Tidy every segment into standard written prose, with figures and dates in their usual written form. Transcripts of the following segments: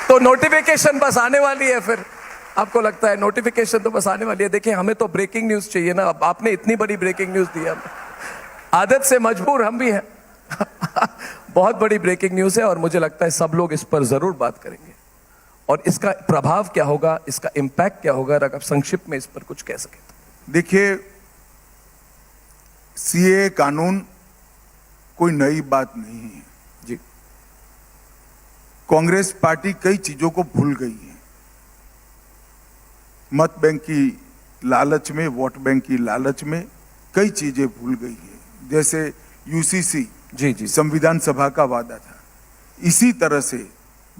तो नोटिफिकेशन बस आने वाली है फिर, आपको लगता है नोटिफिकेशन तो बस आने वाली है। देखिए हमें तो ब्रेकिंग न्यूज चाहिए ना, अब आपने इतनी बड़ी ब्रेकिंग न्यूज दी हमें, आदत से मजबूर हम भी हैं। बहुत बड़ी ब्रेकिंग न्यूज है और मुझे लगता है सब लोग इस पर जरूर बात करेंगे और इसका प्रभाव क्या होगा, इसका इंपैक्ट क्या होगा, अगर आप संक्षिप्त में इस पर कुछ कह सकें तो। देखिए, सीए कानून कोई नई बात नहीं है जी। कांग्रेस पार्टी कई चीजों को भूल गई है। मत बैंक की लालच में, वोट बैंक की लालच में कई चीजें भूल गई है। जैसे यूसीसी, जी जी, संविधान सभा का वादा था। इसी तरह से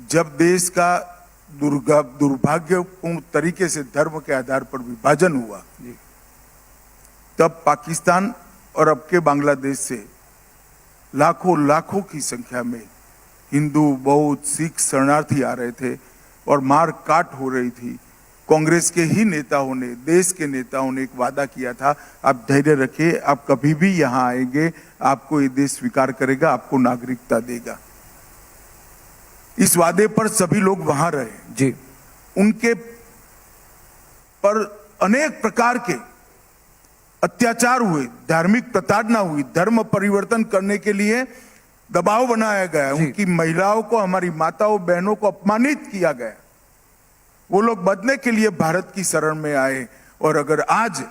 जब देश का दुर्भाग्यपूर्ण तरीके से धर्म के आधार पर विभाजन हुआ, तब पाकिस्तान और अब के बांग्लादेश से लाखों की संख्या में हिंदू, बौद्ध, सिख शरणार्थी आ रहे थे और मार काट हो रही थी। कांग्रेस के ही नेताओं ने, देश के नेताओं ने एक वादा किया था, आप धैर्य रखिए, आप कभी भी यहां आएंगे, आपको ये देश स्वीकार करेगा, आपको नागरिकता देगा। इस वादे पर सभी लोग वहां रहे जी। उनके पर अनेक प्रकार के अत्याचार हुए, धार्मिक प्रताड़ना हुई, धर्म परिवर्तन करने के लिए दबाव बनाया गया, उनकी महिलाओं को, हमारी माताओं बहनों को अपमानित किया गया। वो लोग बदलने के लिए भारत की शरण में आए और अगर आज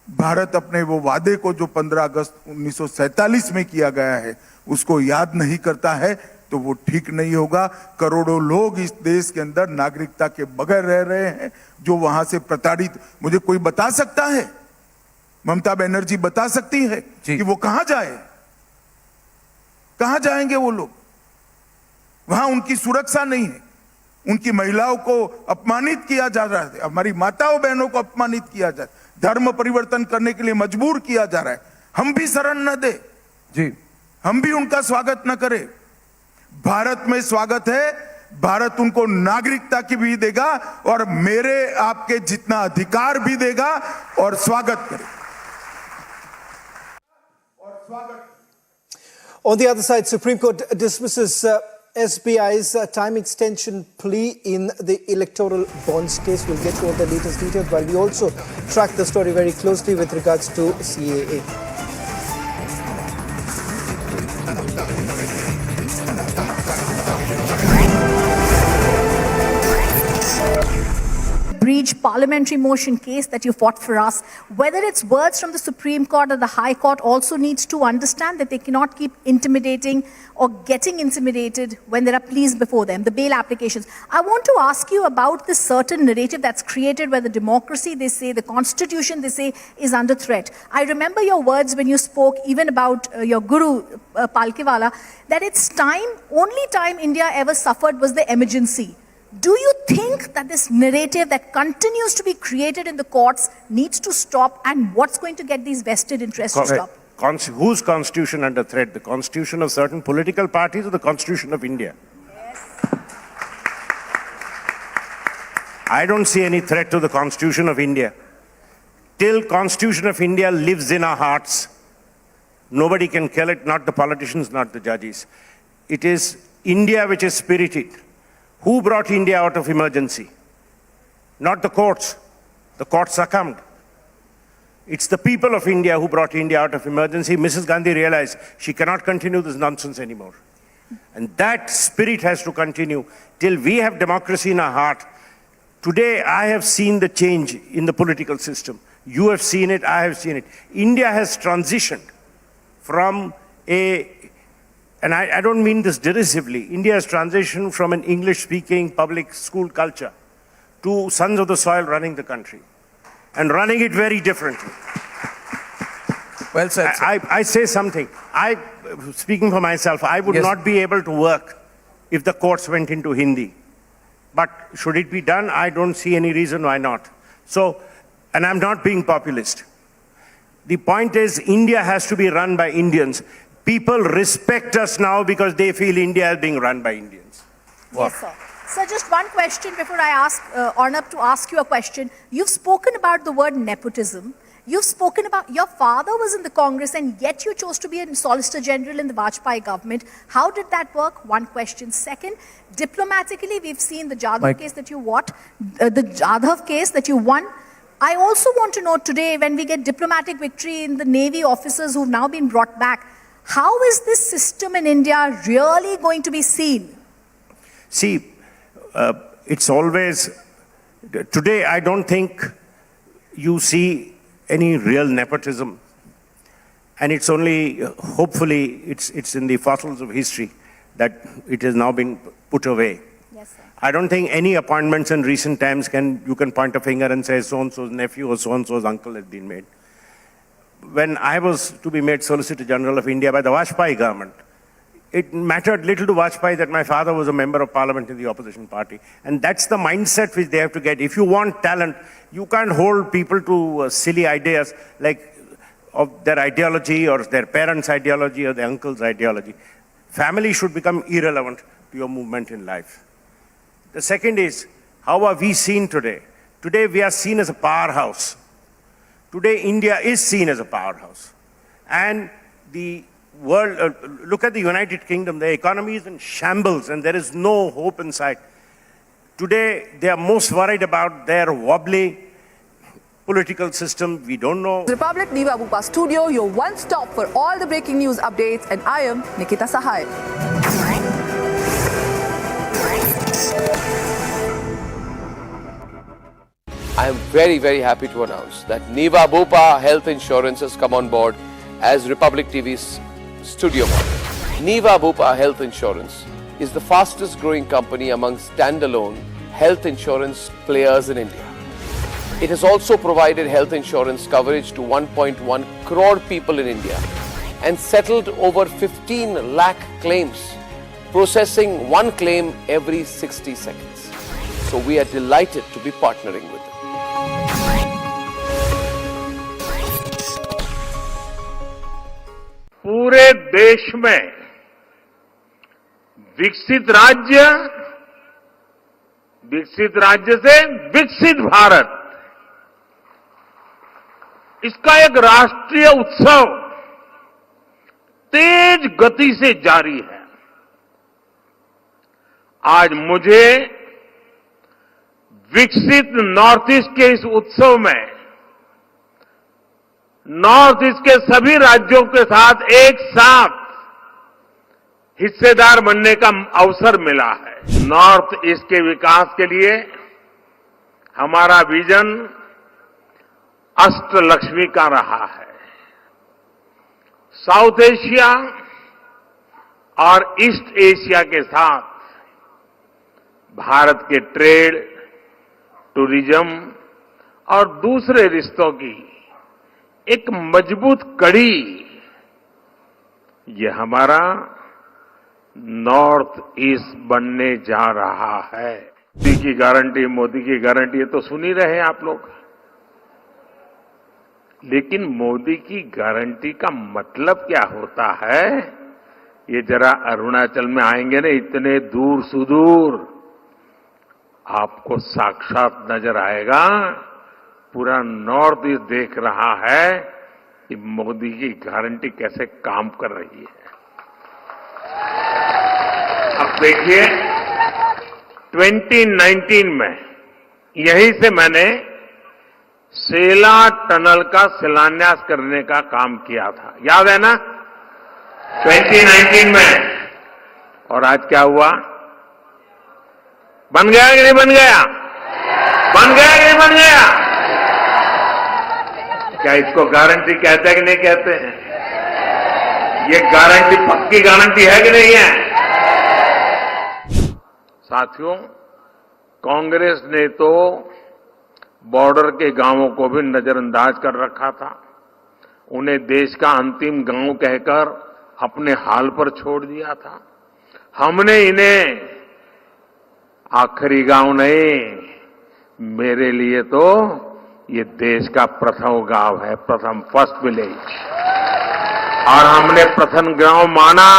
भारत अपने वो वादे को जो 15 अगस्त 1947 में किया गया है उसको याद नहीं करता है तो वो ठीक नहीं होगा। करोड़ों लोग इस देश के अंदर नागरिकता के बगैर रह रहे हैं, जो वहां से प्रताड़ित। मुझे कोई बता सकता है, ममता बनर्जी बता सकती है कि वो कहां जाए, कहां जाएंगे वो लोग? वहां उनकी सुरक्षा नहीं है, उनकी महिलाओं को अपमानित किया जा रहा है, हमारी माताओं बहनों को अपमानित किया जा रहा है, धर्म परिवर्तन करने के लिए मजबूर किया जा रहा है। हम भी शरण न दे जी, हम भी उनका स्वागत न करें। भारत में स्वागत है, भारत उनको नागरिकता की भी देगा और मेरे आपके जितना अधिकार भी देगा और स्वागत करें। On the other side, Supreme Court dismisses SBI's time extension plea in the electoral bonds case. We'll get to all the latest details while we also track the story very closely with regards to CAA. Breach parliamentary motion case that you fought for us, whether it's words from the Supreme Court or the High Court, also needs to understand that they cannot keep intimidating or getting intimidated when there are pleas before them, the bail applications. I want to ask you about this certain narrative that's created where the democracy, they say, the constitution, they say, is under threat. I remember your words when you spoke even about your guru, Palkiwala, that it's time, only time India ever suffered was the emergency. Do you think that this narrative that continues to be created in the courts needs to stop, and what's going to get these vested interests to stop? Whose constitution under threat? The constitution of certain political parties or the constitution of India? Yes. I don't see any threat to the constitution of India. Till constitution of India lives in our hearts, nobody can kill it, not the politicians, not the judges. It is India which is spirited. Who brought India out of emergency? Not the courts. The courts succumbed. It's the people of India who brought India out of emergency. Mrs. Gandhi realized she cannot continue this nonsense anymore. And that spirit has to continue till we have democracy in our heart. Today, I have seen the change in the political system. You have seen it, I have seen it. India has transitioned from and I don't mean this derisively, India has transitioned from an English-speaking public school culture to sons of the soil running the country, and running it very differently. Well said, sir. I say something. Speaking for myself, I would not be able to work if the courts went into Hindi. But should it be done? I don't see any reason why not. So, and I'm not being populist. The point is, India has to be run by Indians. People respect us now because they feel India is being run by Indians. Yes, sir. Sir, just one question before I ask Arnab to ask you a question. You've spoken about the word nepotism. You've spoken about your father was in the Congress and yet you chose to be a Solicitor General in the Vajpayee government. How did that work? One question. Second, diplomatically, we've seen the Jadhav case that you won. I also want to know today, when we get diplomatic victory in the Navy officers who've now been brought back, how is this system in India really going to be seen? See, it's always, today I don't think you see any real nepotism. And it's only, hopefully, it's in the fossils of history that it has now been put away. Yes, sir. I don't think any appointments in recent times you can point a finger and say so-and-so's nephew or so-and-so's uncle has been made. When I was to be made Solicitor General of India by the Vajpayee government, it mattered little to Vajpayee that my father was a member of parliament in the opposition party. And that's the mindset which they have to get. If you want talent, you can't hold people to silly ideas like of their ideology or their parents' ideology or their uncle's ideology. Family should become irrelevant to your movement in life. The second is, how are we seen today? Today we are seen as a powerhouse. Today India is seen as a powerhouse. And the world, look at the United Kingdom, the economy is in shambles and there is no hope in sight. Today they are most worried about their wobbly political system. We don't know. Republic Niva Bupa Studio, your one stop for all the breaking news updates, and I am Nikita Sahai. I am very, very happy to announce that Niva Bupa Health Insurance has come on board as Republic TV's studio partner. Niva Bupa Health Insurance is the fastest growing company among standalone health insurance players in India. It has also provided health insurance coverage to 1.1 crore people in India and settled over 15 lakh claims, processing one claim every 60 seconds. So we are delighted to be partnering with them. पूरे देश में विकसित राज्य से विकसित भारत, इसका एक राष्ट्रीय उत्सव तेज गति से जारी है। आज मुझे विकसित नॉर्थ ईस्ट के इस उत्सव में नॉर्थ ईस्ट के सभी राज्यों के साथ एक साथ हिस्सेदार बनने का अवसर मिला है। नॉर्थ ईस्ट के विकास के लिए हमारा विजन अष्टलक्ष्मी का रहा है। साउथ एशिया और ईस्ट एशिया के साथ भारत के ट्रेड, टूरिज्म और दूसरे रिश्तों की एक मजबूत कड़ी, ये हमारा नॉर्थ ईस्ट बनने जा रहा है। मोदी की गारंटी, ये तो सुन ही रहे हैं आप लोग। लेकिन मोदी की गारंटी का मतलब क्या होता है, ये जरा अरुणाचल में आएंगे ना, इतने दूर सुदूर आपको साक्षात नजर आएगा। पूरा नॉर्थ ईस्ट देख रहा है कि मोदी की गारंटी कैसे काम कर रही है। अब देखिए, 2019 में यहीं से मैंने सेला टनल का शिलान्यास करने का काम किया था, याद है ना, 2019 में। और आज क्या हुआ? बन गया कि नहीं बन गया? बन गया कि नहीं बन गया? क्या इसको गारंटी कहते हैं कि नहीं कहते हैं? ये गारंटी पक्की गारंटी है कि नहीं है? साथियों, कांग्रेस ने तो बॉर्डर के गांवों को भी नजरअंदाज कर रखा था। उन्हें देश का अंतिम गांव कहकर अपने हाल पर छोड़ दिया था। हमने इन्हें आखिरी गांव नहीं, मेरे लिए तो ये देश का प्रथम गांव है, फर्स्ट विलेज। और हमने प्रथम गांव माना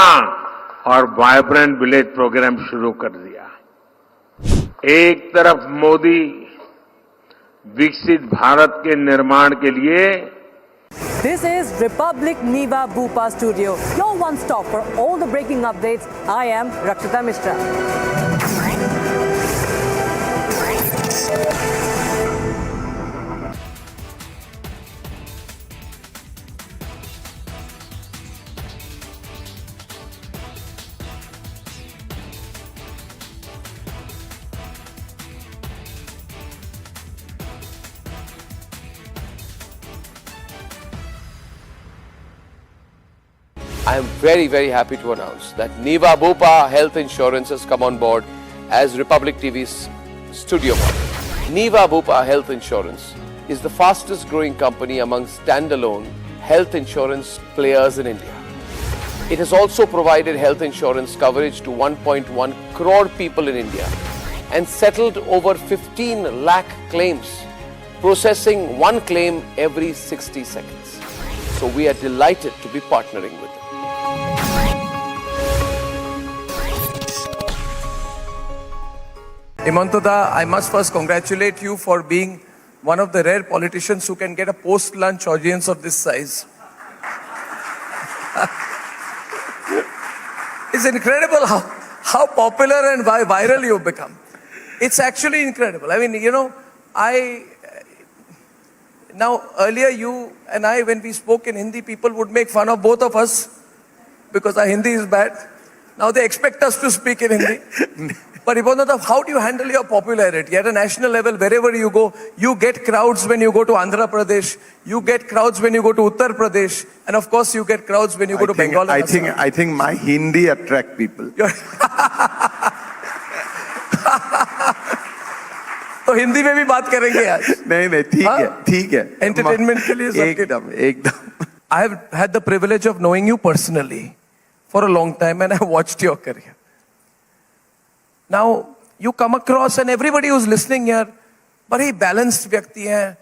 और वाइब्रेंट विलेज प्रोग्राम शुरू कर दिया। एक तरफ मोदी विकसित भारत के निर्माण के लिए This is Republic Niva Bhupa Studio, your one stop for all the breaking updates. I am Rakshita Mishra. I am very, very happy to announce that Niva Bhupa Health Insurance has come on board as Republic TV's studio partner. Niva Bhupa Health Insurance is the fastest growing company among standalone health insurance players in India. It has also provided health insurance coverage to 1.1 crore people in India and settled over 15 lakh claims, processing one claim every 60 seconds. So we are delighted to be partnering with them. Himantada, I must first congratulate you for being one of the rare politicians who can get a post-lunch audience of this size. It's incredible how popular and viral you've become. It's actually incredible. I mean, you know, now earlier you and I, when we spoke in Hindi, people would make fun of both of us because our Hindi is bad. Now they expect us to speak in Hindi. But Himantada, how do you handle your popularity? At a national level, wherever you go, you get crowds when you go to Andhra Pradesh, you get crowds when you go to Uttar Pradesh, and of course you get crowds when you go to Bengal and Assam. I think my Hindi attract people. तो हिंदी में भी बात करेंगे आज. नहीं ठीक है Entertainment के लिए एकदम. I have had the privilege of knowing you personally for a long time and I have watched your career. Now, you come across and everybody who's listening here, बड़े balanced व्यक्ति हैं,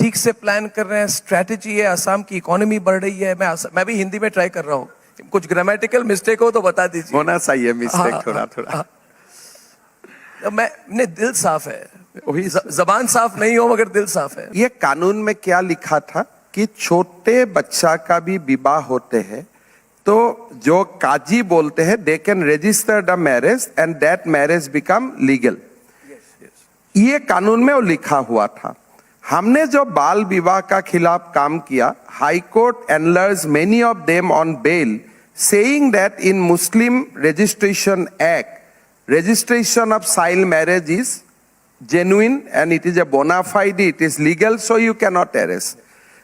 ठीक से प्लान कर रहे हैं, स्ट्रैटेजी है, असम की इकोनॉमी बढ़ रही है, मैं भी हिंदी में ट्राई कर रहा हूँ, कुछ ग्रामेटिकल मिस्टेक हो तो बता दीजिए. होना चाहिए मिस्टेक थोड़ा. मैं दिल साफ है, जबान साफ नहीं हो मगर दिल साफ है. ये कानून में क्या लिखा था कि छोटे बच्चा का भी विवाह होते हैं तो जो काजी बोलते हैं they can register the marriage and that marriage become legal. ये कानून में वो लिखा हुआ था. हमने जो बाल विवाह का खिलाफ काम किया, हाई कोर्ट एनलर्स many of them on bail saying that in Muslim registration act registration of child marriage is genuine and it is a bona fide, it is legal, so you cannot arrest.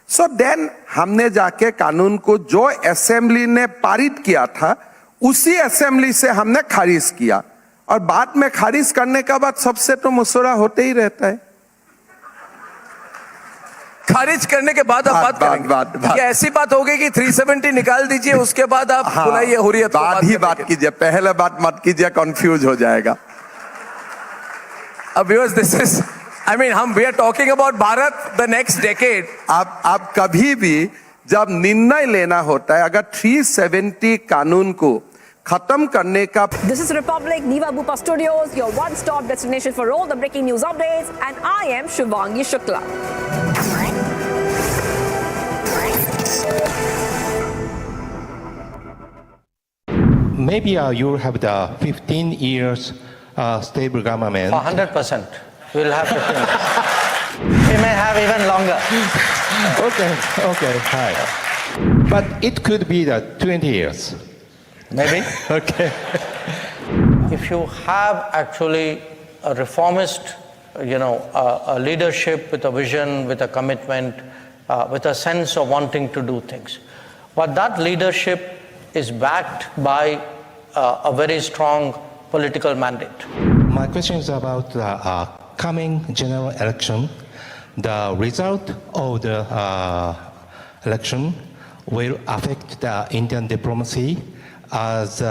So then हमने जाके कानून को जो assembly ने पारित किया था उसी असेंबली से हमने खारिज किया और बाद में खारिज करने के बाद सबसे तो मशवरा होते ही रहता है. खारिज करने के बाद आप बात करेंगे. ये ऐसी बात हो गई कि 370 निकाल दीजिए उसके बाद आप बुलाइए हुर्रियत को. बाद ही बात कीजिए, पहले बात मत कीजिए, कंफ्यूज हो जाएगा. अब viewers, this is, I mean, we are talking about Bharat, the next decade. आप कभी भी जब निर्णय लेना होता है, अगर 370 कानून को खत्म करने का. This is Republic Niva Bhupa Studios, your one-stop destination for all the breaking news updates, and I am Shivangi Shukla. Maybe you have the 15 years stable government. 100%. We'll have 15 years. We may have even longer. Okay, hi. But it could be the 20 years. Maybe. Okay. If you have actually a reformist, a leadership with a vision, with a commitment, with a sense of wanting to do things, but that leadership is backed by a very strong political mandate. My question is about the coming general election. The result of the election will affect the Indian diplomacy, as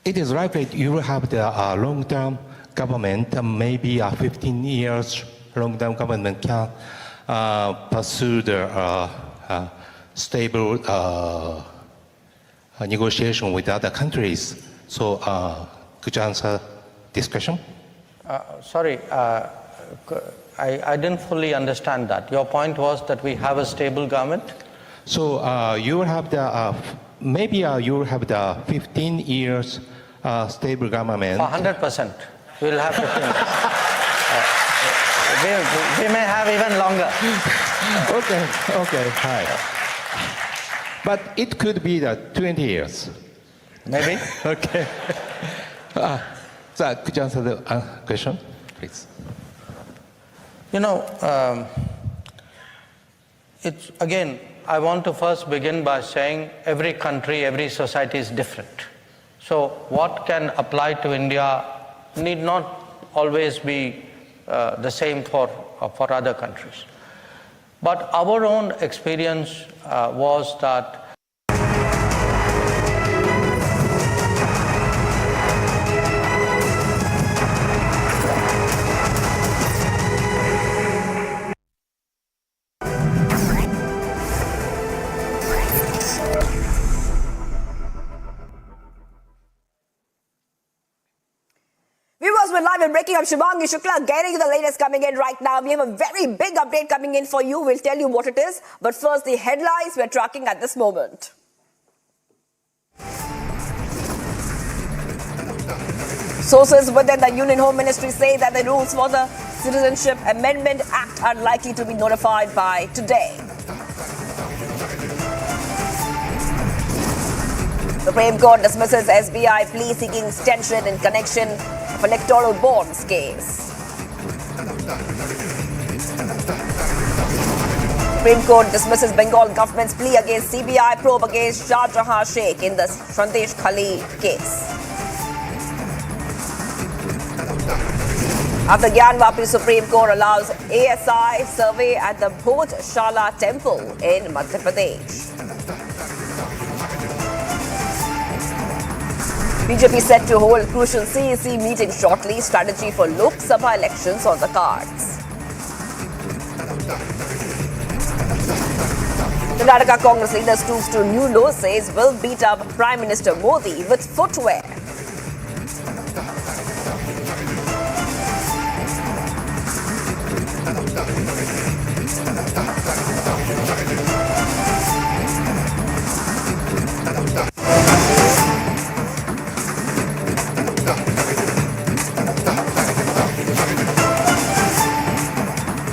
it is likely you will have the long-term government, maybe 15 years long-term government can pursue the stable negotiation with other countries. So could you answer this question? Sorry, I didn't fully understand that. Your point was that we have a stable government? So you have the, maybe you have the 15 years stable government. For 100%. We'll have 15 years. We may have even longer. Okay, hi. But it could be the 20 years. Maybe. Okay. So could you answer the question, please? You know, it's again, I want to first begin by saying every country, every society is different. So what can apply to India need not always be the same for other countries. But our own experience was that We're live and breaking up. Shubhangi Shukla getting the latest coming in right now. We have a very big update coming in for you. We'll tell you what it is. But first, the headlines we're tracking at this moment. Sources within the Union Home Ministry say that the rules for the Citizenship Amendment Act are likely to be notified by today. Supreme Court dismisses SBI plea seeking extension in connection of electoral bonds case. Supreme Court dismisses Bengal government's plea against CBI probe against Shah Jahan Sheikh in the Sandesh Khali case. After Gyanvapi, Supreme Court allows ASI survey at the Bhojshala temple in Madhya Pradesh. BJP set to hold crucial CAC meeting shortly. Strategy for Lok Sabha elections on the cards. Karnataka Congress leader stoops to new low, says will beat up Prime Minister Modi with footwear.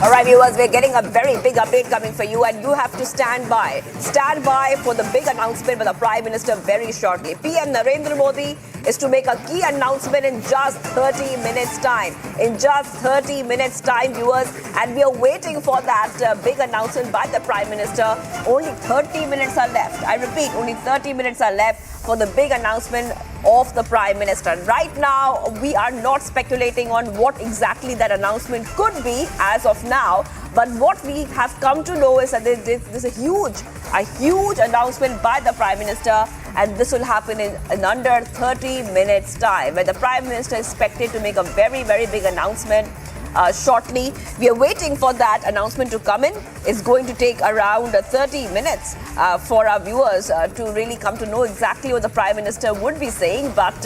All right, viewers, we're getting a very big update coming for you, and you have to stand by. Stand by for the big announcement by the Prime Minister very shortly. PM Narendra Modi is to make a key announcement in just 30 minutes' time. In just 30 minutes' time, viewers, and we are waiting for that big announcement by the Prime Minister. Only 30 minutes are left. I repeat, only 30 minutes are left for the big announcement of the Prime Minister. Right now, we are not speculating on what exactly that announcement could be as of now. But what we have come to know is that there's a huge announcement by the Prime Minister, and this will happen in under 30 minutes' time, where the Prime Minister is expected to make a very, very big announcement shortly. We are waiting for that announcement to come in. It's going to take around 30 minutes for our viewers to really come to know exactly what the Prime Minister would be saying. But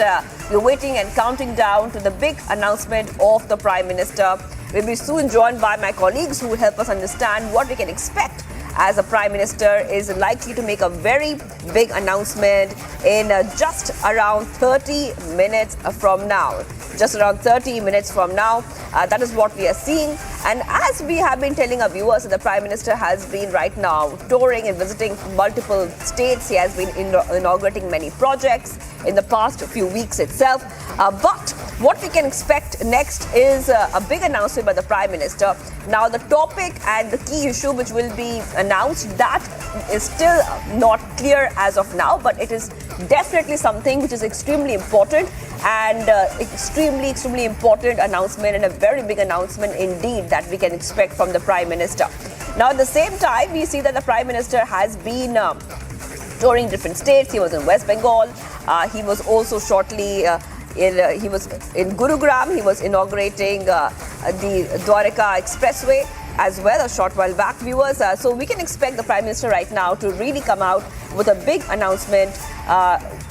we're waiting and counting down to the big announcement of the Prime Minister. We'll be soon joined by my colleagues who will help us understand what we can expect, as the Prime Minister is likely to make a very big announcement in just around 30 minutes from now. Just around 30 minutes from now. That is what we are seeing. And as we have been telling our viewers, the Prime Minister has been right now touring and visiting multiple states. He has been inaugurating many projects in the past few weeks itself. But what we can expect next is a big announcement by the Prime Minister. Now, the topic and the key issue which will be announced, that is still not clear as of now, but it is definitely something which is extremely important, and extremely important announcement, and a very big announcement indeed that we can expect from the Prime Minister. Now, at the same time, we see that the Prime Minister has been touring different states. He was in West Bengal. He was also shortly he was in Gurugram. He was inaugurating the Dwarka Expressway as well a short while back, viewers. So we can expect the Prime Minister right now to really come out with a big announcement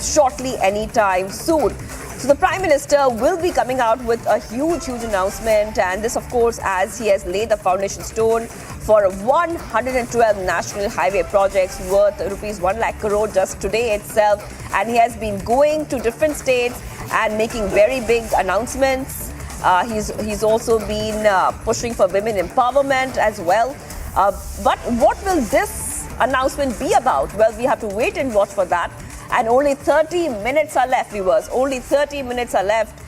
shortly, anytime soon. So the Prime Minister will be coming out with a huge announcement, and this, of course, as he has laid the foundation stone for 112 national highway projects worth rupees 1 lakh crore just today itself. And he has been going to different states and making very big announcements. He's also been pushing for women empowerment as well. But what will this announcement be about? Well, we have to wait and watch for that. And only 30 minutes are left, viewers. Only 30 minutes are left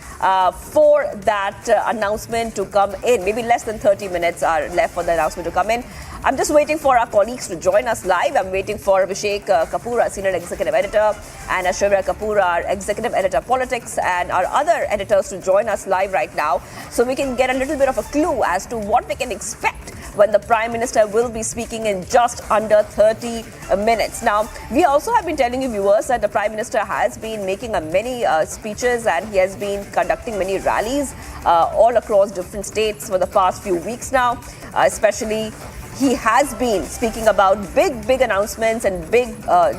for that announcement to come in. Maybe less than 30 minutes are left for the announcement to come in. I'm just waiting for our colleagues to join us live. I'm waiting for Abhishek Kapoor, our senior executive editor, and Ashwarya Kapoor, our executive editor politics, and our other editors to join us live right now, so we can get a little bit of a clue as to what we can expect when the Prime Minister will be speaking in just under 30 minutes. Now, we also have been telling you, viewers, that the Prime Minister has been making many speeches, and he has been conducting many rallies all across different states for the past few weeks now. Especially, he has been speaking about big announcements and big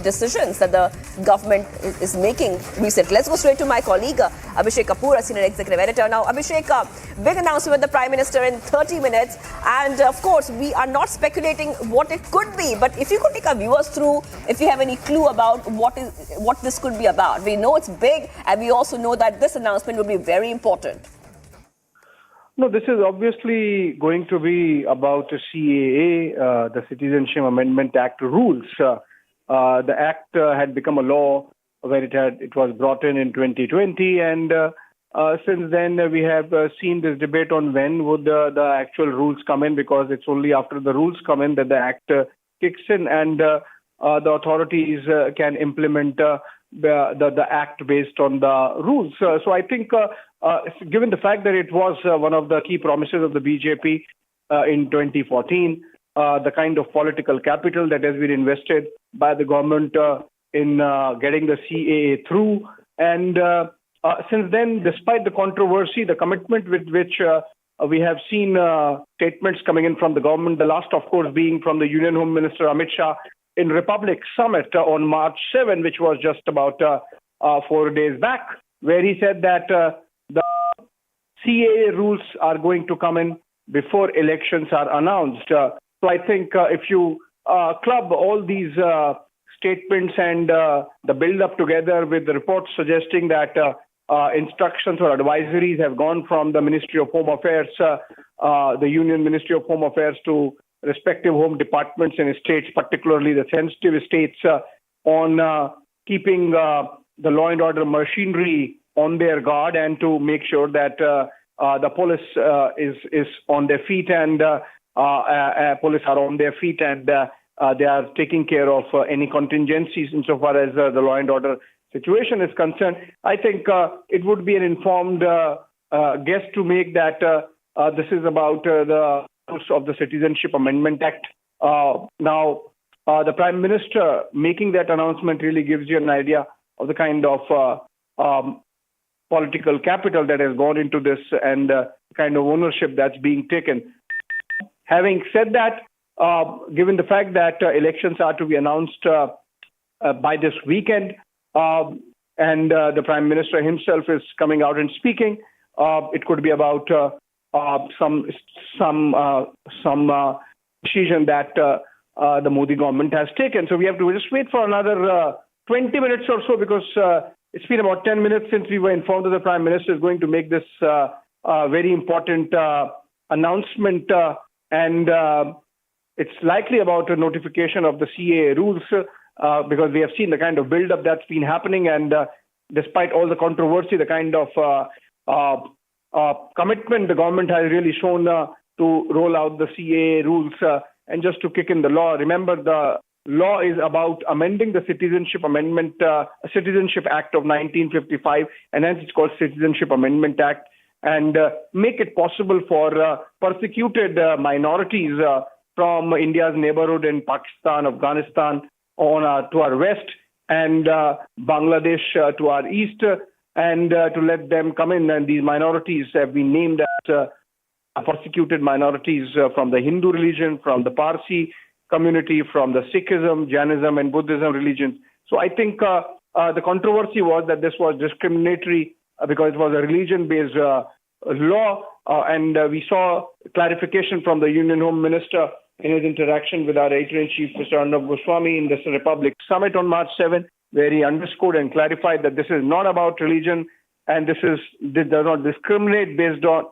decisions that the government is making recently. Let's go straight to my colleague, Abhishek Kapoor, senior executive editor. Now, Abhishek, big announcement with the Prime Minister in 30 minutes. And of course, we are not speculating what it could be. But if you could take our viewers through, if you have any clue about what this could be about. We know it's big, and we also know that this announcement will be very important. No, this is obviously going to be about the CAA, the Citizenship Amendment Act rules. The act had become a law where it was brought in 2020, and since then we have seen this debate on when would the actual rules come in, because it's only after the rules come in that the act kicks in, and the authorities can implement the act based on the rules. So I think, given the fact that it was one of the key promises of the BJP in 2014, the kind of political capital that has been invested by the government in getting the CAA through, and since then, despite the controversy, the commitment with which we have seen statements coming in from the government, the last, of course, being from the Union Home Minister Amit Shah in Republic Summit on March 7, which was just about 4 days back, where he said that the CAA rules are going to come in before elections are announced. So I think if you club all these statements and the build-up together with the reports suggesting that instructions or advisories have gone from the Ministry of Home Affairs, the Union Ministry of Home Affairs, to respective home departments in states, particularly the sensitive states, on keeping the law and order machinery on their guard and to make sure that the police is on their feet, and police are on their feet, and they are taking care of any contingencies insofar as the law and order situation is concerned. I think it would be an informed guess to make that this is about the of the Citizenship Amendment Act. Now, the Prime Minister making that announcement really gives you an idea of the kind of political capital that has gone into this and the kind of ownership that's being taken. Having said that, given the fact that elections are to be announced by this weekend, and the Prime Minister himself is coming out and speaking, it could be about some decision that the Modi government has taken. So we have to just wait for another 20 minutes or so, because it's been about 10 minutes since we were informed that the Prime Minister is going to make this very important announcement, and it's likely about a notification of the CAA rules, because we have seen the kind of build-up that's been happening, and despite all the controversy, the kind of commitment the government has really shown to roll out the CAA rules and just to kick in the law. Remember, the law is about amending the Citizenship Act of 1955, and hence it's called Citizenship Amendment Act, and make it possible for persecuted minorities from India's neighborhood in Pakistan, Afghanistan, to our west, and Bangladesh to our east, and to let them come in. And these minorities have been named as persecuted minorities from the Hindu religion, from the Parsi community, from the Sikhism, Jainism, and Buddhism religions. So I think the controversy was that this was discriminatory because it was a religion-based law, and we saw clarification from the Union Home Minister in his interaction with our Editor-in-Chief, Mr. Arnab Goswami, in the Republic Summit on March 7, where he underscored and clarified that this is not about religion, and this does not discriminate based on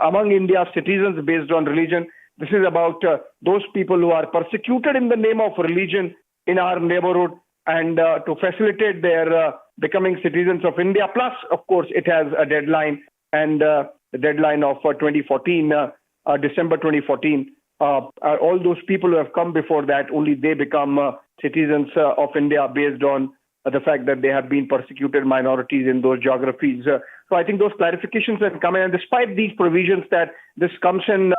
among India's citizens based on religion. This is about those people who are persecuted in the name of religion in our neighborhood, and to facilitate their becoming citizens of India. Plus, of course, it has a deadline, and the deadline of 2014, December 2014. All those people who have come before that, only they become citizens of India based on the fact that they have been persecuted minorities in those geographies. So I think those clarifications have come in, and despite these provisions that this comes in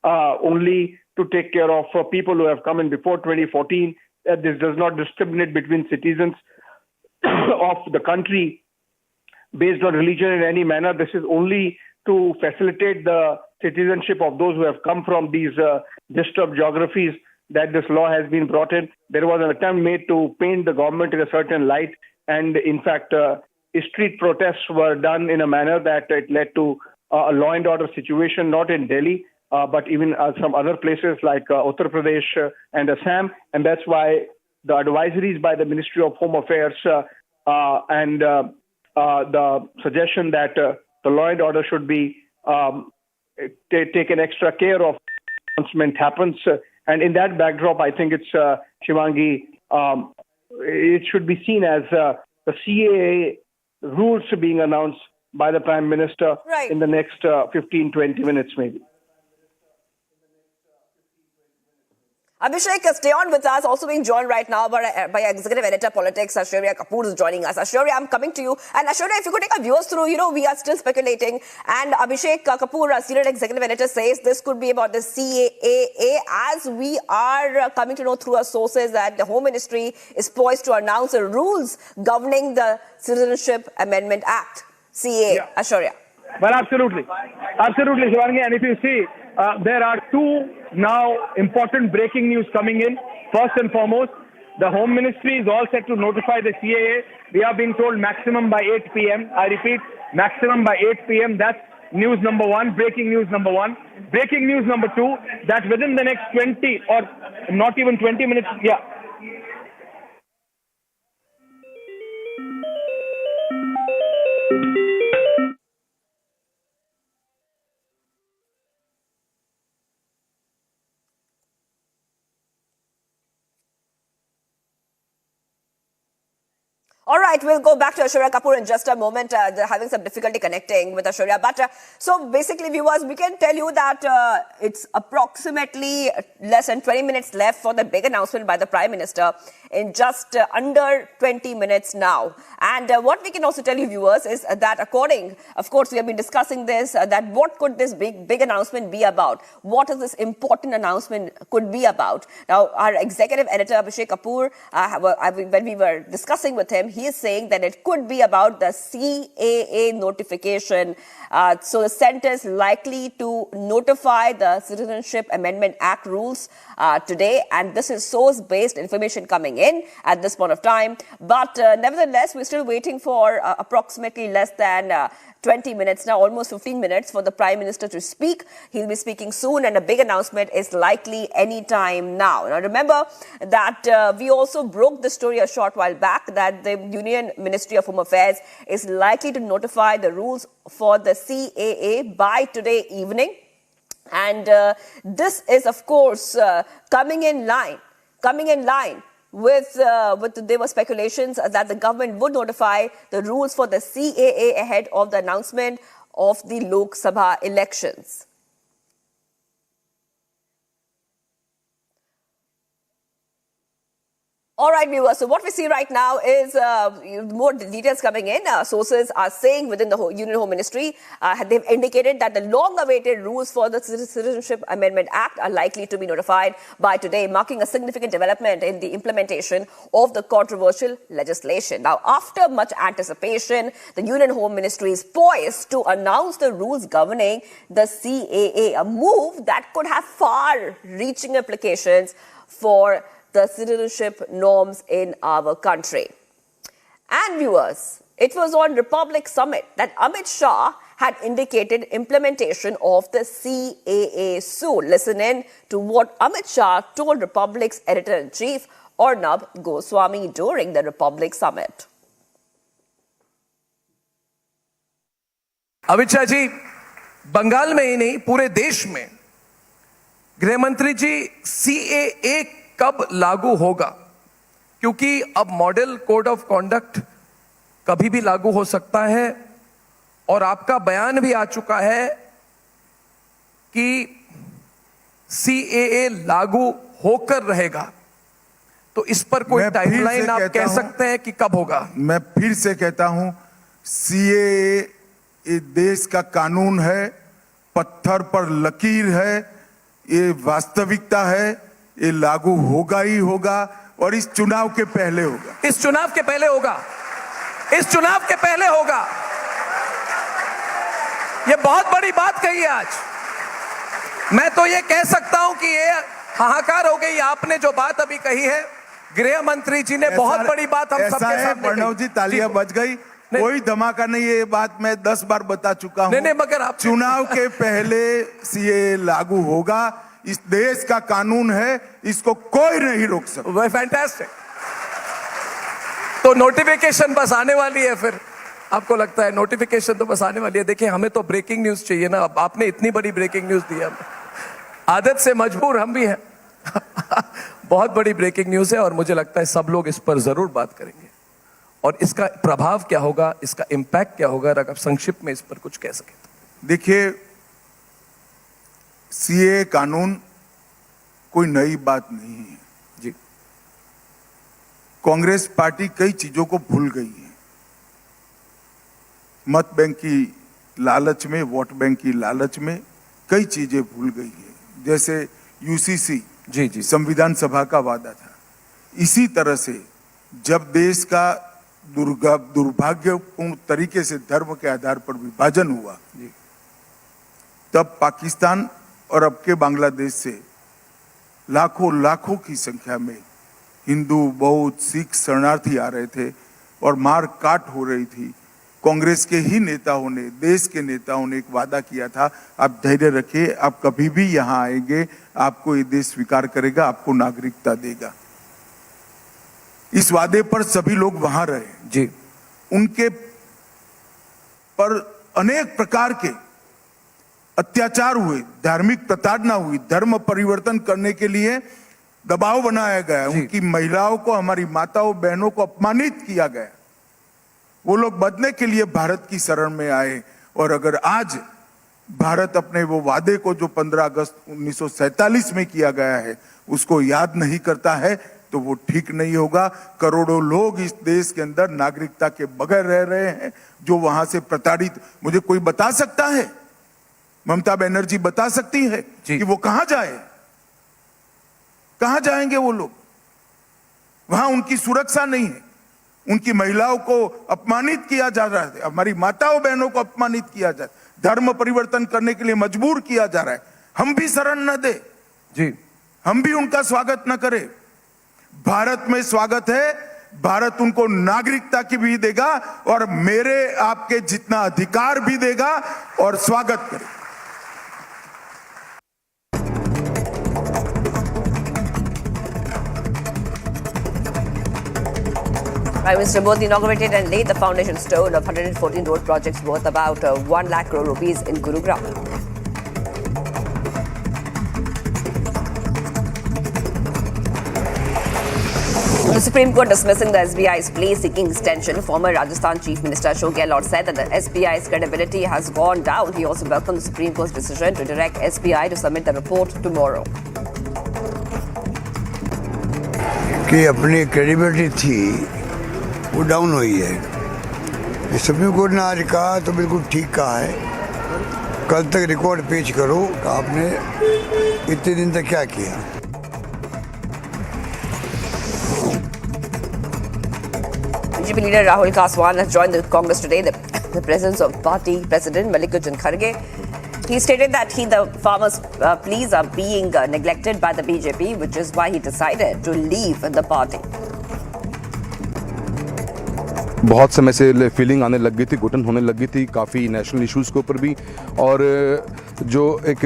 only to take care of people who have come in before 2014, this does not discriminate between citizens of the country based on religion in any manner. This is only to facilitate the citizenship of those who have come from these disturbed geographies that this law has been brought in. There was an attempt made to paint the government in a certain light, and in fact, street protests were done in a manner that it led to a law and order situation, not in Delhi, but even some other places like Uttar Pradesh and Assam. And that's why the advisories by the Ministry of Home Affairs and the suggestion that the law and order should be taken extra care of announcement happens. And in that backdrop, I think it's, Shivangi, it should be seen as the CAA rules being announced by the Prime Minister in the next 15, 20 minutes maybe. Abhishek, stay on with us. Also being joined right now by Executive Editor Politics, Ashwarya Kapoor is joining us. Ashwarya, I'm coming to you. And Ashwarya, if you could take our viewers through, we are still speculating. And Abhishek Kapoor, our Senior Executive Editor, says this could be about the CAA, as we are coming to know through our sources that the Home Ministry is poised to announce the rules governing the Citizenship Amendment Act. CAA, Ashwarya. Well, absolutely. Absolutely, Shivangi. And if you see, there are two now important breaking news coming in. First and foremost, the Home Ministry is all set to notify the CAA. We are being told maximum by 8 p.m. I repeat, maximum by 8 p.m. That's news number one, breaking news number one. Breaking news number two, that within the next 20 or not even 20 minutes, All right, we'll go back to Ashwarya Kapoor in just a moment. They're having some difficulty connecting with Ashwarya. But so basically, viewers, we can tell you that it's approximately less than 20 minutes left for the big announcement by the Prime Minister in just under 20 minutes now. And what we can also tell you, viewers, is that of course, we have been discussing this, that what could this big announcement be about? What is this important announcement could be about? Now, our Executive Editor, Abhishek Kapoor, when we were discussing with him, he is saying that it could be about the CAA notification. So the centre is likely to notify the Citizenship Amendment Act rules today, and this is source-based information coming in at this point of time. But nevertheless, we're still waiting for approximately less than 20 minutes now, almost 15 minutes for the Prime Minister to speak. He'll be speaking soon, and a big announcement is likely any time now. Now, remember that we also broke the story a short while back that the Union Ministry of Home Affairs is likely to notify the rules for the CAA by today evening. And this is, of course, coming in line with there were speculations that the government would notify the rules for the CAA ahead of the announcement of the Lok Sabha elections. All right, viewers. So what we see right now is more details coming in. Sources are saying within the Union Home Ministry, they've indicated that the long-awaited rules for the Citizenship Amendment Act are likely to be notified by today, marking a significant development in the implementation of the controversial legislation. Now, after much anticipation, the Union Home Ministry is poised to announce the rules governing the CAA, a move that could have far-reaching implications for the citizenship norms in our country. And viewers, It was on Republic Summit that Amit Shah had indicated implementation of the CAA soon. Listen in to what Amit Shah told Republic's editor-in-chief Arnab Goswami during the Republic Summit. Amit Shah ji, Bengal में ही नहीं पूरे देश में गृह मंत्री जी CAA कब लागू होगा? क्योंकि अब मॉडल कोड ऑफ कॉन्डक्ट कभी भी लागू हो सकता है और आपका बयान भी आ चुका है कि CAA लागू होकर रहेगा, तो इस पर कोई टाइमलाइन आप कह सकते हैं कि कब होगा? मैं फिर से कहता हूं, CAA ये देश का कानून है, पत्थर पर लकीर है, ये वास्तविकता है, ये लागू होगा ही होगा और इस चुनाव के पहले होगा। इस चुनाव के पहले होगा, इस चुनाव के पहले होगा। ये बहुत बड़ी बात कही है आज। मैं तो ये कह सकता हूं कि ये हाहाकार हो गई। आपने जो बात अभी कही है, गृह मंत्री जी ने बहुत बड़ी बात हम सबके सामने प्रणव जी, तालियां बज गई, कोई धमाका नहीं है। ये बात मैं 10 बार बता चुका हूं। नहीं, मगर आप चुनाव के पहले CAA लागू होगा। इस देश का कानून है, इसको कोई नहीं रोक सकता। फैंटास्टिक। तो नोटिफिकेशन बस आने वाली है, फिर आपको लगता है नोटिफिकेशन तो बस आने वाली है। देखिए, हमें तो ब्रेकिंग न्यूज चाहिए ना। अब आपने इतनी बड़ी ब्रेकिंग न्यूज दी है, आदत से मजबूर हम भी हैं। बहुत बड़ी ब्रेकिंग न्यूज है और मुझे लगता है सब लोग इस पर जरूर बात करेंगे और इसका प्रभाव क्या होगा, इसका इंपैक्ट क्या होगा, अगर आप संक्षिप्त में इस पर कुछ कह सकें तो। देखिए, CAA कानून कोई नई बात नहीं है जी। कांग्रेस पार्टी कई चीजों को भूल गई है। मत बैंक की लालच में, वोट बैंक की लालच में कई चीजें भूल गई है। जैसे UCC जी संविधान सभा का वादा था। इसी तरह से जब देश का दुर्भाग्यपूर्ण तरीके से धर्म के आधार पर विभाजन हुआ, तब पाकिस्तान और अब के बांग्लादेश से लाखों की संख्या में हिंदू, बौद्ध, सिख शरणार्थी आ रहे थे और मार काट हो रही थी। कांग्रेस के ही नेताओं ने, देश के नेताओं ने एक वादा किया था, आप धैर्य रखिए, आप कभी भी यहां आएंगे, आपको ये देश स्वीकार करेगा, आपको नागरिकता देगा। इस वादे पर सभी लोग वहां रहे जी। उनके पर अनेक प्रकार के अत्याचार हुए, धार्मिक प्रताड़ना हुई, धर्म परिवर्तन करने के लिए दबाव बनाया गया, उनकी महिलाओं को, हमारी माताओं बहनों को अपमानित किया गया। वो लोग बदलने के लिए भारत की शरण में आए और अगर आज भारत अपने वो वादे को जो 15 अगस्त 1947 में किया गया है उसको याद नहीं करता है तो वो ठीक नहीं होगा। करोड़ों लोग इस देश के अंदर नागरिकता के बगैर रह रहे हैं, जो वहां से प्रताड़ित। मुझे कोई बता सकता है, ममता बनर्जी बता सकती है कि वो कहां जाए, कहां जाएंगे वो लोग? वहां उनकी सुरक्षा नहीं है, उनकी महिलाओं को अपमानित किया जा रहा है, हमारी माताओं बहनों को अपमानित किया जा रहा है, धर्म परिवर्तन करने के लिए मजबूर किया जा रहा है। हम भी शरण न दे जी, हम भी उनका स्वागत न करें। भारत में स्वागत है, भारत उनको नागरिकता की भी देगा और मेरे आपके जितना अधिकार भी देगा और स्वागत करेगा। Prime Minister Modi inaugurated and laid the foundation stone of 114 road projects worth about 1 lakh crore rupees in Gurugram. The Supreme Court dismissing the SBI's plea seeking extension, former Rajasthan Chief Minister Ashok Gehlot said that the SBI's credibility has gone down. He also welcomed the Supreme Court's decision to direct SBI to submit the report tomorrow. कि अपनी credibility थी वो down हुई है। Supreme court ने आज कहा तो बिल्कुल ठीक कहा है, कल तक रिकॉर्ड पेश करो आपने इतने दिन तक क्या किया। BJP leader Rahul Kaswan has joined the Congress today. The presence of party President Mallikarjun Kharge. He stated that the farmers' pleas are being neglected by the BJP, which is why he decided to leave the party. बहुत समय से feeling आने लग गई थी, घुटन होने लगी थी काफ़ी नेशनल इश्यूज़ के ऊपर भी, और जो एक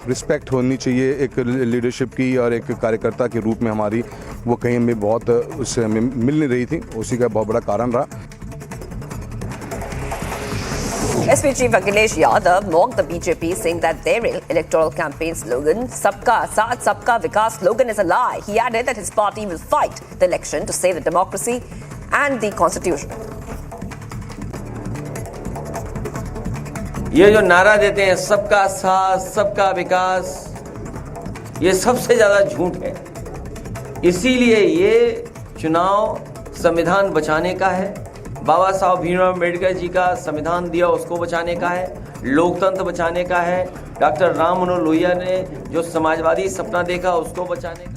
रिस्पेक्ट होनी चाहिए एक लीडरशिप की और एक कार्यकर्ता के रूप में हमारी, वो कहीं हमें बहुत उससे हमें मिल नहीं रही थी, उसी का बहुत बड़ा कारण रहा। SP Chief Akhilesh Yadav mocked the BJP, saying that their electoral campaign slogan, Sabka Saath Sabka Vikas slogan, is a lie. He added that his party will fight the election to save the democracy and the constitution. ये जो नारा देते हैं सबका साथ सबका विकास, ये सबसे ज्यादा झूठ है। इसीलिए ये चुनाव संविधान बचाने का है, बाबा साहब भीमराव अम्बेडकर जी का संविधान दिया उसको बचाने का है, लोकतंत्र बचाने का है, डॉक्टर राम मनोहर लोहिया ने जो समाजवादी सपना देखा उसको बचाने का।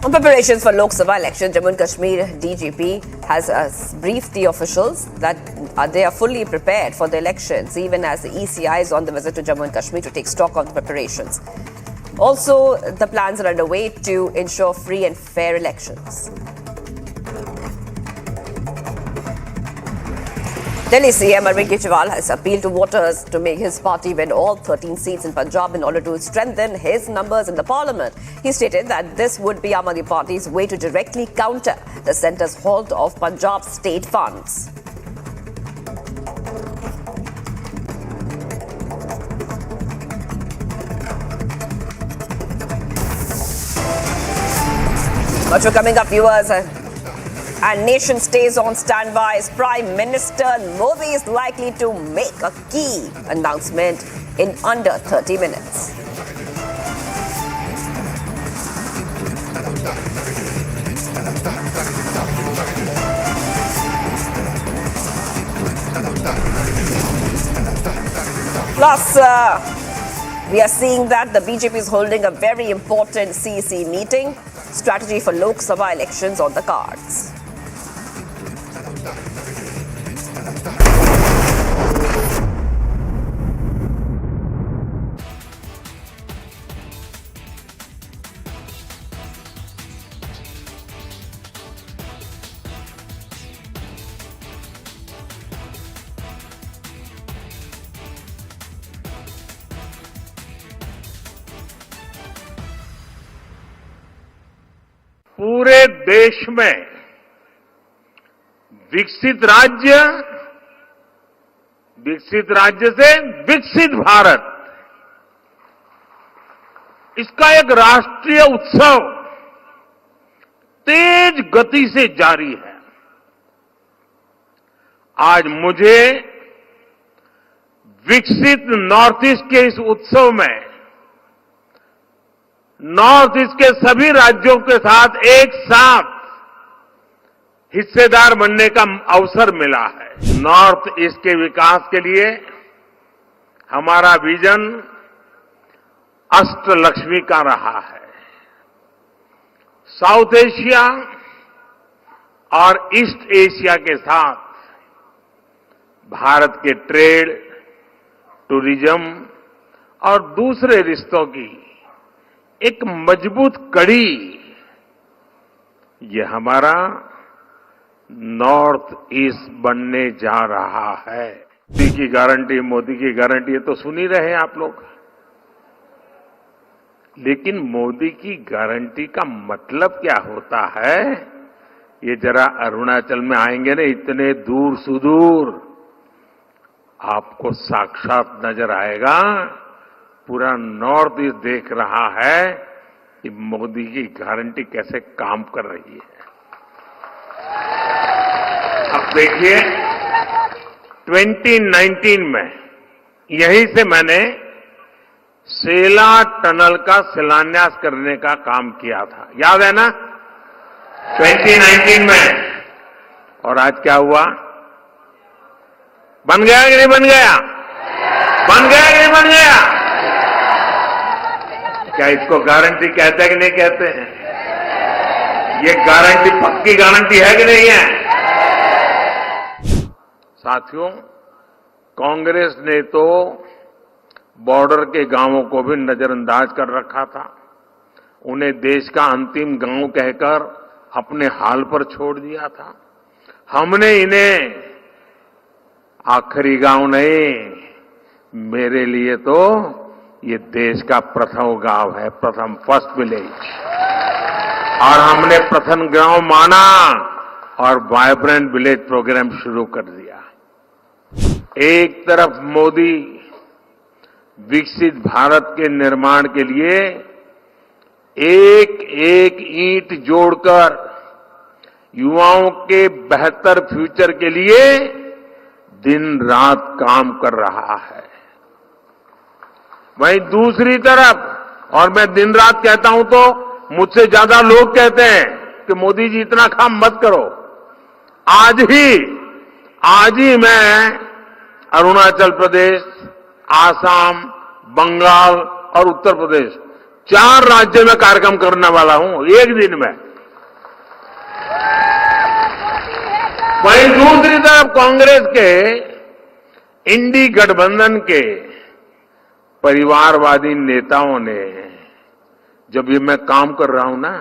On preparations for Lok Sabha election, Jammu and Kashmir DGP has briefed the officials that they are fully prepared for the elections, even as the ECI is on the visit to Jammu and Kashmir to take stock of the preparations. Also, the plans are underway to ensure free and fair elections. Delhi CM Arvind Kejriwal has appealed to voters to make his party win all 13 seats in Punjab in order to strengthen his numbers in the parliament. He stated that this would be Aam Aadmi Party's way to directly counter the centre's halt of Punjab state funds. Much for coming up, viewers. And nation stays on standby as Prime Minister Modi is likely to make a key announcement in under 30 minutes. Plus, we are seeing that the BJP is holding a very important CEC meeting. Strategy for Lok Sabha elections on the cards. पूरे देश में विकसित राज्य से विकसित भारत, इसका एक राष्ट्रीय उत्सव तेज गति से जारी है। आज मुझे विकसित नॉर्थ ईस्ट के इस उत्सव में नॉर्थ ईस्ट के सभी राज्यों के साथ एक साथ हिस्सेदार बनने का अवसर मिला है। नॉर्थ ईस्ट के विकास के लिए हमारा विजन अष्टलक्ष्मी का रहा है। साउथ एशिया और ईस्ट एशिया के साथ भारत के ट्रेड, टूरिज्म और दूसरे रिश्तों की एक मजबूत कड़ी, ये हमारा नॉर्थ ईस्ट बनने जा रहा है। मोदी की गारंटी ये तो सुन ही रहे हैं आप लोग, लेकिन मोदी की गारंटी का मतलब क्या होता है, ये जरा अरुणाचल में आएंगे ना, इतने दूर सुदूर आपको साक्षात नजर आएगा। पूरा नॉर्थ ईस्ट देख रहा है कि मोदी की गारंटी कैसे काम कर रही है। अब देखिए 2019 में यहीं से मैंने सेला टनल का शिलान्यास करने का काम किया था, याद है ना 2019 में। और आज क्या हुआ, बन गया कि नहीं बन गया, बन गया कि नहीं बन गया? क्या इसको गारंटी कहते हैं कि नहीं कहते हैं? ये गारंटी पक्की गारंटी है कि नहीं है? साथियों, कांग्रेस ने तो बॉर्डर के गांवों को भी नजरअंदाज कर रखा था। उन्हें देश का अंतिम गांव कहकर अपने हाल पर छोड़ दिया था। हमने इन्हें आखिरी गांव नहीं, मेरे लिए तो ये देश का प्रथम गांव है, प्रथम फर्स्ट विलेज, और हमने प्रथम गांव माना और वाइब्रेंट विलेज प्रोग्राम शुरू कर दिया। एक तरफ मोदी विकसित भारत के निर्माण के लिए एक एक ईंट जोड़कर युवाओं के बेहतर फ्यूचर के लिए दिन रात काम कर रहा है, वहीं दूसरी तरफ, और मैं दिन रात कहता हूं तो मुझसे ज्यादा लोग कहते हैं कि मोदी जी इतना काम मत करो। आज ही मैं अरुणाचल प्रदेश, आसाम, बंगाल और उत्तर प्रदेश 4 राज्य में कार्यक्रम करने वाला हूं एक दिन में। वहीं दूसरी तरफ कांग्रेस के इंडी गठबंधन के परिवारवादी नेताओं ने, जब ये मैं काम कर रहा हूं ना,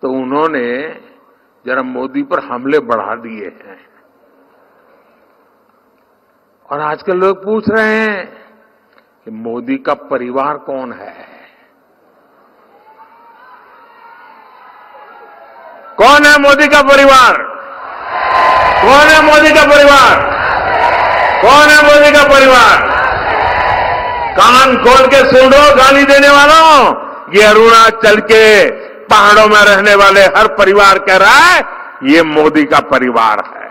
तो उन्होंने जरा मोदी पर हमले बढ़ा दिए हैं। और आजकल लोग पूछ रहे हैं कि मोदी का परिवार कौन है? कौन है मोदी का परिवार? कौन है मोदी का परिवार? कौन है मोदी का परिवार? कान खोल के सुनो गाली देने वालों, ये अरुणाचल के पहाड़ों में रहने वाले हर परिवार कह रहा है ये मोदी का परिवार है।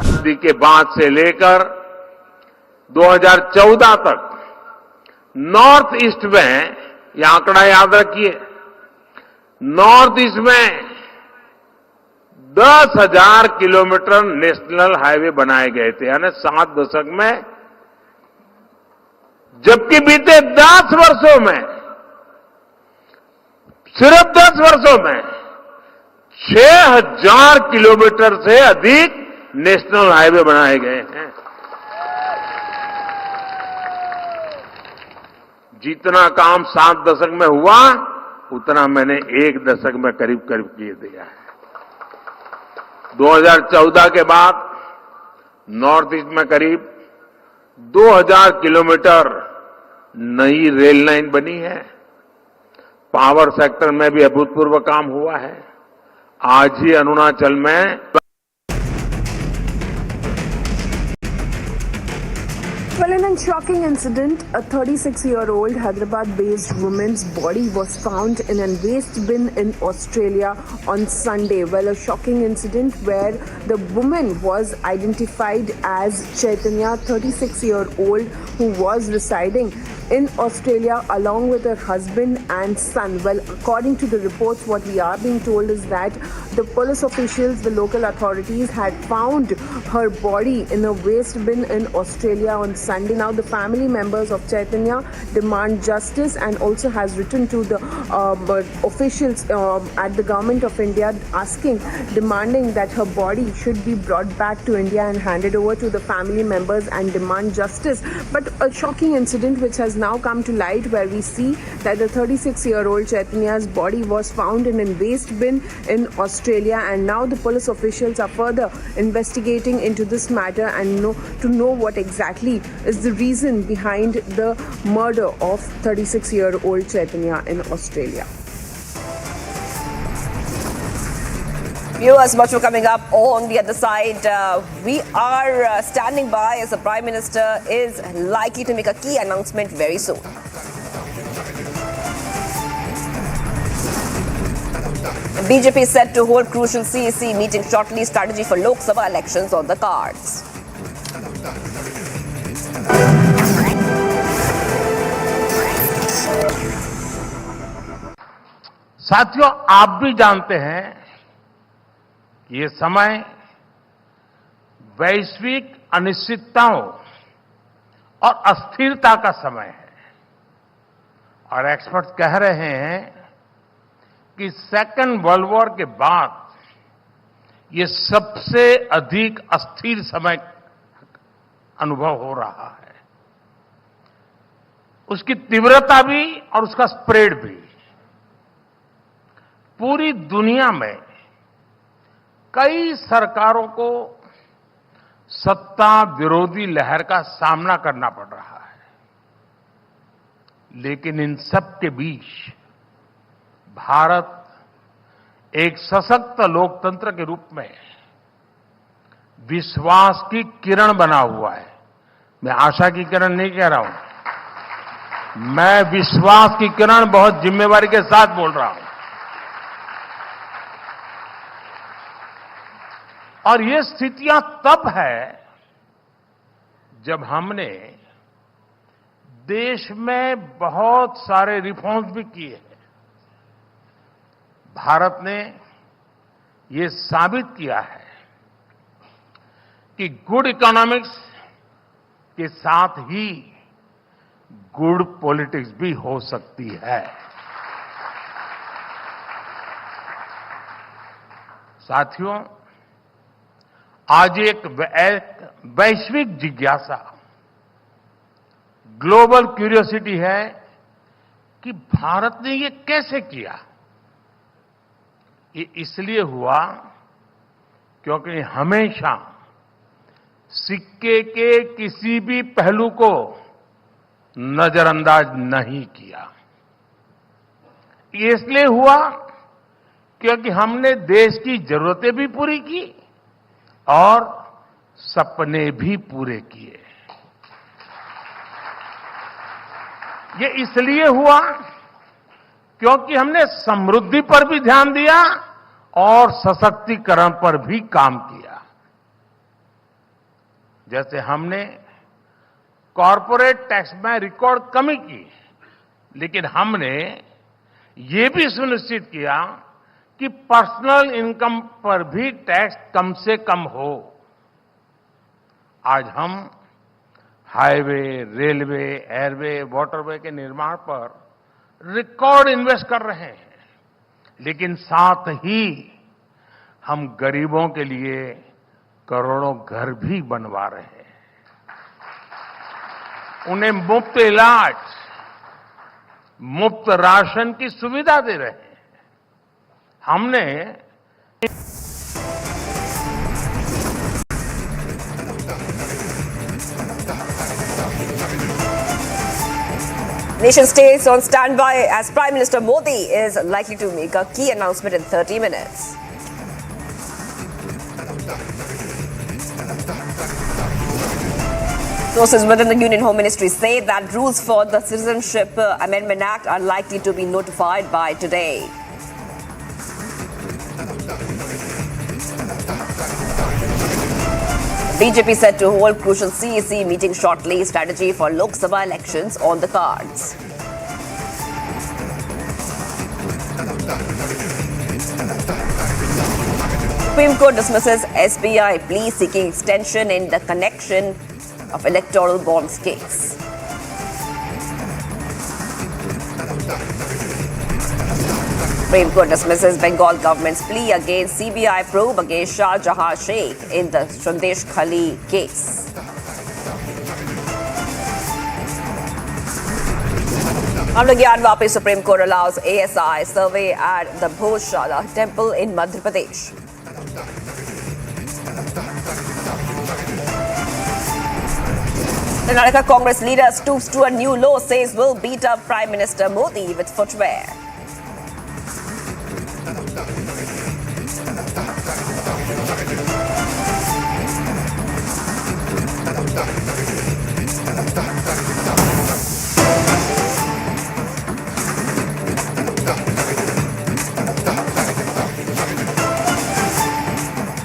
मोदी के बाद से लेकर 2014 तक नॉर्थ ईस्ट में, यह आंकड़ा याद रखिए, नॉर्थ ईस्ट में 10,000 किलोमीटर नेशनल हाईवे बनाए गए थे, यानी 7 दशक में, जबकि बीते 10 वर्षों में, सिर्फ 10 वर्षों में 6,000 किलोमीटर से अधिक नेशनल हाईवे बनाए गए हैं। जितना काम 7 दशक में हुआ, उतना मैंने 1 दशक में करीब करीब किए दिया है। 2014 के बाद नॉर्थ ईस्ट में करीब 2,000 किलोमीटर नई रेल लाइन बनी है। पावर सेक्टर में भी अभूतपूर्व काम हुआ है। आज ही अरुणाचल में Well, in a shocking incident, a 36-year-old Hyderabad-based woman's body was found in a waste bin in Australia on Sunday. Well, a shocking incident where the woman was identified as Chaitanya, 36-year-old, who was residing in Australia along with her husband and son. Well, according to the reports, what we are being told is that the police officials, the local authorities, had found her body in a waste bin in Australia on Sunday. Now, the family members of Chaitanya demand justice and also has written to the officials at the Government of India demanding that her body should be brought back to India and handed over to the family members and demand justice. But a shocking incident which has now come to light, where we see that the 36-year-old Chaitanya's body was found in a waste bin in Australia, and now the police officials are further investigating into this matter and to know what exactly is the reason behind the murder of 36-year-old Chaitanya in Australia. Viewers, much more coming up on the other side. We are standing by as the Prime Minister is likely to make a key announcement very soon. BJP is set to hold crucial CAA meeting shortly. Strategy for Lok Sabha elections on the cards. साथियों, आप भी जानते हैं कि ये समय वैश्विक अनिश्चितताओं और अस्थिरता का समय है, और एक्सपर्ट्स कह रहे हैं कि सेकेंड वर्ल्ड वॉर के बाद ये सबसे अधिक अस्थिर समय अनुभव हो रहा है, उसकी तीव्रता भी और उसका स्प्रेड भी। पूरी दुनिया में कई सरकारों को सत्ता विरोधी लहर का सामना करना पड़ रहा है, लेकिन इन सब के बीच भारत एक सशक्त लोकतंत्र के रूप में विश्वास की किरण बना हुआ है। मैं आशा की किरण नहीं कह रहा हूं, मैं विश्वास की किरण बहुत जिम्मेवारी के साथ बोल रहा हूं। और ये स्थितियां तब है जब हमने देश में बहुत सारे रिफॉर्म्स भी किए हैं। भारत ने ये साबित किया है कि गुड इकोनॉमिक्स के साथ ही गुड पॉलिटिक्स भी हो सकती है। साथियों, आज एक वैश्विक जिज्ञासा, ग्लोबल क्यूरियोसिटी है कि भारत ने ये कैसे किया। ये इसलिए हुआ क्योंकि हमेशा सिक्के के किसी भी पहलू को नजरअंदाज नहीं किया। ये इसलिए हुआ क्योंकि हमने देश की जरूरतें भी पूरी की और सपने भी पूरे किए। ये इसलिए हुआ क्योंकि हमने समृद्धि पर भी ध्यान दिया और सशक्तिकरण पर भी काम किया। जैसे हमने कॉरपोरेट टैक्स में रिकॉर्ड कमी की, लेकिन हमने ये भी सुनिश्चित किया कि पर्सनल इनकम पर भी टैक्स कम से कम हो। आज हम हाईवे, रेलवे, एयरवे, वाटरवे के निर्माण पर रिकॉर्ड इन्वेस्ट कर रहे हैं, लेकिन साथ ही हम गरीबों के लिए करोड़ों घर भी बनवा रहे हैं। उन्हें मुफ्त इलाज, मुफ्त राशन की सुविधा दे रहे हैं। हमने Nation stays on standby as Prime Minister Modi is likely to make a key announcement in 30 minutes. Sources within the Union Home Ministry say that rules for the Citizenship Amendment Act are likely to be notified by today. BJP set to hold crucial CAA meeting shortly. Strategy for Lok Sabha elections on the cards. Supreme Court dismisses SBI plea seeking extension in the connection of electoral bonds case. Supreme Court dismisses Bengal government's plea against CBI probe against Shah Jahan Sheikh in the Sandesh Khali case. After Gyanvapi, Supreme Court allows ASI survey at the Bhojshala temple in Madhya Pradesh. The Karnataka Congress leader stoops to a new low, says will beat up Prime Minister Modi with footwear.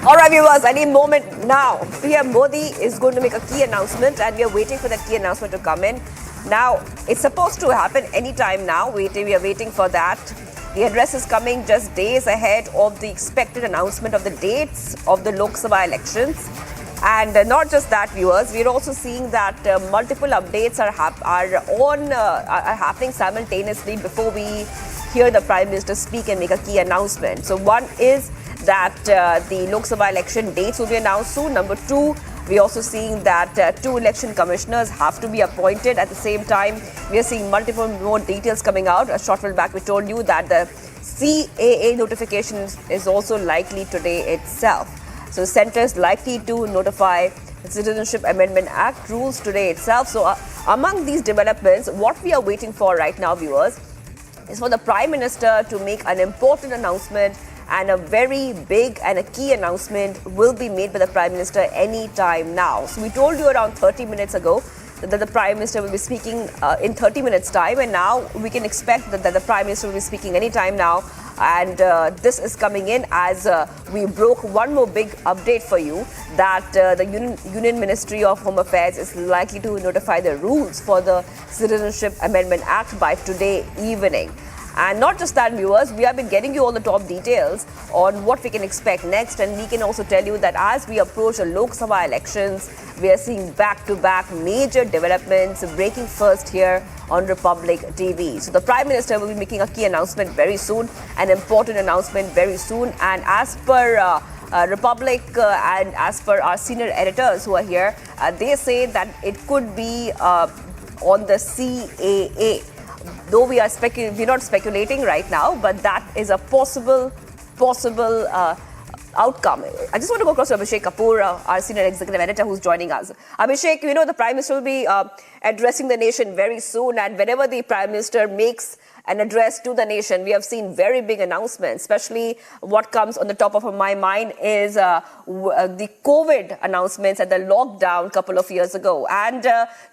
All right, viewers, any moment now, PM Modi is going to make a key announcement and we are waiting for that key announcement to come in. Now, it's supposed to happen anytime now. We are waiting for that. The address is coming just days ahead of the expected announcement of the dates of the Lok Sabha elections. And not just that, viewers, we're also seeing that multiple updates are happening simultaneously before we hear the Prime Minister speak and make a key announcement. So one is that the Lok Sabha election dates will be announced soon. Number two, we're also seeing that 2 election commissioners have to be appointed. At the same time, we are seeing multiple more details coming out. A short while back, we told you that the CAA notification is also likely today itself. So the centre is likely to notify the Citizenship Amendment Act rules today itself. So among these developments, what we are waiting for right now, viewers, is for the Prime Minister to make an important announcement, and a very big and a key announcement will be made by the Prime Minister any time now. So we told you around 30 minutes ago that the Prime Minister will be speaking in 30 minutes time, and now we can expect that the Prime Minister will be speaking any time now. And this is coming in as we broke one more big update for you, that the Union Ministry of Home Affairs is likely to notify the rules for the Citizenship Amendment Act by today evening. And not just that, viewers, we have been getting you all the top details on what we can expect next, and we can also tell you that as we approach the Lok Sabha elections, we are seeing back-to-back major developments breaking first here on Republic TV. So the Prime Minister will be making a key announcement very soon, an important announcement very soon, and as per Republic and as per our senior editors who are here, they say that it could be on the CAA. Though we're not speculating right now, but that is a possible outcome. I just want to go across to Abhishek Kapoor, our senior executive editor, who's joining us. Abhishek, the Prime Minister will be addressing the nation very soon, and whenever the Prime Minister makes an address to the nation, we have seen very big announcements. Especially what comes on the top of my mind is the COVID announcements and the lockdown a couple of years ago. And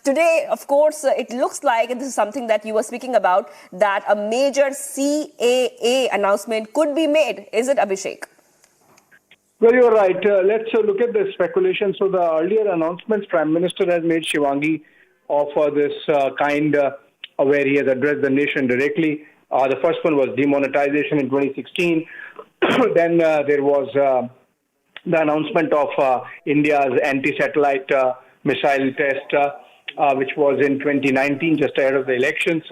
today, of course, it looks like, and this is something that you were speaking about, that a major CAA announcement could be made. Is it, Abhishek? Well, you're right. Let's look at the speculation. So the earlier announcements Prime Minister has made, Shivangi, of this kind where he has addressed the nation directly. The first one was demonetization in 2016. Then there was the announcement of India's anti-satellite missile test, which was in 2019, just ahead of the elections.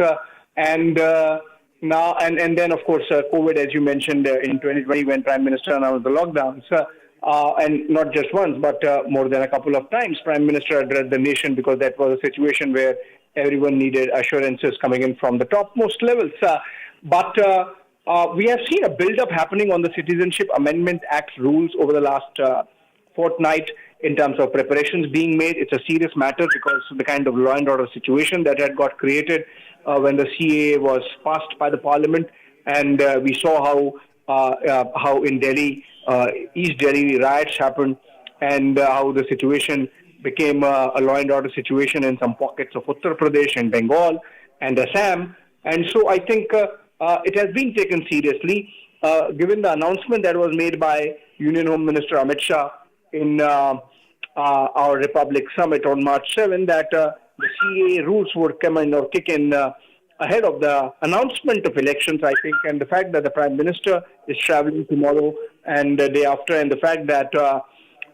And then, of course, COVID, as you mentioned, in 2020, when Prime Minister announced the lockdowns. And not just once, but more than a couple of times, Prime Minister addressed the nation, because that was a situation where everyone needed assurances coming in from the topmost levels. But we have seen a build-up happening on the Citizenship Amendment Act rules over the last fortnight in terms of preparations being made. It's a serious matter because of the kind of law and order situation that had got created when the CAA was passed by the Parliament. And we saw how in Delhi, East Delhi riots happened, and how the situation became a law and order situation in some pockets of Uttar Pradesh and Bengal and Assam. And so I think it has been taken seriously, given the announcement that was made by Union Home Minister Amit Shah in our Republic Summit on March 7, that the CAA rules would come in or kick in ahead of the announcement of elections, I think, and the fact that the Prime Minister is traveling tomorrow and the day after, and the fact that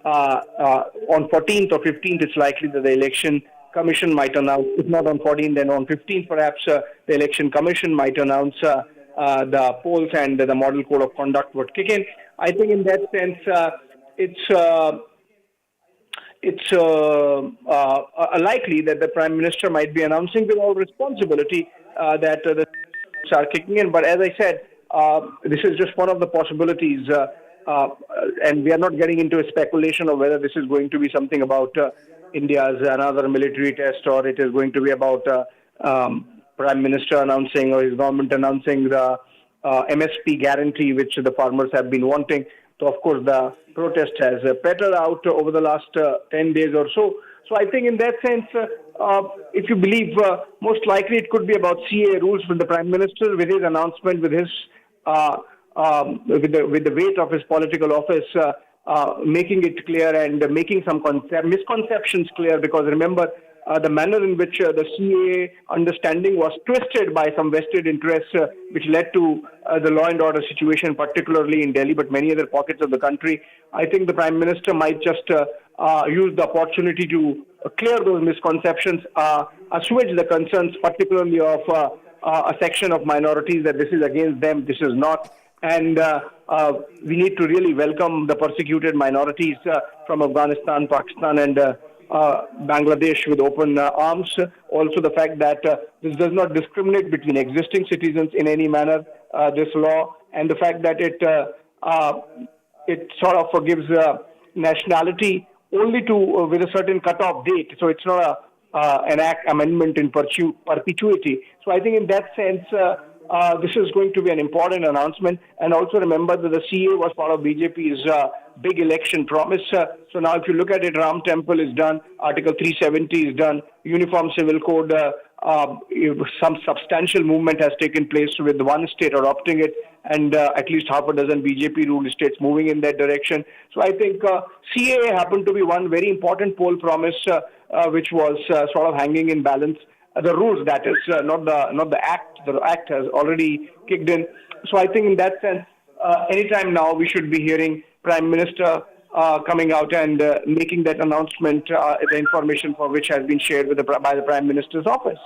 on 14th or 15th, it's likely that the Election Commission might announce, if not on 14th, then on 15th, perhaps the Election Commission might announce the polls and the Model Code of Conduct would kick in. I think in that sense, it's likely that the Prime Minister might be announcing with all responsibility that the are kicking in. But as I said, this is just one of the possibilities. And we are not getting into a speculation of whether this is going to be something about India's another military test, or it is going to be about Prime Minister announcing or his government announcing the MSP guarantee, which the farmers have been wanting. So, of course, the protest has petered out over the last 10 days or so. So I think in that sense, if you believe, most likely it could be about CAA rules with the Prime Minister, with his announcement, with his with the weight of his political office, making it clear and making some misconceptions clear. Because remember, the manner in which the CAA understanding was twisted by some vested interests, which led to the law and order situation, particularly in Delhi, but many other pockets of the country. I think the Prime Minister might just use the opportunity to clear those misconceptions, assuage the concerns, particularly of a section of minorities, that this is against them, this is not. And we need to really welcome the persecuted minorities from Afghanistan, Pakistan, and Bangladesh with open arms. Also the fact that this does not discriminate between existing citizens in any manner. This law and the fact that it sort of gives nationality only to with a certain cutoff date. So it's not an amendment in perpetuity. So I think in that sense, this is going to be an important announcement. And also remember that the CAA was part of BJP's big election promise. So now if you look at it, Ram Temple is done, Article 370 is done, Uniform Civil Code, some substantial movement has taken place with one state adopting it, and at least half a dozen BJP-ruled states moving in that direction. So I think CAA happened to be one very important poll promise, which was sort of hanging in balance. The rules, that is, not the act. The act has already kicked in. So I think in that sense, anytime now we should be hearing Prime Minister coming out and making that announcement, the information for which has been shared with by the Prime Minister's office.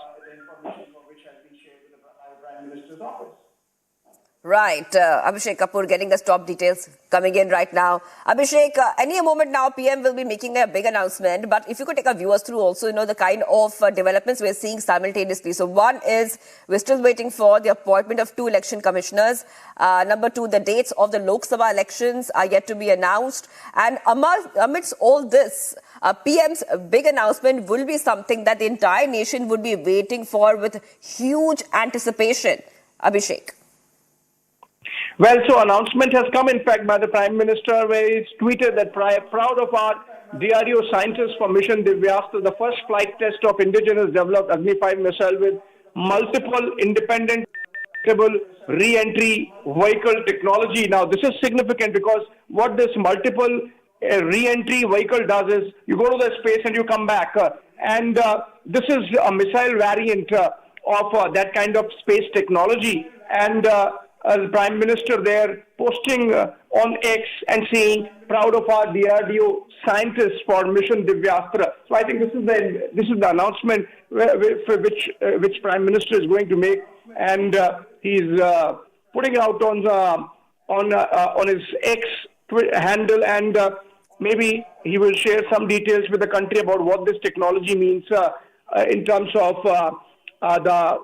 Right. Abhishek Kapoor getting us top details coming in right now. Abhishek, any moment now, PM will be making a big announcement. But if you could take our viewers through also, the kind of developments we're seeing simultaneously. So one is we're still waiting for the appointment of 2 election commissioners. Number 2, the dates of the Lok Sabha elections are yet to be announced. And amidst all this, PM's big announcement will be something that the entire nation would be waiting for with huge anticipation. Abhishek. Well, so announcement has come, in fact, by the Prime Minister, where he's tweeted that proud of our DRDO scientists for Mission Divyastra, the first flight test of indigenous developed Agni 5 missile with multiple independent re-entry vehicle technology. Now, this is significant because what this multiple re-entry vehicle does is you go to the space and you come back. And this is a missile variant of that kind of space technology. And the Prime Minister there posting on X and saying, proud of our DRDO scientists for Mission Divyastra. So I think this is the announcement which Prime Minister is going to make, and he's putting it out on his X handle, and maybe he will share some details with the country about what this technology means in terms of the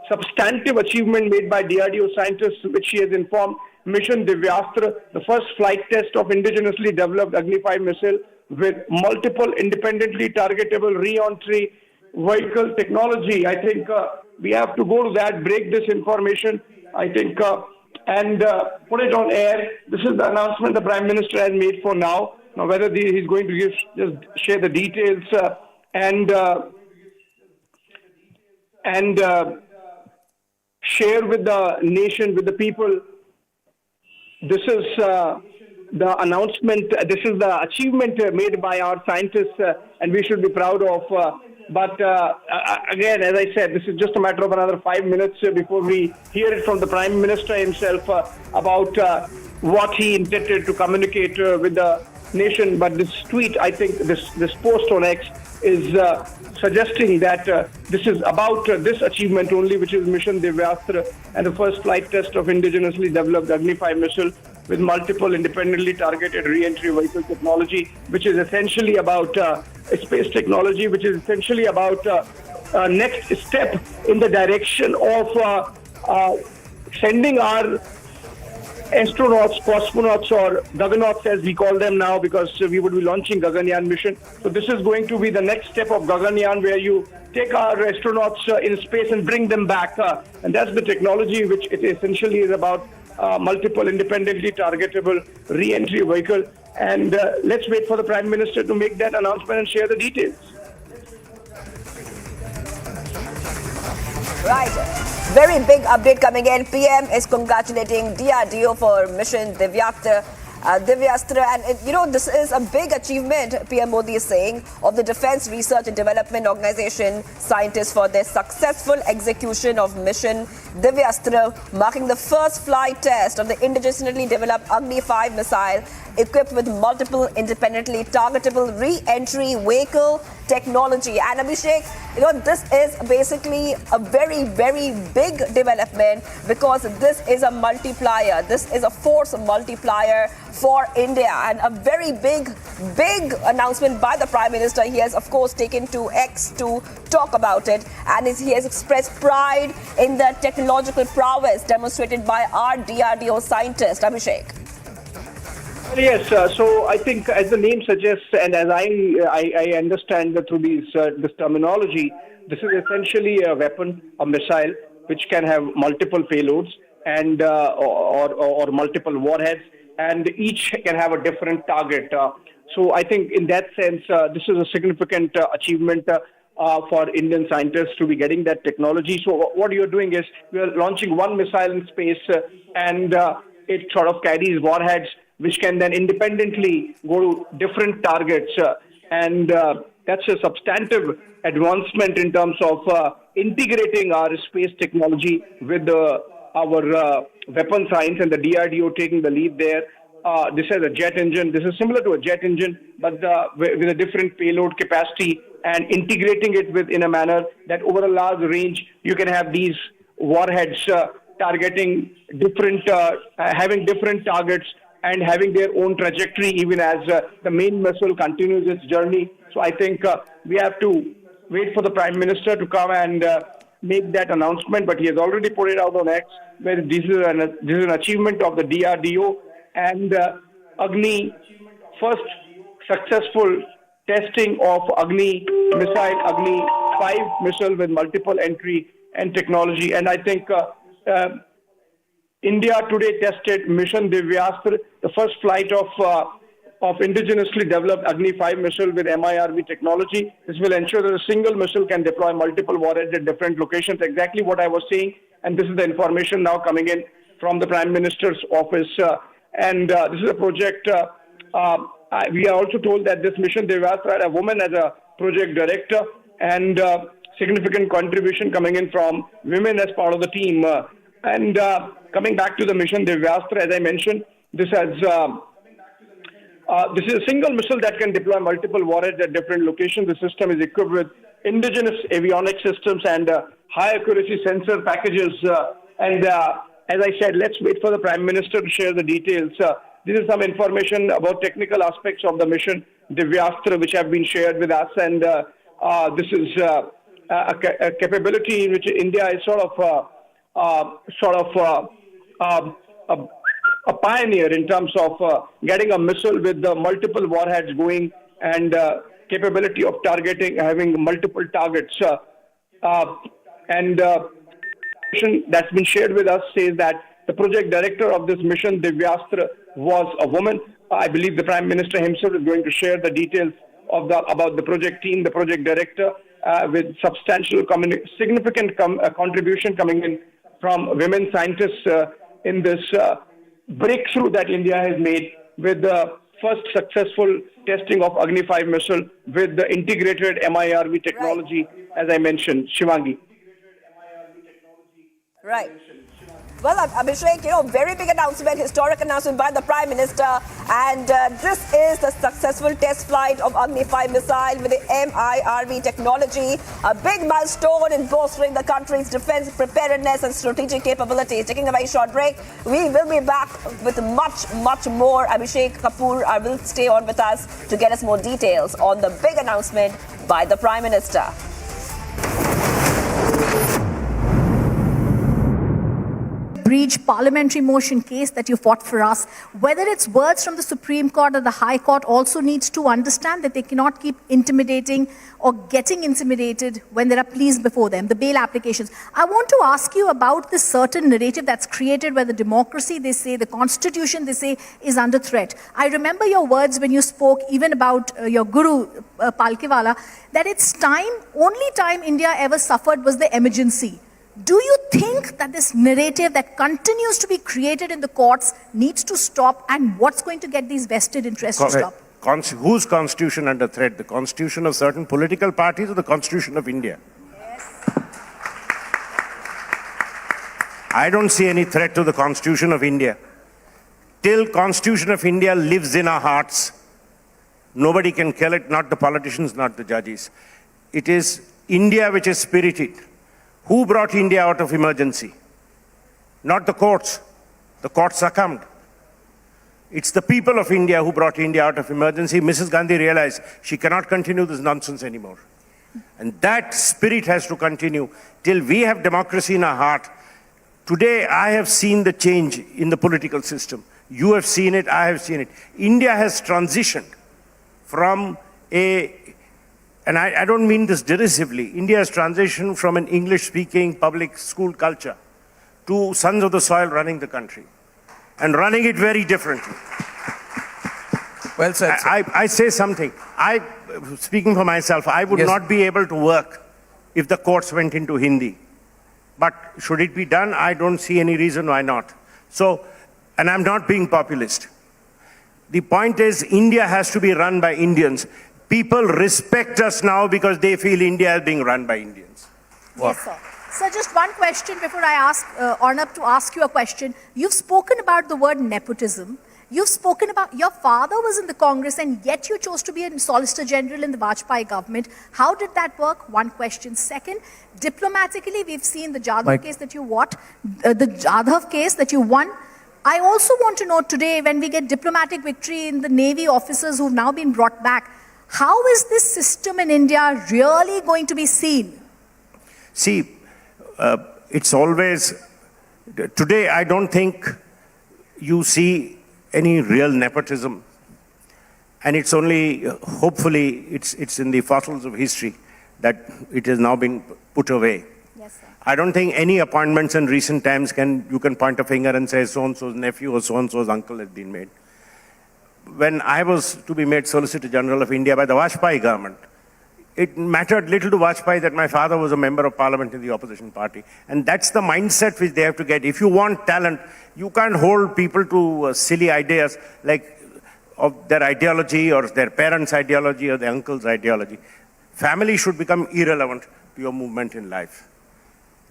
substantive achievement made by DRDO scientists, which he has informed Mission Divyastra, the first flight test of indigenously developed Agni 5 missile with multiple independently targetable re-entry vehicle technology. I think we have to go to that, break this information, I think, and put it on air. This is the announcement the Prime Minister has made for now. Now, whether he's going to just share the details and share with the nation, with the people. This is the announcement, this is the achievement made by our scientists, and we should be proud of. But again, as I said, this is just a matter of another 5 minutes before we hear it from the Prime Minister himself about what he intended to communicate with the nation. But this tweet, I think, this post on X is suggesting that this is about this achievement only, which is Mission Divyastra and the first flight test of indigenously developed Agni 5 missile with multiple independently targeted re-entry vehicle technology, which is essentially about space technology, which is essentially about next step in the direction of sending our astronauts, cosmonauts, or Gaganauts as we call them now, because we would be launching Gaganyaan mission. So this is going to be the next step of Gaganyaan, where you take our astronauts in space and bring them back. And that's the technology which it essentially is about, multiple independently targetable re-entry vehicle. And let's wait for the Prime Minister to make that announcement and share the details. Right. Very big update coming in. PM is congratulating DRDO for Mission Divyastra. And this is a big achievement, PM Modi is saying, of the Defence Research and Development Organization scientists for their successful execution of Mission Divyastra, marking the first flight test of the indigenously developed Agni 5 missile equipped with multiple independently targetable re-entry vehicle technology. And Abhishek, this is basically a very, very big development, because this is a multiplier. This is a force multiplier for India. And a very big announcement by the Prime Minister. He has, of course, taken to X to talk about it. And he has expressed pride in the technological prowess demonstrated by our DRDO scientist. Abhishek. Yes, so I think as the name suggests, and as I understand that through this terminology, this is essentially a weapon, a missile, which can have multiple payloads and or multiple warheads, and each can have a different target. So I think in that sense, this is a significant achievement for Indian scientists to be getting that technology. So what you're doing is you're launching one missile in space, and it sort of carries warheads, which can then independently go to different targets. And that's a substantive advancement in terms of integrating our space technology with our weapon science, and the DRDO taking the lead there. This has a jet engine. This is similar to a jet engine, but with a different payload capacity, and integrating it in a manner that over a large range, you can have these warheads targeting different, having different targets and having their own trajectory even as the main missile continues its journey. So I think we have to wait for the Prime Minister to come and make that announcement, but he has already put it out on X, where this is an achievement of the DRDO and Agni, first successful testing of Agni missile, Agni 5 missile with multiple entry and technology. And I think India today tested Mission Divyastra, the first flight of indigenously developed Agni 5 missile with MIRV technology. This will ensure that a single missile can deploy multiple warheads at different locations, exactly what I was saying. And this is the information now coming in from the Prime Minister's office. This is a project, we are also told that this Mission Divyastra had a woman as a project director, and significant contribution coming in from women as part of the team. Coming back to the Mission Divyastra, as I mentioned, this is a single missile that can deploy multiple warheads at different locations. The system is equipped with indigenous avionics systems and high accuracy sensor packages. As I said, let's wait for the Prime Minister to share the details. This is some information about technical aspects of the Mission Divyastra which have been shared with us, and this is a capability in which India is a pioneer in terms of getting a missile with multiple warheads going, and capability of targeting, having multiple targets. That's been shared with us says that the project director of this Mission Divyastra was a woman. I believe the Prime Minister himself is going to share the details about the project team, the project director, with substantial, significant contribution coming in from women scientists in this breakthrough that India has made with the first successful testing of Agni 5 missile with the integrated MIRV technology, as I mentioned, Shivangi. Right. Well, Abhishek, very big announcement, historic announcement by the Prime Minister. And this is the successful test flight of Agni 5 missile with the MIRV technology. A big milestone in bolstering the country's defense preparedness and strategic capabilities. Taking a very short break, we will be back with much more. Abhishek Kapoor will stay on with us to get us more details on the big announcement by the Prime Minister. Breach parliamentary motion case that you fought for us, whether it's words from the Supreme Court or the High Court, also needs to understand that they cannot keep intimidating or getting intimidated when there are pleas before them, the bail applications. I want to ask you about this certain narrative that's created where the democracy, they say, the constitution, they say, is under threat. I remember your words when you spoke even about your guru, Palkewala, that it's only time India ever suffered was the emergency. Do you think that this narrative that continues to be created in the courts needs to stop, and what's going to get these vested interests to stop? Whose constitution under threat? The constitution of certain political parties or the constitution of India? Yes. I don't see any threat to the constitution of India. Till constitution of India lives in our hearts, nobody can kill it, not the politicians, not the judges. It is India which is spirited. Who brought India out of emergency? Not the courts. The courts succumbed. It's the people of India who brought India out of emergency. Mrs. Gandhi realized she cannot continue this nonsense anymore. And that spirit has to continue till we have democracy in our heart. Today, I have seen the change in the political system. You have seen it, I have seen it. India has transitioned from and I don't mean this derisively, India has transitioned from an English-speaking public school culture to sons of the soil running the country, and running it very differently. Well said, sir. I say something. Speaking for myself, I would not be able to work if the courts went into Hindi. But should it be done? I don't see any reason why not. So, and I'm not being populist. The point is, India has to be run by Indians. People respect us now because they feel India is being run by Indians. Yes, sir. Sir, just one question before I ask Arnab to ask you a question. You've spoken about the word nepotism. You've spoken about your father was in the Congress and yet you chose to be a Solicitor General in the Vajpayee government. How did that work? One question. Second, diplomatically, we've seen the Jadhav case that you won. I also want to know today, when we get diplomatic victory in the Navy officers who've now been brought back, how is this system in India really going to be seen? See, it's always, today I don't think you see any real nepotism. And it's only, hopefully, it's in the fossils of history that it has now been put away. Yes, sir. I don't think any appointments in recent times you can point a finger and say so-and-so's nephew or so-and-so's uncle has been made. When I was to be made Solicitor General of India by the Vajpayee government, it mattered little to Vajpayee that my father was a member of parliament in the opposition party. And that's the mindset which they have to get. If you want talent, you can't hold people to silly ideas like of their ideology or their parents' ideology or their uncle's ideology. Family should become irrelevant to your movement in life.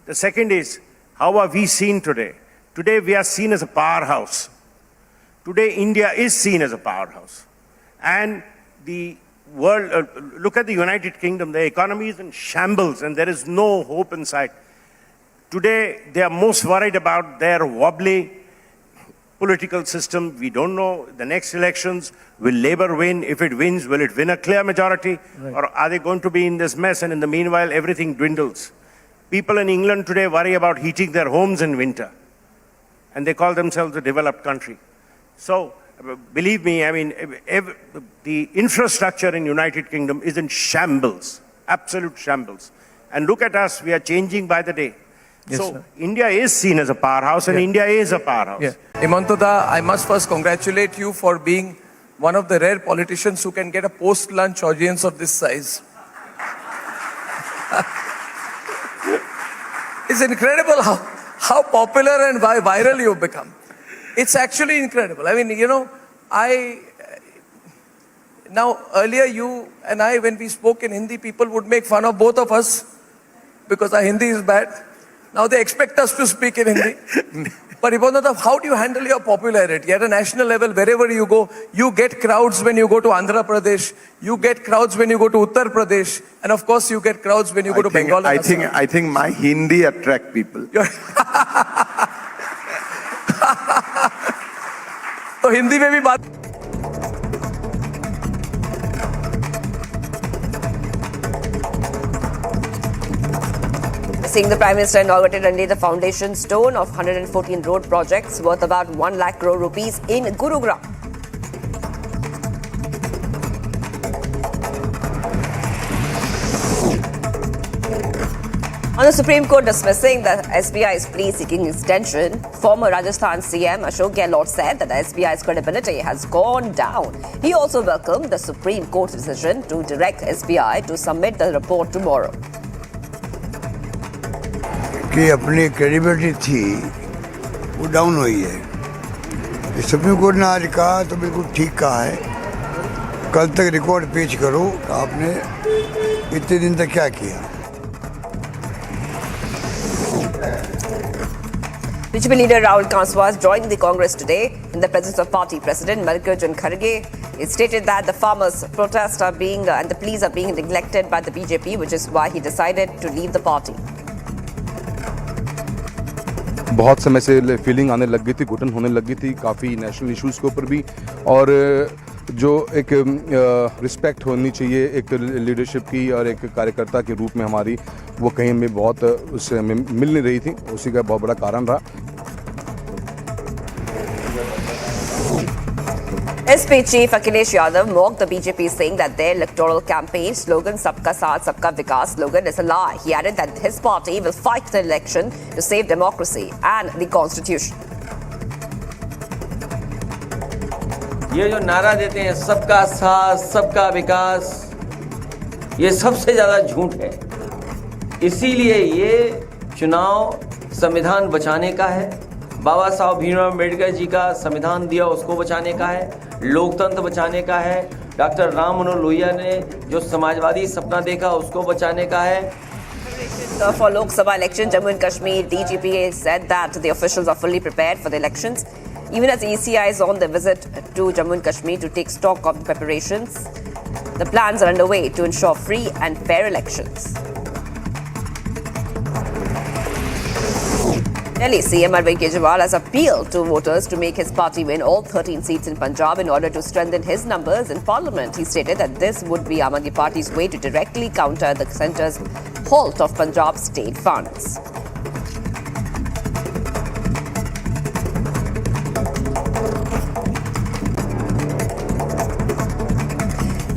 The second is, how are we seen today? Today we are seen as a powerhouse. Today India is seen as a powerhouse. And the world, look at the United Kingdom, the economy is in shambles and there is no hope in sight. Today, they are most worried about their wobbly political system. We don't know the next elections. Will Labour win? If it wins, will it win a clear majority? Right. Or are they going to be in this mess and in the meanwhile, everything dwindles? People in England today worry about heating their homes in winter. And they call themselves a developed country. So, believe me, I mean, the infrastructure in United Kingdom is in shambles, absolute shambles. And look at us, we are changing by the day. Yes, so, sir. India is seen as a powerhouse and India is a powerhouse. Yeah. Himantoda, I must first congratulate you for being one of the rare politicians who can get a post-lunch audience of this size. It's incredible how popular and viral you've become. It's actually incredible. I mean, you know, now earlier you and I, when we spoke in Hindi, people would make fun of both of us because our Hindi is bad. Now they expect us to speak in Hindi. But Himantoda, how do you handle your popularity? At a national level, wherever you go, you get crowds when you go to Andhra Pradesh, you get crowds when you go to Uttar Pradesh, and of course you get crowds when you go to Bengal. I think my Hindi attract people. तो हिंदी में भी बात Seeing the Prime Minister inaugurated and laid the foundation stone of 114 road projects worth about 1 lakh crore rupees in Gurugram. On the Supreme Court dismissing the SBI's plea seeking extension, former Rajasthan CM Ashok Gehlot said that the SBI's credibility has gone down. He also welcomed the Supreme Court's decision to direct SBI to submit the report tomorrow. कि अपनी credibility थी वो down हुई है। Supreme court ने आज कहा तो बिल्कुल ठीक कहा है। कल तक रिकॉर्ड पेश करो आपने इतने दिन तक क्या किया। BJP leader Rahul Kanswas joined the Congress today in the presence of party president Mallikarjun Kharge. It stated that the farmers' protests are being and the pleas are being neglected by the BJP, which is why he decided to leave the party. बहुत समय से feeling आने लग गई थी, घुटन होने लग गई थी काफ़ी नेशनल इश्यूज़ के ऊपर भी, और जो एक रिस्पेक्ट होनी चाहिए एक लीडरशिप की और एक कार्यकर्ता के रूप में हमारी, वो कहीं हमें बहुत उससे हमें मिल नहीं रही थी, उसी का बहुत बड़ा कारण रहा। SP Chief Akhilesh Yadav mocked the BJP, saying that their electoral campaign slogan "Sabka Saath, Sabka Vikas" slogan is a lie. He added that his party will fight the election to save democracy and the constitution. ये जो नारा देते हैं सबका साथ सबका विकास, ये सबसे ज्यादा झूठ है। इसीलिए ये चुनाव संविधान बचाने का है, बाबा साहब भीमराव अम्बेडकर जी का संविधान दिया उसको बचाने का है, लोकतंत्र बचाने का है, डॉक्टर राम मनोहर लोहिया ने जो समाजवादी सपना देखा उसको बचाने का है। For Lok Sabha election, Jammu and Kashmir DGP said that the officials are fully prepared for the elections. Even as ECI is on the visit to Jammu and Kashmir to take stock of the preparations, the plans are underway to ensure free and fair elections. Delhi CM Arvind Kejriwal has appealed to voters to make his party win all 13 seats in Punjab in order to strengthen his numbers in parliament. He stated that this would be Aam Aadmi Party's way to directly counter the centre's halt of Punjab state funds.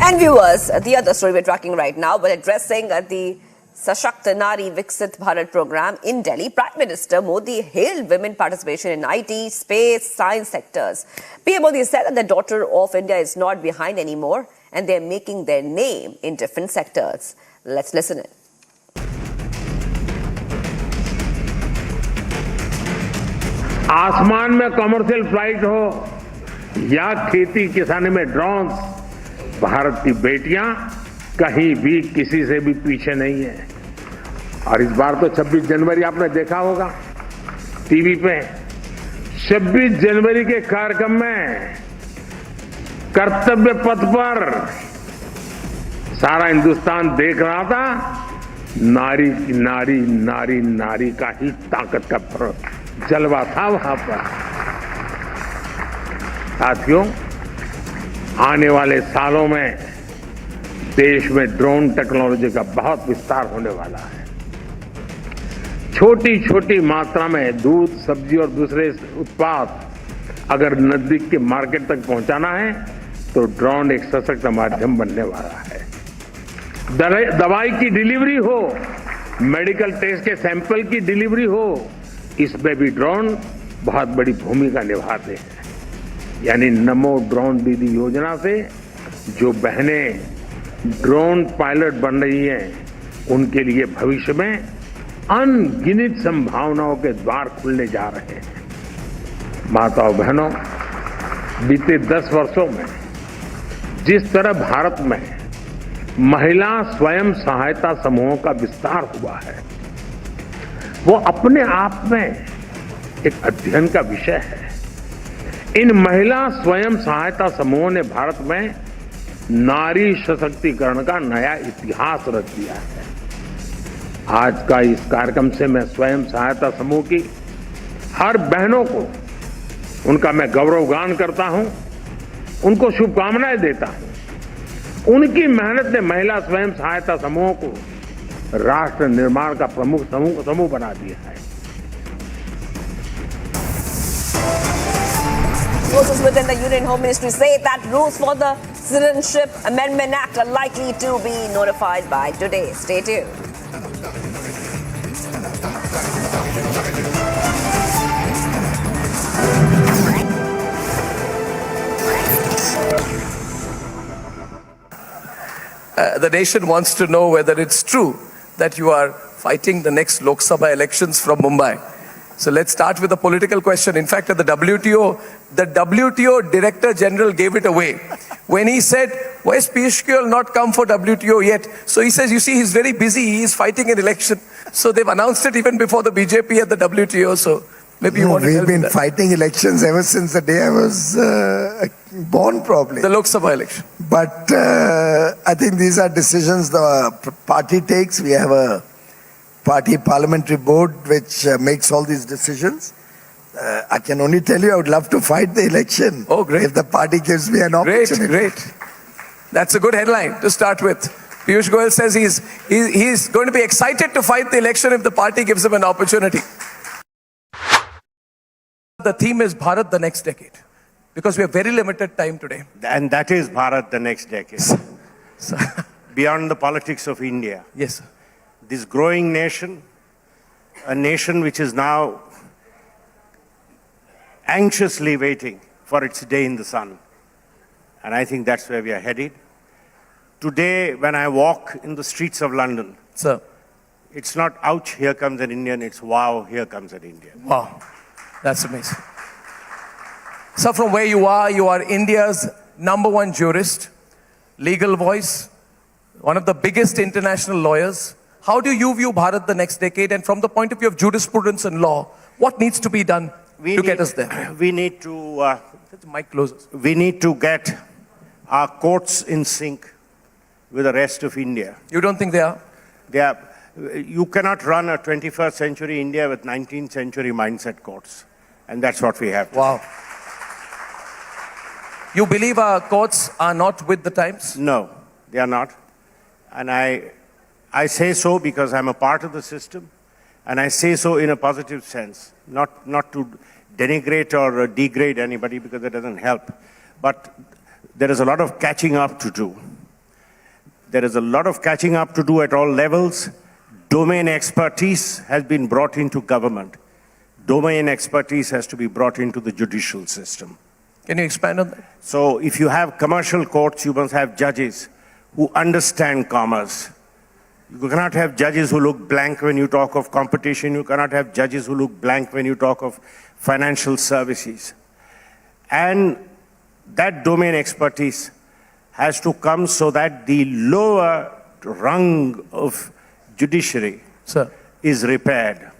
And viewers, the other story we're tracking right now, but addressing the Sashakt Nari Viksit Bharat program in Delhi, Prime Minister Modi hailed women participation in IT, space, science sectors. PM Modi said that the daughter of India is not behind anymore and they're making their name in different sectors. Let's listen in. आसमान में commercial flight हो या खेती किसानी में drone, Bharat की बेटियां कहीं भी किसी से भी पीछे नहीं है। और इस बार तो 26 जनवरी आपने देखा होगा टीवी पे, 26 जनवरी के कार्यक्रम में कर्तव्य पथ पर सारा हिंदुस्तान देख रहा था, नारी नारी नारी नारी का ही ताकत का जलवा था वहां पर। साथियों, आने वाले सालों में देश में ड्रोन टेक्नोलॉजी का बहुत विस्तार होने वाला है। छोटी छोटी मात्रा में दूध, सब्जी और दूसरे उत्पाद अगर नजदीक के मार्केट तक पहुंचाना है तो ड्रोन एक सशक्त माध्यम बनने वाला है। दवाई की डिलीवरी हो, मेडिकल टेस्ट के सैंपल की डिलीवरी हो, इसमें भी ड्रोन बहुत बड़ी भूमिका निभाते हैं। यानी नमो ड्रोन दीदी योजना से जो बहनें ड्रोन पायलट बन रही हैं, उनके लिए भविष्य में अनगिनत संभावनाओं के द्वार खुलने जा रहे हैं। माताओं बहनों, बीते 10 वर्षों में जिस तरह भारत में महिला स्वयं सहायता समूहों का विस्तार हुआ है, वो अपने आप में एक अध्ययन का विषय है। इन महिला स्वयं सहायता समूहों ने भारत में नारी सशक्तिकरण का नया इतिहास रच दिया है। आज का इस कार्यक्रम से मैं स्वयं सहायता समूह की हर बहनों को उनका मैं गौरवगान करता हूं, उनको शुभकामनाएं देता हूं। उनकी मेहनत ने महिला स्वयं सहायता समूहों को राष्ट्र निर्माण का प्रमुख समूह बना दिया है। Sources within the Union Home Ministry say that rules for the Citizenship Amendment Act are likely to be notified by today. Stay tuned. The nation wants to know whether it's true that you are fighting the next Lok Sabha elections from Mumbai. So let's start with a political question. In fact, at the WTO Director General gave it away when he said, why is Piyush Goyal not come for WTO yet? So he says, you see, he's very busy. He is fighting an election. So they've announced it even before the BJP at the WTO. So maybe you want to We've been fighting elections ever since the day I was born, probably. The Lok Sabha election. But I think these are decisions the party takes. We have a party parliamentary board which makes all these decisions. I can only tell you I would love to fight the election. Oh, great. If the party gives me an opportunity. Great. That's a good headline to start with. Piyush Goyal says he's going to be excited to fight the election if the party gives him an opportunity. The theme is Bharat the next decade, because we have very limited time today. And that is Bharat the next decade. Beyond the politics of India. Yes, sir. This growing nation, a nation which is now anxiously waiting for its day in the sun. And I think that's where we are headed. Today, when I walk in the streets of London, sir, it's not, ouch, here comes an Indian, it's, wow, here comes an Indian. Wow, that's amazing. So from where you are India's #1 jurist, legal voice, one of the biggest international lawyers. How do you view Bharat the next decade? And from the point of view of jurisprudence and law, what needs to be done to get us there? We need to... mic closes. We need to get our courts in sync with the rest of India. You don't think they are? They are. You cannot run a 21st century India with 19th century mindset courts. And that's what we have. Wow. You believe our courts are not with the times? No, they are not. And I say so because I'm a part of the system. And I say so in a positive sense, not to denigrate or degrade anybody, because that doesn't help. But there is a lot of catching up to do. There is a lot of catching up to do at all levels. Domain expertise has been brought into government. Domain expertise has to be brought into the judicial system. Can you expand on that? So if you have commercial courts, you must have judges who understand commerce. You cannot have judges who look blank when you talk of competition. You cannot have judges who look blank when you talk of financial services. And that domain expertise has to come so that the lower rung of judiciary is repaired.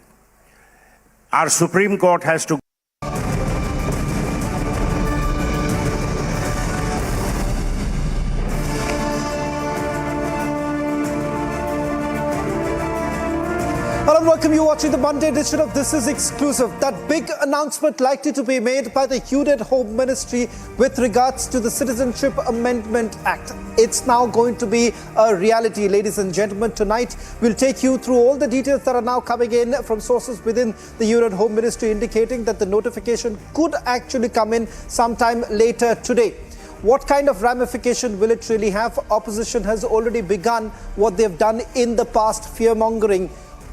Our Supreme Court has to Hello and welcome. You're watching the Monday edition of This Is Exclusive. That big announcement likely to be made by the Union Home Ministry with regards to the Citizenship Amendment Act. It's now going to be a reality, ladies and gentlemen. Tonight, we'll take you through all the details that are now coming in from sources within the Union Home Ministry indicating that the notification could actually come in sometime later today. What kind of ramification will it really have? Opposition has already begun what they've done in the past, fear-mongering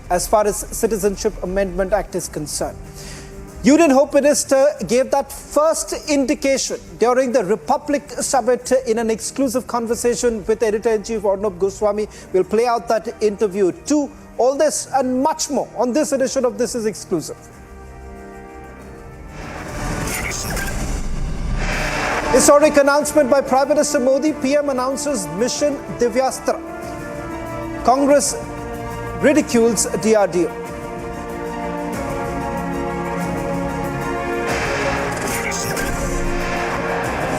as far as Citizenship Amendment Act is concerned. Union Home Minister gave that first indication during the Republic Summit in an exclusive conversation with Editor-in-Chief Arnab Goswami. We'll play out that interview too. All this and much more on this edition of This Is Exclusive. Historic announcement by Prime Minister Modi. PM announces Mission Divyastra. Congress ridicules DRDO.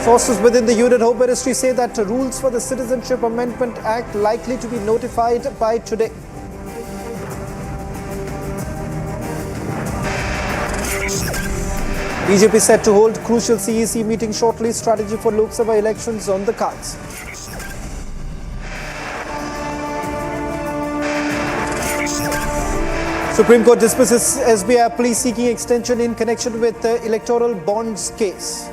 Sources within the Union Home Ministry say that rules for the Citizenship Amendment Act likely to be notified by today. BJP set to hold crucial CEC meeting shortly. Strategy for Lok Sabha elections on the cards. Supreme Court dismisses SBI plea seeking extension in connection with the electoral bonds case.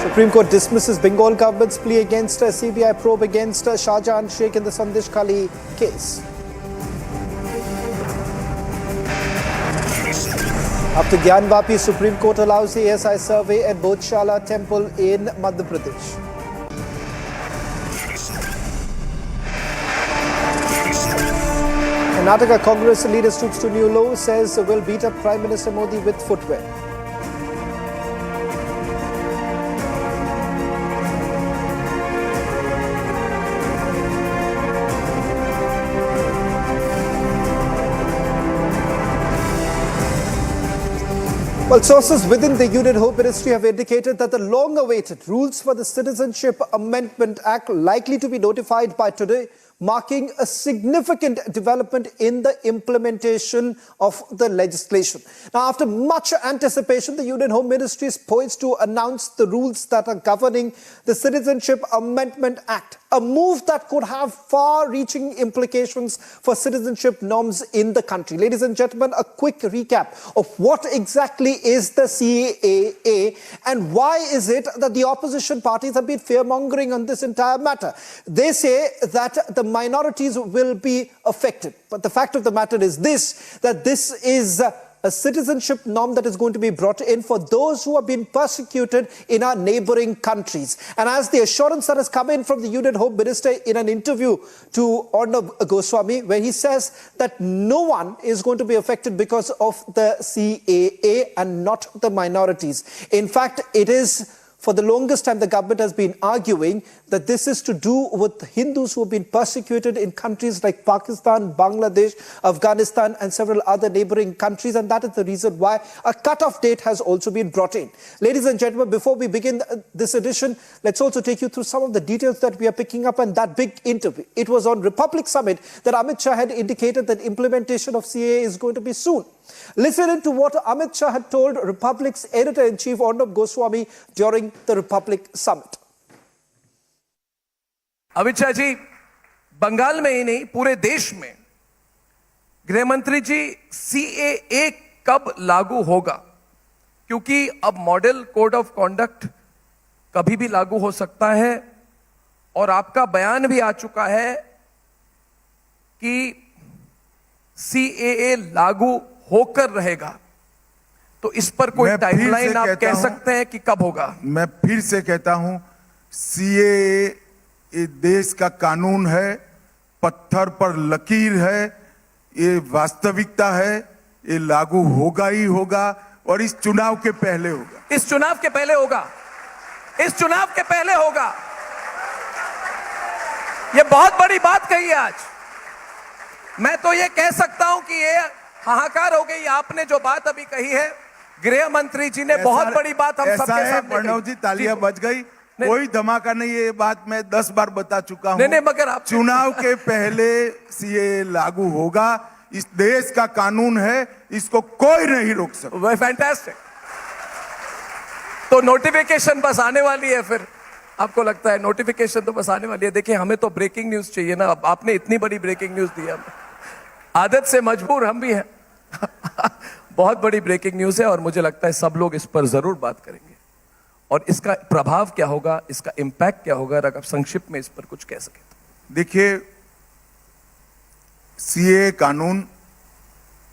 Supreme Court dismisses Bengal government's plea against a CBI probe against Shahjahan Sheikh in the Sandesh Khali case. After Gyanvapi, Supreme Court allows the ASI survey at Bodhshala Temple in Madhya Pradesh. Karnataka Congress leader stoops to new low, says will beat up Prime Minister Modi with footwear. Well, sources within the Union Home Ministry have indicated that the long-awaited rules for the Citizenship Amendment Act likely to be notified by today, marking a significant development in the implementation of the legislation. Now, after much anticipation, the Union Home Ministry is poised to announce the rules that are governing the Citizenship Amendment Act, a move that could have far-reaching implications for citizenship norms in the country. Ladies and gentlemen, a quick recap of what exactly is the CAA and why is it that the opposition parties have been fear-mongering on this entire matter. They say that the minorities will be affected. But the fact of the matter is this, that this is a citizenship norm that is going to be brought in for those who have been persecuted in our neighboring countries. And as the assurance that has come in from the Union Home Minister in an interview to Arnab Goswami, where he says that no one is going to be affected because of the CAA and not the minorities. In fact, it is for the longest time, the government has been arguing that this is to do with Hindus who have been persecuted in countries like Pakistan, Bangladesh, Afghanistan, and several other neighboring countries. And that is the reason why a cut-off date has also been brought in. Ladies and gentlemen, before we begin this edition, let's also take you through some of the details that we are picking up on that big interview. It was on Republic Summit that Amit Shah had indicated that implementation of CAA is going to be soon. Listen to what Amit Shah had told Republic's editor-in-chief Arnab Goswami during the Republic Summit. Amit Shah ji, Bengal में ही नहीं पूरे देश में गृह मंत्री जी CAA कब लागू होगा? क्योंकि अब मॉडल कोड ऑफ कॉन्डक्ट कभी भी लागू हो सकता है और आपका बयान भी आ चुका है कि CAA लागू होकर रहेगा, तो इस पर कोई टाइमलाइन आप कह सकते हैं कि कब होगा? मैं फिर से कहता हूं, CAA ये देश का कानून है, पत्थर पर लकीर है, ये वास्तविकता है, ये लागू होगा ही होगा और इस चुनाव के पहले होगा। इस चुनाव के पहले होगा, इस चुनाव के पहले होगा। ये बहुत बड़ी बात कही है आज। मैं तो ये कह सकता हूं कि ये हाहाकार हो गई। आपने जो बात अभी कही है, गृह मंत्री जी ने बहुत बड़ी बात हम सबके सामने प्रणव जी, तालियां बज गई, कोई धमाका नहीं। ये बात मैं 10 बार बता चुका हूं। नहीं, मगर आप चुनाव के पहले CAA लागू होगा। इस देश का कानून है, इसको कोई नहीं रोक सकता। फैंटास्टिक। तो नोटिफिकेशन बस आने वाली है। फिर आपको लगता है नोटिफिकेशन तो बस आने वाली है? देखिए, हमें तो ब्रेकिंग न्यूज चाहिए ना। आपने इतनी बड़ी ब्रेकिंग न्यूज दी है, आदत से मजबूर हम भी हैं। बहुत बड़ी ब्रेकिंग न्यूज है और मुझे लगता है सब लोग इस पर जरूर बात करेंगे और इसका प्रभाव क्या होगा, इसका इंपैक्ट क्या होगा, अगर आप संक्षिप्त में इस पर कुछ कह सकें तो। देखिए, CAA कानून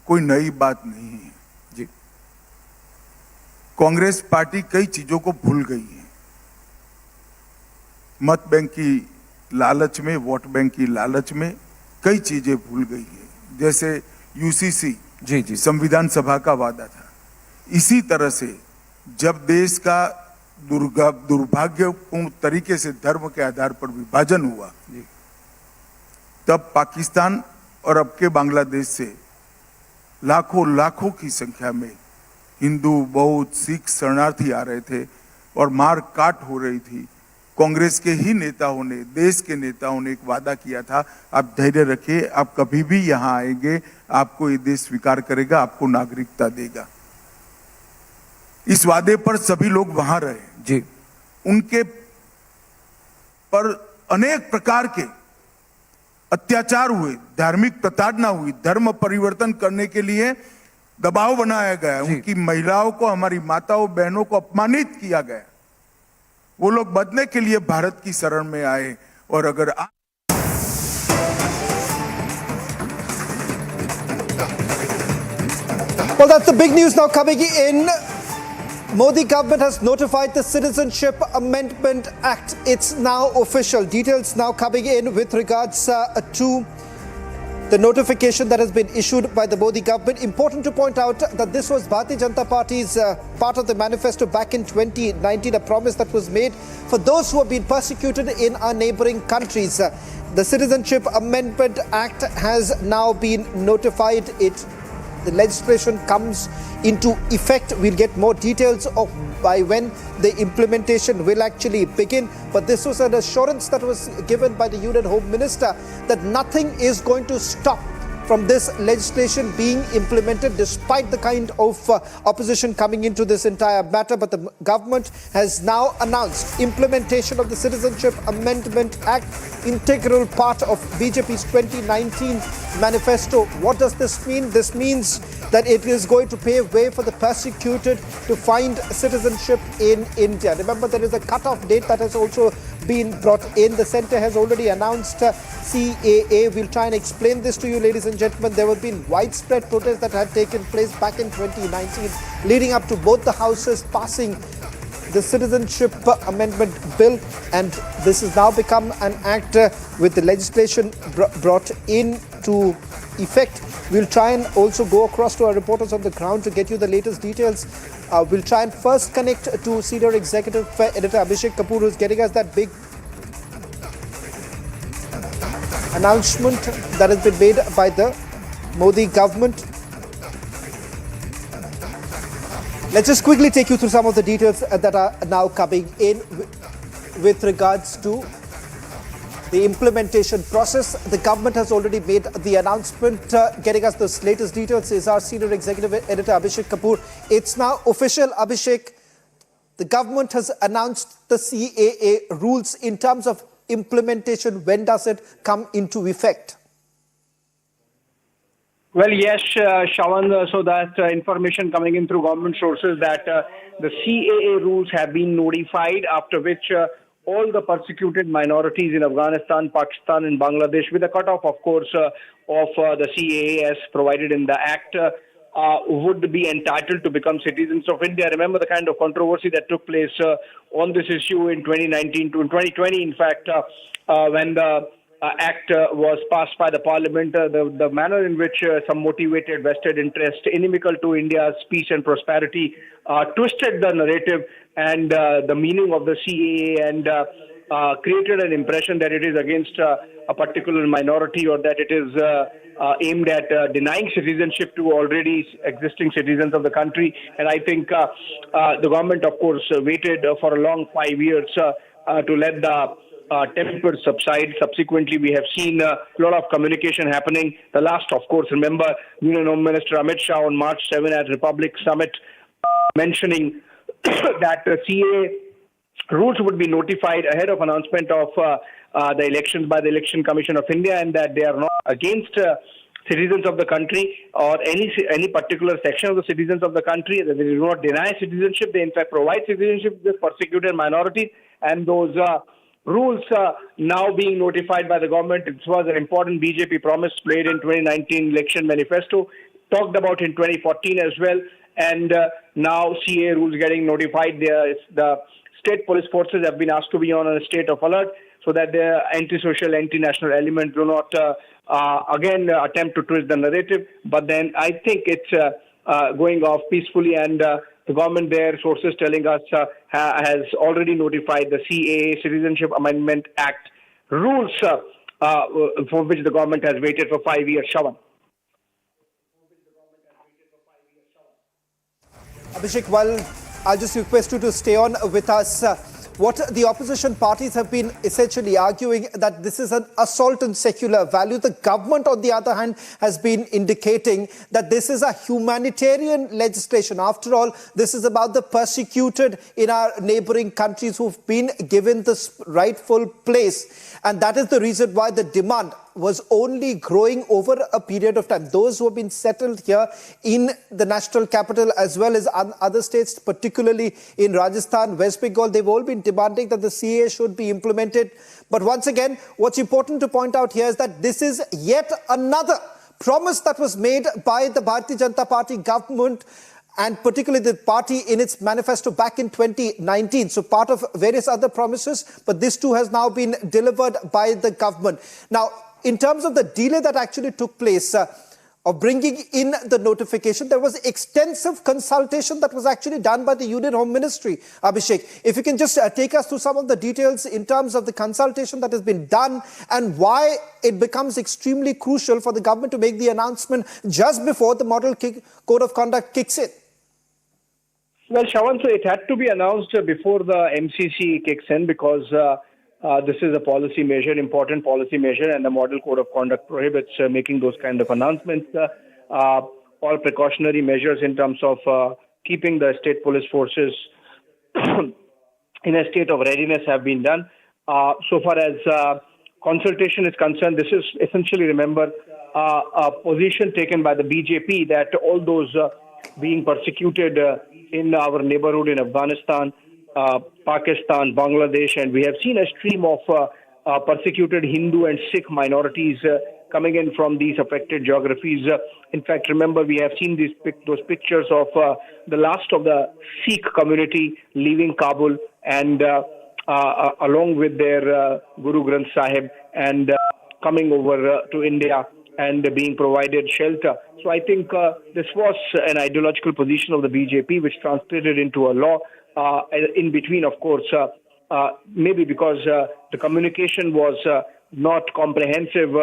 कोई नई बात नहीं है जी। कांग्रेस पार्टी कई चीजों को भूल गई है। मत बैंक की लालच में, वोट बैंक की लालच में कई चीजें भूल गई है। जैसे UCC जी संविधान सभा का वादा था। इसी तरह से जब देश का दुर्भाग्यपूर्ण तरीके से धर्म के आधार पर विभाजन हुआ, तब पाकिस्तान और अब के बांग्लादेश से लाखों की संख्या में हिंदू, बौद्ध, सिख शरणार्थी आ रहे थे और मार काट हो रही थी। कांग्रेस के ही नेताओं ने, देश के नेताओं ने एक वादा किया था, आप धैर्य रखिए, आप कभी भी यहां आएंगे, आपको ये देश स्वीकार करेगा, आपको नागरिकता देगा। इस वादे पर सभी लोग वहां रहे जी। उनके पर अनेक प्रकार के अत्याचार हुए, धार्मिक प्रताड़ना हुई, धर्म परिवर्तन करने के लिए दबाव बनाया गया, उनकी महिलाओं को, हमारी माताओं बहनों को अपमानित किया गया। वो लोग बदलने के लिए भारत की शरण में आए और अगर Well, that's the big news now coming in. Modi government has notified the Citizenship Amendment Act. It's now official. Details now coming in with regards to the notification that has been issued by the Modi government. Important to point out that this was Bharatiya Janata Party's part of the manifesto back in 2019, a promise that was made for those who have been persecuted in our neighboring countries. The Citizenship Amendment Act has now been notified. It the legislation comes into effect. We'll get more details of by when the implementation will actually begin. But this was an assurance that was given by the Union Home Minister that nothing is going to stop from this legislation being implemented, despite the kind of opposition coming into this entire matter. But the government has now announced implementation of the Citizenship Amendment Act, integral part of BJP's 2019 manifesto. What does this mean? This means that it is going to pave way for the persecuted to find citizenship in India. Remember, there is a cut-off date that has also been brought in. The centre has already announced CAA. We'll try and explain this to you, ladies and gentlemen. There have been widespread protests that had taken place back in 2019, leading up to both the houses passing the Citizenship Amendment Bill, and this has now become an act with the legislation brought into effect. We'll try and also go across to our reporters on the ground to get you the latest details. We'll try and first connect to Senior Executive Editor Abhishek Kapoor, who's getting us that big announcement that has been made by the Modi government. Let's just quickly take you through some of the details that are now coming in with regards to the implementation process. The government has already made the announcement. Getting us the latest details is our Senior Executive Editor Abhishek Kapoor. It's now official, Abhishek. The government has announced the CAA rules. In terms of implementation, when does it come into effect? Well, yes, Shawan, so that information coming in through government sources that the CAA rules have been notified, after which all the persecuted minorities in Afghanistan, Pakistan and Bangladesh, with a cutoff, of course, of the CAA as provided in the Act, would be entitled to become citizens of India. Remember the kind of controversy that took place on this issue in 2019 to 2020, in fact, when the Act was passed by the Parliament, the manner in which some motivated vested interest, inimical to India's peace and prosperity, twisted the narrative and the meaning of the CAA and created an impression that it is against a particular minority, or that it is aimed at denying citizenship to already existing citizens of the country. And I think the government, of course, waited for a long 5 years to let the temper subside. Subsequently, we have seen a lot of communication happening. The last, of course, remember, Union Home Minister Amit Shah on March 7 at Republic Summit mentioning that CAA rules would be notified ahead of announcement of the elections by the Election Commission of India, and that they are not against citizens of the country or any particular section of the citizens of the country. They do not deny citizenship. They, in fact, provide citizenship to persecuted minorities, and those rules now being notified by the government. It was an important BJP promise made in 2019 election manifesto, talked about in 2014 as well, and now CAA rules getting notified. The state police forces have been asked to be on a state of alert so that the anti-social, anti-national elements do not again attempt to twist the narrative. But then I think it's going off peacefully, and the government, their sources telling us, has already notified the CAA, Citizenship Amendment Act rules, for which the government has waited for 5 years. Shawan. Abhishek, well, I'll just request you to stay on with us. What the opposition parties have been essentially arguing that this is an assault on secular value. The government, on the other hand, has been indicating that this is a humanitarian legislation. After all, this is about the persecuted in our neighboring countries who've been given this rightful place. And that is the reason why the demand was only growing over a period of time. Those who have been settled here in the national capital as well as other states, particularly in Rajasthan, West Bengal, they've all been demanding that the CAA should be implemented. But once again, what's important to point out here is that this is yet another promise that was made by the Bharatiya Janata Party government, and particularly the party in its manifesto back in 2019. So part of various other promises, but this too has now been delivered by the government. Now, in terms of the delay that actually took place, of bringing in the notification. There was extensive consultation that was actually done by the Union Home Ministry. Abhishek, if you can just take us through some of the details in terms of the consultation that has been done and why it becomes extremely crucial for the government to make the announcement just before the Model Code of Conduct kicks in. Well, Shravan, so it had to be announced before the MCC kicks in because this is a policy measure, important policy measure, and the Model Code of Conduct prohibits making those kind of announcements. All precautionary measures in terms of keeping the state police forces in a state of readiness have been done. So far as consultation is concerned, this is essentially, remember, a position taken by the BJP that all those being persecuted in our neighborhood in Afghanistan, Pakistan, Bangladesh, and we have seen a stream of persecuted Hindu and Sikh minorities coming in from these affected geographies. In fact, remember, we have seen those pictures of the last of the Sikh community leaving Kabul and along with their Guru Granth Sahib and coming over to India and being provided shelter. So I think this was an ideological position of the BJP which translated into a law. In between, of course, maybe because the communication was not comprehensive,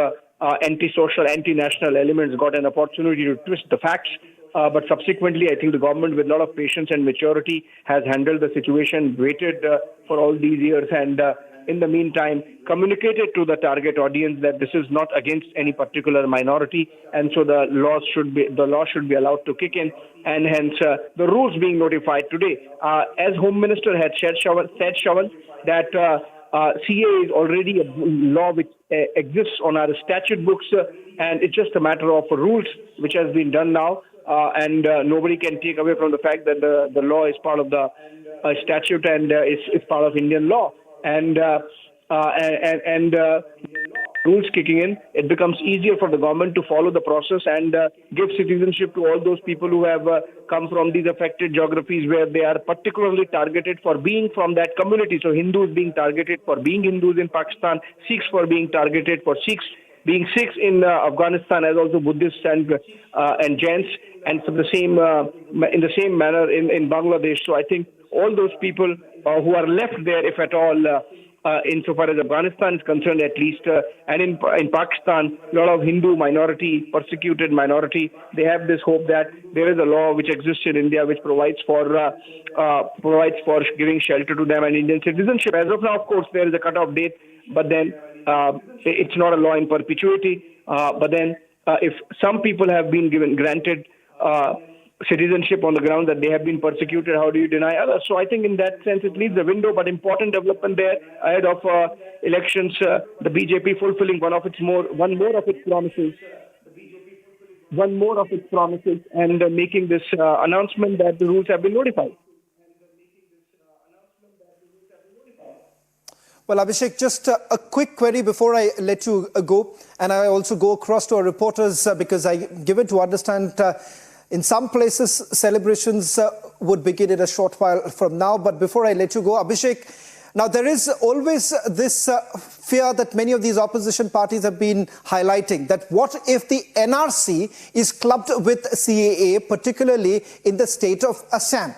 anti-social, anti-national elements got an opportunity to twist the facts. But subsequently, I think the government, with a lot of patience and maturity, has handled the situation, waited for all these years, and in the meantime, communicated to the target audience that this is not against any particular minority, and so the law should be allowed to kick in, and hence the rules being notified today. As Home Minister had said, Shravan, that CAA is already a law which exists on our statute books, and it's just a matter of rules which has been done now, and nobody can take away from the fact that the law is part of the statute and is part of Indian law. And rules kicking in, it becomes easier for the government to follow the process and give citizenship to all those people who have come from these affected geographies where they are particularly targeted for being from that community. So Hindus being targeted for being Hindus in Pakistan, Sikhs for being targeted for being Sikhs in Afghanistan, as also Buddhists and Jains, and for the same in the same manner in Bangladesh. So I think all those people who are left there, if at all, insofar as Afghanistan is concerned at least, and in Pakistan, a lot of Hindu minority, persecuted minority, they have this hope that there is a law which exists in India which provides for giving shelter to them and Indian citizenship. As of now, of course, there is a cut-off date, but then it's not a law in perpetuity. But then if some people have been granted citizenship on the ground that they have been persecuted, how do you deny others? So I think in that sense it leaves a window, but important development there ahead of elections. The BJP fulfilling one more of its promises, and making this announcement that the rules have been notified. Well, Abhishek, just a quick query before I let you go, and I also go across to our reporters because I given to understand in some places celebrations would begin in a short while from now. But before I let you go, Abhishek, now there is always this fear that many of these opposition parties have been highlighting, that what if the NRC is clubbed with CAA, particularly in the state of Assam?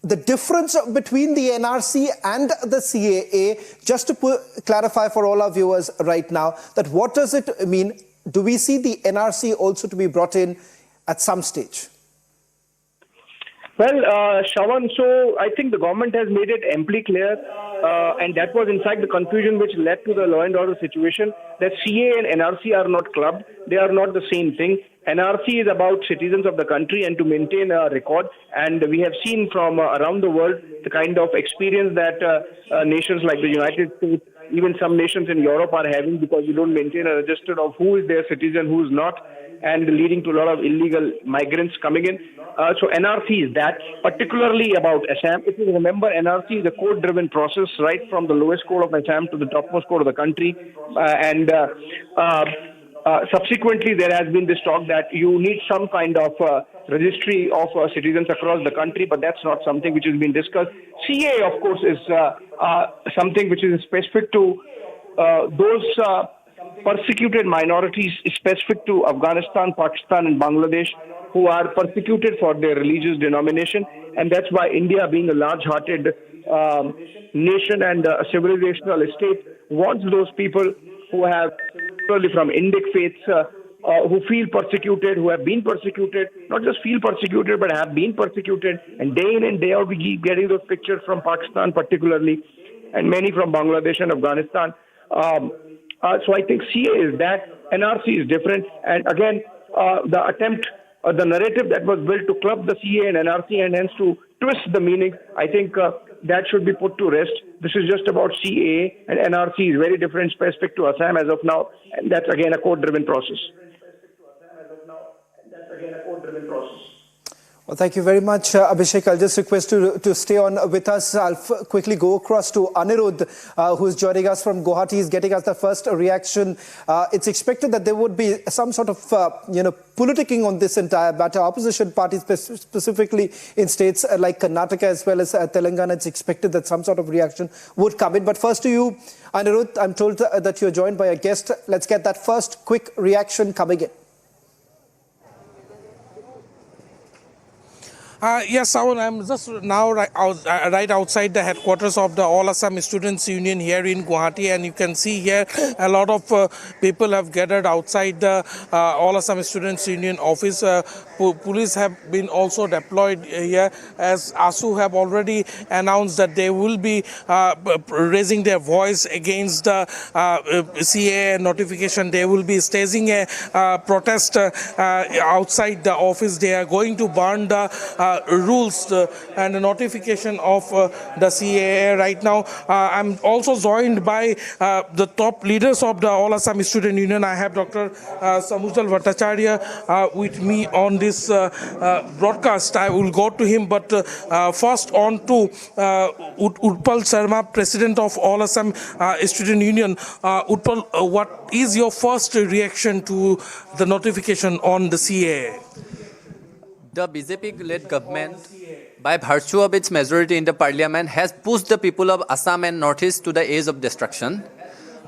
The difference between the NRC and the CAA, just to clarify for all our viewers right now, that what does it mean? Do we see the NRC also to be brought in at some stage? Well, Shravan, so I think the government has made it amply clear, and that was in fact the confusion which led to the law and order situation, that CAA and NRC are not clubbed. They are not the same thing. NRC is about citizens of the country and to maintain a record, and we have seen from around the world the kind of experience that nations like the United States, even some nations in Europe are having, because you don't maintain a register of who is their citizen, who is not, and leading to a lot of illegal migrants coming in. So NRC is that, particularly about Assam. If you remember, NRC is a court-driven process, right from the lowest court of Assam to the topmost court of the country. Subsequently, there has been this talk that you need some kind of registry of citizens across the country, but that's not something which has been discussed. CAA, of course, is something which is specific to those persecuted minorities specific to Afghanistan, Pakistan, and Bangladesh who are persecuted for their religious denomination. And that's why India, being a large-hearted nation and a civilizational state, wants those people who have, particularly from Indic faiths, who feel persecuted, who have been persecuted, not just feel persecuted, but have been persecuted. And day in and day out, we keep getting those pictures from Pakistan particularly, and many from Bangladesh and Afghanistan. So I think CAA is that, NRC is different. And again, the attempt, the narrative that was built to club the CAA and NRC and hence to twist the meaning, I think that should be put to rest. This is just about CAA, and NRC is very different specific to Assam as of now, and that's again a court-driven process. Well, thank you very much, Abhishek. I'll just request you to stay on with us. I'll quickly go across to Anirudh, who's joining us from Guwahati. He's getting us the first reaction. It's expected that there would be some sort of, politicking on this entire matter. Opposition parties, specifically in states like Karnataka as well as Telangana, it's expected that some sort of reaction would come in. But first to you, Anirudh, I'm told that you're joined by a guest. Let's get that first quick reaction coming in. Yes, Sawan, I'm just now right outside the headquarters of the All Assam Students Union here in Guwahati, and you can see here a lot of people have gathered outside the All Assam Students Union office. Police have been also deployed here, as ASU have already announced that they will be raising their voice against the CAA notification. They will be staging a protest outside the office. They are going to burn the rules and the notification of the CAA right now. I'm also joined by the top leaders of the All Assam Student Union. I have Dr. Samujal Bhattacharya with me on this broadcast. I will go to him, but first on to Utpal Sharma, President of All Assam Student Union. Utpal, what is your first reaction to the notification on the CAA? The BJP-led government, by virtue of its majority in the parliament, has pushed the people of Assam and Northeast to the edge of destruction.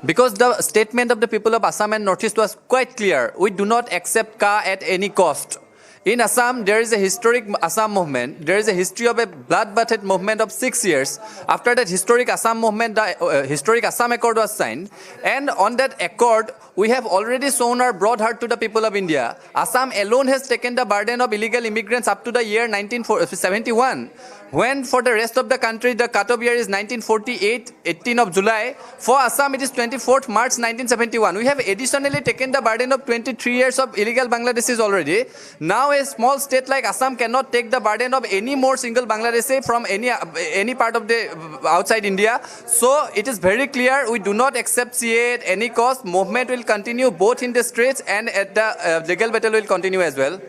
Because the statement of the people of Assam and Northeast was quite clear. We do not accept CAA at any cost. In Assam, there is a historic Assam movement. There is a history of a blood-bathed movement of 6 years. After that historic Assam movement, the historic Assam Accord was signed. And on that accord, we have already shown our broad heart to the people of India. Assam alone has taken the burden of illegal immigrants up to the year 1971. When for the rest of the country, the cutoff year is 1948, 18 of July. For Assam, it is 24th March 1971. We have additionally taken the burden of 23 years of illegal Bangladeshis already. Now a small state like Assam cannot take the burden of any more single Bangladeshi from any part of the outside India. So it is very clear we do not accept CAA at any cost. Movement will continue both in the streets and at the legal battle will continue as well.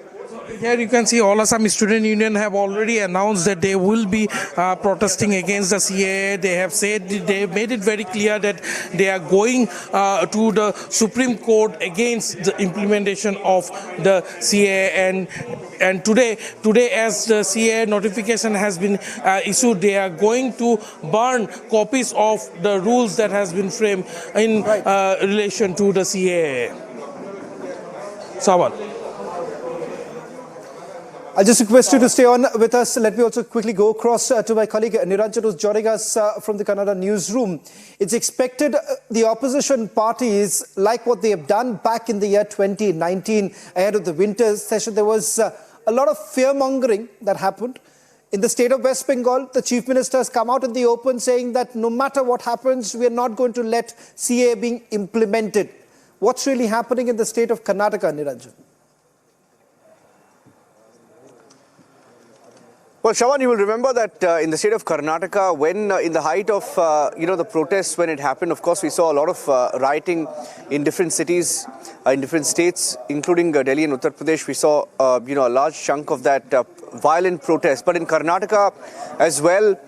Here you can see All Assam Student Union have already announced that they will be protesting against the CAA. They have said, they have made it very clear that they are going to the Supreme Court against the implementation of the CAA. And today as the CAA notification has been issued, they are going to burn copies of the rules that has been framed in relation to the CAA. Sawan. I'll just request you to stay on with us. Let me also quickly go across to my colleague Niranjan, who's joining us from the Kannada newsroom. It's expected the opposition parties, like what they have done back in the year 2019, ahead of the winter session, there was a lot of fear-mongering that happened. In the state of West Bengal, the Chief Minister has come out in the open saying that no matter what happens, we are not going to let CAA being implemented. What's really happening in the state of Karnataka, Niranjan? Well, Shawan, you will remember that in the state of Karnataka, when in the height of the protests, when it happened, of course, we saw a lot of rioting in different cities, in different states, including Delhi and Uttar Pradesh. We saw a large chunk of that violent protest. But in Karnataka as well,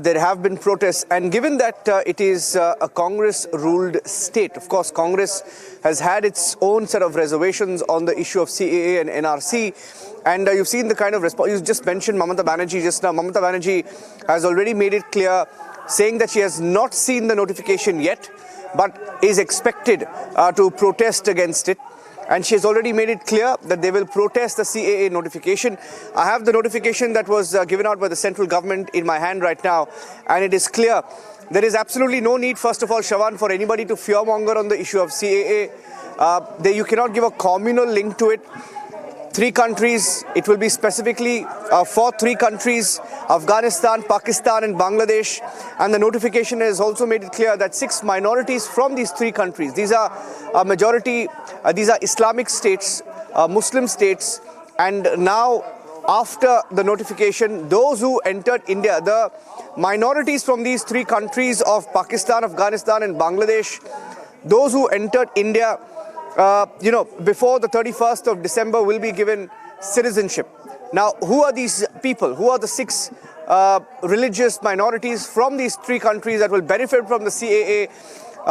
there have been protests. And given that it is a Congress-ruled state, of course, Congress has had its own set of reservations on the issue of CAA and NRC. And you've seen the kind of response. You just mentioned Mamata Banerjee just now. Mamata Banerjee has already made it clear, saying that she has not seen the notification yet, but is expected to protest against it. And she has already made it clear that they will protest the CAA notification. I have the notification that was given out by the central government in my hand right now, and it is clear there is absolutely no need, first of all, Shravan, for anybody to fearmonger on the issue of CAA. You cannot give a communal link to it. 3 countries, it will be specifically for 3 countries, Afghanistan, Pakistan and Bangladesh. And the notification has also made it clear that 6 minorities from these 3 countries, these are these are Islamic states, Muslim states, and now after the notification, those who entered India, the minorities from these 3 countries of Pakistan, Afghanistan and Bangladesh, those who entered India before the 31st of December will be given citizenship. Now, who are these people? Who are the 6 religious minorities from these 3 countries that will benefit from the CAA?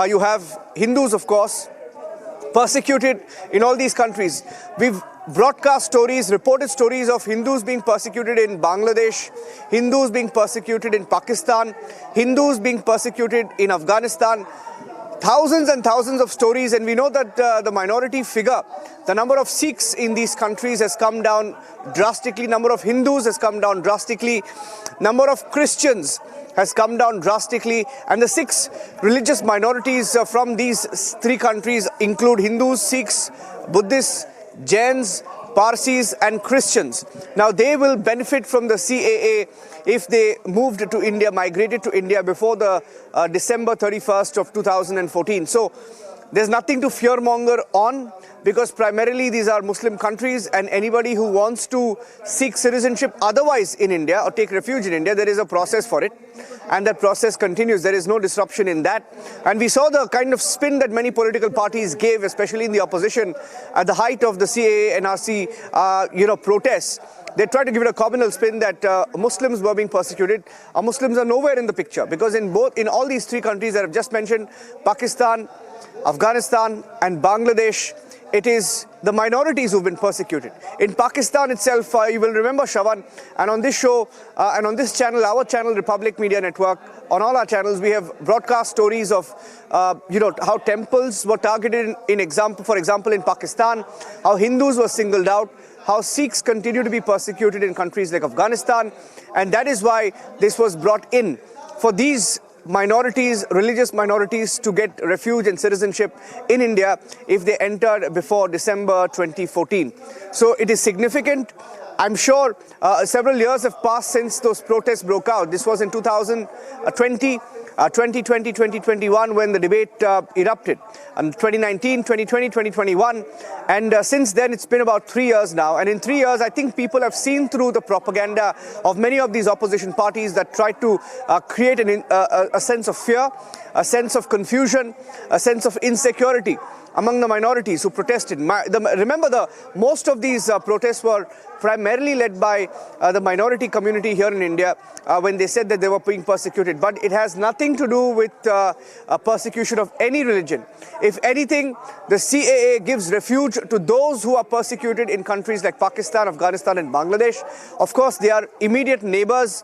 You have Hindus, of course, persecuted in all these countries. We've broadcast stories, reported stories of Hindus being persecuted in Bangladesh, Hindus being persecuted in Pakistan, Hindus being persecuted in Afghanistan. Thousands and thousands of stories, and we know that the minority figure, the number of Sikhs in these countries has come down drastically, number of Hindus has come down drastically, number of Christians has come down drastically, and the 6 religious minorities from these 3 countries include Hindus, Sikhs, Buddhists, Jains, Parsis and Christians. Now they will benefit from the CAA if they moved to India, migrated to India before the December 31st of 2014. So there's nothing to fearmonger on, because primarily these are Muslim countries, and anybody who wants to seek citizenship otherwise in India or take refuge in India, there is a process for it, and that process continues. There is no disruption in that. And we saw the kind of spin that many political parties gave, especially in the opposition, at the height of the CAA NRC protests. They tried to give it a communal spin that Muslims were being persecuted. Muslims are nowhere in the picture, because in all these 3 countries that I've just mentioned, Pakistan, Afghanistan and Bangladesh, it is the minorities who've been persecuted. In Pakistan itself, you will remember, Shravan, and on this show and on this channel, our channel, Republic Media Network, on all our channels, we have broadcast stories of, how temples were targeted for example, in Pakistan, how Hindus were singled out, how Sikhs continue to be persecuted in countries like Afghanistan. And that is why this was brought in for these minorities, religious minorities, to get refuge and citizenship in India if they entered before December 2014. So it is significant. I'm sure several years have passed since those protests broke out. This was in 2020, 2020, 2021 when the debate erupted. And 2019, 2020, 2021. And since then, it's been about 3 years now. And in 3 years, I think people have seen through the propaganda of many of these opposition parties that try to create a sense of fear, a sense of confusion, a sense of insecurity among the minorities who protested. Remember, most of these protests were primarily led by the minority community here in India when they said that they were being persecuted. But it has nothing to do with persecution of any religion. If anything, the CAA gives refuge to those who are persecuted in countries like Pakistan, Afghanistan and Bangladesh. Of course, they are immediate neighbors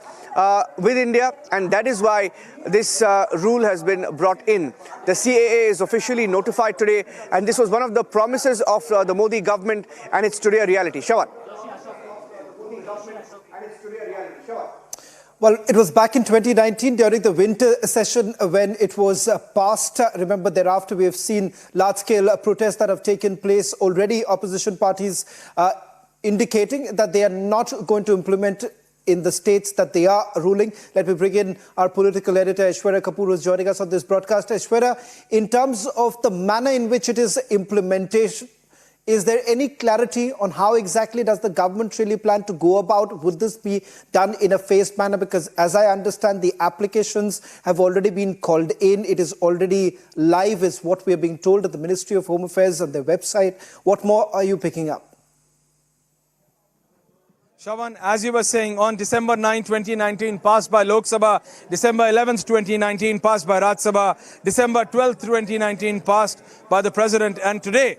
with India, and that is why this rule has been brought in. The CAA is officially notified today, and this was one of the promises of the Modi government, and it's today a reality. Shravan. Well, it was back in 2019 during the winter session when it was passed. Remember, thereafter we have seen large-scale protests that have taken place. Already opposition parties indicating that they are not going to implement in the states that they are ruling. Let me bring in our political editor, Aishwarya Kapoor, who is joining us on this broadcast. Aishwarya, in terms of the manner in which it is implementation, is there any clarity on how exactly does the government really plan to go about? Would this be done in a phased manner? Because as I understand, the applications have already been called in. It is already live, is what we are being told at the Ministry of Home Affairs on their website. What more are you picking up? Shravan, as you were saying, on December 9, 2019, passed by Lok Sabha, December 11, 2019, passed by Raj Sabha, December 12, 2019, passed by the President, and today,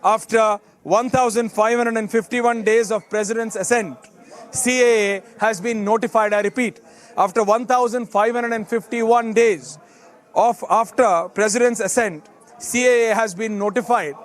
after 1,551 days of President's assent, CAA has been notified, I repeat, after 1,551 days after President's assent, CAA has been notified,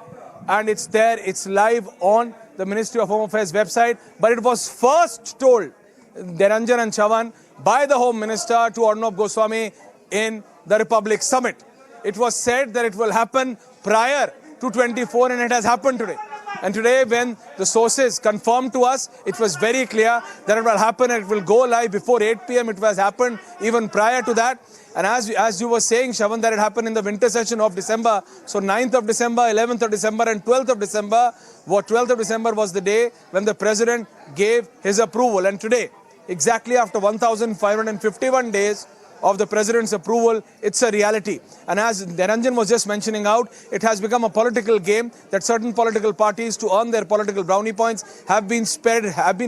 and it's there, it's live on the Ministry of Home Affairs website, but it was first told, Niranjan and Chavan, by the Home Minister to Arnab Goswami in the Republic Summit. It was said that it will happen prior to 24, and it has happened today. And today, when the sources confirmed to us, it was very clear that it will happen and it will go live before 8 p.m. It was happened even prior to that. And as you were saying, Shavan, that it happened in the winter session of December. So 9th of December, 11th of December and 12th of December. 12th of December was the day when the President gave his approval. And today, exactly after 1,551 days of the President's approval, it's a reality. And as Niranjan was just mentioning out, it has become a political game that certain political parties, to earn their political brownie points, have been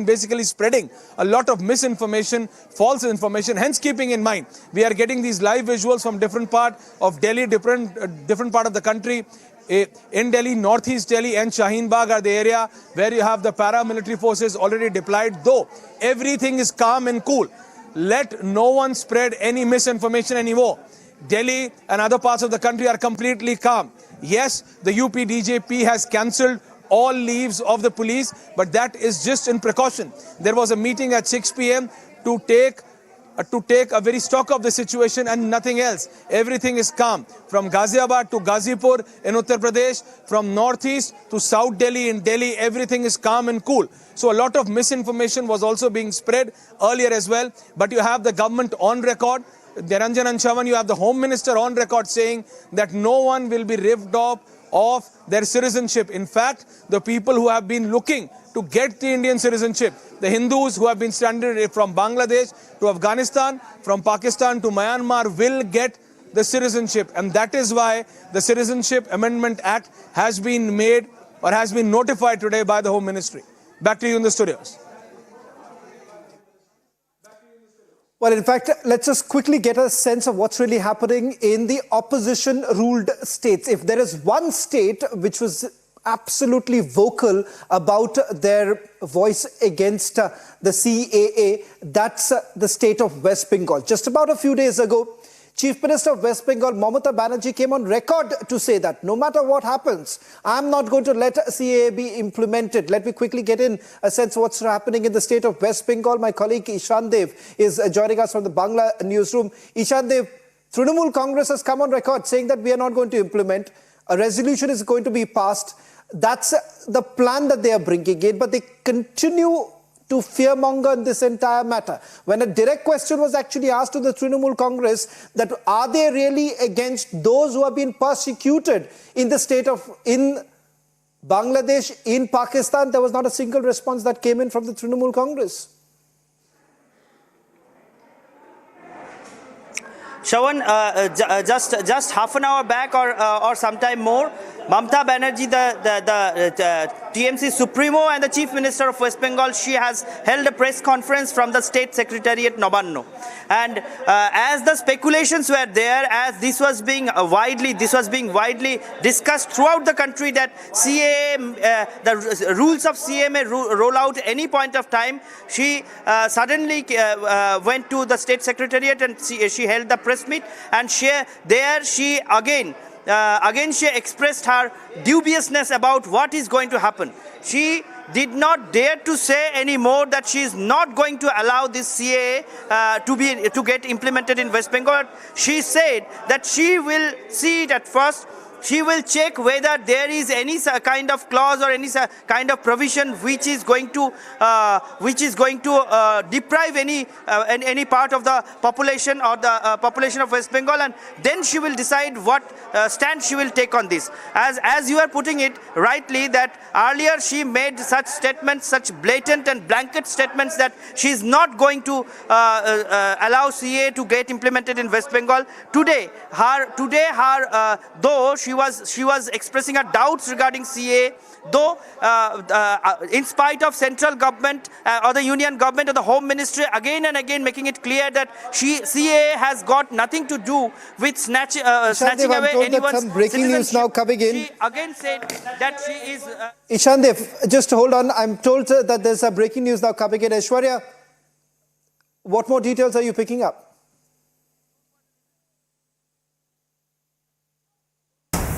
basically spreading a lot of misinformation, false information. Hence, keeping in mind, we are getting these live visuals from different part of Delhi, different part of the country. In Delhi, Northeast Delhi and Shaheen Bagh are the area where you have the paramilitary forces already deployed, though everything is calm and cool. Let no one spread any misinformation anymore. Delhi and other parts of the country are completely calm. Yes, the UP DJP has cancelled all leaves of the police, but that is just in precaution. There was a meeting at 6 p.m. to take a very stock of the situation and nothing else. Everything is calm. From Ghaziabad to Ghazipur in Uttar Pradesh, from Northeast to South Delhi in Delhi, everything is calm and cool. So a lot of misinformation was also being spread earlier as well. But you have the government on record, Niranjan and Chavan, you have the Home Minister on record saying that no one will be ripped off of their citizenship. In fact, the people who have been looking to get the Indian citizenship, the Hindus who have been stranded from Bangladesh to Afghanistan, from Pakistan to Myanmar, will get the citizenship. And that is why the Citizenship Amendment Act has been made or has been notified today by the Home Ministry. Back to you in the studios. Well, in fact, let's just quickly get a sense of what's really happening in the opposition-ruled states. If there is one state which was absolutely vocal about their voice against the CAA, that's the state of West Bengal. Just about a few days ago, Chief Minister of West Bengal, Mamata Banerjee, came on record to say that no matter what happens, I'm not going to let CAA be implemented. Let me quickly get in a sense of what's happening in the state of West Bengal. My colleague Ishan Dev is joining us from the Bangla newsroom. Ishan Dev, Trinamool Congress has come on record saying that we are not going to implement. A resolution is going to be passed. That's the plan that they are bringing in, but they continue to fearmonger in this entire matter. When a direct question was actually asked to the Trinamool Congress that are they really against those who have been persecuted in the state of, in Bangladesh, in Pakistan, there was not a single response that came in from the Trinamool Congress. Shawan, just half an hour back or sometime more, Mamata Banerjee, the TMC Supremo and the Chief Minister of West Bengal, she has held a press conference from the State Secretariat Nabanno. And as the speculations were there, as this was being widely discussed throughout the country that CAA, the rules of CAA may roll out any point of time, she suddenly went to the State Secretariat and she held the press meet, and she expressed her dubiousness about what is going to happen. She did not dare to say anymore that she is not going to allow this CAA to get implemented in West Bengal. She said that she will see it at first. She will check whether there is any kind of clause or any kind of provision which is going to deprive any part of the population or the population of West Bengal, and then she will decide what stand she will take on this. As you are putting it rightly, that earlier she made such statements, such blatant and blanket statements that she is not going to allow CAA to get implemented in West Bengal. Today, though she was expressing her doubts regarding CAA, though in spite of central government or the union government or the Home Ministry again and again making it clear that CAA has got nothing to do with snatching away anyone's some breaking news now coming in. She again said that she is... Ishan Dev, just hold on. I'm told that there's a breaking news now coming in. Aishwarya, what more details are you picking up?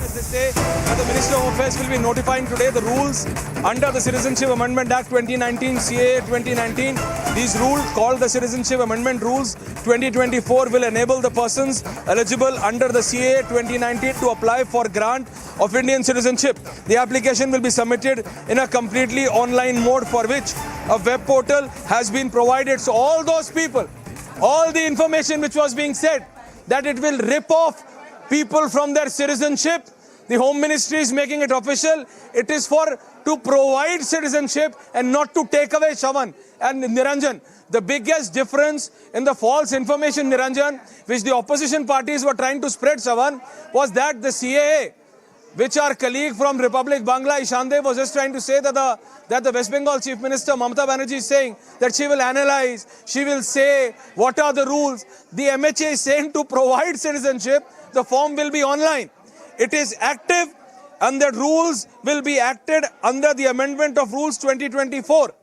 as they say, that the Minister of Home Affairs will be notifying today the rules under the Citizenship Amendment Act 2019, CAA 2019. These rules, called the Citizenship Amendment Rules 2024, will enable the persons eligible under the CAA 2019 to apply for grant of Indian citizenship. The application will be submitted in a completely online mode, for which a web portal has been provided. So all those people, all the information which was being said, that it will rip off people from their citizenship, the Home Ministry is making it official. It is to provide citizenship and not to take away, Shravan and Niranjan. The biggest difference in the false information, Niranjan, which the opposition parties were trying to spread, Shravan, was that the CAA, which our colleague from Republic Bangla, Ishandev, was just trying to say that the West Bengal Chief Minister, Mamata Banerjee, is saying that she will analyze, she will say what are the rules. The MHA is saying to provide citizenship, the form will be online. It is active and the rules will be acted under the Amendment of Rules 2024,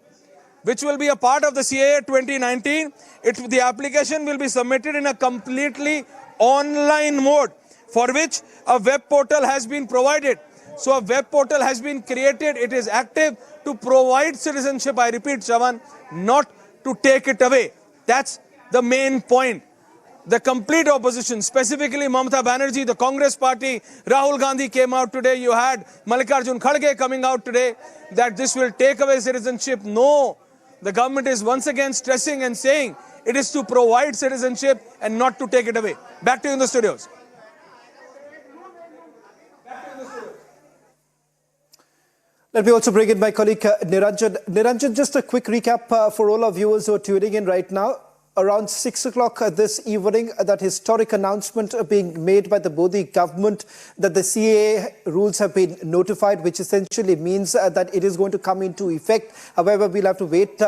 which will be a part of the CAA 2019. The application will be submitted in a completely online mode, for which a web portal has been provided. So a web portal has been created. It is active to provide citizenship. I repeat, Shravan, not to take it away. That's the main point. The complete opposition, specifically Mamata Banerjee, the Congress party, Rahul Gandhi came out today. You had Mallikarjun Kharge coming out today that this will take away citizenship. No, the government is once again stressing and saying it is to provide citizenship and not to take it away. Back to you in the studios. Let me also bring in my colleague Niranjan. Niranjan, just a quick recap for all our viewers who are tuning in right now. Around 6 o'clock this evening, that historic announcement being made by the Modi government that the CAA rules have been notified, which essentially means that it is going to come into effect. However, we'll have to wait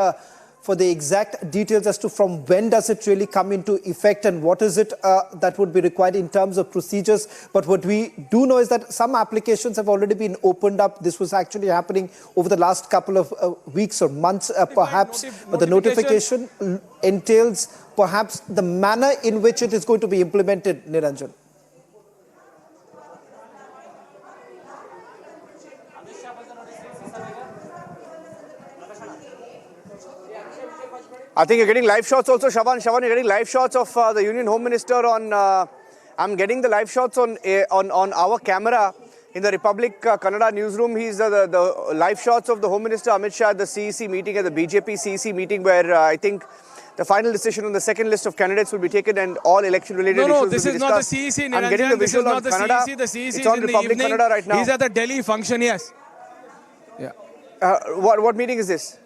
for the exact details as to from when does it really come into effect and what is it that would be required in terms of procedures. But what we do know is that some applications have already been opened up. This was actually happening over the last couple of weeks or months perhaps. But the notification entails perhaps the manner in which it is going to be implemented, Niranjan. I think you're getting live shots also, Shravan. Shravan, you're getting live shots of the Union Home Minister on... I'm getting the live shots on our camera in the Republic Kannada newsroom. He's the live shots of the Home Minister Amit Shah at the CEC meeting, at the BJP CEC meeting, where I think the final decision on the second list of candidates will be taken and all election-related issues will be discussed. No, this is not the CEC, Niranjan. I'm getting the visual on Kannada. The CEC it's on is in Republic the evening. Kannada right now. He's at the Delhi function, yes. Yeah. What meeting is this?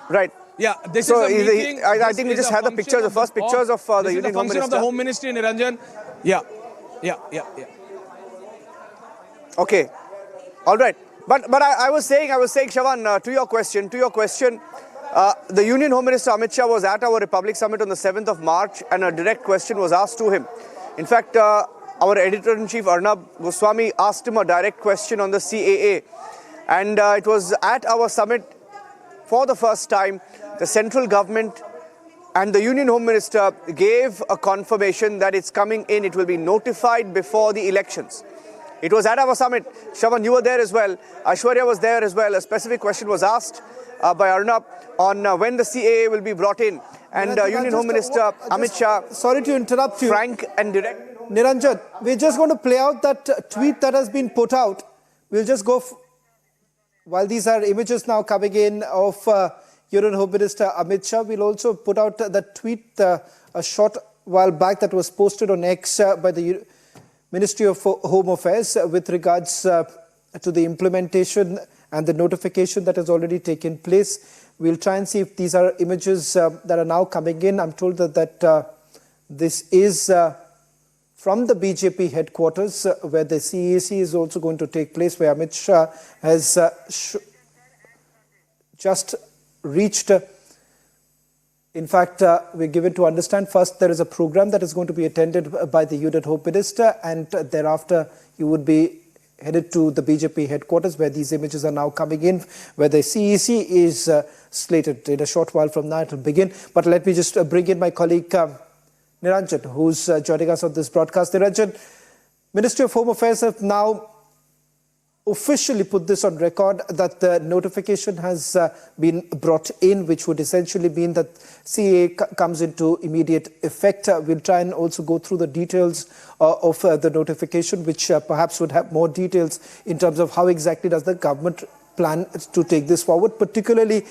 Right. Yeah, this so is a meeting. I think we just have the pictures, the first pictures of the Union Home Minister. This is the function of the Home Ministry, Niranjan. Yeah. Okay. All right. But I was saying, Shravan, to your question, the Union Home Minister Amit Shah was at our Republic Summit on the 7th of March and a direct question was asked to him. In fact, our Editor-in-Chief Arnab Goswami asked him a direct question on the CAA. And it was at our summit for the first time, the central government and the Union Home Minister gave a confirmation that it's coming in. It will be notified before the elections. It was at our summit. Shravan, you were there as well. Aishwarya was there as well. A specific question was asked by Arnab on when the CAA will be brought in. And Union Home Minister Amit Shah... Sorry to interrupt you. Frank and direct. Niranjan, we're just going to play out that tweet that has been put out. We'll just go... While these are images now coming in of Union Home Minister Amit Shah, we'll also put out that tweet a short while back that was posted on X by the Ministry of Home Affairs with regards to the implementation and the notification that has already taken place. We'll try and see if these are images that are now coming in. I'm told that this is from the BJP headquarters, where the CAC is also going to take place, where Amit Shah has just reached. In fact, we're given to understand first there is a program that is going to be attended by the Union Home Minister, and thereafter he would be headed to the BJP headquarters, where these images are now coming in, where the CEC is slated. In a short while from now it will begin. But let me just bring in my colleague Niranjan, who's joining us on this broadcast. Niranjan, Ministry of Home Affairs have now officially put this on record that the notification has been brought in, which would essentially mean that CAA comes into immediate effect. We'll try and also go through the details of the notification, which perhaps would have more details in terms of how exactly does the government plan to take this forward, particularly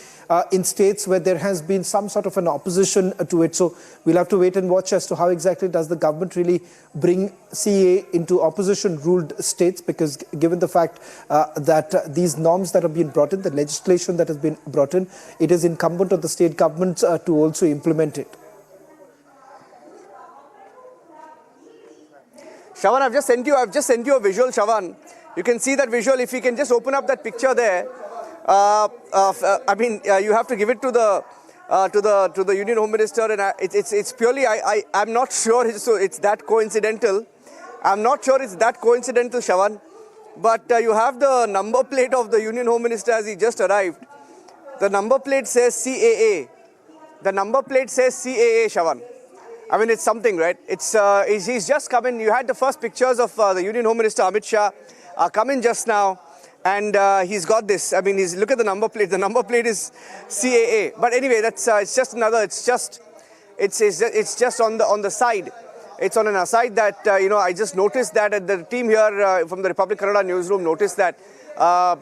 in states where there has been some sort of an opposition to it. So we'll have to wait and watch as to how exactly does the government really bring CAA into opposition-ruled states, because given the fact that these norms that have been brought in, the legislation that has been brought in, it is incumbent on the state governments to also implement it. Shravan, I've just sent you a visual, Shravan. You can see that visual. If you can just open up that picture there, you have to give it to the Union Home Minister, and it's purely. I'm not sure it's that coincidental. I'm not sure it's that coincidental, Shravan. But you have the number plate of the Union Home Minister as he just arrived. The number plate says CAA. The number plate says CAA, Shravan. I mean, it's something, right? He's just come in. You had the first pictures of the Union Home Minister Amit Shah come in just now, and he's got this. I mean, look at the number plate. The number plate is CAA. But anyway, that's it's just another. It's just on the side. It's on an aside that I just noticed that the team here from the Republic Kannada newsroom noticed that. Call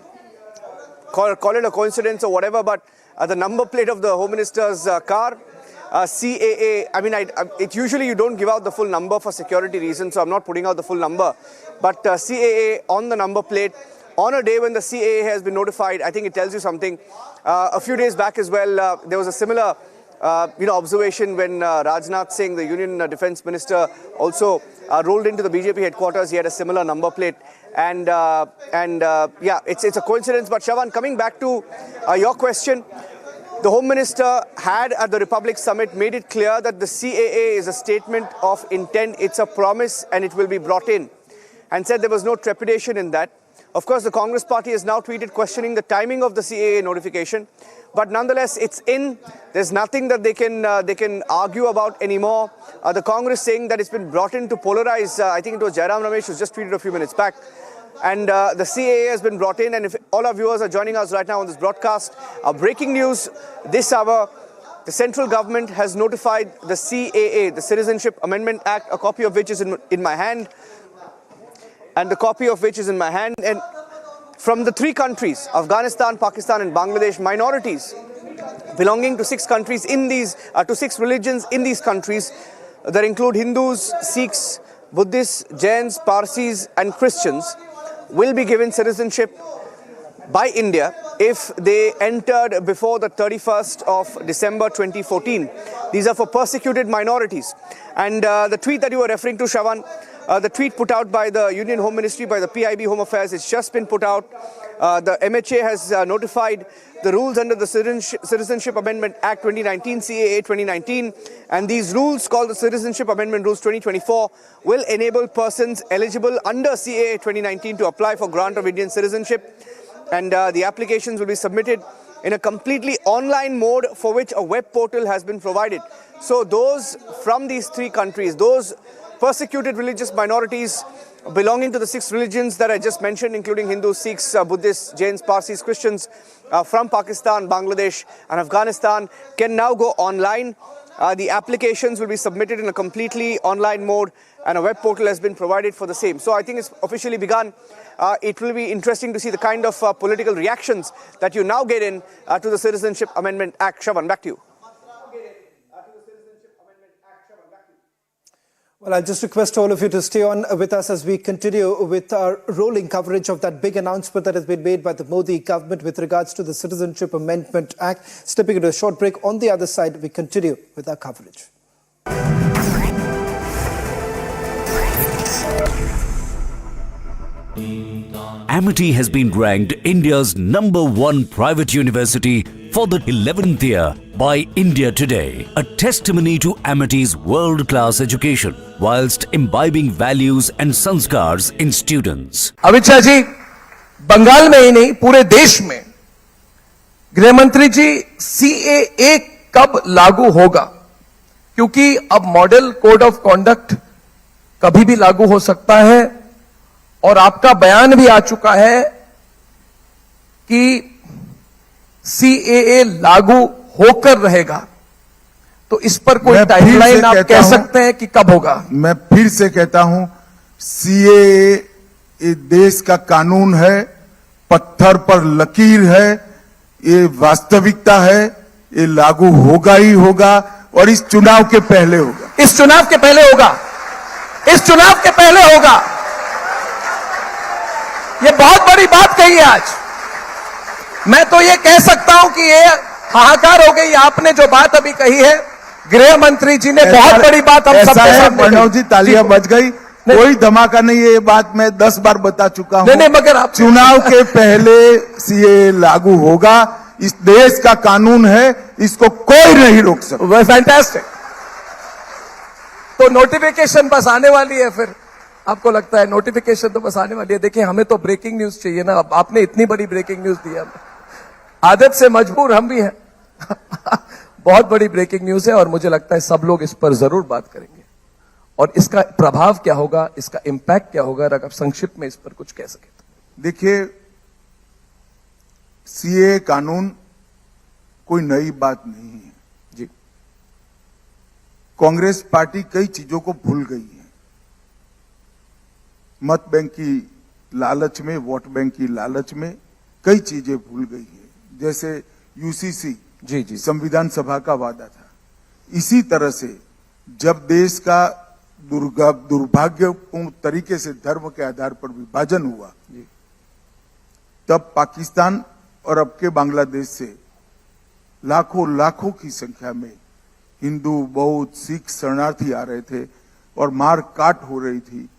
it a coincidence or whatever, but the number plate of the Home Minister's car. CAA, it usually you don't give out the full number for security reasons, so I'm not putting out the full number. But CAA on the number plate, on a day when the CAA has been notified, I think it tells you something. A few days back as well, there was a similar observation when Rajnath Singh, the Union Defence Minister, also rolled into the BJP headquarters. He had a similar number plate. And it's a coincidence. But Shravan, coming back to your question, the Home Minister had at the Republic Summit made it clear that the CAA is a statement of intent, it's a promise, and it will be brought in, and said there was no trepidation in that. Of course, the Congress party has now tweeted questioning the timing of the CAA notification, but nonetheless, it's in. There's nothing that they can argue about anymore. The Congress saying that it's been brought in to polarize. I think it was Jairam Ramesh who just tweeted a few minutes back. And the CAA has been brought in, and if all our viewers are joining us right now on this broadcast, breaking news this hour, the central government has notified the CAA, the Citizenship Amendment Act, a copy of which is in my hand, and from the three countries, Afghanistan, Pakistan and Bangladesh, minorities belonging to 6 countries in these, to 6 religions in these countries that include Hindus, Sikhs, Buddhists, Jains, Parsis and Christians, will be given citizenship by India if they entered before the 31st of December 2014. These are for persecuted minorities. And the tweet that you were referring to, Shravan, the tweet put out by the Union Home Ministry, by the PIB Home Affairs, it's just been put out. The MHA has notified the rules under the Citizenship Amendment Act 2019, CAA 2019, and these rules, called the Citizenship Amendment Rules 2024, will enable persons eligible under CAA 2019 to apply for grant of Indian citizenship, and the applications will be submitted in a completely online mode for which a web portal has been provided. So those from these 3 countries, those persecuted religious minorities belonging to the 6 religions that I just mentioned, including Hindus, Sikhs, Buddhists, Jains, Parsis, Christians, from Pakistan, Bangladesh and Afghanistan, can now go online. The applications will be submitted in a completely online mode, and a web portal has been provided for the same. So I think it's officially begun. It will be interesting to see the kind of political reactions that you now get in to the Citizenship Amendment Act. Shravan, back to you. Well, I'll just request all of you to stay on with us as we continue with our rolling coverage of that big announcement that has been made by the Modi government with regards to the Citizenship Amendment Act. Stepping into a short break. On the other side, we continue with our coverage. Amity has been ranked India's #1 private university for the 11th year by India Today, a testimony to Amity's world-class education whilst imbibing values and sanskars in students. Amit Shah ji, Bengal में ही नहीं पूरे देश में गृह मंत्री जी CAA कब लागू होगा? क्योंकि अब मॉडल कोड ऑफ कॉन्डक्ट कभी भी लागू हो सकता है, और आपका बयान भी आ चुका है कि CAA लागू होकर रहेगा, तो इस पर कोई मैं फिर से टाइमलाइन आप कहता कह हूं, सकते हैं कि कब होगा? मैं फिर से कहता हूं, CAA ये देश का कानून है, पत्थर पर लकीर है, ये वास्तविकता है, ये लागू होगा ही होगा और इस चुनाव के पहले होगा। इस चुनाव के पहले होगा, इस चुनाव के पहले होगा। ये बहुत बड़ी बात कही है आज। मैं तो ये कह सकता हूं कि ये हाहाकार हो गई। आपने जो बात अभी कही है, गृह मंत्री जी ने बहुत बड़ी बात हम सबके सामने प्रणव जी, तालियां बज गई, कोई धमाका नहीं है। ये बात मैं 10 बार बता चुका हूं। नहीं, मगर आप चुनाव के पहले CAA लागू होगा, इस देश का कानून है, इसको कोई नहीं रोक सकता। फैंटास्टिक। तो नोटिफिकेशन बस आने वाली है, फिर आपको लगता है नोटिफिकेशन तो बस आने वाली है? देखिए, हमें तो ब्रेकिंग न्यूज चाहिए ना। अब आपने इतनी बड़ी ब्रेकिंग न्यूज दी, हमें आदत से मजबूर हम भी हैं। बहुत बड़ी ब्रेकिंग न्यूज है और मुझे लगता है सब लोग इस पर जरूर बात करेंगे और इसका प्रभाव क्या होगा, इसका इंपैक्ट क्या होगा, अगर आप संक्षिप्त में इस पर कुछ कह सके तो। देखिए, CAA कानून कोई नई बात नहीं है जी। कांग्रेस पार्टी कई चीजों को भूल गई है। मत बैंक की लालच में, वोट बैंक की लालच में कई चीजें भूल गई है। जैसे UCC जी संविधान सभा का वादा था, इसी तरह से जब देश का दुर्भाग्यपूर्ण तरीके से धर्म के आधार पर विभाजन हुआ, तब पाकिस्तान और अब के बांग्लादेश से लाखों की संख्या में हिंदू, बौद्ध, सिख शरणार्थी आ रहे थे और मार काट हो रही थी।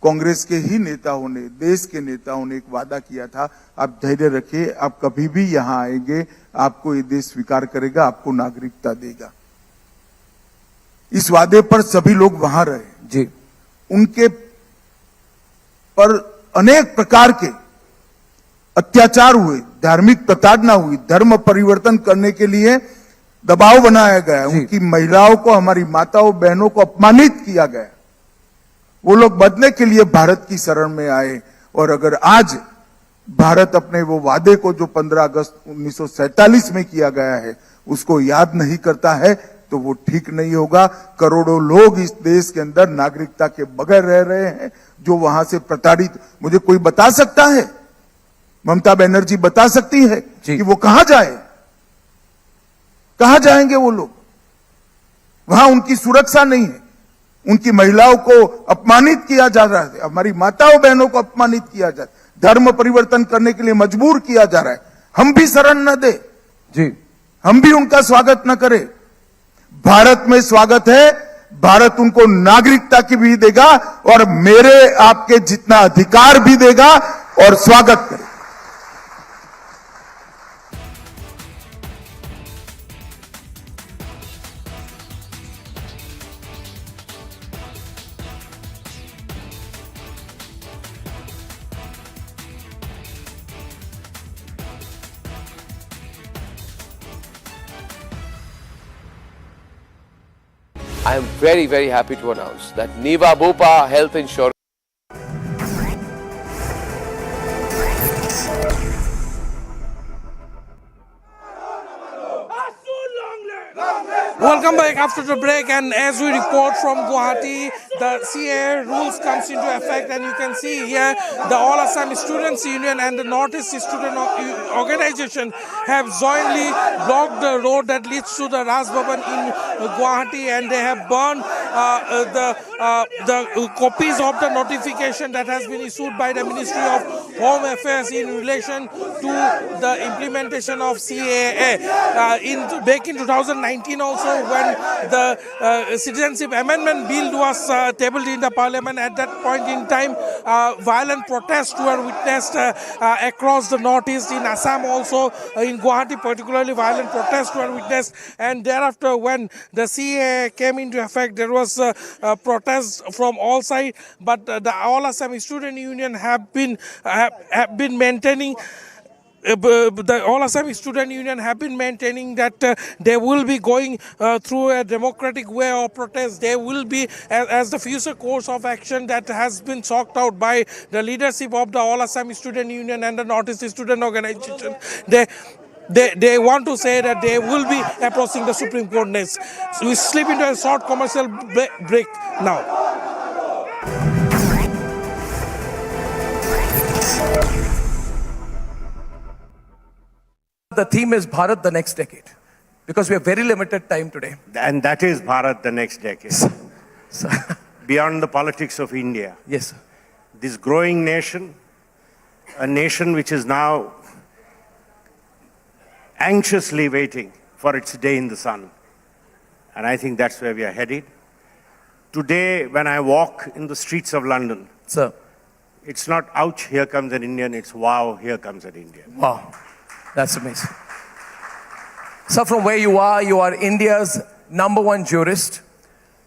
कांग्रेस के ही नेताओं ने, देश के नेताओं ने एक वादा किया था, आप धैर्य रखिए, आप कभी भी यहां आएंगे, आपको ये देश स्वीकार करेगा, आपको नागरिकता देगा। इस वादे पर सभी लोग वहां रहे जी। उनके पर अनेक प्रकार के अत्याचार हुए, धार्मिक प्रताड़ना हुई, धर्म परिवर्तन करने के लिए दबाव बनाया गया, उनकी महिलाओं को, हमारी माताओं बहनों को अपमानित किया गया। वो लोग बदले के लिए भारत की शरण में आए और अगर आज भारत अपने वो वादे को जो 15 अगस्त 1947 में किया गया है उसको याद नहीं करता है तो वो ठीक नहीं होगा। करोड़ों लोग इस देश के अंदर नागरिकता के बगैर रह रहे हैं, जो वहां से प्रताड़ित, मुझे कोई बता सकता है, ममता बनर्जी बता सकती है कि वो कहां जाए, कहां जाएंगे वो लोग? वहां उनकी सुरक्षा नहीं है, उनकी महिलाओं को अपमानित किया जा रहा है, हमारी माताओं बहनों को अपमानित किया जा रहा है, धर्म परिवर्तन करने के लिए मजबूर किया जा रहा है। हम भी शरण न दे जी, हम भी उनका स्वागत न करें। भारत में स्वागत है, भारत उनको नागरिकता की भी देगा और मेरे आपके जितना अधिकार भी देगा और स्वागत करेगा। I am very, very happy to announce that Niva Bopa Health Insurance. Welcome back after the break, and as we report from Guwahati, the CAA rules comes into effect, and you can see here the All Assam Students Union and the Northeast Student Organization have jointly blocked the road that leads to the Raj Bhavan in Guwahati, and they have burned the copies of the notification that has been issued by the Ministry of Home Affairs in relation to the implementation of CAA. Back in 2019 also, when the Citizenship Amendment Bill was tabled in the Parliament, at that point in time, violent protests were witnessed across the Northeast, in Assam also, in Guwahati particularly, violent protests were witnessed, and thereafter when the CAA came into effect, there was protests from all sides, but the All Assam Student Union have been maintaining the All Assam Student Union have been maintaining that they will be going through a democratic way of protest. They will be, as the future course of action that has been chalked out by the leadership of the All Assam Student Union and the Northeast Student Organization. They want to say that they will be approaching the Supreme Court next. So we slip into a short commercial break now. The theme is Bharat the next decade, because we have very limited time today. And that is Bharat the next decade. Beyond the politics of India. Yes, sir. This growing nation, a nation which is now anxiously waiting for its day in the sun. And I think that's where we are headed. Today, when I walk in the streets of London, sir, it's not, ouch, here comes an Indian, it's, wow, here comes an Indian. Wow, that's amazing. So from where you are India's #1 jurist,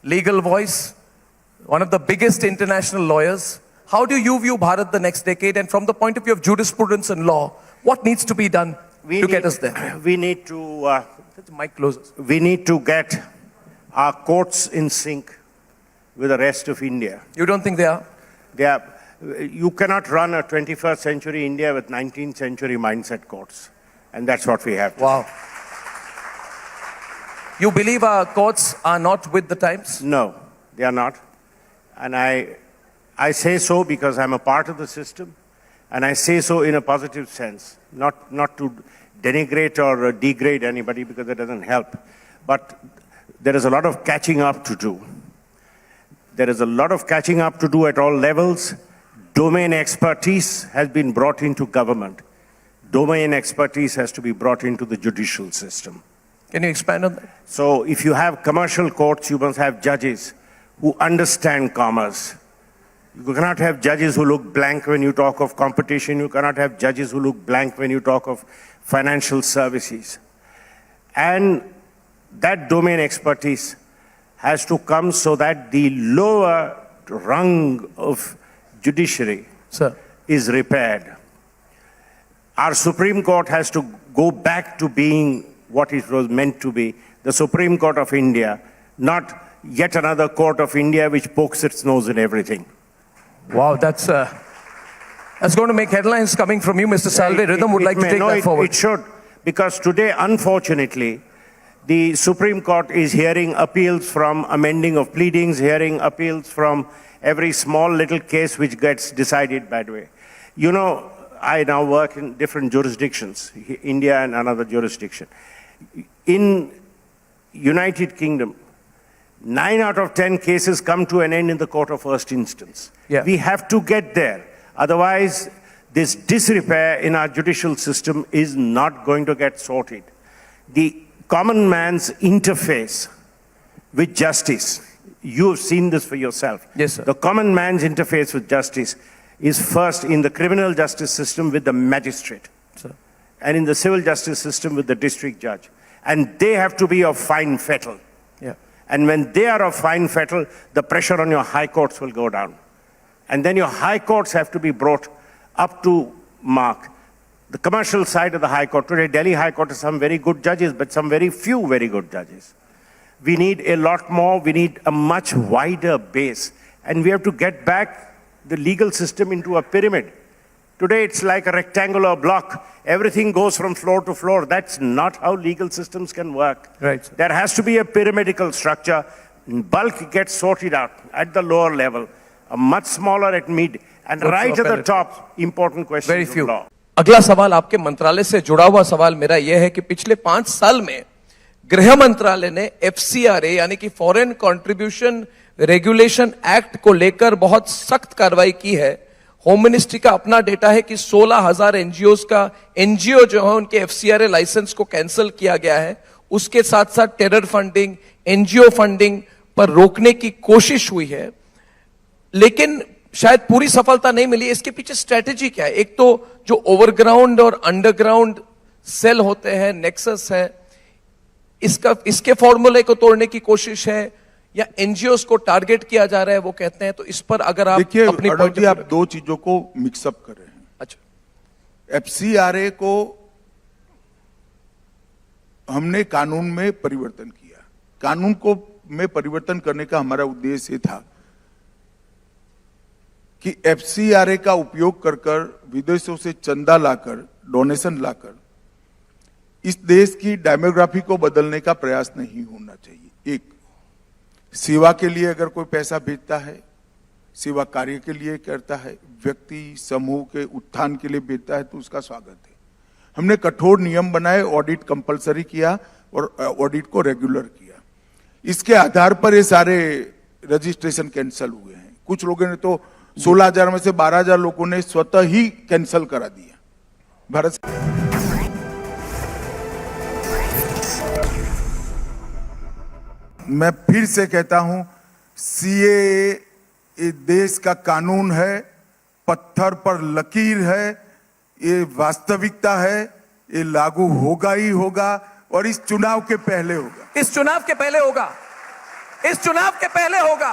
legal voice, one of the biggest international lawyers. How do you view Bharat the next decade? And from the point of view of jurisprudence and law, what needs to be done to get us there? We need to... mic closes. We need to get our courts in sync with the rest of India. You don't think they are? They are. You cannot run a 21st century India with 19th century mindset courts. And that's what we have. Wow. You believe our courts are not with the times? No, they are not. And I say so because I'm a part of the system. And I say so in a positive sense, not to denigrate or degrade anybody, because that doesn't help. But there is a lot of catching up to do. There is a lot of catching up to do at all levels. Domain expertise has been brought into government. Domain expertise has to be brought into the judicial system. Can you expand on that? So if you have commercial courts, you must have judges who understand commerce. You cannot have judges who look blank when you talk of competition. You cannot have judges who look blank when you talk of financial services. And that domain expertise has to come so that the lower rung of judiciary is repaired. Our Supreme Court has to go back to being what it was meant to be, the Supreme Court of India, not yet another court of India which pokes its nose in everything. Wow, that's going to make headlines coming from you, Mr. Salve. Rhythm would like to take that forward. It should, because today, unfortunately, the Supreme Court is hearing appeals from amending of pleadings, hearing appeals from every small little case which gets decided that way. You know, I now work in different jurisdictions, India and another jurisdiction. In United Kingdom, 9 out of 10 cases come to an end in the court of first instance. Yeah. We have to get there. Otherwise, this disrepair in our judicial system is not going to get sorted. The common man's interface with justice, you have seen this for yourself. Yes, sir. The common man's interface with justice is first in the criminal justice system with the magistrate, sir, and in the civil justice system with the district judge. And they have to be of fine fettle. Yeah. And when they are of fine fettle, the pressure on your high courts will go down. And then your high courts have to be brought up to mark. The commercial side of the high court, today Delhi High Court has some very good judges, but some very few very good judges. We need a lot more, we need a much wider base. And we have to get back the legal system into a pyramid. Today it's like a rectangular block. Everything goes from floor to floor. That's not how legal systems can work. Right. There has to be a pyramidal structure. Bulk gets sorted out at the lower level, a much smaller at mid, and right at the top, important questions Very few. of law. अगला सवाल आपके मंत्रालय से जुड़ा हुआ सवाल मेरा यह है कि पिछले 5 साल में गृह मंत्रालय ने FCRA यानी कि फॉरेन कंट्रीब्यूशन रेगुलेशन एक्ट को लेकर बहुत सख्त कार्रवाई की है। होम मिनिस्ट्री का अपना डेटा है कि 16,000 एनजीओ जो है उनके FCRA लाइसेंस को कैंसिल किया गया है। उसके साथ साथ टेरर फंडिंग, एनजीओ फंडिंग पर रोकने की कोशिश हुई है, लेकिन शायद पूरी सफलता नहीं मिली। इसके पीछे स्ट्रेटेजी क्या है? एक तो जो ओवरग्राउंड और अंडरग्राउंड सेल होते हैं, नेक्सस है, इसके फॉर्मूले को तोड़ने की कोशिश है या एनजीओस को टारगेट किया जा रहा है, वो कहते हैं। तो इस पर अगर आप देखिए अपनी अटल जी, आप दो चीजों को मिक्सअप कर रहे हैं। अच्छा, FCRA को हमने कानून में परिवर्तन किया। कानून को में परिवर्तन करने का हमारा उद्देश्य ये था कि FCRA का उपयोग कर विदेशों से चंदा लाकर, डोनेशन लाकर इस देश की डेमोग्राफी को बदलने का प्रयास नहीं होना चाहिए। एक, सेवा के लिए अगर कोई पैसा भेजता है, सेवा कार्य के लिए करता है, व्यक्ति समूह के उत्थान के लिए भेजता है तो उसका स्वागत है। हमने कठोर नियम बनाए, ऑडिट कंपलसरी किया और ऑडिट को रेगुलर किया। इसके आधार पर ये सारे रजिस्ट्रेशन कैंसिल हुए हैं। कुछ लोगों ने तो 16,000 में से 12,000 लोगों ने स्वतः ही कैंसिल करा दिया। भारत मैं फिर से कहता हूं, CAA ये देश का कानून है, पत्थर पर लकीर है, ये वास्तविकता है, ये लागू होगा ही होगा और इस चुनाव के पहले होगा। इस चुनाव के पहले होगा, इस चुनाव के पहले होगा।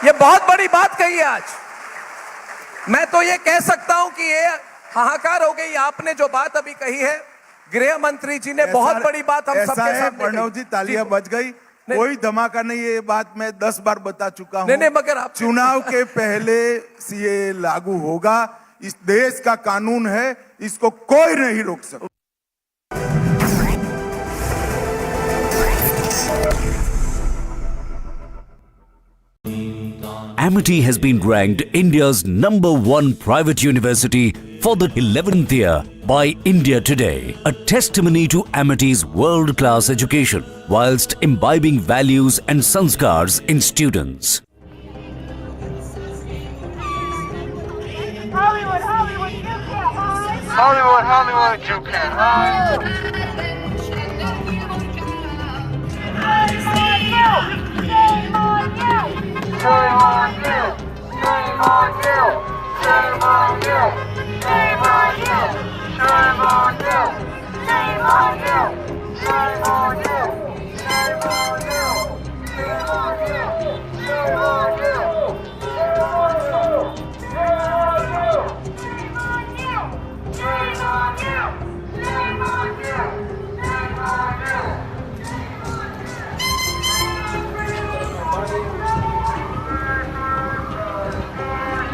ये बहुत बड़ी बात कही है आज। मैं तो ये कह सकता हूं कि ये हाहाकार हो गई। आपने जो बात अभी कही है, गृह मंत्री जी ने बहुत बड़ी बात हम सबके सामने कही। प्रणव जी, तालियां बज गई, कोई धमाका नहीं। ये बात मैं 10 बार बता चुका हूं। नहीं, मगर आप चुनाव के पहले CAA लागू होगा। इस देश का कानून है, इसको कोई नहीं रोक सकता। Amity has been ranked India's #1 private university for the 11th year by India Today, a testimony to Amity's world-class education whilst imbibing values and sanskars in students. Hollywood, Hollywood, you can't hide. Hollywood, Hollywood, you can't hide. Shame on you! Shame on you! Shame on you! Shame on you! Shame on you! Shame on you! Shame on you! Shame on you! Shame on you! Shame on you! Shame on you! Shame on you! Shame on you! Shame on you! Shame on you! Shame on you! Shame on you!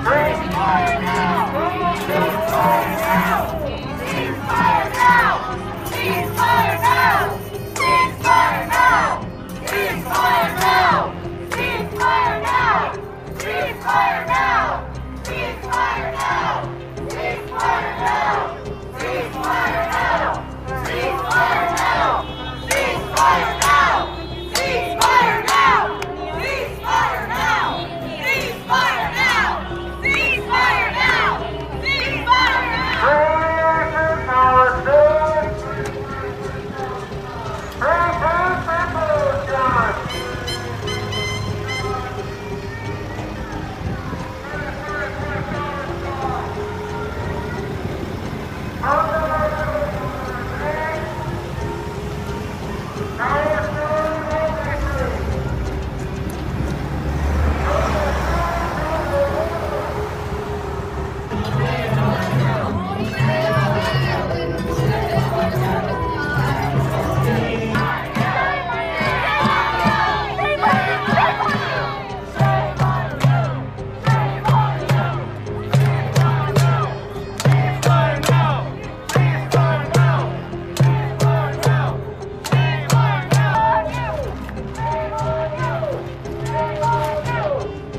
Ceasefire now! Ceasefire now! Ceasefire now! Ceasefire now! Ceasefire now! Ceasefire now! Ceasefire now! Ceasefire now! Ceasefire now! Ceasefire now! Ceasefire now! Ceasefire now! Ceasefire now! Ceasefire now! Ceasefire now! Ceasefire now! Ceasefire now! Ceasefire now!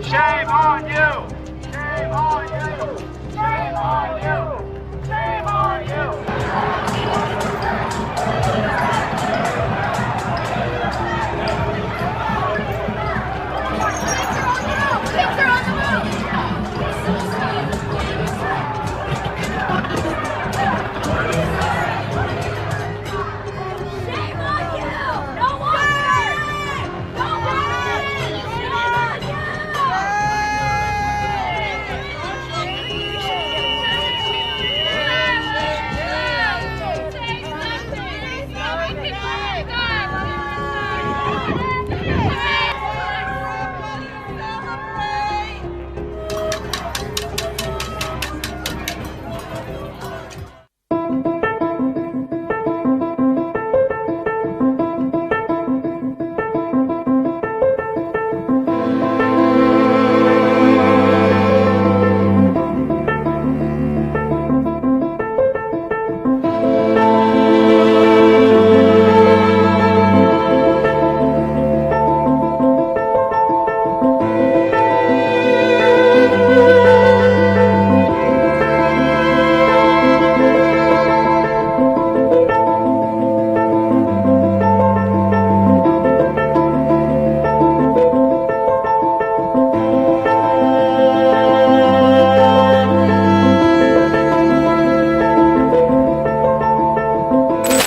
Shame on you! Shame on you! Shame on you! Shame on you!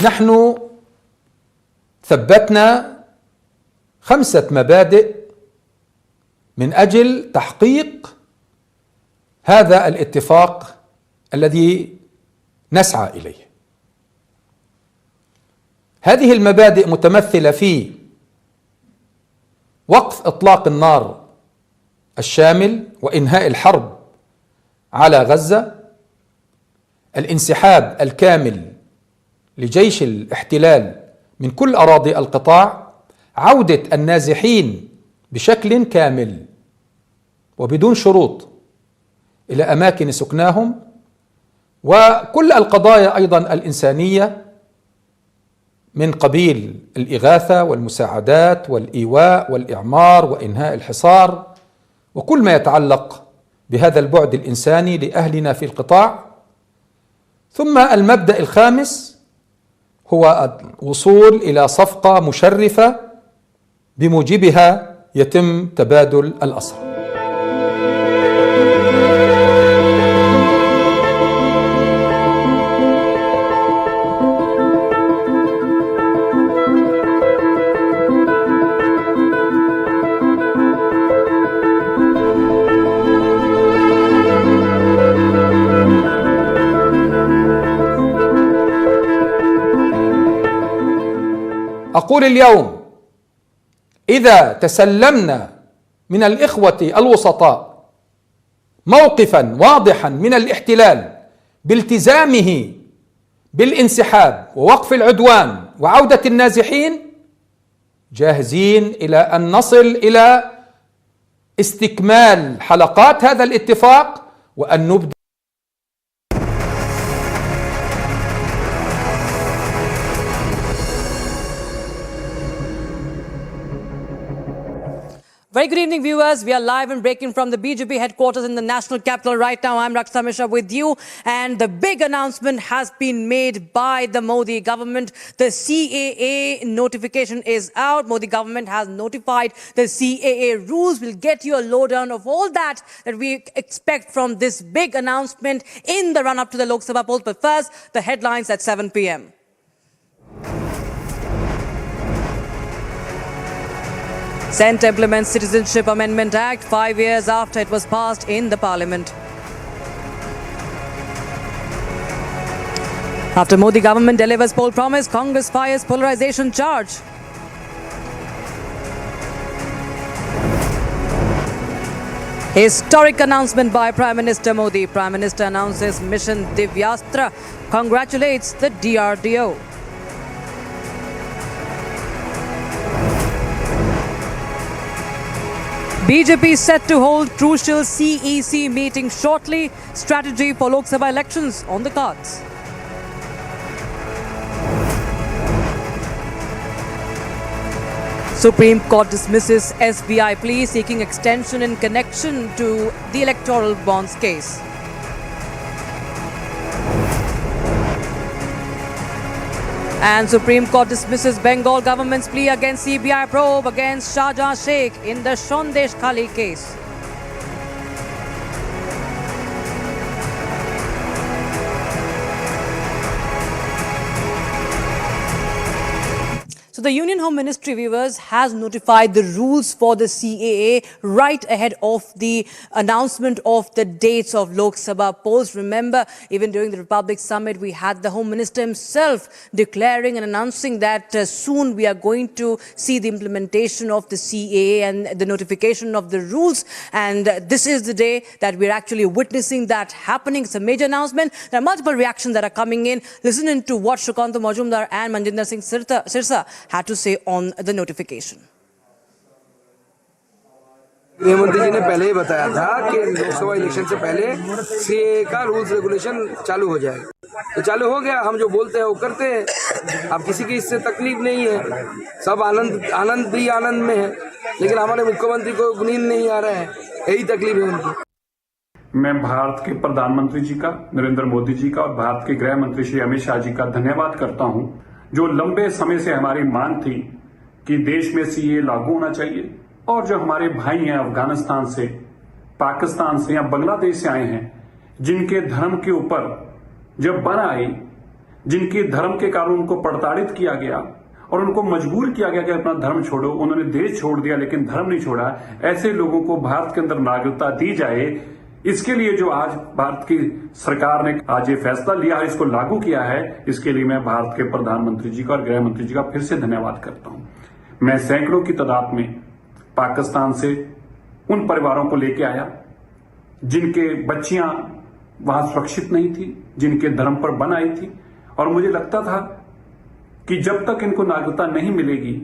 نحن ثبتنا 5 مبادئ من أجل تحقيق هذا الاتفاق الذي نسعى إليه. هذه المبادئ متمثلة في وقف إطلاق النار الشامل وإنهاء الحرب على غزة، الانسحاب الكامل لجيش الاحتلال من كل أراضي القطاع، عودة النازحين بشكل كامل وبدون شروط إلى أماكن سكناهم، وكل القضايا أيضا الإنسانية من قبيل الإغاثة والمساعدات والإيواء والإعمار وإنهاء الحصار وكل ما يتعلق بهذا البعد الإنساني لأهلنا في القطاع. ثم المبدأ الخامس هو الوصول إلى صفقة مشرفة بموجبها يتم تبادل الأسرى. أقول اليوم إذا تسلمنا من الإخوة الوسطاء موقفا واضحا من الاحتلال بالتزامه بالانسحاب ووقف العدوان وعودة النازحين، جاهزين إلى أن نصل إلى استكمال حلقات هذا الاتفاق وأن نبدأ. Very good evening, viewers. We are live and breaking from the BJP headquarters in the national capital right now. I'm Rakshita Mishra with you. And the big announcement has been made by the Modi government. The CAA notification is out. Modi government has notified the CAA rules. We'll get you a lowdown of all that we expect from this big announcement in the run-up to the Lok Sabha polls. But first, the headlines at 7 p.m. Centre implements Citizenship Amendment Act 5 years after it was passed in the Parliament. After Modi government delivers poll promise, Congress fires polarization charge. Historic announcement by Prime Minister Modi. Prime Minister announces Mission Divyastra, congratulates the DRDO. BJP set to hold crucial CEC meeting shortly. Strategy for Lok Sabha elections on the cards. Supreme Court dismisses SBI plea seeking extension in connection to the electoral bonds case. And Supreme Court dismisses Bengal government's plea against CBI probe against Shahjahan Sheikh in the Shondesh Khali case. So the Union Home Ministry, viewers, has notified the rules for the CAA right ahead of the announcement of the dates of Lok Sabha polls. Remember, even during the Republic Summit, we had the Home Minister himself declaring and announcing that soon we are going to see the implementation of the CAA and the notification of the rules. And this is the day that we're actually witnessing that happening. It's a major announcement. There are multiple reactions that are coming in. Listen in to what Shrikanta Majumdar and Manjinder Singh Sirsa had to say on the notification. गृह मंत्री जी ने पहले ही बताया था कि Lok Sabha election से पहले CAA का रूल्स रेगुलेशन चालू हो जाएगा, तो चालू हो गया। हम जो बोलते हैं वो करते हैं। अब किसी की इससे तकलीफ नहीं है, सब आनंद भी आनंद में है, लेकिन हमारे मुख्यमंत्री को नींद नहीं आ रहा है, यही तकलीफ है उनकी। मैं भारत के प्रधानमंत्री जी का, नरेंद्र मोदी जी का और भारत के गृह मंत्री श्री अमित शाह जी का धन्यवाद करता हूं, जो लंबे समय से हमारी मांग थी कि देश में सीएए लागू होना चाहिए और जो हमारे भाई हैं अफगानिस्तान से, पाकिस्तान से या बांग्लादेश से आए हैं, जिनके धर्म के ऊपर जब बन आई जिनके धर्म के कारण उनको प्रताड़ित किया गया और उनको मजबूर किया गया कि अपना धर्म छोड़ो, उन्होंने देश छोड़ दिया लेकिन धर्म नहीं छोड़ा, ऐसे लोगों को भारत के अंदर नागरिकता दी जाए। इसके लिए जो आज भारत की सरकार ने आज ये फैसला लिया है, इसको लागू किया है, इसके लिए मैं भारत के प्रधानमंत्री जी का और गृह मंत्री जी का फिर से धन्यवाद करता हूं। मैं सैकड़ों की तादाद में पाकिस्तान से उन परिवारों को लेके आया जिनके बच्चियां वहां सुरक्षित नहीं थी, जिनके धर्म पर बन आई थी, और मुझे लगता था कि जब तक इनको नागरिकता नहीं मिलेगी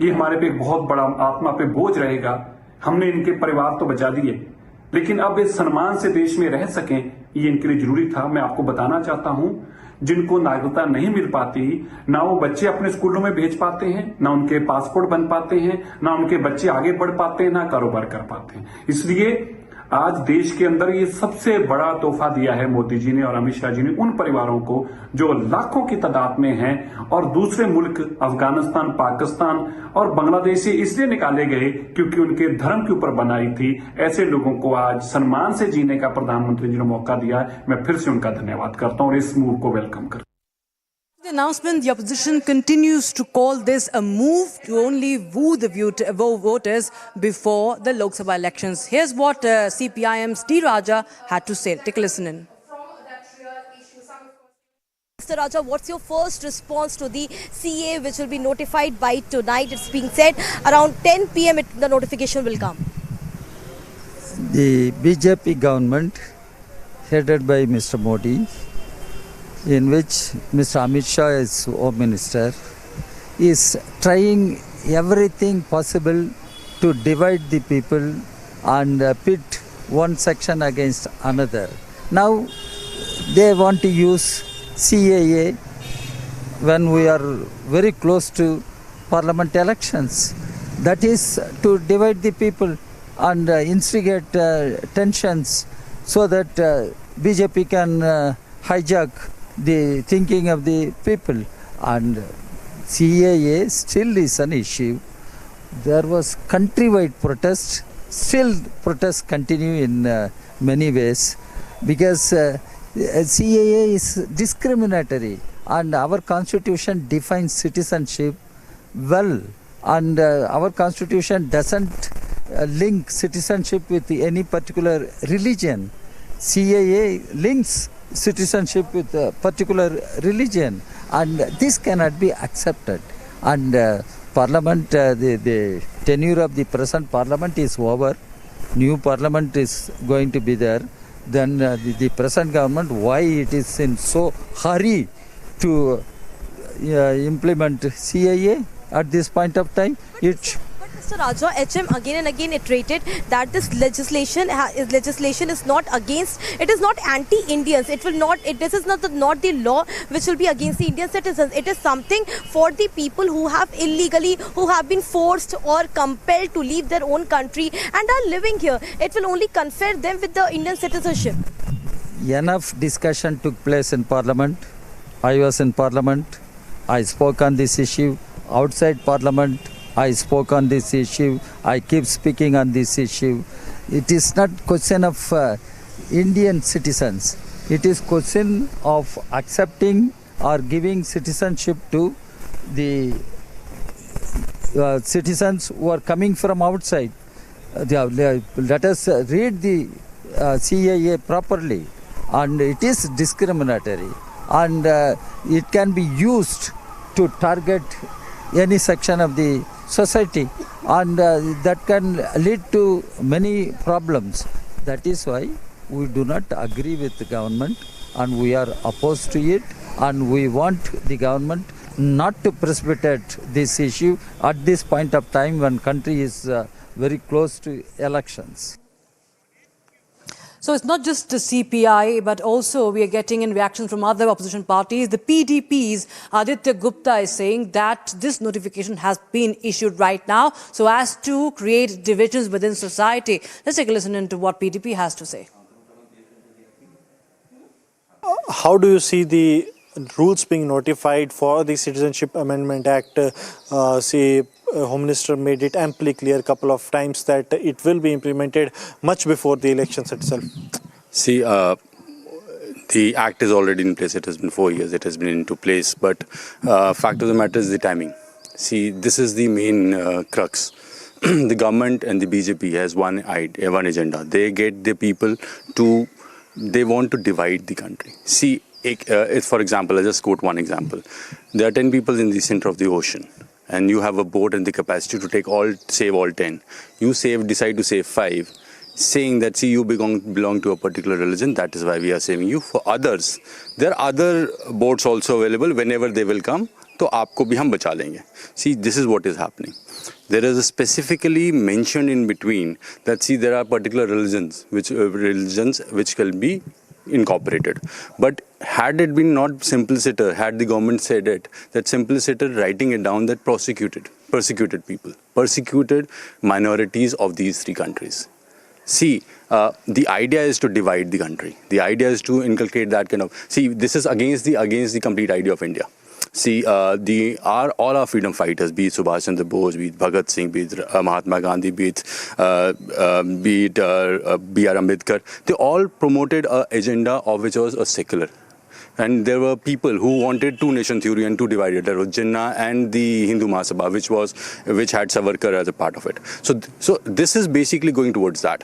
ये हमारे पे एक बहुत बड़ा आत्मा पे बोझ रहेगा। हमने इनके परिवार तो बचा दिए, लेकिन अब इस सम्मान से देश में रह सकें ये इनके लिए जरूरी था। मैं आपको बताना चाहता हूं, जिनको नागरिकता नहीं मिल पाती, ना वो बच्चे अपने स्कूलों में भेज पाते हैं, ना उनके पासपोर्ट बन पाते हैं, ना उनके बच्चे आगे बढ़ पाते हैं, ना कारोबार कर पाते हैं। इसलिए आज देश के अंदर ये सबसे बड़ा तोहफा दिया है मोदी जी ने और अमित शाह जी ने उन परिवारों को जो लाखों की तादाद में हैं और दूसरे मुल्क अफगानिस्तान, पाकिस्तान और बांग्लादेश से इसलिए निकाले गए क्योंकि उनके धर्म के ऊपर बनाई थी। ऐसे लोगों को आज सम्मान से जीने का प्रधानमंत्री जी ने मौका दिया है। मैं फिर से उनका धन्यवाद करता हूं और इस मूव को वेलकम करता हूं। The announcement, the opposition continues to call this a move to only woo the voters before the Lok Sabha elections. Here's what CPIM's D. Raja had to say. Take a listen in. Mr. Raja, what's your first response to the CAA which will be notified by tonight? It's being said around 10 p.m. The notification will come. The BJP government headed by Mr. Modi, in which Mr. Amit Shah is Home Minister, is trying everything possible to divide the people and pit one section against another. Now they want to use CAA when we are very close to parliament elections. That is to divide the people and instigate tensions so that BJP can hijack the thinking of the people, and CAA still is an issue. There was countrywide protest, still protests continue in many ways because CAA is discriminatory and our constitution defines citizenship well, and our constitution doesn't link citizenship with any particular religion. CAA links citizenship with a particular religion, and this cannot be accepted. And parliament, the tenure of the present parliament is over. New parliament is going to be there. Then the present government, why it is in so hurry to implement CAA at this point of time? Mr. Raja, HM again and again iterated that this legislation is not against, it is not anti-Indians. It will not. This is not the law which will be against the Indian citizens. It is something for the people who have illegally, who have been forced or compelled to leave their own country and are living here. It will only confer them with the Indian citizenship. Enough discussion took place in Parliament. I was in Parliament. I spoke on this issue. Outside Parliament, I spoke on this issue. I keep speaking on this issue. It is not question of Indian citizens. It is question of accepting or giving citizenship to the citizens who are coming from outside. Let us read the CAA properly, and it is discriminatory, and it can be used to target any section of the society, and that can lead to many problems. That is why we do not agree with the government and we are opposed to it, and we want the government not to precipitate this issue at this point of time when country is very close to elections. So it's not just the CPI, but also we are getting in reaction from other opposition parties. The PDP's Aditya Gupta is saying that this notification has been issued right now so as to create divisions within society. Let's take a listen to what PDP has to say. How do you see the rules being notified for the Citizenship Amendment Act? Home Minister made it amply clear a couple of times that it will be implemented much before the elections itself. See, The act is already in place. It has been 4 years. It has been into place. But fact of the matter is the timing. See, this is the main crux. The government and the BJP has one agenda. They get the people to, they want to divide the country. See, for example, I'll just quote one example. There are 10 people in the center of the ocean, and you have a boat and the capacity to save all 10. You decide to save 5, saying that, see, you belong to a particular religion, that is why we are saving you. For others, there are other boats also available. Whenever they will come, तो आपको भी हम बचा लेंगे. See, this is what is happening. There is specifically mentioned in between that, see, there are particular religions which can be incorporated. But had it been not simpliciter, had the government said it, that simpliciter writing it down, that persecuted people, persecuted minorities of these 3 countries. See, the idea is to divide the country. The idea is to inculcate that kind of. See, this is against the complete idea of India. See, all our freedom fighters, be it Subhash Chandra Bose, be it Bhagat Singh, be it Mahatma Gandhi, be it B.R. Ambedkar, they all promoted an agenda of which was a secular. And there were people who wanted 2-nation theory and 2 divided. There was Jinnah and the Hindu Mahasabha, which had Savarkar as a part of it. So this is basically going towards that.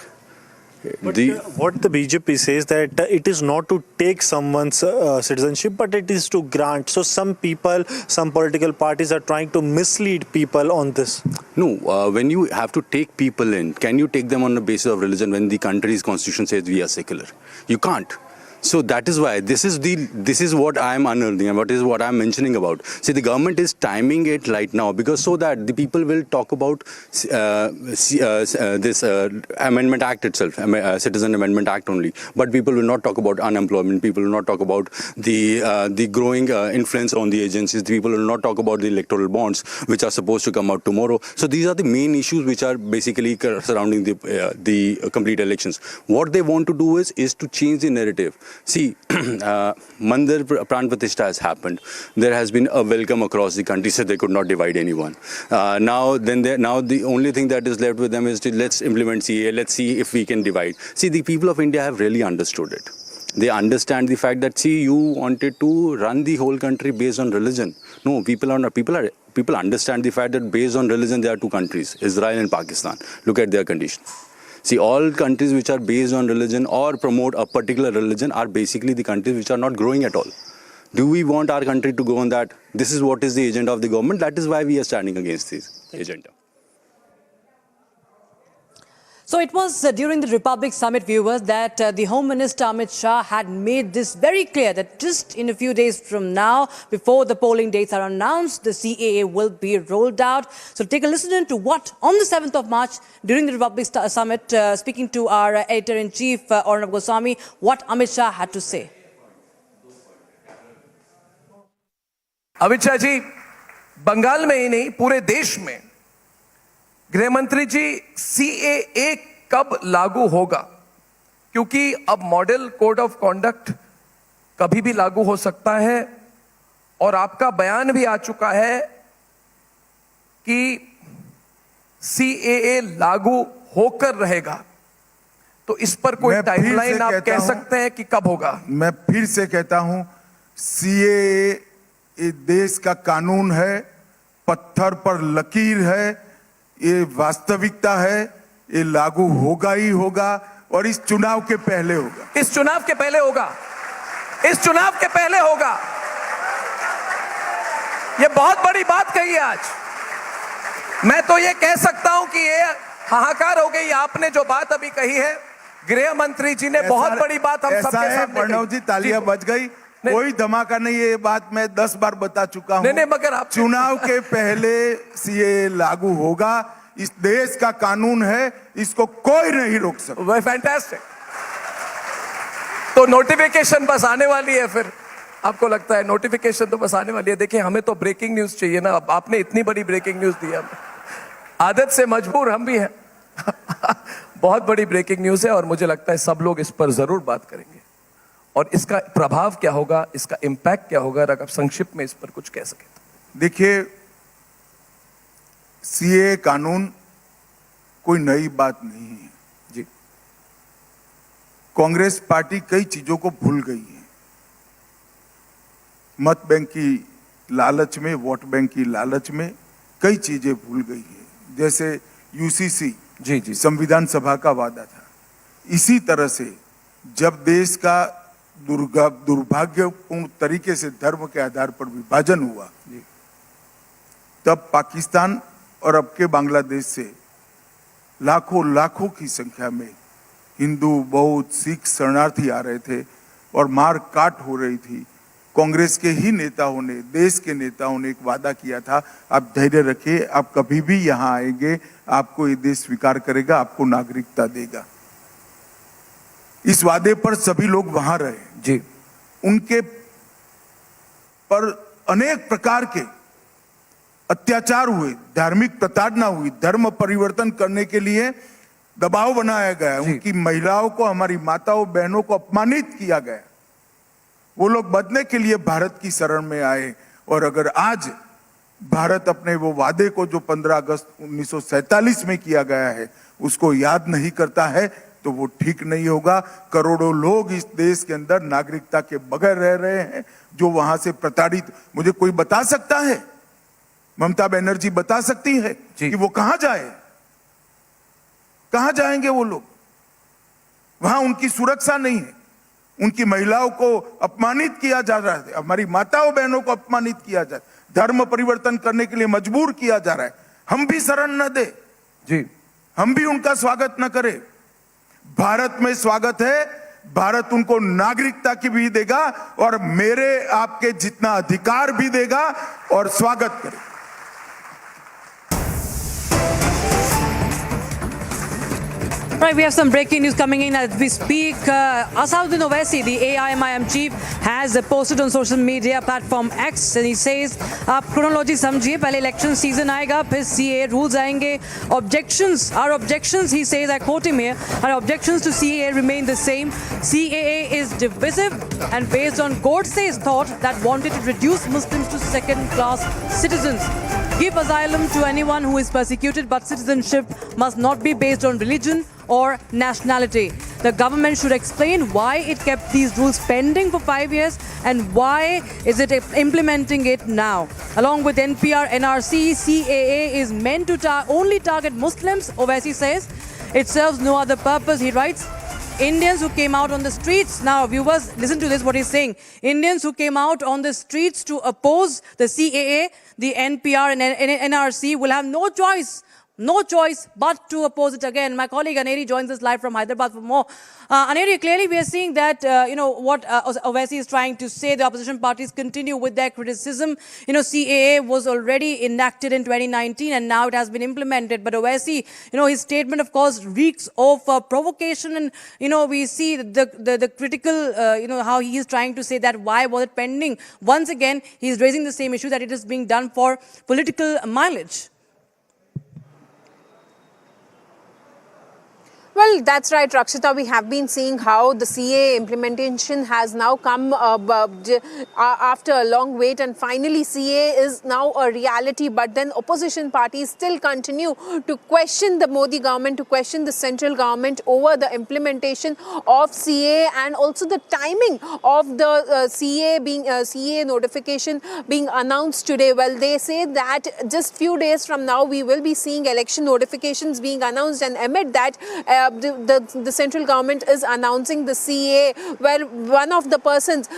But what the BJP says that it is not to take someone's citizenship, but it is to grant. So some people, some political parties are trying to mislead people on this. No, when you have to take people in, can you take them on the basis of religion when the country's constitution says we are secular? You can't. So that is why this is what I am unearthing and what I am mentioning about. See, the government is timing it right now because so that the people will talk about this Amendment Act itself, Citizen Amendment Act only. But people will not talk about unemployment. People will not talk about the growing influence on the agencies. People will not talk about the electoral bonds which are supposed to come out tomorrow. So these are the main issues which are basically surrounding the complete elections. What they want to do is to change the narrative. See, Mandir Pran Pratishtha has happened. There has been a welcome across the country, so they could not divide anyone. Now the only thing that is left with them is to let's implement CAA. Let's see if we can divide. See, the people of India have really understood it. They understand the fact that, see, you wanted to run the whole country based on religion. No, people understand the fact that based on religion there are 2 countries, Israel and Pakistan. Look at their conditions. See, all countries which are based on religion or promote a particular religion are basically the countries which are not growing at all. Do we want our country to go on that? This is what is the agenda of the government. That is why we are standing against this agenda. So it was during the Republic Summit, viewers, that the Home Minister Amit Shah had made this very clear that just in a few days from now, before the polling dates are announced, the CAA will be rolled out. So take a listen to what, on the 7th of March, during the Republic Summit, speaking to our Editor-in-Chief, Arnab Goswami, what Amit Shah had to say. Amit Shah ji, Bengal में ही नहीं पूरे देश में गृह मंत्री जी CAA कब लागू होगा? क्योंकि अब मॉडल कोड ऑफ कॉन्डक्ट कभी भी लागू हो सकता है और आपका बयान भी आ चुका है कि CAA लागू होकर रहेगा. तो इस पर कोई टाइमलाइन आप कह सकते हैं कि कब होगा? मैं फिर से कहता हूं, CAA ये देश का कानून है, पत्थर पर लकीर है, ये वास्तविकता है, ये लागू होगा ही होगा और इस चुनाव के पहले होगा. इस चुनाव के पहले होगा. इस चुनाव के पहले होगा. ये बहुत बड़ी बात कही है आज. मैं तो ये कह सकता हूं कि ये हाहाकार हो गई. आपने जो बात अभी कही है, गृह मंत्री जी ने बहुत बड़ी बात हम सबके सामने. प्रणव जी, तालियां बज गई. कोई धमाका नहीं. ये बात मैं 10 बार बता चुका हूं. नहीं, मगर आप चुनाव के पहले CAA लागू होगा. इस देश का कानून है, इसको कोई नहीं रोक सकता. फैंटास्टिक. तो नोटिफिकेशन बस आने वाली है. फिर आपको लगता है नोटिफिकेशन तो बस आने वाली है? देखिए, हमें तो ब्रेकिंग न्यूज चाहिए ना. आपने इतनी बड़ी ब्रेकिंग न्यूज दी है. आदत से मजबूर हम भी हैं. बहुत बड़ी ब्रेकिंग न्यूज है और मुझे लगता है सब लोग इस पर जरूर बात करेंगे और इसका प्रभाव क्या होगा, इसका इंपैक्ट क्या होगा, अगर आप संक्षिप्त में इस पर कुछ कह सकें. देखिए, CAA कानून कोई नई बात नहीं है जी. कांग्रेस पार्टी कई चीजों को भूल गई है. मत बैंक की लालच में, वोट बैंक की लालच में कई चीजें भूल गई है। जैसे यूसीसी जी संविधान सभा का वादा था, इसी तरह से जब देश का दुर्भाग्यपूर्ण तरीके से धर्म के आधार पर विभाजन हुआ, तब पाकिस्तान और अब के बांग्लादेश से लाखों की संख्या में हिंदू, बौद्ध, सिख शरणार्थी आ रहे थे और मार काट हो रही थी। कांग्रेस के ही नेताओं ने, देश के नेताओं ने एक वादा किया था, आप धैर्य रखिए, आप कभी भी यहाँ आएंगे, आपको ये देश स्वीकार करेगा, आपको नागरिकता देगा। इस वादे पर सभी लोग वहां रहे जी। उनके पर अनेक प्रकार के अत्याचार हुए, धार्मिक प्रताड़ना हुई, धर्म परिवर्तन करने के लिए दबाव बनाया गया, उनकी महिलाओं को, हमारी माताओं बहनों को अपमानित किया गया। वो लोग बदलने के लिए भारत की शरण में आए, और अगर आज भारत अपने वो वादे को जो 15 अगस्त 1947 में किया गया है उसको याद नहीं करता है तो वो ठीक नहीं होगा। करोड़ों लोग इस देश के अंदर नागरिकता के बगैर रह रहे हैं, जो वहां से प्रताड़ित, मुझे कोई बता सकता है, ममता बनर्जी बता सकती है कि वो कहां जाए, कहां जाएंगे वो लोग? वहां उनकी सुरक्षा नहीं है, उनकी महिलाओं को अपमानित किया जा रहा है, हमारी माताओं बहनों को अपमानित किया जा रहा है, धर्म परिवर्तन करने के लिए मजबूर किया जा रहा है। हम भी शरण न दे जी, हम भी उनका स्वागत न करें। भारत में स्वागत है, भारत उनको नागरिकता की भी देगा और मेरे आपके जितना अधिकार भी देगा और स्वागत करेगा। Right, we have some breaking news coming in as we speak. Asauddin Owaisi, the AIMIM chief, has posted on social media platform X and he says, "आप chronology समझिए, पहले election season आएगा, फिर CAA rules आएंगे. Our objections, he says, I quote him here, our objections to CAA remain the same. CAA is divisive and based on Godse's thought that wanted to reduce Muslims to second-class citizens. Give asylum to anyone who is persecuted, but citizenship must not be based on religion or nationality. The government should explain why it kept these rules pending for 5 years and why is it implementing it now. Along with NPR, NRC, CAA is meant to only target Muslims," Owaisi says. "It serves no other purpose," he writes. Indians who came out on the streets, now viewers, listen to this, what he's saying. Indians who came out on the streets to oppose the CAA, the NPR and NRC will have no choice but to oppose it again. My colleague Aneri joins us live from Hyderabad for more. Aneri, clearly we are seeing that, what Owaisi is trying to say, the opposition parties continue with their criticism. CAA was already enacted in 2019 and now it has been implemented. But Owaisi, his statement, of course, reeks of provocation and, we see the critical, how he is trying to say that why was it pending? Once again, he is raising the same issue that it is being done for political mileage. Well, that's right, Rakshita. We have been seeing how the CAA implementation has now come after a long wait, and finally CAA is now a reality. But then opposition parties still continue to question the Modi government, to question the central government over the implementation of CAA and also the timing of the CAA notification being announced today. Well, they say that just few days from now we will be seeing election notifications being announced, and amid that the central government is announcing the CAA. Well, one of the persons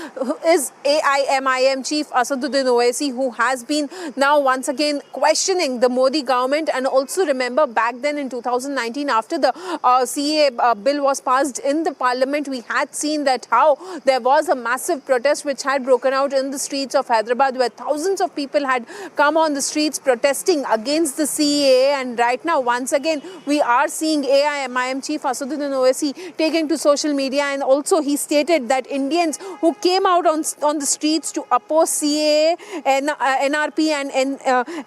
is AIMIM chief Asauddin Owaisi, who has been now once again questioning the Modi government. And also remember, back then in 2019, after the CAA bill was passed in the parliament, we had seen that how there was a massive protest which had broken out in the streets of Hyderabad, where thousands of people had come on the streets protesting against the CAA. And right now, once again, we are seeing AIMIM chief Asauddin Owaisi taking to social media, and also he stated that Indians who came out on the streets to oppose CAA, NRP and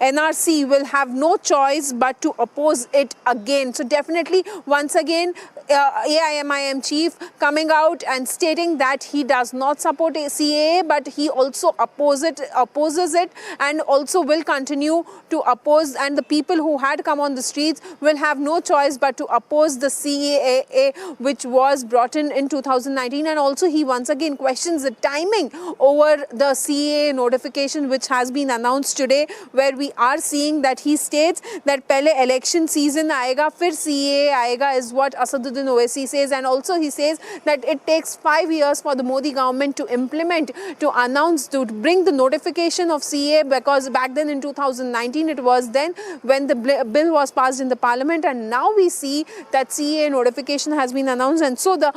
NRC will have no choice but to oppose it again. So definitely, once again, AIMIM chief coming out and stating that he does not support CAA, but he also opposes it and also will continue to oppose, and the people who had come on the streets will have no choice but to oppose the CAA which was brought in 2019, and also he once again questions the timing over the CAA notification which has been announced today, where we are seeing that he states that pehle election season aayega fir CAA aayega is what Asaduddin Owaisi says, and also he says that it takes 5 years for the Modi government to implement, to announce, to bring the notification of CAA, because back then in 2019 it was then when the bill was passed in the parliament, and now we see that CAA notification has been announced. And so the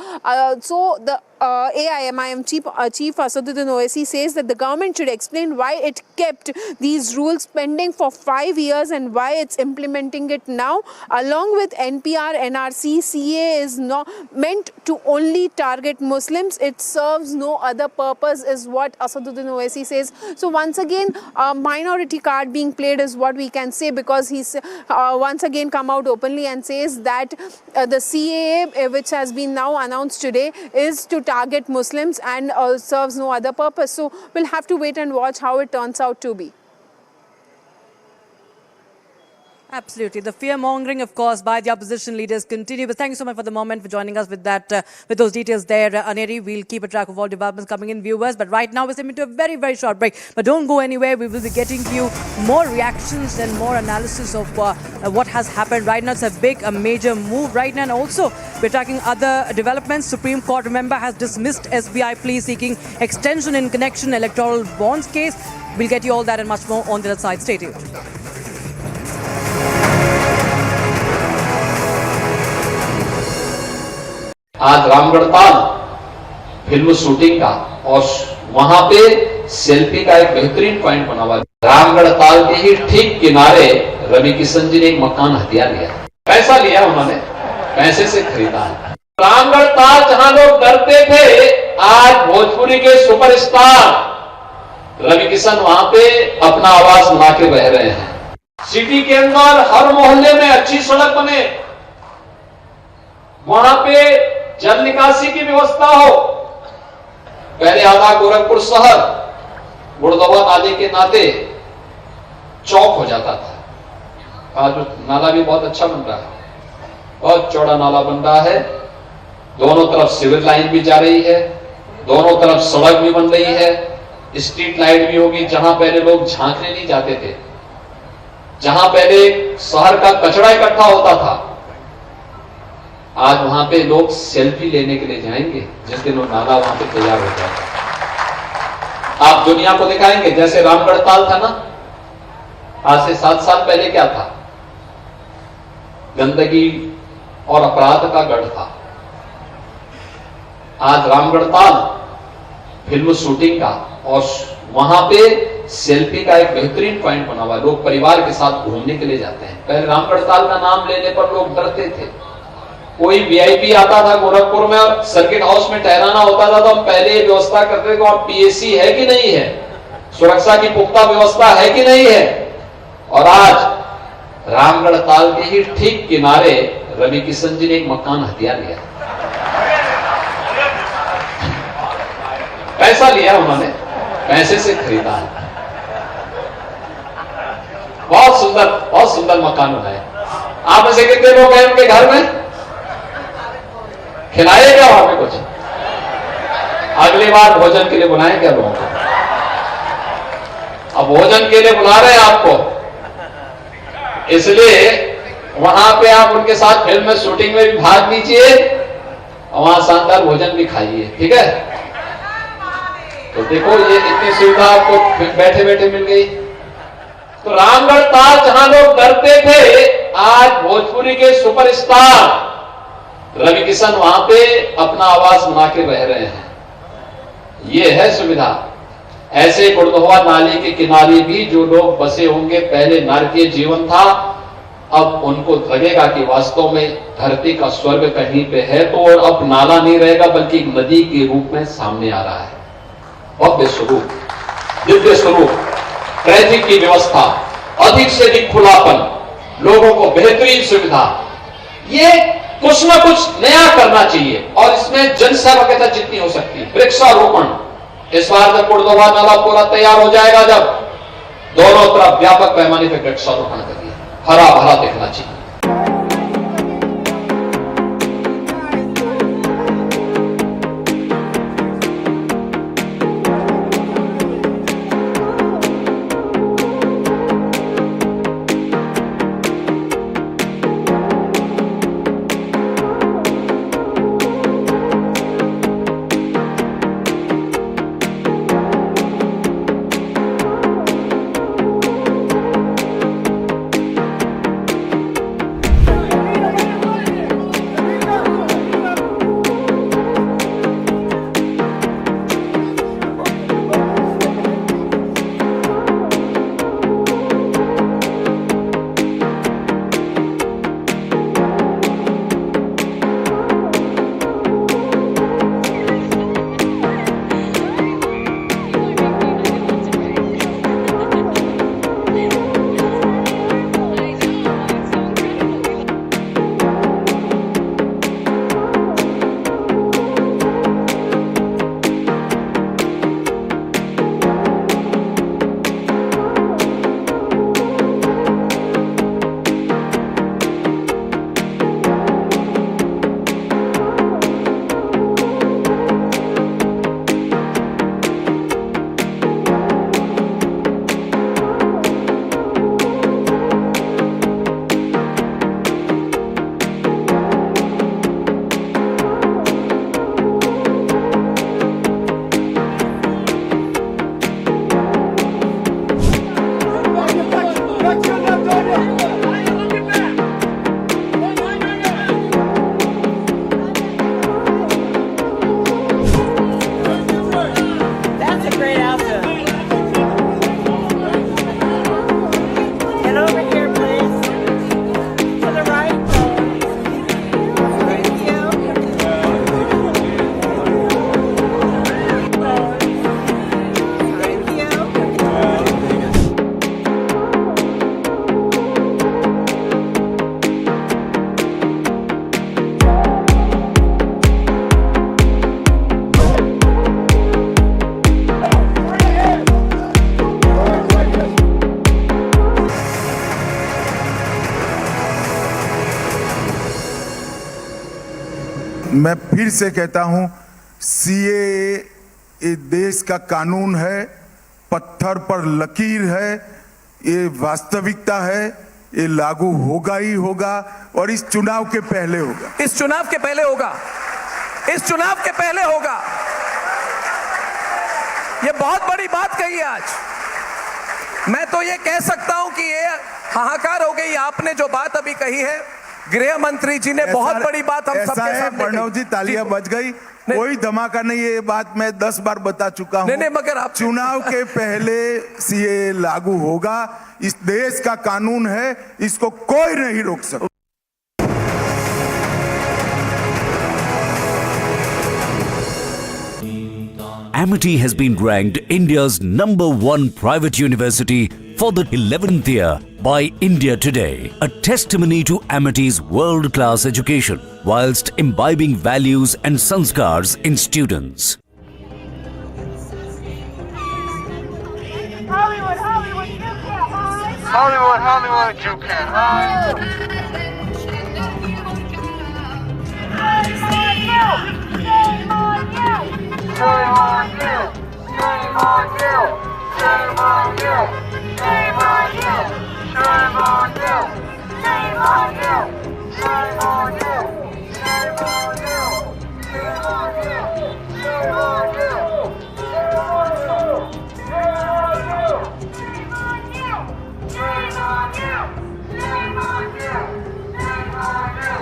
AIMIM chief Asaduddin Owaisi says that the government should explain why it kept these rules pending for 5 years and why it's implementing it now. Along with NPR, NRC, CAA is not meant to only target Muslims. It serves no other purpose, is what Asaduddin Owaisi says. So once again, a minority card being played is what we can say, because he's once again come out openly and says that the CAA, which has been now announced today, is to target Muslims and serves no other purpose. So we'll have to wait and watch how it turns out to be. Absolutely. The fear-mongering, of course, by the opposition leaders continue. But thank you so much for the moment, for joining us with that, with those details there, Aneri. We'll keep a track of all developments coming in, viewers. But right now, we're stepping into a very, very short break. But don't go anywhere. We will be getting to you more reactions and more analysis of what has happened right now. It's a big, a major move right now. And also, we're tracking other developments. Supreme Court, remember, has dismissed SBI plea seeking extension in connection electoral bonds case. We'll get you all that and much more on the other side. Stay tuned. आज Ramgarh Tal film shooting का और वहां पे selfie का एक बेहतरीन point बना हुआ है। रामगढ़ ताल के ही ठीक किनारे रवि किशन जी ने एक मकान हथिया लिया, पैसा लिया उन्होंने, पैसे से खरीदा है। रामगढ़ ताल जहां लोग डरते थे, आज भोजपुरी के सुपरस्टार रवि किशन वहां पे अपना आवाज बना के बह रहे हैं। सिटी के अंदर हर मोहल्ले में अच्छी सड़क बने, वहां पे जल निकासी की व्यवस्था हो। पहले आधा गोरखपुर शहर गुड़दवा नाले के नाते चौक हो जाता था। आज नाला भी बहुत अच्छा बन रहा है, बहुत चौड़ा नाला बन रहा है। दोनों तरफ सिविल लाइन भी जा रही है, दोनों तरफ सड़क भी बन रही है, स्ट्रीट लाइट भी होगी। जहां पहले लोग झांकने नहीं जाते थे, जहां पहले शहर का कचरा इकट्ठा होता था, आज वहां पे लोग सेल्फी लेने के लिए जाएंगे जिस दिन वो नाला वहां पे तैयार हो जाएगा। आप दुनिया को दिखाएंगे जैसे रामगढ़ ताल था ना, आज से 7 साल पहले क्या था, गंदगी और अपराध का गढ़ था। आज रामगढ़ ताल फिल्म शूटिंग का और वहां पे सेल्फी का एक बेहतरीन पॉइंट बना हुआ है। लोग परिवार के साथ घूमने के लिए जाते हैं। पहले रामगढ़ ताल का नाम लेने पर लोग डरते थे। कोई वीआईपी आता था गोरखपुर में और सर्किट हाउस में ठहराना होता था, तो हम पहले ये व्यवस्था करते थे वहां पीएसी है कि नहीं है, सुरक्षा की पुख्ता व्यवस्था है कि नहीं है। और आज रामगढ़ ताल के ही ठीक किनारे रवि किशन जी ने एक मकान हथिया लिया, पैसा लिया उन्होंने, पैसे से खरीदा है। बहुत सुंदर मकान बनाया। आप में से कितने लोग हैं उनके घर में? खिलाए क्या वहां पे कुछ? अगली बार भोजन के लिए बुलाएं क्या लोगों को? अब भोजन के लिए बुला रहे हैं आपको, इसलिए वहां पे आप उनके साथ फिल्म में शूटिंग में भी भाग लीजिए और वहां शानदार भोजन भी खाइए, ठीक है? तो देखो ये इतनी सुविधा आपको बैठे बैठे मिल गई। तो रामगढ़ ताल जहां लोग डरते थे, आज भोजपुरी के सुपरस्टार रवि किशन वहां पे अपना आवाज बना के बह रहे हैं। ये है सुविधा। ऐसे गुड़दवा नाले के किनारे भी जो लोग बसे होंगे, पहले नारकीय जीवन था, अब उनको लगेगा कि वास्तव में धरती का स्वर्ग कहीं पे है। तो और अब नाला नहीं रहेगा बल्कि एक नदी के रूप में सामने आ रहा है। भव्य स्वरूप, दिव्य स्वरूप, ट्रैफिक की व्यवस्था, अधिक से अधिक खुलापन, लोगों को बेहतरीन सुविधा, ये कुछ ना कुछ नया करना चाहिए। और इसमें जनसहभागिता जितनी हो सकती है, वृक्षारोपण। इस बार जब गुड़दवा नाला पूरा तैयार हो जाएगा, जब दोनों तरफ व्यापक पैमाने पर वृक्षारोपण करिए, हरा भरा दिखना चाहिए। मैं फिर से कहता हूं, सीएए ये देश का कानून है, पत्थर पर लकीर है, ये वास्तविकता है, ये लागू होगा ही होगा और इस चुनाव के पहले होगा। इस चुनाव के पहले होगा, इस चुनाव के पहले होगा। ये बहुत बड़ी बात कही है आज। मैं तो ये कह सकता हूं कि ये हाहाकार हो गई। आपने जो बात अभी कही है, गृह मंत्री जी ने बहुत बड़ी बात हम सबके सामने कही। प्रणव जी, तालियां बज गई, कोई धमाका नहीं है। ये बात मैं 10 बार बता चुका हूं। नहीं, मगर आप चुनाव के पहले सीए लागू होगा। इस देश का कानून है, इसको कोई नहीं रोक सकता। Amity has been ranked India's #1 private university for the 11th year by India Today, a testimony to Amity's world-class education whilst imbibing values and sanskars in students. Hollywood, Hollywood, you can't hide. Hollywood, Hollywood, you can't hide. Shame on you! Shame on you! Shame on you! Shame on you! Shame on you! Shame on you! Shame on you! Shame on you! Shame on you! Shame on you! Shame on you! Shame on you! Shame on you! Shame on you! Shame on you! Shame on you! Shame on you!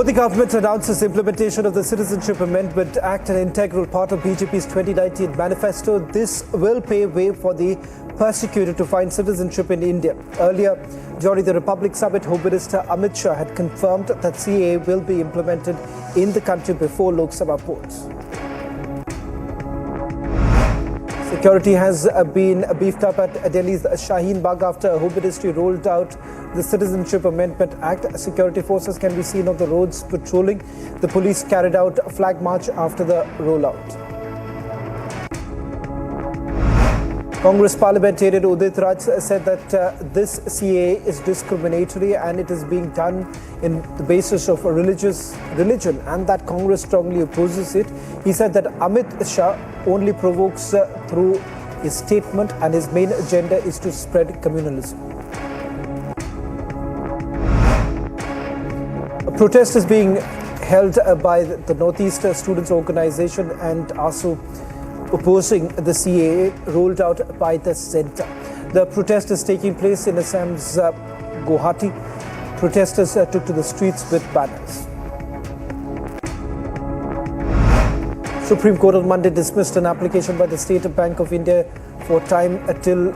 Modi government announces implementation of the Citizenship Amendment Act, an integral part of BJP's 2019 manifesto. This will pave way for the persecuted to find citizenship in India. Earlier, during the Republic Summit, Home Minister Amit Shah had confirmed that CAA will be implemented in the country before Lok Sabha polls. Security has been beefed up at Delhi's Shaheen Bagh after Home Ministry rolled out the Citizenship Amendment Act. Security forces can be seen on the roads patrolling. The police carried out a flag march after the rollout. Congress parliamentarian Udit Raj said that this CAA is discriminatory and it is being done in the basis of a religion and that Congress strongly opposes it. He said that Amit Shah only provokes through his statement and his main agenda is to spread communalism. A protest is being held by the Northeast Students Organization and ASU opposing the CAA rolled out by the centre. The protest is taking place in Assam's Guwahati. Protesters took to the streets with banners. Supreme Court on Monday dismissed an application by the State Bank of India for time till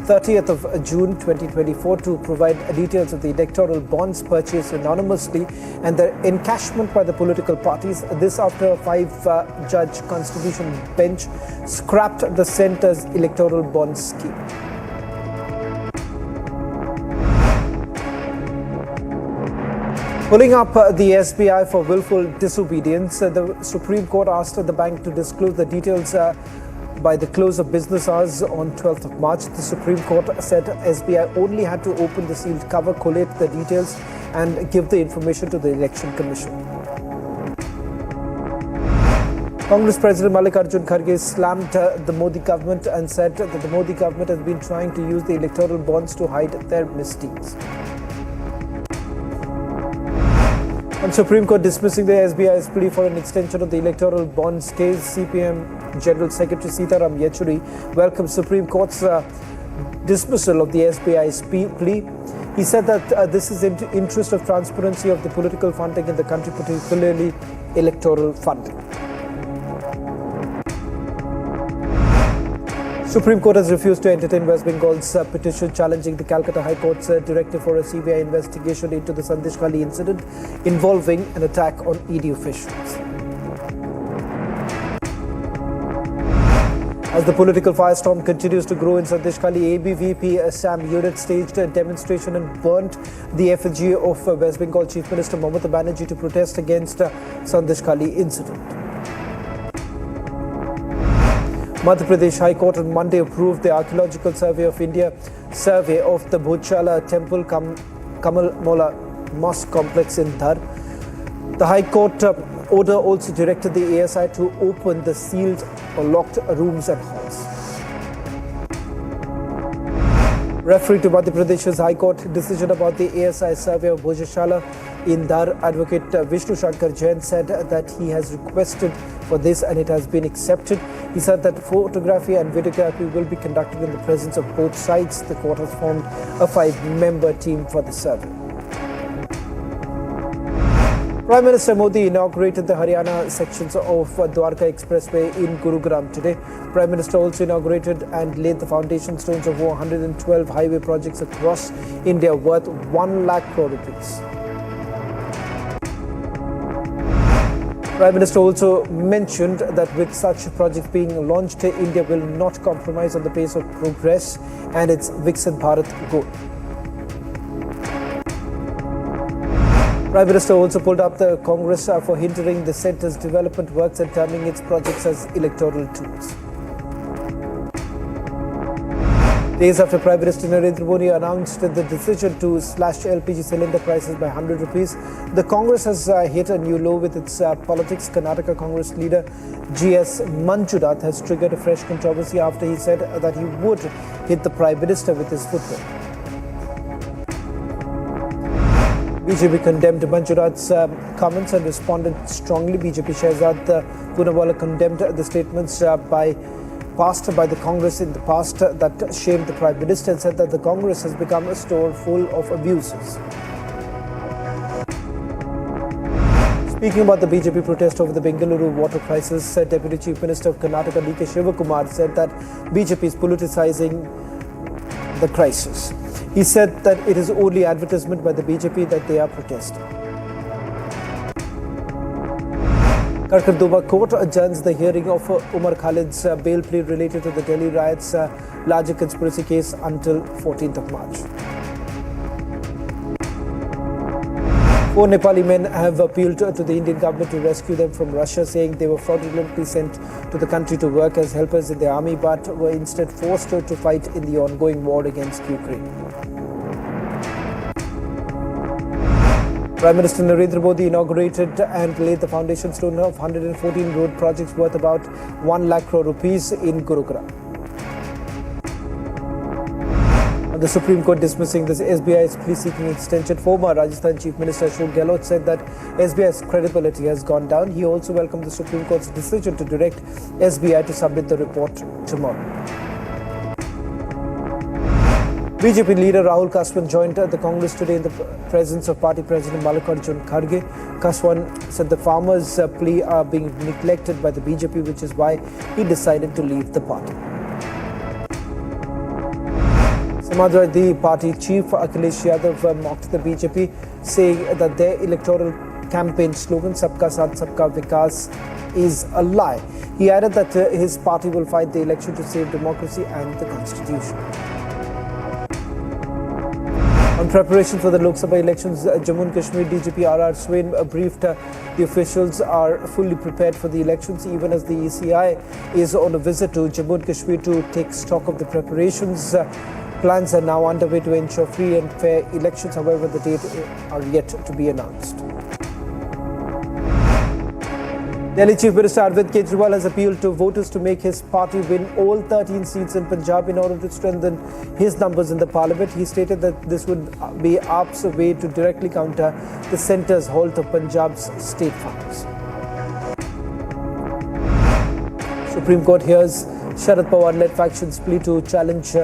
30th of June 2024 to provide details of the electoral bonds purchased anonymously and their encashment by the political parties. This after a 5-judge constitution bench scrapped the centre's electoral bonds scheme. Pulling up the SBI for willful disobedience, the Supreme Court asked the bank to disclose the details by the close of business hours on 12th of March. The Supreme Court said SBI only had to open the sealed cover, collate the details and give the information to the Election Commission. Congress President Mallikarjun Kharge slammed the Modi government and said that the Modi government has been trying to use the electoral bonds to hide their misdeeds. On Supreme Court dismissing the SBI's plea for an extension of the electoral bond stays, CPM General Secretary Sitaram Yechuri welcomed Supreme Court's dismissal of the SBI's plea. He said that this is in the interest of transparency of the political funding in the country, particularly electoral funding. Supreme Court has refused to entertain West Bengal's petition challenging the Calcutta High Court's directive for a CBI investigation into the Sandeshkhali incident involving an attack on ED officials. As the political firestorm continues to grow in Sandeshkhali, ABVP Assam unit staged a demonstration and burnt the effigy of West Bengal Chief Minister Mamata Banerjee to protest against Sandeshkhali incident. Madhya Pradesh High Court on Monday approved the Archaeological Survey of India survey of the Bhojshala Temple Kamal Mola Mosque complex in Dhar. The High Court order also directed the ASI to open the sealed or locked rooms and halls. Referring to Madhya Pradesh's High Court decision about the ASI survey of Bhojshala in Dhar, Advocate Vishnu Shankar Jain said that he has requested for this and it has been accepted. He said that photography and videography will be conducted in the presence of both sides. The court has formed a 5-member team for the survey. Prime Minister Modi inaugurated the Haryana sections of Dwarka Expressway in Gurugram today. Prime Minister also inaugurated and laid the foundation stones of over 112 highway projects across India worth 1 lakh crore rupees. Prime Minister also mentioned that with such projects being launched, India will not compromise on the pace of progress and its Viksit Bharat goal. Prime Minister also pulled up the Congress for hindering the centre's development works and terming its projects as electoral tools. Days after Prime Minister Narendra Modi announced the decision to slash LPG cylinder prices by 100 rupees, the Congress has hit a new low with its politics. Karnataka Congress leader G.S. Manjunath has triggered a fresh controversy after he said that he would hit the Prime Minister with his footwear. BJP condemned Manjunath's comments and responded strongly. BJP Shehzad Poonawalla condemned the statements passed by the Congress in the past that shamed the Prime Minister and said that the Congress has become a store full of abuses. Speaking about the BJP protest over the Bengaluru water crisis, Deputy Chief Minister of Karnataka D.K. Shivakumar said that BJP is politicizing the crisis. He said that it is only advertisement by the BJP that they are protesting. Karkardoba court adjourns the hearing of Umar Khalid's bail plea related to the Delhi riots larger conspiracy case until 14th of March. 4 Nepali men have appealed to the Indian government to rescue them from Russia, saying they were fraudulently sent to the country to work as helpers in the army but were instead forced to fight in the ongoing war against Ukraine. Prime Minister Narendra Modi inaugurated and laid the foundation stone of 114 road projects worth about 1 lakh crore rupees in Gurugram. The Supreme Court dismissing this SBI's plea-seeking extension, former Rajasthan Chief Minister Ashok Gehlot said that SBI's credibility has gone down. He also welcomed the Supreme Court's decision to direct SBI to submit the report tomorrow. BJP leader Rahul Kaswan joined the Congress today in the presence of party President Mallikarjun Kharge. Kaswan said the farmers' plea are being neglected by the BJP, which is why he decided to leave the party. Samadwadi Party Chief Akhilesh Yadav mocked the BJP, saying that their electoral campaign slogan "Sabka Saath Sabka Vikas" is a lie. He added that his party will fight the election to save democracy and the constitution. On preparation for the Lok Sabha elections, Jammu and Kashmir DGP R.R. Swain briefed the officials are fully prepared for the elections, even as the ECI is on a visit to Jammu and Kashmir to take stock of the preparations. Plans are now underway to ensure free and fair elections. However, the date are yet to be announced. Delhi Chief Minister Arvind Kejriwal has appealed to voters to make his party win all 13 seats in Punjab in order to strengthen his numbers in the parliament. He stated that this would be AAP's way to directly counter the centre's halt of Punjab's state funds. Supreme Court hears Sharad Pawar-led factions plea to challenge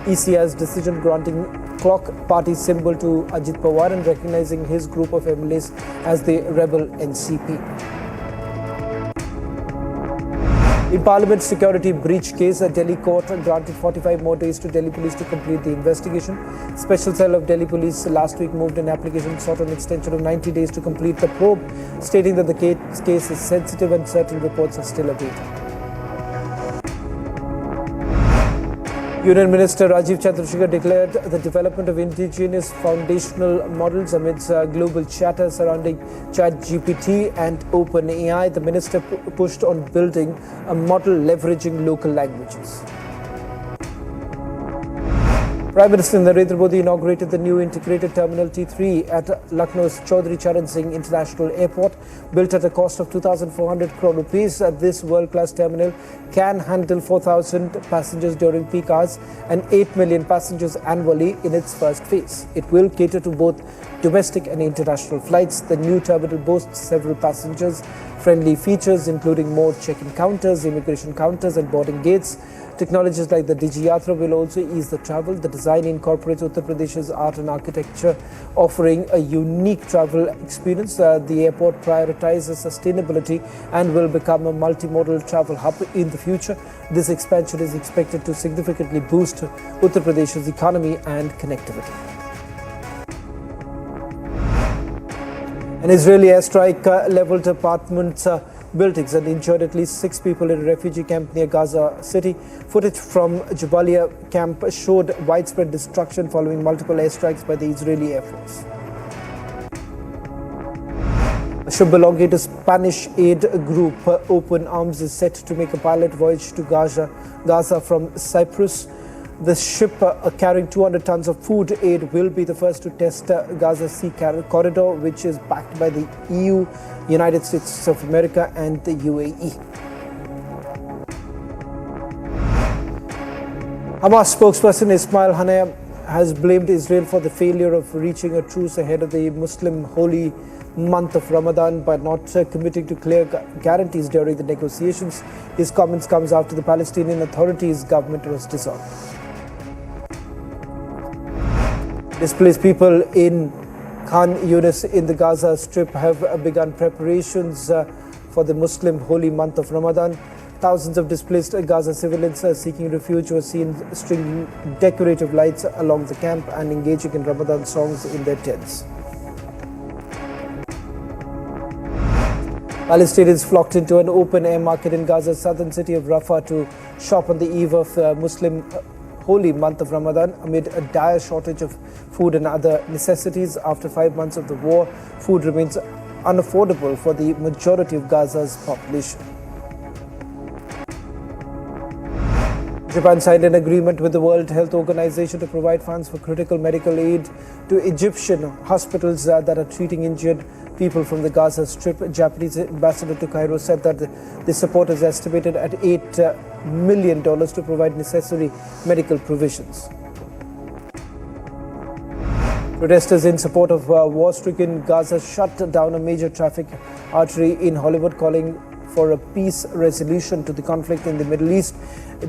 ECI's decision granting clock party symbol to Ajit Pawar and recognizing his group of MLAs as the rebel NCP. In Parliament security breach case, a Delhi court granted 45 more days to Delhi police to complete the investigation. Special cell of Delhi police last week moved an application sought an extension of 90 days to complete the probe, stating that the case is sensitive and certain reports are still awaited. Union Minister Rajiv Chandrasekhar declared the development of indigenous foundational models amidst global chatter surrounding ChatGPT and OpenAI. The minister pushed on building a model leveraging local languages. Prime Minister Narendra Modi inaugurated the new integrated Terminal T3 at Lucknow's Chaudhry Charan Singh International Airport. Built at a cost of 2,400 crore rupees, this world-class terminal can handle 4,000 passengers during peak hours and 8 million passengers annually in its first phase. It will cater to both domestic and international flights. The new terminal boasts several passengers-friendly features, including more check-in counters, immigration counters, and boarding gates. Technologies like the DigiYatra will also ease the travel. The design incorporates Uttar Pradesh's art and architecture, offering a unique travel experience. The airport prioritizes sustainability and will become a multimodal travel hub in the future. This expansion is expected to significantly boost Uttar Pradesh's economy and connectivity. An Israeli airstrike leveled apartments buildings and injured at least 6 people in a refugee camp near Gaza City. Footage from Jabalia camp showed widespread destruction following multiple airstrikes by the Israeli Air Force. A ship belonging to Spanish aid group Open Arms is set to make a pilot voyage to Gaza from Cyprus. The ship carrying 200 tons of food aid will be the first to test Gaza Sea Corridor, which is backed by the EU, United States of America and the UAE. Hamas spokesperson Ismail Haniyeh has blamed Israel for the failure of reaching a truce ahead of the Muslim holy month of Ramadan by not committing to clear guarantees during the negotiations. His comments comes after the Palestinian Authority's government was dissolved. Displaced people in Khan Yunis in the Gaza Strip have begun preparations for the Muslim holy month of Ramadan. Thousands of displaced Gaza civilians seeking refuge were seen stringing decorative lights along the camp and engaging in Ramadan songs in their tents. Palestinians flocked into an open-air market in Gaza's southern city of Rafah to shop on the eve of Muslim holy month of Ramadan amid a dire shortage of food and other necessities. After 5 months of the war, food remains unaffordable for the majority of Gaza's population. Japan signed an agreement with the World Health Organization to provide funds for critical medical aid to Egyptian hospitals that are treating injured people from the Gaza Strip. Japanese ambassador to Cairo said that the support is estimated at $8 million to provide necessary medical provisions. Protesters in support of war-stricken Gaza shut down a major traffic artery in Hollywood, calling for a peace resolution to the conflict in the Middle East.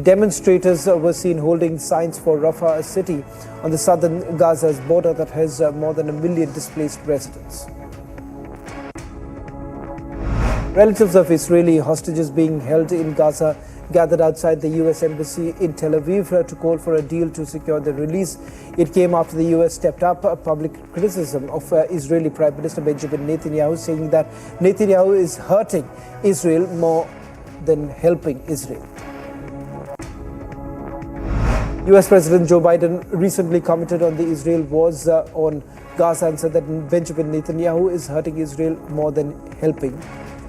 Demonstrators were seen holding signs for Rafah, a city on the southern Gaza's border that has more than 1 million displaced residents. Relatives of Israeli hostages being held in Gaza gathered outside the U.S. Embassy in Tel Aviv to call for a deal to secure their release. It came after the U.S. stepped up public criticism of Israeli Prime Minister Benjamin Netanyahu, saying that Netanyahu is hurting Israel more than helping Israel. U.S. President Joe Biden recently commented on the Israel wars on Gaza and said that Benjamin Netanyahu is hurting Israel more than helping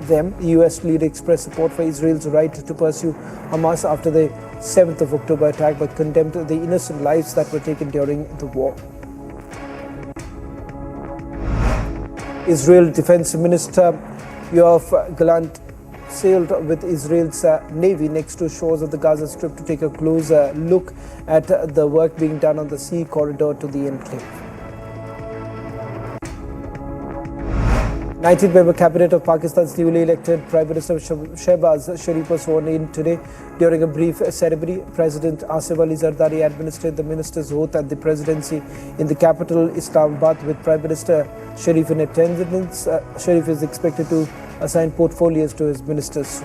them. The U.S. leader expressed support for Israel's right to pursue Hamas after the 7th of October attack, but condemned the innocent lives that were taken during the war. Israel Defense Minister Yoav Gallant sailed with Israel's Navy next to shores of the Gaza Strip to take a closer look at the work being done on the sea corridor to the enclave. 19th-member cabinet of Pakistan's newly elected Prime Minister Shehbaz Sharif was sworn in today. During a brief ceremony, President Asif Ali Zardari administered the minister's oath at the presidency in the capital, Islamabad, with Prime Minister Sharif in attendance. Sharif is expected to assign portfolios to his ministers.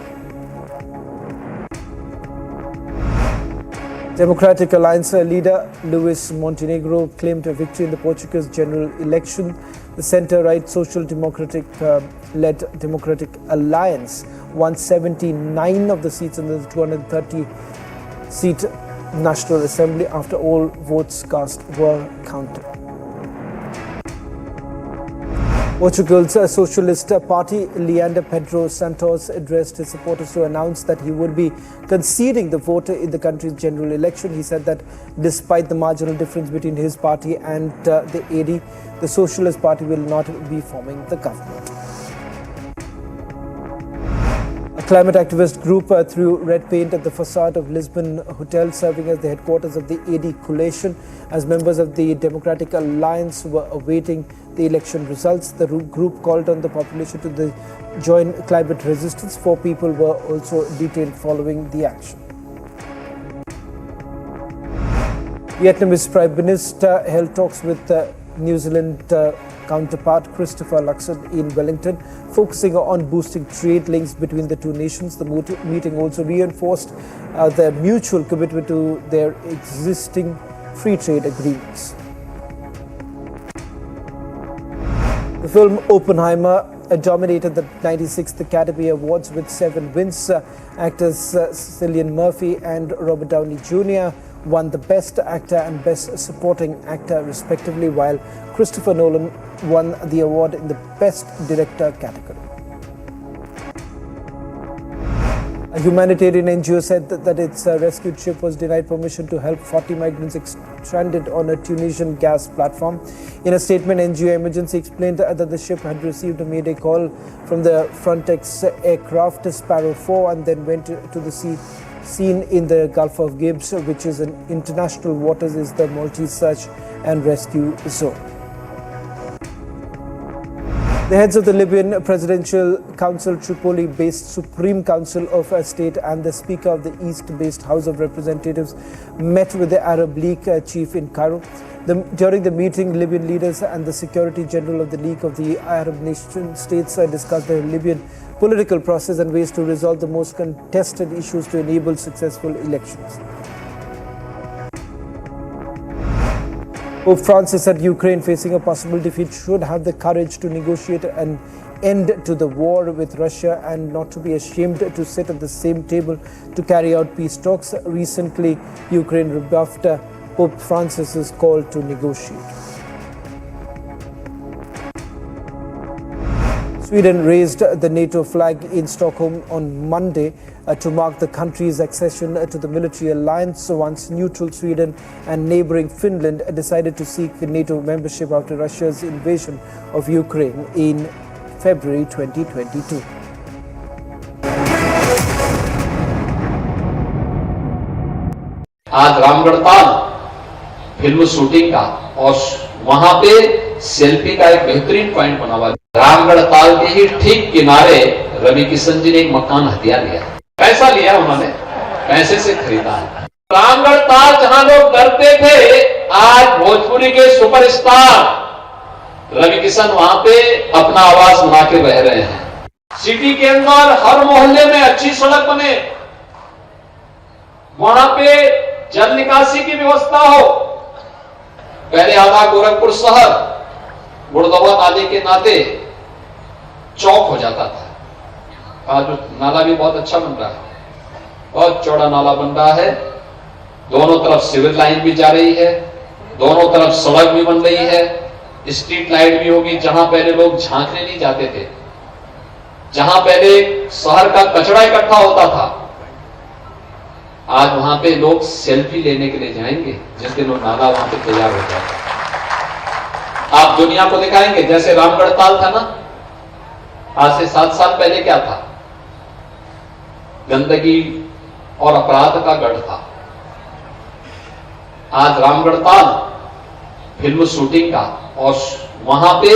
Democratic Alliance leader Luis Montenegro claimed a victory in the Portuguese general election. The centre-right Social Democratic-led Democratic Alliance won 79 of the seats in the 230-seat National Assembly after all votes cast were counted. Portugal's Socialist Party Leander Pedro Santos addressed his supporters to announce that he would be conceding the vote in the country's general election. He said that despite the marginal difference between his party and the AD, the Socialist Party will not be forming the government. A climate activist group threw red paint at the facade of Lisbon Hotel, serving as the headquarters of the AD coalition. As members of the Democratic Alliance were awaiting the election results, the group called on the population to join climate resistance. 4 people were also detained following the action. Vietnamese Prime Minister held talks with New Zealand counterpart Christopher Luxon in Wellington, focusing on boosting trade links between the two nations. The meeting also reinforced their mutual commitment to their existing free trade agreements. The film Oppenheimer dominated the 96th Academy Awards with 7 wins. Actors Cillian Murphy and Robert Downey Jr. won the Best Actor and Best Supporting Actor respectively, while Christopher Nolan won the award in the Best Director category. A humanitarian NGO said that its rescued ship was denied permission to help 40 migrants stranded on a Tunisian gas platform. In a statement, NGO Emergency explained that the ship had received a mayday call from the Frontex aircraft Sparrow 4 and then went to the scene in the Gulf of Gibbs, which is in international waters, is the Maltese search and rescue zone. The heads of the Libyan Presidential Council, Tripoli-based Supreme Council of State, and the Speaker of the East-based House of Representatives met with the Arab League chief in Cairo. During the meeting, Libyan leaders and the Secretary General of the League of the Arab Nation States discussed the Libyan political process and ways to resolve the most contested issues to enable successful elections. Pope Francis said Ukraine, facing a possible defeat, should have the courage to negotiate an end to the war with Russia and not to be ashamed to sit at the same table to carry out peace talks. Recently, Ukraine rebuffed Pope Francis's call to negotiate. Sweden raised the NATO flag in Stockholm on Monday to mark the country's accession to the military alliance. Once neutral Sweden and neighboring Finland decided to seek NATO membership after Russia's invasion of Ukraine in February 2022. आज Ramgarh Tal film shooting का और वहां पे selfie का एक बेहतरीन point बना हुआ है। रामगढ़ ताल के ही ठीक किनारे रवि किशन जी ने एक मकान हथिया लिया। पैसा लिया उन्होंने, पैसे से खरीदा है। रामगढ़ ताल जहां लोग डरते थे, आज भोजपुरी के सुपरस्टार रवि किशन वहां पे अपना आवाज बना के रह रहे हैं। सिटी के अंदर हर मोहल्ले में अच्छी सड़क बने, वहां पे जल निकासी की व्यवस्था हो। पहले आधा गोरखपुर शहर गुड़दवा नाले के नाते चौक हो जाता था। आज नाला भी बहुत अच्छा बन रहा है, बहुत चौड़ा नाला बन रहा है। दोनों तरफ सिविल लाइन भी जा रही है, दोनों तरफ सड़क भी बन रही है, स्ट्रीट लाइट भी होगी। जहां पहले लोग झांकने नहीं जाते थे, जहां पहले शहर का कचरा इकट्ठा होता था, आज वहां पे लोग सेल्फी लेने के लिए जाएंगे जिस दिन वो नाला वहां पे तैयार हो जाएगा। आप दुनिया को दिखाएंगे जैसे रामगढ़ ताल था ना, आज से 7 साल पहले क्या था? गंदगी और अपराध का गढ़ था। आज रामगढ़ ताल फिल्म शूटिंग का और वहां पे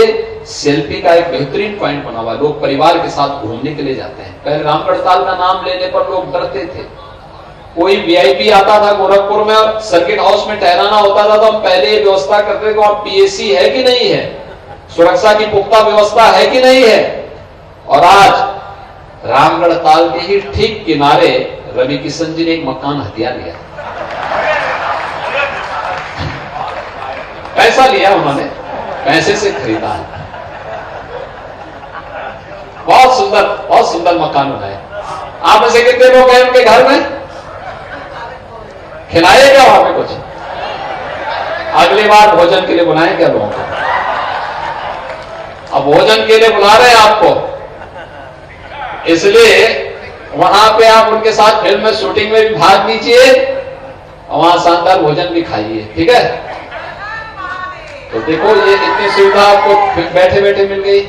सेल्फी का एक बेहतरीन पॉइंट बना हुआ है। लोग परिवार के साथ घूमने के लिए जाते हैं। पहले रामगढ़ ताल का नाम लेने पर लोग डरते थे। कोई वीआईपी आता था गोरखपुर में और सर्किट हाउस में ठहराना होता था तो हम पहले ये व्यवस्था करते थे कि वहां पीएसी है कि नहीं है, सुरक्षा की पुख्ता व्यवस्था है कि नहीं है। और आज रामगढ़ ताल के ही ठीक किनारे रवि किशन जी ने एक मकान हथिया लिया। पैसा लिया उन्होंने, पैसे से खरीदा है। बहुत सुंदर मकान बनाए। आप में से कितने लोग हैं उनके घर में? खिलाए क्या वहां पे कुछ? अगली बार भोजन के लिए बुलाएं क्या लोगों को? अब भोजन के लिए बुला रहे हैं आपको, इसलिए वहां पे आप उनके साथ फिल्म में शूटिंग में भी भाग लीजिए और वहां शानदार भोजन भी खाइए, ठीक है? तो देखो ये इतनी सुविधा आपको बैठे बैठे मिल गई।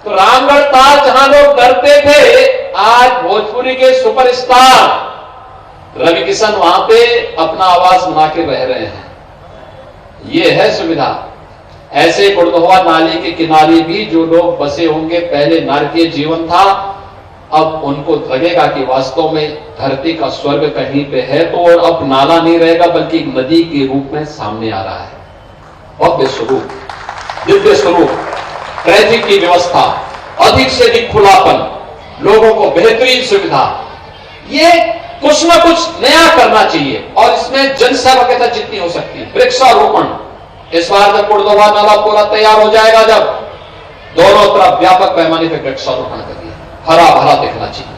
तो रामगढ़ ताल जहां लोग डरते थे, आज भोजपुरी के सुपरस्टार रवि किशन वहां पे अपना आवाज बना के रह रहे हैं। ये है सुविधा। ऐसे गुड़दहवा नाली के किनारे भी जो लोग बसे होंगे, पहले नारकीय जीवन था, अब उनको लगेगा कि वास्तव में धरती का स्वर्ग कहीं पे है। तो अब नाला नहीं रहेगा बल्कि नदी के रूप में सामने आ रहा है। भव्य स्वरूप, दिव्य स्वरूप, ट्रैफिक की व्यवस्था, अधिक से अधिक खुलापन, लोगों को बेहतरीन सुविधा। ये कुछ ना कुछ नया करना चाहिए और इसमें जनसहभागिता जितनी हो सकती है। वृक्षारोपण, इस बार जब गुड़दहवा नाला पूरा तैयार हो जाएगा, जब दोनों तरफ व्यापक पैमाने पर वृक्षारोपण करिए, हरा भरा दिखना चाहिए।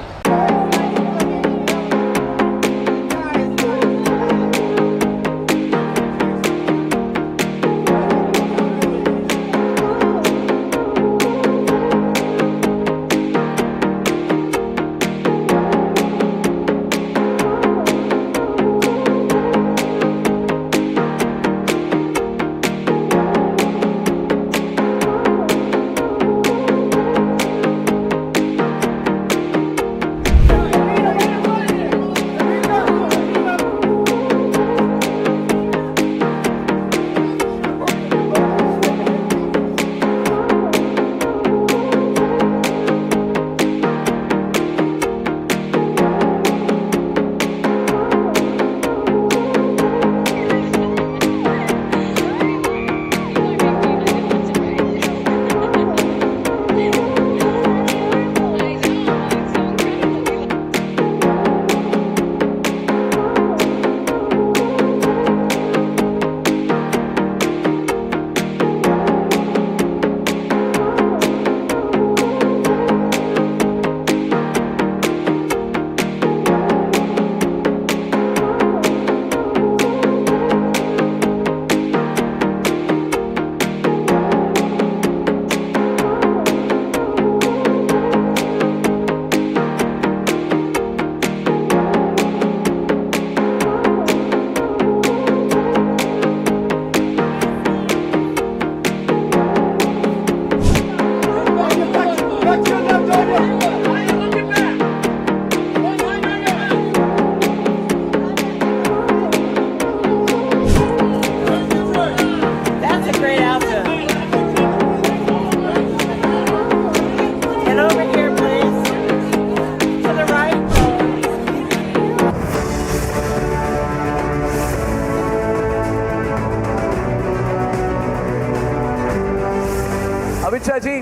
अमित शाह जी,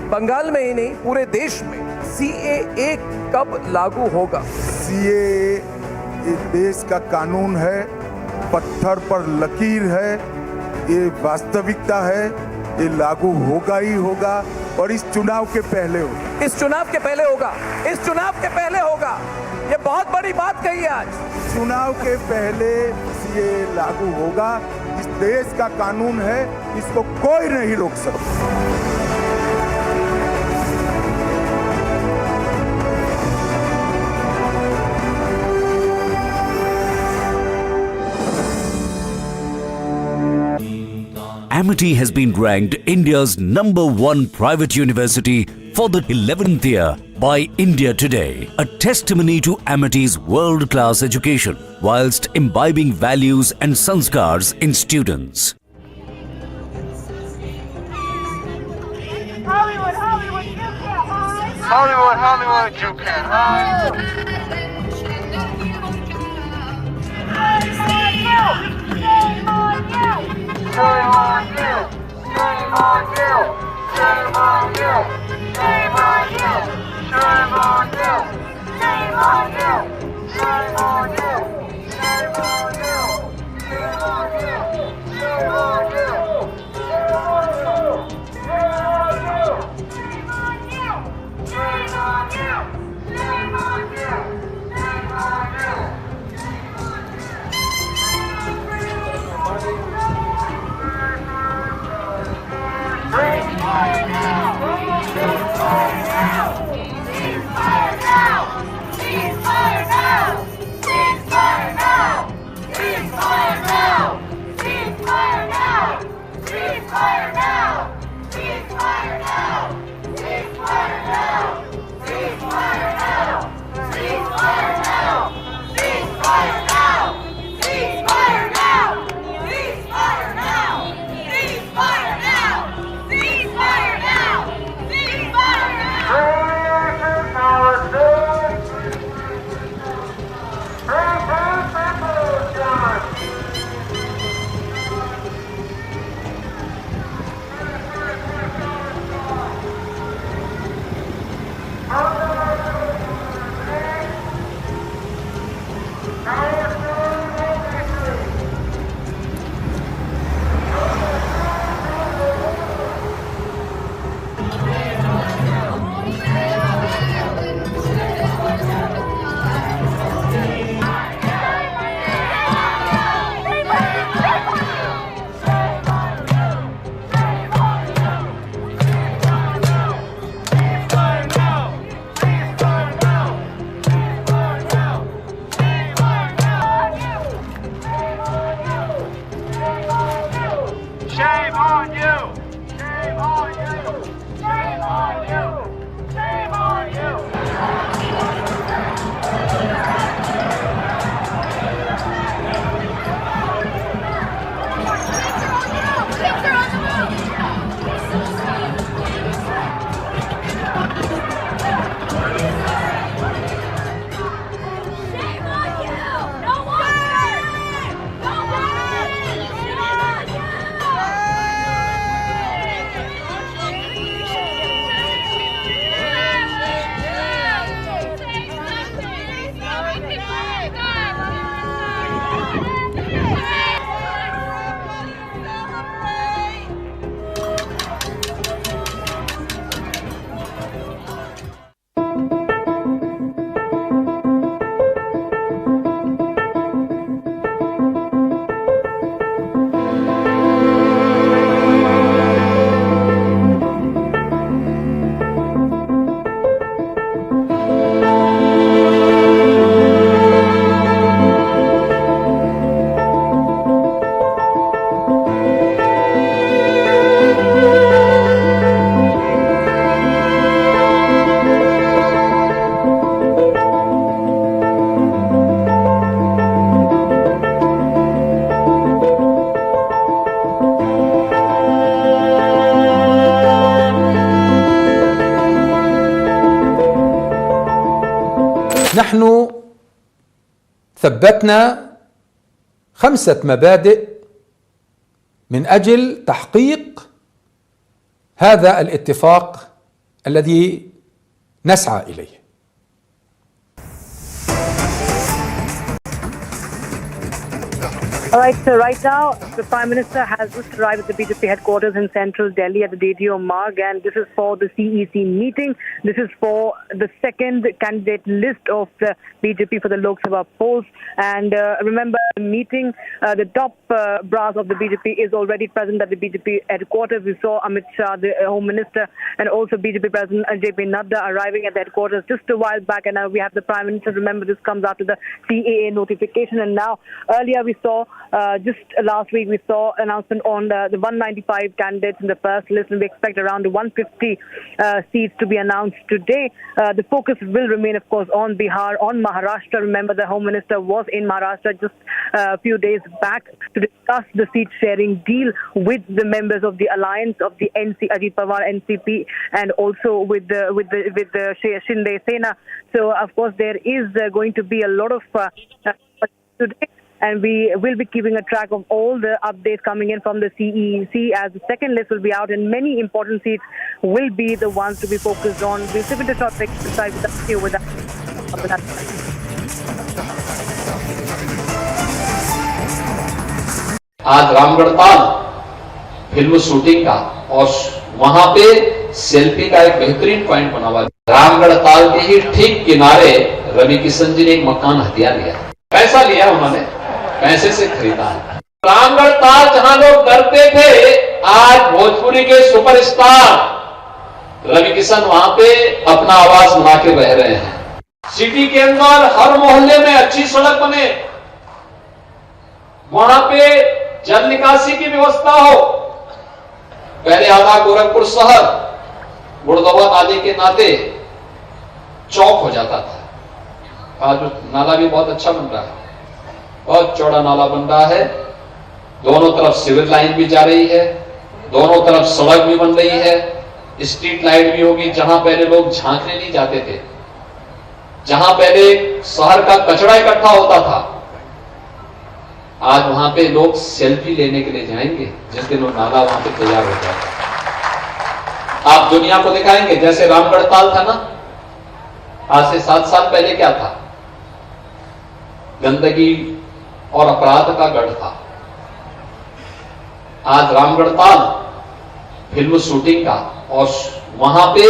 बंगाल में ही नहीं पूरे देश में CAA कब लागू होगा? CAA ये देश का कानून है, पत्थर पर लकीर है, ये वास्तविकता है, ये लागू होगा ही होगा और इस चुनाव के पहले होगा। इस चुनाव के पहले होगा, इस चुनाव के पहले होगा। ये बहुत बड़ी बात कही है आज। चुनाव के पहले CAA लागू होगा। इस देश का कानून है, इसको कोई नहीं रोक सकता। Amity has been ranked India's #1 private university for the 11th year by India Today, a testimony to Amity's world-class education whilst imbibing values and sanskars in students. Hollywood, Hollywood, you can't hide. Hollywood, Hollywood, you can't hide. Shame on you! Shame on you! Shame on you! Shame on you! Shame on you! Shame on you! Shame on you! Shame on you! Shame on you! Shame on you! Shame on you! Shame on you! Shame on you! Shame on you! Shame on you! Shame on you! Shame on you! Ceasefire now! Ceasefire now! Ceasefire now! Ceasefire now! Ceasefire now! Ceasefire now! Ceasefire now! Ceasefire now! Ceasefire now! Ceasefire now! Ceasefire now! Ceasefire now! Ceasefire now! Ceasefire now! Ceasefire now! Ceasefire now! Ceasefire now! Ceasefire now! Shame on you! Shame on you! Shame on you! Shame on you! Shame on you! No more! No more! Shame on you! نحن ثبتنا 5 مبادئ من أجل تحقيق هذا الاتفاق الذي نسعى إليه. All right, so right now, the Prime Minister has just arrived at the BJP headquarters in central Delhi at the DDO Marg, and this is for the CEC meeting. This is for the second candidate list of the BJP for the Lok Sabha polls. And remember, the meeting, the top brass of the BJP is already present at the BJP headquarters. We saw Amit Shah, the Home Minister, and also BJP President JP Nadda arriving at the headquarters just a while back. And now we have the Prime Minister. Remember, this comes after the CAA notification. And now, earlier we saw just last week, we saw announcement on the 195 candidates in the first list, and we expect around 150 seats to be announced today. The focus will remain, of course, on Bihar, on Maharashtra. Remember, the Home Minister was in Maharashtra just a few days back to discuss the seat-sharing deal with the members of the alliance of the Ajit Pawar NCP, and also with the Shinde Sena. So, of course, there is going to be a lot of today. And we will be keeping a track of all the updates coming in from the CEC as the second list will be out, and many important seats will be the ones to be focused on. We'll see with the short break beside with that. आज Ramgarhtal film shooting का और वहां पे selfie का एक बेहतरीन point बना हुआ है। रामगढ़ताल के ही ठीक किनारे रवि किशन जी ने एक मकान हथिया लिया। पैसा लिया उन्होंने, पैसे से खरीदा है। रामगढ़ताल जहां लोग डरते थे, आज भोजपुरी के सुपरस्टार रवि किशन वहां पे अपना आवाज बना के रह रहे हैं। सिटी के अंदर हर मोहल्ले में अच्छी सड़क बने, वहां पे जल निकासी की व्यवस्था हो। पहले आधा गोरखपुर शहर गुड़दौबा नाले के नाते चौक हो जाता था। आज नाला भी बहुत अच्छा बन रहा है, बहुत चौड़ा नाला बन रहा है। दोनों तरफ सिविल लाइन भी जा रही है, दोनों तरफ सड़क भी बन रही है, स्ट्रीट लाइट भी होगी। जहां पहले लोग झांकने नहीं जाते थे, जहां पहले शहर का कचरा इकट्ठा होता था, आज वहां पे लोग सेल्फी लेने के लिए जाएंगे जिस दिन वो नाला वहां पे तैयार हो जाएगा। आप दुनिया को दिखाएंगे जैसे रामगढ़ताल था ना, आज से 7 साल पहले क्या था, गंदगी और अपराध का गढ़ था। आज रामगढ़ताल फिल्म शूटिंग का और वहां पे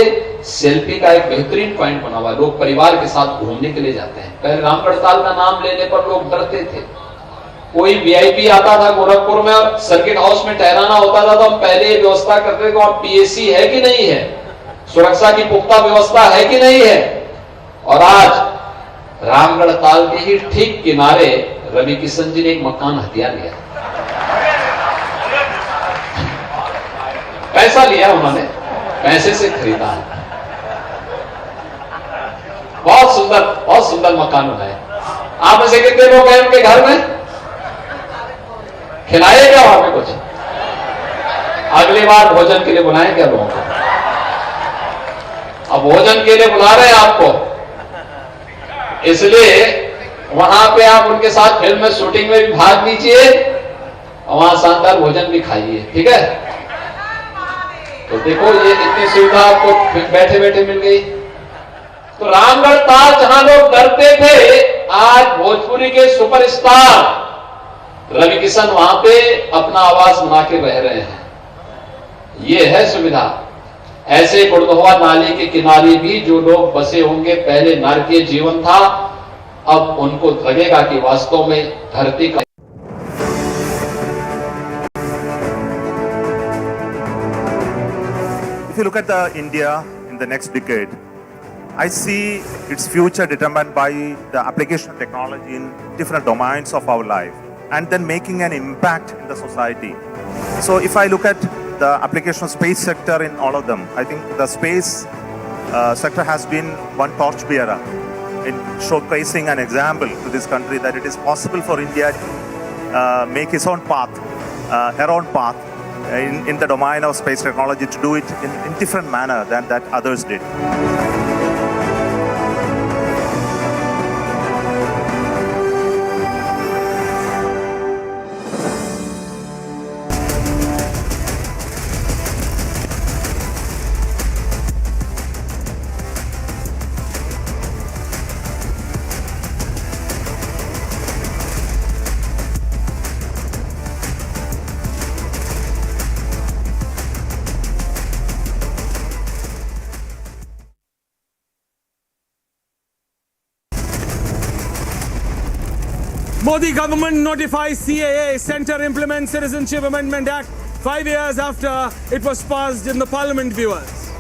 सेल्फी का एक बेहतरीन पॉइंट बना हुआ है। लोग परिवार के साथ घूमने के लिए जाते हैं। पहले रामगढ़ताल का नाम लेने पर लोग डरते थे। कोई वीआईपी आता था गोरखपुर में और सर्किट हाउस में ठहराना होता था तो हम पहले ये व्यवस्था करते थे कि वहां पीएसी है कि नहीं है, सुरक्षा की पुख्ता व्यवस्था है कि नहीं है। और आज रामगढ़ताल के ही ठीक किनारे रवि किशन जी ने एक मकान हथिया लिया। पैसा लिया उन्होंने, पैसे से खरीदा है। बहुत सुंदर मकान बनाए। आप में से कितने लोग हैं उनके घर में? खिलाए क्या वहां पे कुछ? अगली बार भोजन के लिए बुलाएं क्या लोगों को? अब भोजन के लिए बुला रहे हैं आपको, इसलिए वहां पे आप उनके साथ फिल्म में शूटिंग में भी भाग लीजिए और वहां शानदार भोजन भी खाइए, ठीक है? तो देखो ये इतनी सुविधा आपको बैठे बैठे मिल गई। तो रामगढ़ताल जहां लोग डरते थे, आज भोजपुरी के सुपरस्टार रवि किशन वहां पे अपना आवाज बना के रह रहे हैं। ये है सुविधा। ऐसे गुड़दौबा नाले के किनारे भी जो लोग बसे होंगे, पहले नारकीय जीवन था, अब उनको लगेगा कि वास्तव में धरती का। If you look at India in the next decade, I see its future determined by the application of technology in different domains of our life, and then making an impact in the society. So if I look at the application of space sector in all of them, I think the space sector has been one torchbearer in showcasing an example to this country that it is possible for India to make its own path, her own path in the domain of space technology, to do it in different manner than that others did. Modi government notifies CAA, Centre implements Citizenship Amendment Act 5 years after it was passed in the parliament, viewers.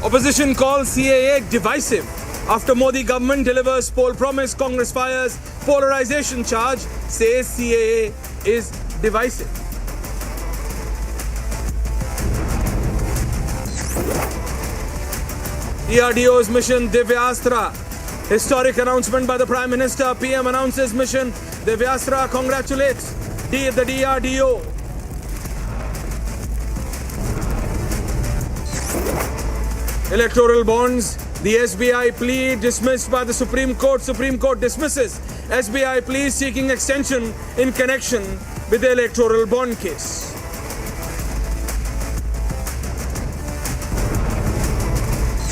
Opposition calls CAA divisive after Modi government delivers poll promise, Congress fires polarization charge, says CAA is divisive. DRDO's mission Divyastra. Historic announcement by the Prime Minister. PM announces mission Divyastra congratulates the DRDO. Electoral bonds. The SBI plea dismissed by the Supreme Court. Supreme Court dismisses SBI plea seeking extension in connection with the electoral bond case.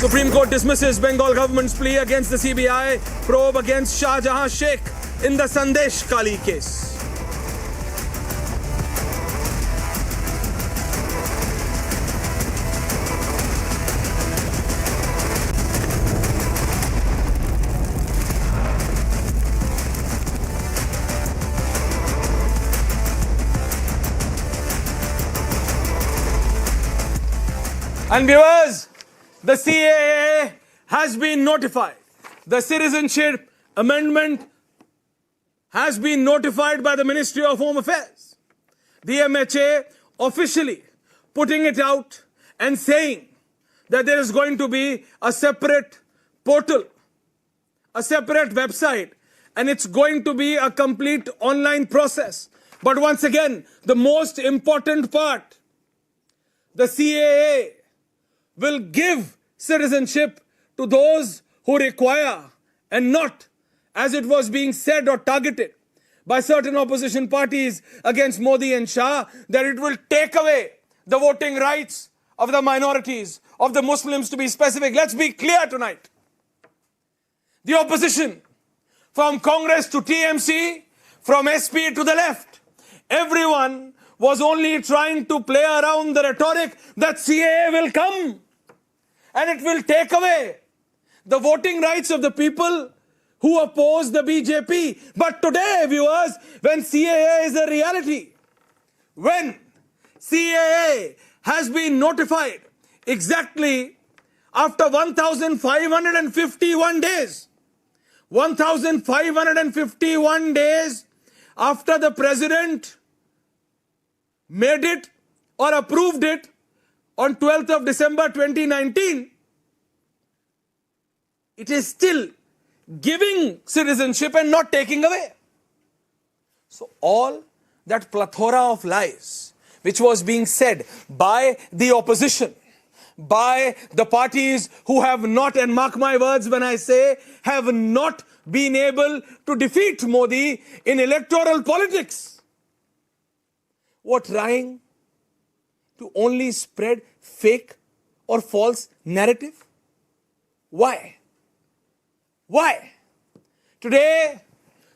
Supreme Court dismisses Bengal government's plea against the CBI probe against Shah Jahan Sheikh in the Sandesh Kali case. And viewers, the CAA has been notified. The Citizenship Amendment has been notified by the Ministry of Home Affairs. The MHA officially putting it out and saying that there is going to be a separate portal, a separate website, and it's going to be a complete online process. But once again, the most important part, the CAA will give citizenship to those who require and not, as it was being said or targeted by certain opposition parties against Modi and Shah, that it will take away the voting rights of the minorities, of the Muslims to be specific. Let's be clear tonight. The opposition, from Congress to TMC, from SP to the left, everyone was only trying to play around the rhetoric that CAA will come and it will take away the voting rights of the people who oppose the BJP. But today, viewers, when CAA is a reality, when CAA has been notified exactly after 1,551 days, 1,551 days after the president made it or approved it on 12th of December 2019, it is still giving citizenship and not taking away. So all that plethora of lies which was being said by the opposition, by the parties who have not, and mark my words when I say, have not been able to defeat Modi in electoral politics, were trying to only spread fake or false narrative. Why? Why? Today,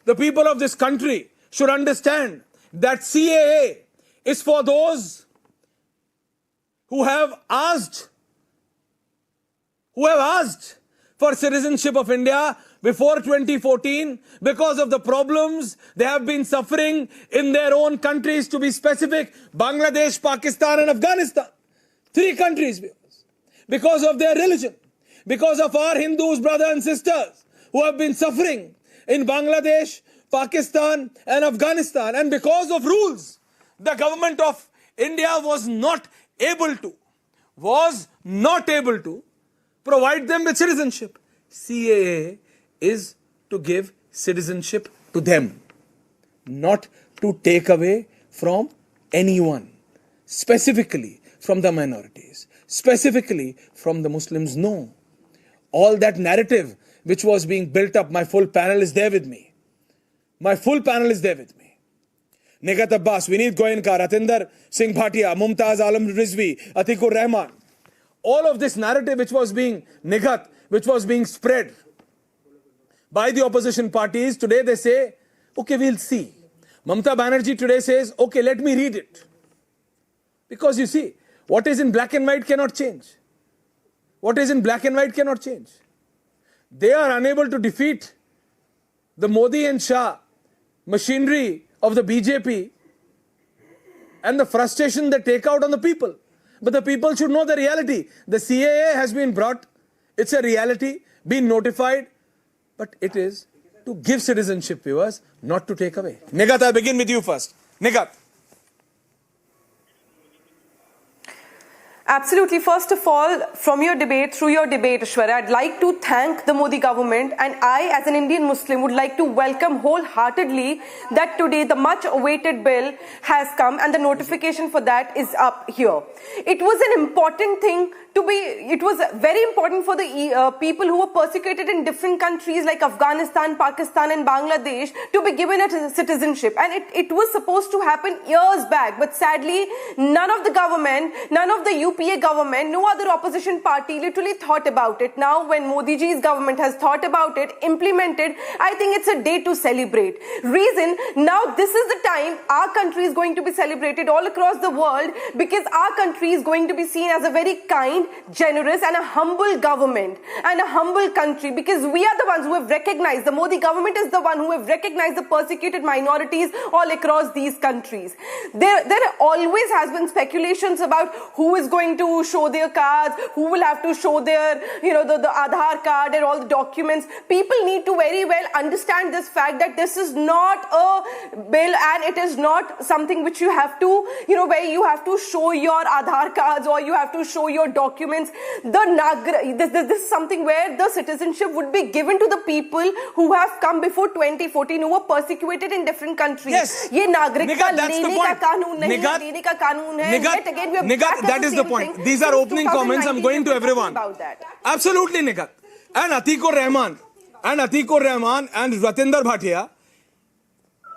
the people of this country should understand that CAA is for those who have asked for citizenship of India before 2014 because of the problems they have been suffering in their own countries, to be specific, Bangladesh, Pakistan and Afghanistan. 3 countries, because of their religion, because of our Hindus, brothers and sisters who have been suffering in Bangladesh, Pakistan and Afghanistan, and because of rules the government of India was not able to provide them with citizenship. CAA is to give citizenship to them, not to take away from anyone, specifically from the minorities, specifically from the Muslims. No. All that narrative which was being built up, my full panel is there with me. Nigat Abbas, Vineet Goenka, Ratinder Singh Bhatia, Mumtaz Alam Rizvi, Atikur Rahman. All of this narrative which was being which was being spread by the opposition parties, today they say, okay, we'll see. Mamata Banerjee today says, okay, let me read it. Because you see, what is in black and white cannot change. they are unable to defeat the Modi and Shah machinery of the BJP and the frustration they take out on the people. But the people should know the reality. The CAA has been brought. It's a reality, been notified, but it is to give citizenship, viewers, not to take away. Nigat, I begin with you first. Nigat. Absolutely. First of all, from your debate, through your debate, Ashwarya, I'd like to thank the Modi government, and I, as an Indian Muslim, would like to welcome wholeheartedly that today the much awaited bill has come and the notification for that is up here. It was an important thing it was very important for the people who were persecuted in different countries like Afghanistan, Pakistan and Bangladesh to be given a citizenship. And it was supposed to happen years back. But sadly, none of the government, none of the UPA government, no other opposition party literally thought about it. Now, when Modi ji's government has thought about it, implemented, I think it's a day to celebrate. Reason, now this is the time our country is going to be celebrated all across the world, because our country is going to be seen as a very kind, generous and a humble government and a humble country, because we are the ones who have recognized, the Modi government is the one who have recognized the persecuted minorities all across these countries. There always has been speculations about who is going to show their cards, who will have to show their, the Aadhaar card and all the documents. People need to very well understand this fact that this is not a bill and it is not something which you have to, where you have to show your Aadhaar cards or you have to show your documents. This is something where the citizenship would be given to the people who have come before 2014, who were persecuted in different countries. Yes. Ye nagrikta that's the lene point. ka kaanoon nahi hai, dene ka kaanoon hai. Yet again, we are back at that the is the same point. thing. These are opening comments. I'm going to everyone. About that. Absolutely, Nigat. And Atikur Rahman and Ratinder Bhatia.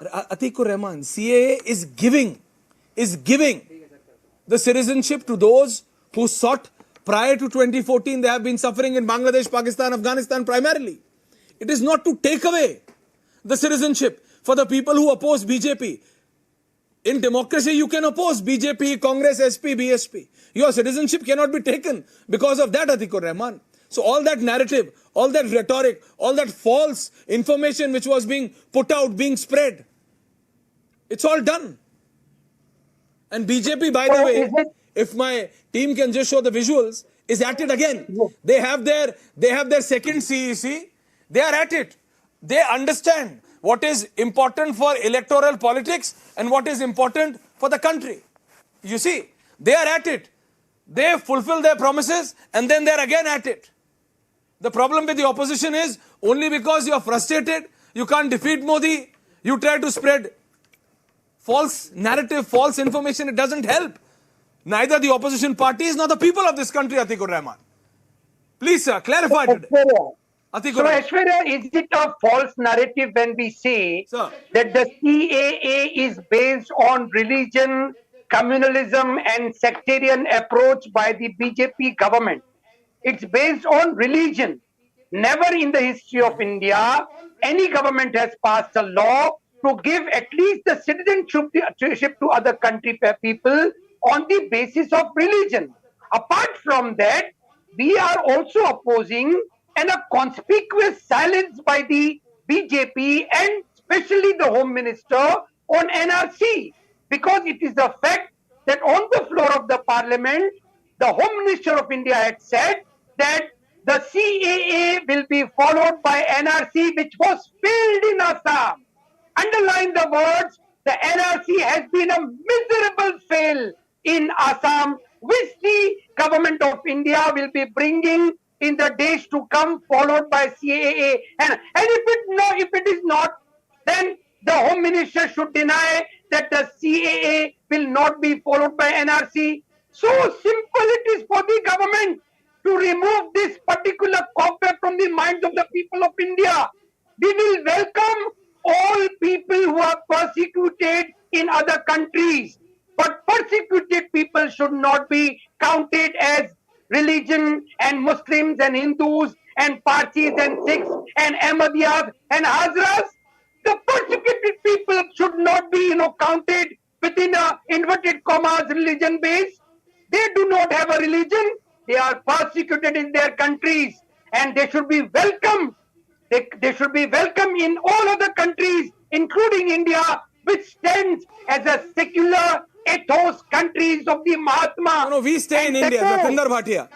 Atikur Rahman, CAA is giving the citizenship to those who sought prior to 2014. They have been suffering in Bangladesh, Pakistan, Afghanistan primarily. It is not to take away the citizenship for the people who oppose BJP. In democracy, you can oppose BJP, Congress, SP, BSP. Your citizenship cannot be taken because of that, Atikur Rahman. So all that narrative, all that rhetoric, all that false information which was being put out, being spread, it's all done. And BJP, by the way, if my team can just show the visuals, is at it again. They have their second CEC. They are at it. They understand what is important for electoral politics and what is important for the country. You see, they are at it. They fulfill their promises and then they are again at it. The problem with the opposition is only because you are frustrated, you can't defeat Modi, you try to spread false narrative, false information. It doesn't help. Neither the opposition parties nor the people of this country, Atikur Rahman. Please, sir, clarify today. So, Ashwarya, is it a false narrative when we say that the CAA is based on religion, communalism and sectarian approach by the BJP government? It's based on religion. Never in the history of India, any government has passed a law to give at least the citizenship to other country people on the basis of religion. Apart from that, we are also opposing and a conspicuous silence by the BJP and especially the Home Minister on NRC, because it is a fact that on the floor of the Parliament, the Home Minister of India had said that the CAA will be followed by NRC, which was failed in Assam. Underline the words, the NRC has been a miserable fail in Assam, which the government of India will be bringing in the days to come, followed by CAA. And if it is not, then the Home Minister should deny that the CAA will not be followed by NRC. So simple it is for the government to remove this particular cobweb from the minds of the people of India. We will welcome all people who are persecuted in other countries. But persecuted people should not be counted as religion and Muslims and Hindus and Parsis and Sikhs and Ahmadiyas and Hazras. The persecuted people should not be, counted within a inverted commas religion base. They do not have a religion. They are persecuted in their countries. and they should be welcomed. They should be welcome in all other countries, including India, which stands as a secular ethos countries of the Mahatma. No, we stay in India. Ratinder Bhatia.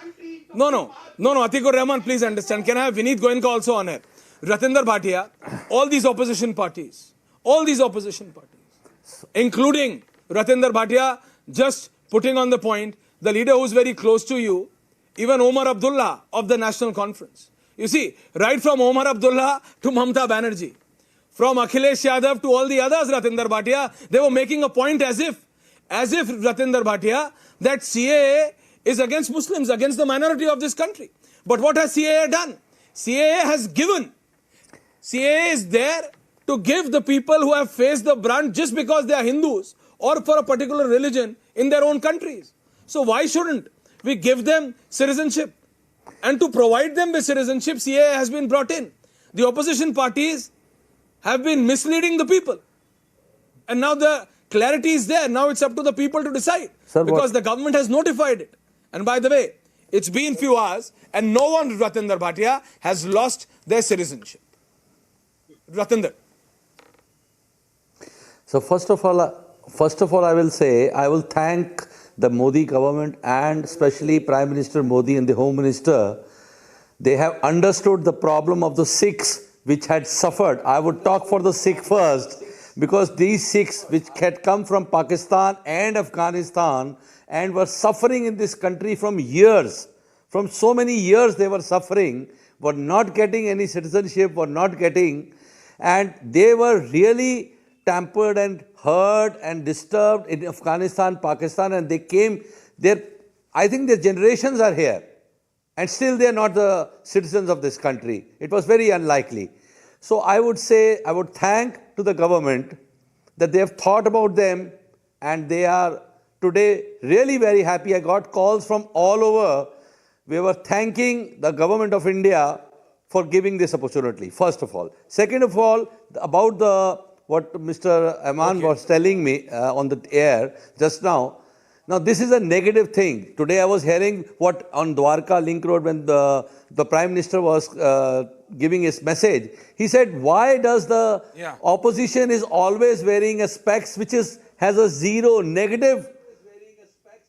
No, Atikur Rahman, please understand. Can I have Vineet Goenka also on it? Ratinder Bhatia, all these opposition parties, including Ratinder Bhatia, just putting on the point, the leader who's very close to you, even Omar Abdullah of the National Conference. You see, right from Omar Abdullah to Mamta Banerjee, from Akhilesh Yadav to all the others, Ratinder Bhatia, they were making a point as if Ratinder Bhatia, that CAA is against Muslims, against the minority of this country. But what has CAA done? CAA has given. CAA is there to give the people who have faced the brunt just because they are Hindus or for a particular religion in their own countries. So why shouldn't we give them citizenship? And to provide them with citizenship, CAA has been brought in. The opposition parties have been misleading the people. And now the clarity is there. Now it's up to the people to decide. Sir, because the government has notified it. And by the way, it's been few hours and no one, Ratinder Bhatia, has lost their citizenship. Ratinder. So first of all, I will say, I will thank the Modi government and especially Prime Minister Modi and the Home Minister. They have understood the problem of the Sikhs which had suffered. I would talk for the Sikh first, because these Sikhs which had come from Pakistan and Afghanistan and were suffering in this country from years, from so many years they were suffering, were not getting any citizenship, and they were really tampered and hurt and disturbed in Afghanistan, Pakistan, and they came there. I think their generations are here, and still they are not the citizens of this country. It was very unlikely. So I would say, I would thank to the government that they have thought about them, and they are today really very happy. I got calls from all over. We were thanking the government of India for giving this opportunity, first of all. Second of all, about what Mr. Aman was telling me on the air just now. Now, this is a negative thing. Today I was hearing what on Dwarka Link Road when the Prime Minister was giving his message. He said, why does the opposition is always wearing a specs which has a zero, negative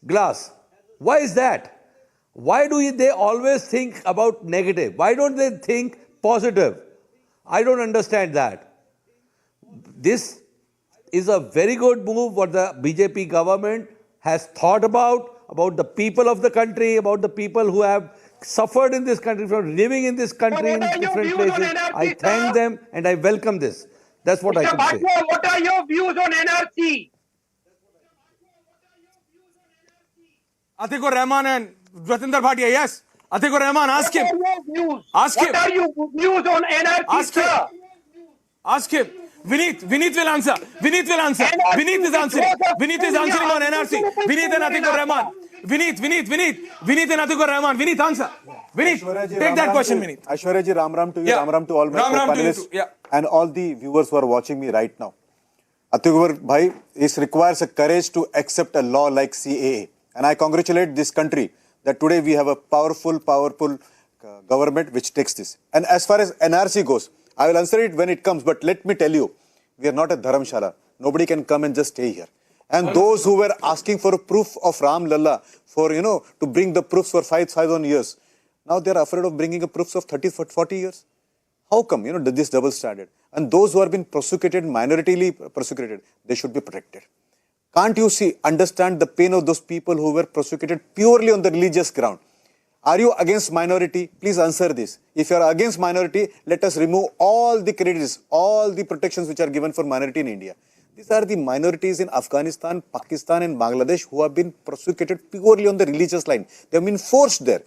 glass? Why is that? Why do they always think about negative? Why don't they think positive? I don't understand that. This is a very good move what the BJP government has thought about the people of the country, about the people who have suffered in this country, from living in this country in different places. I thank them and I welcome this. That's what I could say. What are your views on NRC? Atikur Rahman and Ratinder Bhatia, yes. Atikur Rahman, ask him. Ask him. What are your views on NRC, Ask him. Vineet will answer. Vineet is answering. Vineet is answering on NRC. Vineet and Atikur Rahman. Vineet and Atikur Rahman. Vineet, answer. Vineet, take that question, Vineet. Aishwarya ji, Ram to you, Ram to all my co-panelists and all the viewers who are watching me right now. Atikur bhai, it requires a courage to accept a law like CAA. And I congratulate this country that today we have a powerful government which takes this. And as far as NRC goes, I will answer it when it comes, but let me tell you, we are not a dharamshala. Nobody can come and just stay here. And those who were asking for a proof of Ram Lalla, for, to bring the proofs for 5,000 years, now they are afraid of bringing a proofs of 30, 40 years. How come, this double standard? And those who have been prosecuted, minoritarily prosecuted, they should be protected. Can't you understand the pain of those people who were prosecuted purely on the religious ground? Are you against minority? Please answer this. If you are against minority, let us remove all the credits, all the protections which are given for minority in India. These are the minorities in Afghanistan, Pakistan and Bangladesh who have been prosecuted purely on the religious line. They have been forced there.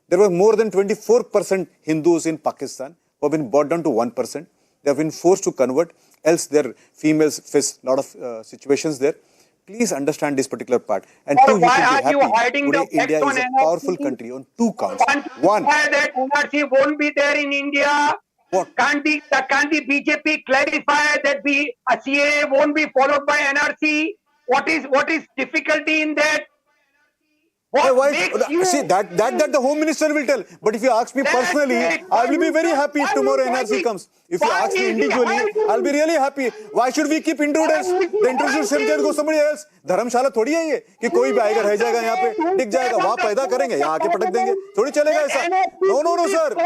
There were more than 24% Hindus in Pakistan who have been brought down to 1%. They have been forced to convert, else their females face a lot of situations there. Please understand this particular part. And two, why are you hiding today the India is a powerful country on two counts. One, that NRC won't be there in India. What? Can't the BJP clarify that a CAA won't be followed by NRC? What is difficulty in that? Why? See, that the Home Minister will tell. But if you ask me personally, I will be very happy if tomorrow NRC comes. If you ask me individually, I'll be really happy. Why should we keep intruders? The intruders should go somebody else. धर्मशाला थोड़ी है ये कि कोई भी आएगा रह जाएगा यहाँ पे टिक जाएगा वहाँ पैदा करेंगे यहाँ आके पटक देंगे थोड़ी चलेगा ऐसा no sir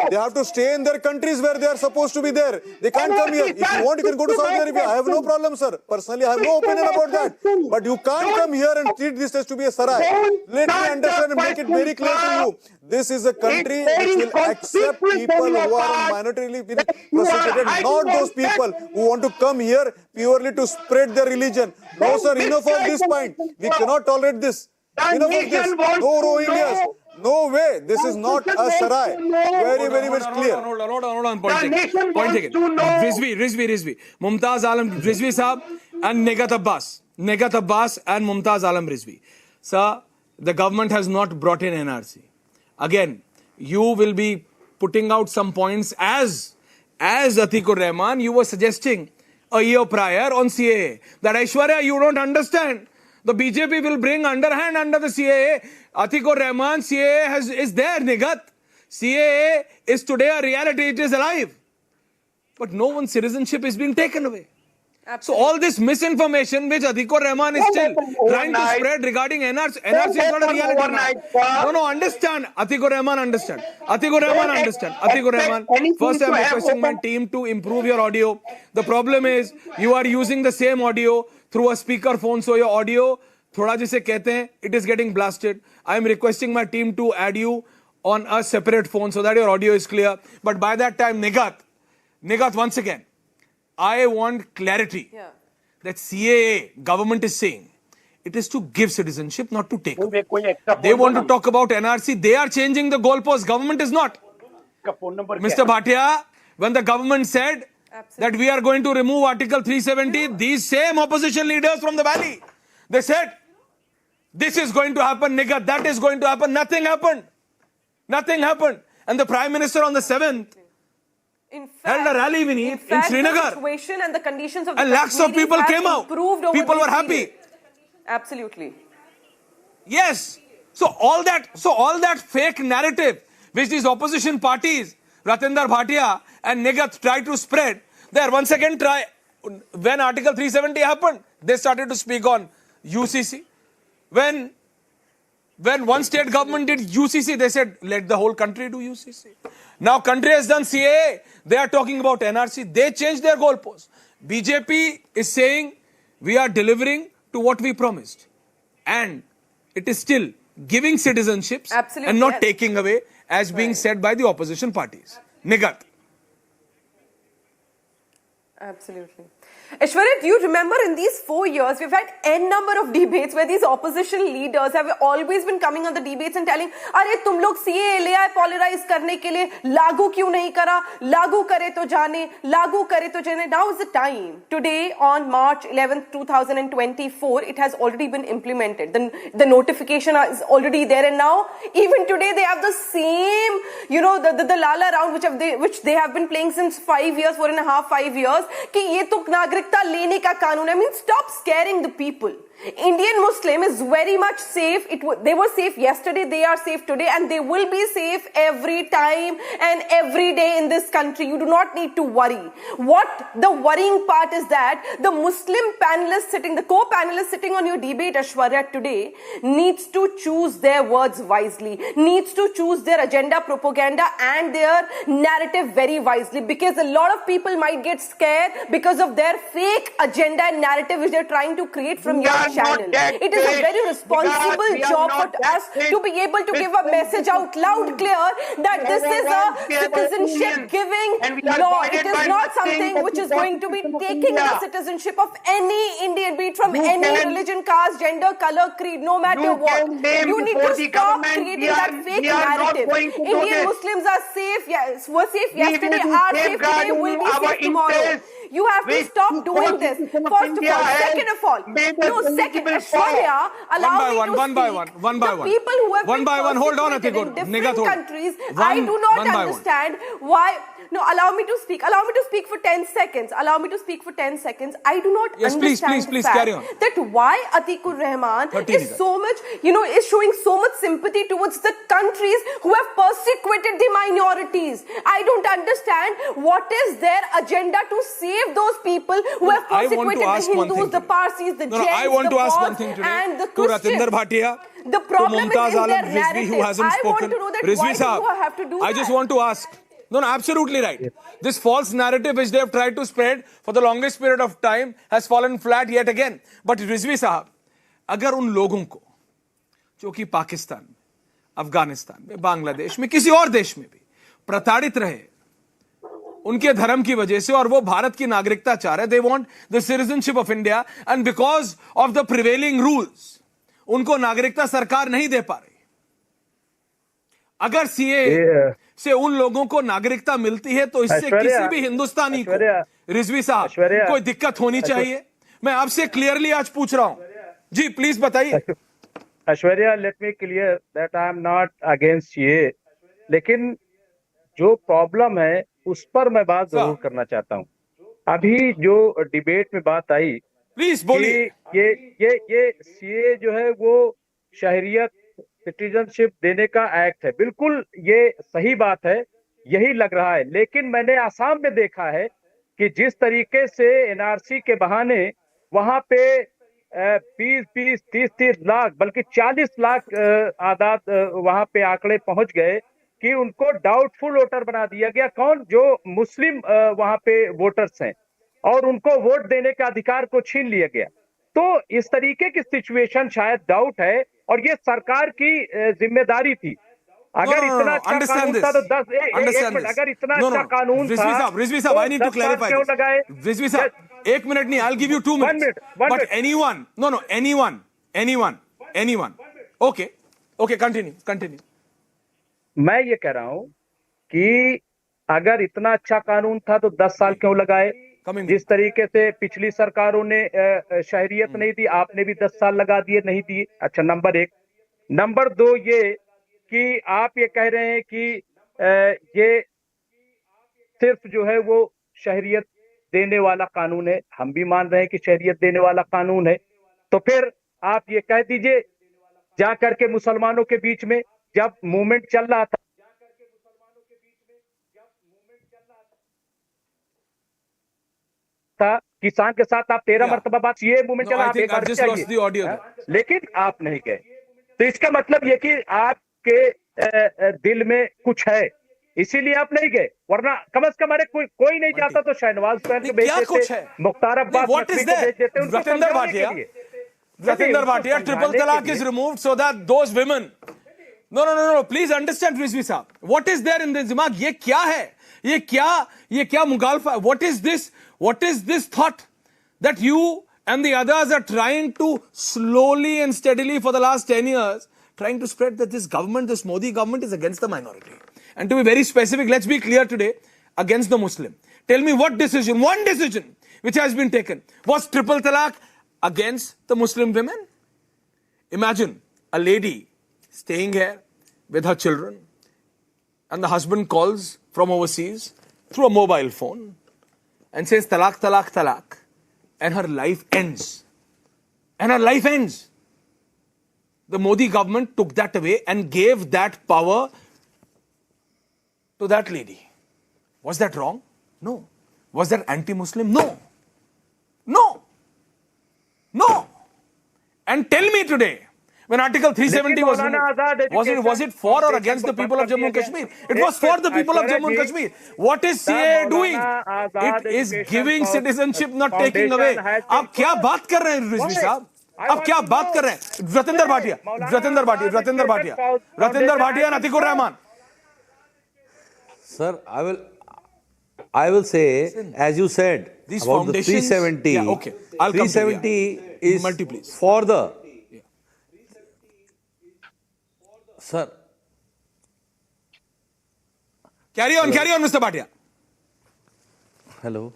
they have to stay in their countries where they are supposed to be there they can't come here if you want you can go to Saudi Arabia I have no problem sir personally I have no opinion about that but you can't come here and treat this as to be a sarai let me understand and make it very clear to you this is a country which will accept people who are minoritarily persecuted not those people who want to come here purely to spread their religion no sir enough of this point we cannot tolerate this enough of this no Rohingyas no way this is not a sarai very much clear hold on point taken Rizvi Mumtaz Alam Rizvi sahab and Negat Abbas and Mumtaz Alam Rizvi sir the government has not brought in NRC again you will be putting out some points as Atikur Rahman you were suggesting a year prior on CAA that Aishwarya you don't understand the BJP will bring underhand under the CAA. Atikur Rahman, CAA is there, Nigat. CAA is today a reality, it is alive. But no one's citizenship is being taken away. Absolutely. So all this misinformation which Atikur Rahman is still trying to spread regarding NRC is not a reality now. No, understand. Atikur Rahman, understand. Atikur Rahman, first I'm requesting my team to improve your audio. The problem is you are using the same audio through a speaker phone, so your audio, thoda jise kehte hain, it is getting blasted. I am requesting my team to add you on a separate phone so that your audio is clear. But by that time, Nigat, once again, I want clarity that CAA, government is saying, it is to give citizenship, not to take. They want to talk about NRC, they are changing the goalposts, government is not. Mr. Bhatia, when the government said, that we are going to remove Article 370, these same opposition leaders from the valley, they said, this is going to happen, nigga, that is going to happen. Nothing happened. And the Prime Minister on the 7th held a rally in Srinagar. The situation and the conditions of the and lakhs of people came out. People were happy. Absolutely. Yes. So all that fake narrative which these opposition parties, Ratinder Bhatia and Nigat tried to spread, there once again when Article 370 happened, they started to speak on UCC. When one state government did UCC, they said, let the whole country do UCC. Now country has done CAA, they are talking about NRC, they changed their goalposts. BJP is saying, we are delivering to what we promised. And it is still giving citizenships and not taking away as being said by the opposition parties. Nigat. Absolutely. Aishwarya, do you remember in these 4 years, we've had n number of debates where these opposition leaders have always been coming on the debates and telling, "Arey, tum log CAA le aaye polarize karne ke liye, lagu kyun nahi kara? Lagu kare to jane, lagu kare to jane." Now is the time. Today, on March 11th, 2024, it has already been implemented. The notification is already there, and now even today they have the same, the Lala round which they have been playing since 5 years, 4.5, 5 years. Ki ye to नागरिकता लेने का कानून है. I mean, stop scaring the people. Indian Muslim is very much safe. They were safe yesterday, they are safe today, and they will be safe every time and every day in this country. You do not need to worry. What the worrying part is that the Muslim panelists the co-panelists sitting on your debate, Aishwarya, today, needs to choose their words wisely, needs to choose their agenda, propaganda, and their narrative very wisely, because a lot of people might get scared because of their fake agenda and narrative which they're trying to create from your channel. It is a very responsible job for us to be able to give a message out loud, clear, that this is a citizenship giving law. It is not something which is going to be taking the citizenship of any Indian, be it from any religion, caste, gender, color, creed, no matter what. You need to stop creating that fake narrative. Indian Muslims are safe, were safe yesterday, are safe today, will be safe tomorrow. You have to stop doing this. First of all, second of all, Aishwarya, allow me to speak. One by one. The people who have been hold on, persecuted in different countries, I do not understand why No, allow me to speak. Allow me to speak for 10 seconds. Allow me to speak for 10 seconds. I do not understand the fact carry on. that why Atikur Rahman is so much, is showing so much sympathy towards the countries who have persecuted the minorities. I don't understand what is their agenda to save those people who have persecuted the Hindus, the Parsis, the Jains, I want the to ask Paul, one thing today and the to Christians. Ratinder Bhatia, The problem is in their Rizvi, narrative. who hasn't I spoken. want to know that Rizvi why do Saab, you have to do I that? just want to ask. No, absolutely right. This false narrative which they have tried to spread for the longest period of time has fallen flat yet again. But Rizvi Saab, अगर उन लोगों को जो कि पाकिस्तान में, अफगानिस्तान में, बांग्लादेश में, किसी और देश में भी प्रताड़ित रहे उनके धर्म की वजह से और वो भारत की नागरिकता चाह रहे, they want the citizenship of India and because of the prevailing rules उनको नागरिकता सरकार नहीं दे पा रही. अगर सीए से उन लोगों को नागरिकता मिलती है तो इससे किसी भी हिंदुस्तानी को, रिजवी साहब, कोई दिक्कत होनी चाहिए. मैं आपसे क्लियरली आज पूछ रहा हूं. जी प्लीज बताइए. Aishwarya, let me clear that I am not against CA, लेकिन जो प्रॉब्लम है उस पर मैं बात जरूर करना चाहता हूं. अभी जो डिबेट में बात आई, प्लीज बोलिए. ये सीए जो है वो शहरियत, सिटीजनशिप देने का एक्ट है. बिल्कुल ये सही बात है, यही लग रहा है. लेकिन मैंने आसाम में देखा है कि जिस तरीके से एनआरसी के बहाने वहां पे 20-20, 30-30 लाख, बल्कि 40 लाख आदाद वहां पे आंकड़े पहुंच गए कि उनको डाउटफुल वोटर बना दिया गया. कौन? जो मुस्लिम वहां पे वोटर्स हैं, और उनको वोट देने का अधिकार को छीन लिया गया. तो इस तरीके की सिचुएशन शायद डाउट है और ये सरकार की जिम्मेदारी थी. अगर इतना अच्छा कानून था तो 10 अगर इतना अच्छा कानून था, रिजवी साहब, I need to clarify this. Rizvi साहब, 1 मिनट नहीं, I'll give you 2 minutes. But anyone, anyone. Okay, continue. मैं ये कह रहा हूं कि अगर इतना अच्छा कानून था तो 10 साल क्यों लगाए? जिस तरीके से पिछली सरकारों ने शहरियत नहीं दी, आपने भी 10 साल लगा दिए, नहीं दिए. अच्छा, नंबर 1. नंबर 2 ये कि आप ये कह रहे हैं कि ये सिर्फ जो है वो शहरियत देने वाला कानून है. हम भी मान रहे हैं कि शहरियत देने वाला कानून है. तो फिर आप ये कह दीजिए, जा करके मुसलमानों के बीच में जब मूवमेंट चल रहा था किसान के साथ, आप 13 मरतबा बात, ये मूवमेंट चला, लेकिन आप नहीं गए. तो इसका मतलब ये कि आपके दिल में कुछ है, इसीलिए आप नहीं गए. वरना कम से कम कोई नहीं जाता तो शहनवाज हुसैन को भेज देते, मुख्तार अब्बास नकवी को भेज देते. Ratinder Bhatia, triple talaq is removed so that those women. No. Please understand, Rizvi Saab. What is there in the dimag? ये क्या है? ये क्या मुगालफा? What is this? What is this thought that you and the others are trying to slowly and steadily for the last 10 years trying to spread that this government, this Modi government, is against the minority? And to be very specific, let's be clear today, against the Muslim. Tell me one decision which has been taken was triple talaq against the Muslim women. Imagine a lady staying here with her children and the husband calls from overseas through a mobile phone and says talaq, talaq, talaq, and her life ends. The Modi government took that away and gave that power to that lady. Was that wrong? No. Was that anti-Muslim? No. And tell me today, when Article 370 was removed, was it for or against the people of Jammu and Kashmir? It was for the people of Jammu and Kashmir. What is CAA doing? It is giving citizenship, not taking away. आप क्या बात कर रहे हैं, रिजवी साहब? आप क्या बात कर रहे हैं? Ratinder Bhatia and Atikur Rahman. Sir, I will say, as you said, these about the 370. Yeah, okay. I'll 370 is for the. Sir. Carry on, Mr. Bhatia. Hello.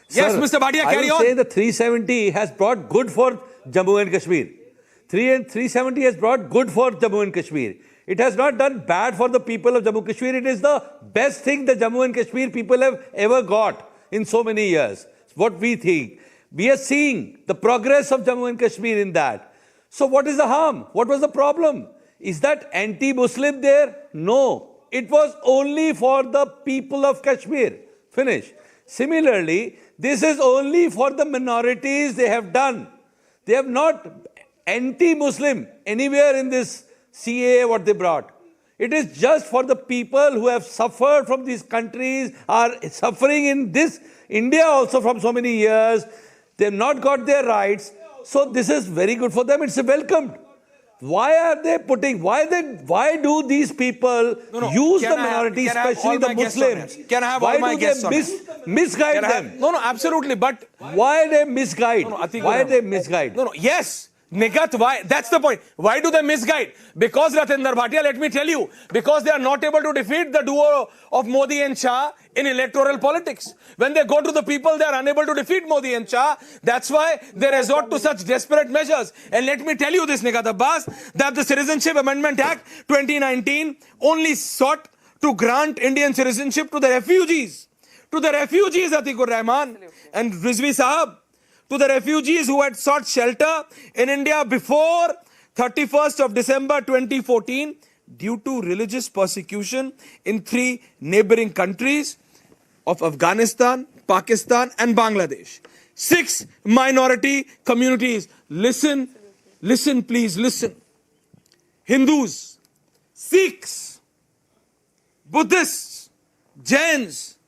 Yes, Sir, Mr. Bhatia, carry on. I will say the 370 has brought good for Jammu and Kashmir. 370 has brought good for Jammu and Kashmir. It has not done bad for the people of Jammu and Kashmir. It is the best thing the Jammu and Kashmir people have ever got in so many years. What we think. We are seeing the progress of Jammu and Kashmir in that. So what is the harm? What was the problem? Is that anti-Muslim there? No. It was only for the people of Kashmir. Finish. Similarly, this is only for the minorities they have done. They have not anti-Muslim anywhere in this CAA what they brought. It is just for the people who have suffered from these countries, are suffering in this India also from so many years. They have not got their rights. So this is very good for them. It's welcomed. Why are they putting, why do these people use the minority, especially the Muslims? Can I have why all my do guests they misguide them? No, absolutely. But why they misguide? Why they misguide? Yes. Nigat, why? That's the point. Why do they misguide? Because Ratinder Bhatia, let me tell you, because they are not able to defeat the duo of Modi and Shah in electoral politics. When they go to the people, they are unable to defeat Modi and Shah. That's why they resort to such desperate measures. And let me tell you this, Nigat Abbas, that the Citizenship Amendment Act 2019 only sought to grant Indian citizenship to the refugees. To the refugees, Atikur Rahman and Rizvi Sahab. To the refugees who had sought shelter in India before 31st of December 2014 due to religious persecution in 3 neighboring countries of Afghanistan, Pakistan and Bangladesh. 6 minority communities. Listen, please listen. Hindus, Sikhs, Buddhists, Jains,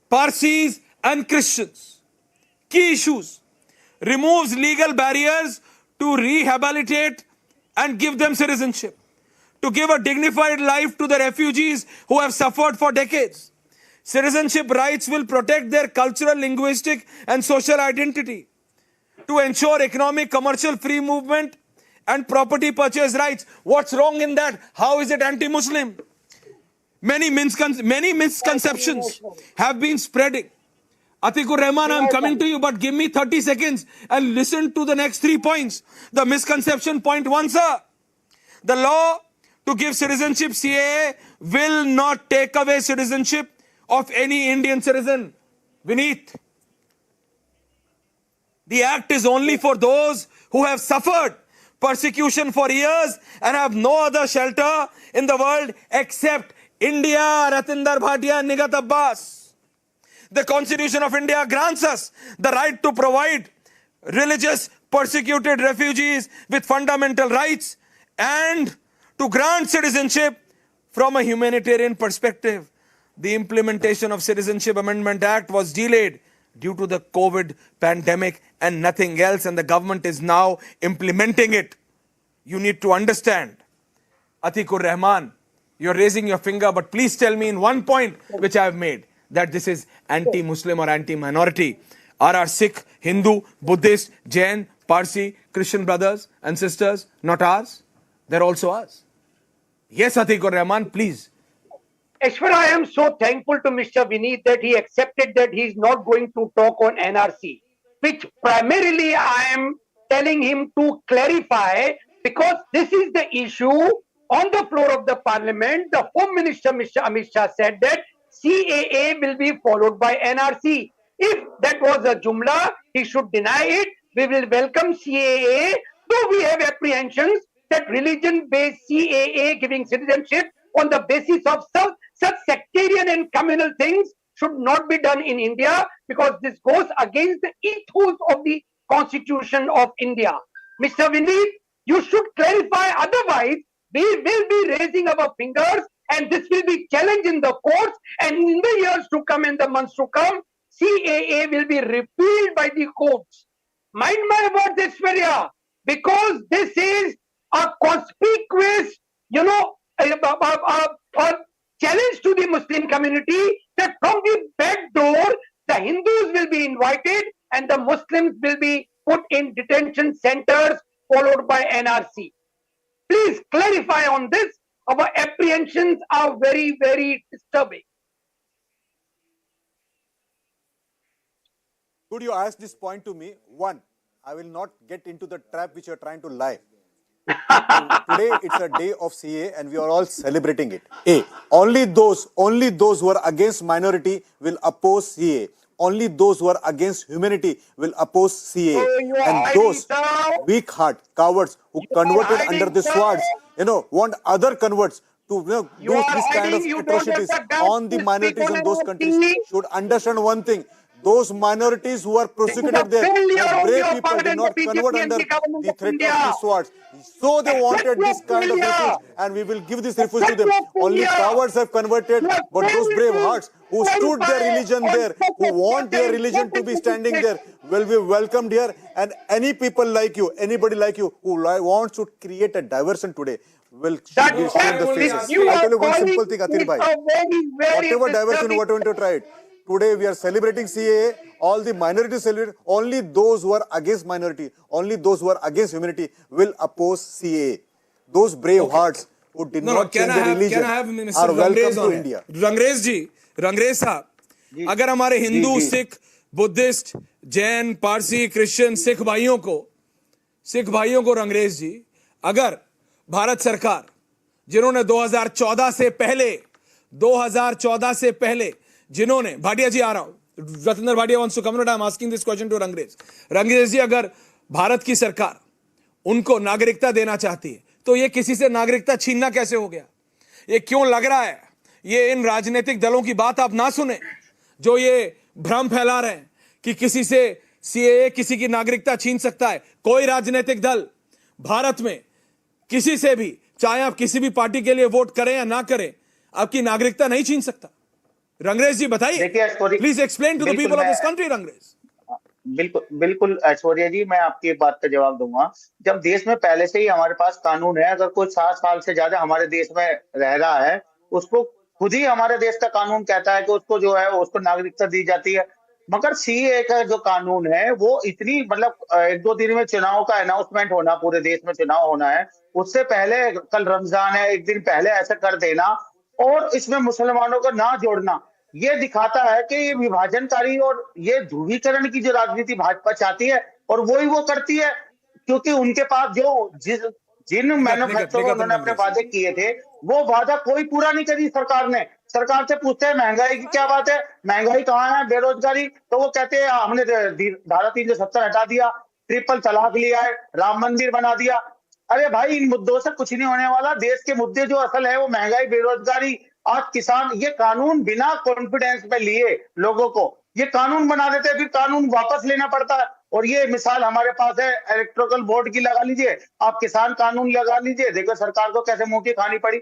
Parsis and Christians. Key issues. Removes legal barriers to rehabilitate and give them citizenship. To give a dignified life to the refugees who have suffered for decades. Citizenship rights will protect their cultural, linguistic and social identity. To ensure economic, commercial free movement and property purchase rights. What's wrong in that? How is it anti-Muslim? Many misconceptions have been spreading. Atikur Rahman, I'm coming to you, but give me 30 seconds and listen to the next 3 points. The misconception point 1, sir. The law to give citizenship CAA will not take away citizenship of any Indian citizen. Vineet. The act is only for those who have suffered persecution for years and have no other shelter in the world except India, Ratinder Bhatia and Nigat Abbas. The Constitution of India grants us the right to provide religious persecuted refugees with fundamental rights and to grant citizenship from a humanitarian perspective. The implementation of Citizenship Amendment Act was delayed due to the COVID pandemic and nothing else, and the government is now implementing it. You need to understand. Atikur Rahman, you're raising your finger, but please tell me in one point which I have made, that this is anti-Muslim or anti-minority. Are our Sikh, Hindu, Buddhist, Jain, Parsi, Christian brothers and sisters not ours? They're also ours. Yes, Atikur Rahman, please. Ashwar, I am so thankful to Mr. Vineet that he accepted that he is not going to talk on NRC, which primarily I am telling him to clarify, because this is the issue on the floor of the parliament. The Home Minister, Mr. Amit Shah, said that CAA will be followed by NRC. If that was a jumla, he should deny it. We will welcome CAA, though we have apprehensions that religion-based CAA giving citizenship on the basis of such sectarian and communal things should not be done in India, because this goes against the ethos of the Constitution of India. Mr. Vineet, you should clarify, otherwise we will be raising our fingers and this will be challenged in the courts, and in the years to come, in the months to come, CAA will be repealed by the courts. Mind my words, Aishwarya, because this is a conspicuous, a challenge to the Muslim community, that from the back door, the Hindus will be invited and the Muslims will be put in detention centers followed by NRC. Please clarify on this. Our apprehensions are very, very disturbing. Could you ask this point to me? One, I will not get into the trap which you are trying to lie. Today it's a day of CAA and we are all celebrating it. Only those who are against minority will oppose CAA. Only those who are against humanity will oppose CAA. And those weak heart cowards who converted under the swords, want other converts to do this kind of atrocities on the minorities in those countries should understand one thing. Those minorities who are prosecuted there, brave people did not convert under the threat of the swords. So they wanted this kind of refuge, and we will give this refuge to them. Only cowards have converted, but those brave hearts who stood their religion there, who want their religion to be standing there, will be welcomed here. And any people like you, anybody like you who wants to create a diversion today, will show the faces. I'll tell you one simple thing, Atir Bhai. Whatever diversion you want to try it. Today we are celebrating CAA, all the minorities celebrate, only those who are against minority, only those who are against humanity will oppose CAA. Those brave hearts who did not change their religion are welcome to India. Rangrez साहब, अगर हमारे Hindu, Sikh, Buddhist, Jain, Parsi, Christian, Sikh भाइयों को रंगरेज जी, अगर भारत सरकार जिन्होंने 2014 से पहले जिन्होंने, भाटिया जी आ रहा हूं, रत्नेंद्र Bhatia wants to come, I am asking this question to Rangrez जी, अगर भारत की सरकार उनको नागरिकता देना चाहती है तो ये किसी से नागरिकता छीनना कैसे हो गया? ये क्यों लग रहा है ये इन राजनीतिक दलों की बात आप ना सुने जो ये भ्रम फैला रहे हैं कि किसी से सीएए किसी की नागरिकता छीन सकता है? कोई राजनीतिक दल भारत में किसी से भी, चाहे आप किसी भी पार्टी के लिए वोट करें या ना करें, आपकी नागरिकता नहीं छीन सकता। रंगरेज जी बताइए, please explain to the people of this country. Rangrez बिल्कुल ऐश्वर्या जी, मैं आपकी एक बात का जवाब दूंगा। जब देश में पहले से ही हमारे पास कानून है, अगर कोई 7 साल से ज्यादा हमारे देश में रह रहा है, उसको खुद ही हमारे देश का कानून कहता है कि उसको जो है उसको नागरिकता दी जाती है। मगर सीएए का जो कानून है वो इतनी, मतलब 1-2 दिन में चुनाव का अनाउंसमेंट होना, पूरे देश में चुनाव होना है, उससे पहले, कल रमजान है, 1 दिन पहले ऐसा कर देना और इसमें मुसलमानों को ना जोड़ना, ये दिखाता है कि ये विभाजनकारी और ये ध्रुवीकरण की जो राजनीति भाजपा चाहती है और वही वो करती है, क्योंकि उनके पास जिन मैन्युफैक्चरर उन्होंने अपने वादे किए थे वो वादा कोई पूरा नहीं करी सरकार ने। सरकार से पूछते हैं महंगाई की क्या बात है, महंगाई कहाँ है, बेरोजगारी, तो वो कहते हैं हमने धारा 370 हटा दिया, ट्रिपल तलाक लिया है, राम मंदिर बना दिया। अरे भाई, इन मुद्दों से कुछ नहीं होने वाला। देश के मुद्दे जो असल है वो महंगाई, बेरोजगारी, आज किसान, ये कानून बिना कॉन्फिडेंस में लिए लोगों को ये कानून बना देते हैं, फिर कानून वापस लेना पड़ता है। और ये मिसाल हमारे पास है इलेक्ट्रिकल बोर्ड की, लगा लीजिए आप, किसान कानून लगा लीजिए, देखो सरकार को कैसे मुंह की खानी पड़ी।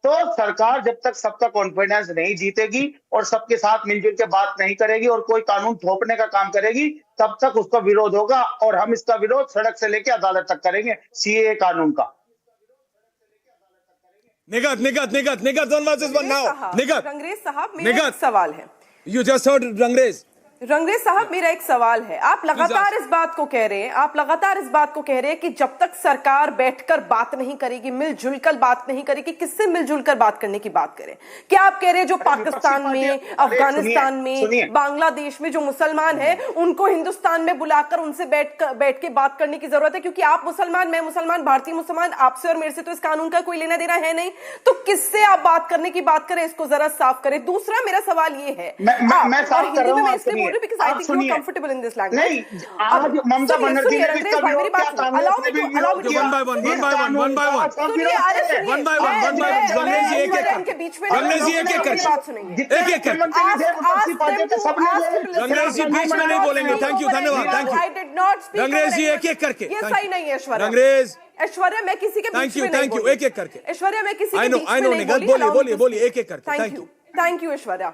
तो सरकार जब तक सबका कॉन्फिडेंस नहीं जीतेगी और सबके साथ मिलजुल के बात नहीं करेगी और कोई कानून थोपने का काम करेगी, तब तक उसका विरोध होगा और हम इसका विरोध सड़क से लेकर अदालत तक करेंगे सीएए कानून का। निगत one versus one now. Rangrez साहब, मेरा एक सवाल है। You just heard रंगरेज साहब, मेरा एक सवाल है। आप लगातार इस बात को कह रहे हैं कि जब तक सरकार बैठकर बात नहीं करेगी, मिलजुल कर बात नहीं करेगी, किससे मिलजुल कर बात करने की बात करें? क्या आप कह रहे हैं जो पाकिस्तान में, अफगानिस्तान में, बांग्लादेश में जो मुसलमान है उनको हिंदुस्तान में बुलाकर उनसे बैठ के बात करने की जरूरत है? क्योंकि आप मुसलमान, मैं मुसलमान, भारतीय मुसलमान, आपसे और मेरे से तो इस कानून का कोई लेना देना है नहीं, तो किससे आप बात करने की बात करें? इसको जरा साफ करें। दूसरा मेरा सवाल ये है, मैं साफ कर रहा हूं, because I think you're comfortable in this language. नहीं, आज ममता बनर्जी ने भी कर लो, क्या allow me to one by one. सुनिए, अरे सुनिए, one by one. रंगरेज जी एक करके, रंगरेज जी एक करके, रंगरेज जी बीच में नहीं बोलेंगे। थैंक यू, धन्यवाद। रंगरेज जी एक करके, ये सही नहीं है ऐश्वर्या। रंगरेज, ऐश्वर्या, मैं किसी के बीच में नहीं बोली। एक करके, ऐश्वर्या, मैं किसी के बीच में नहीं बोलिए एक करके। Thank you Aishwarya.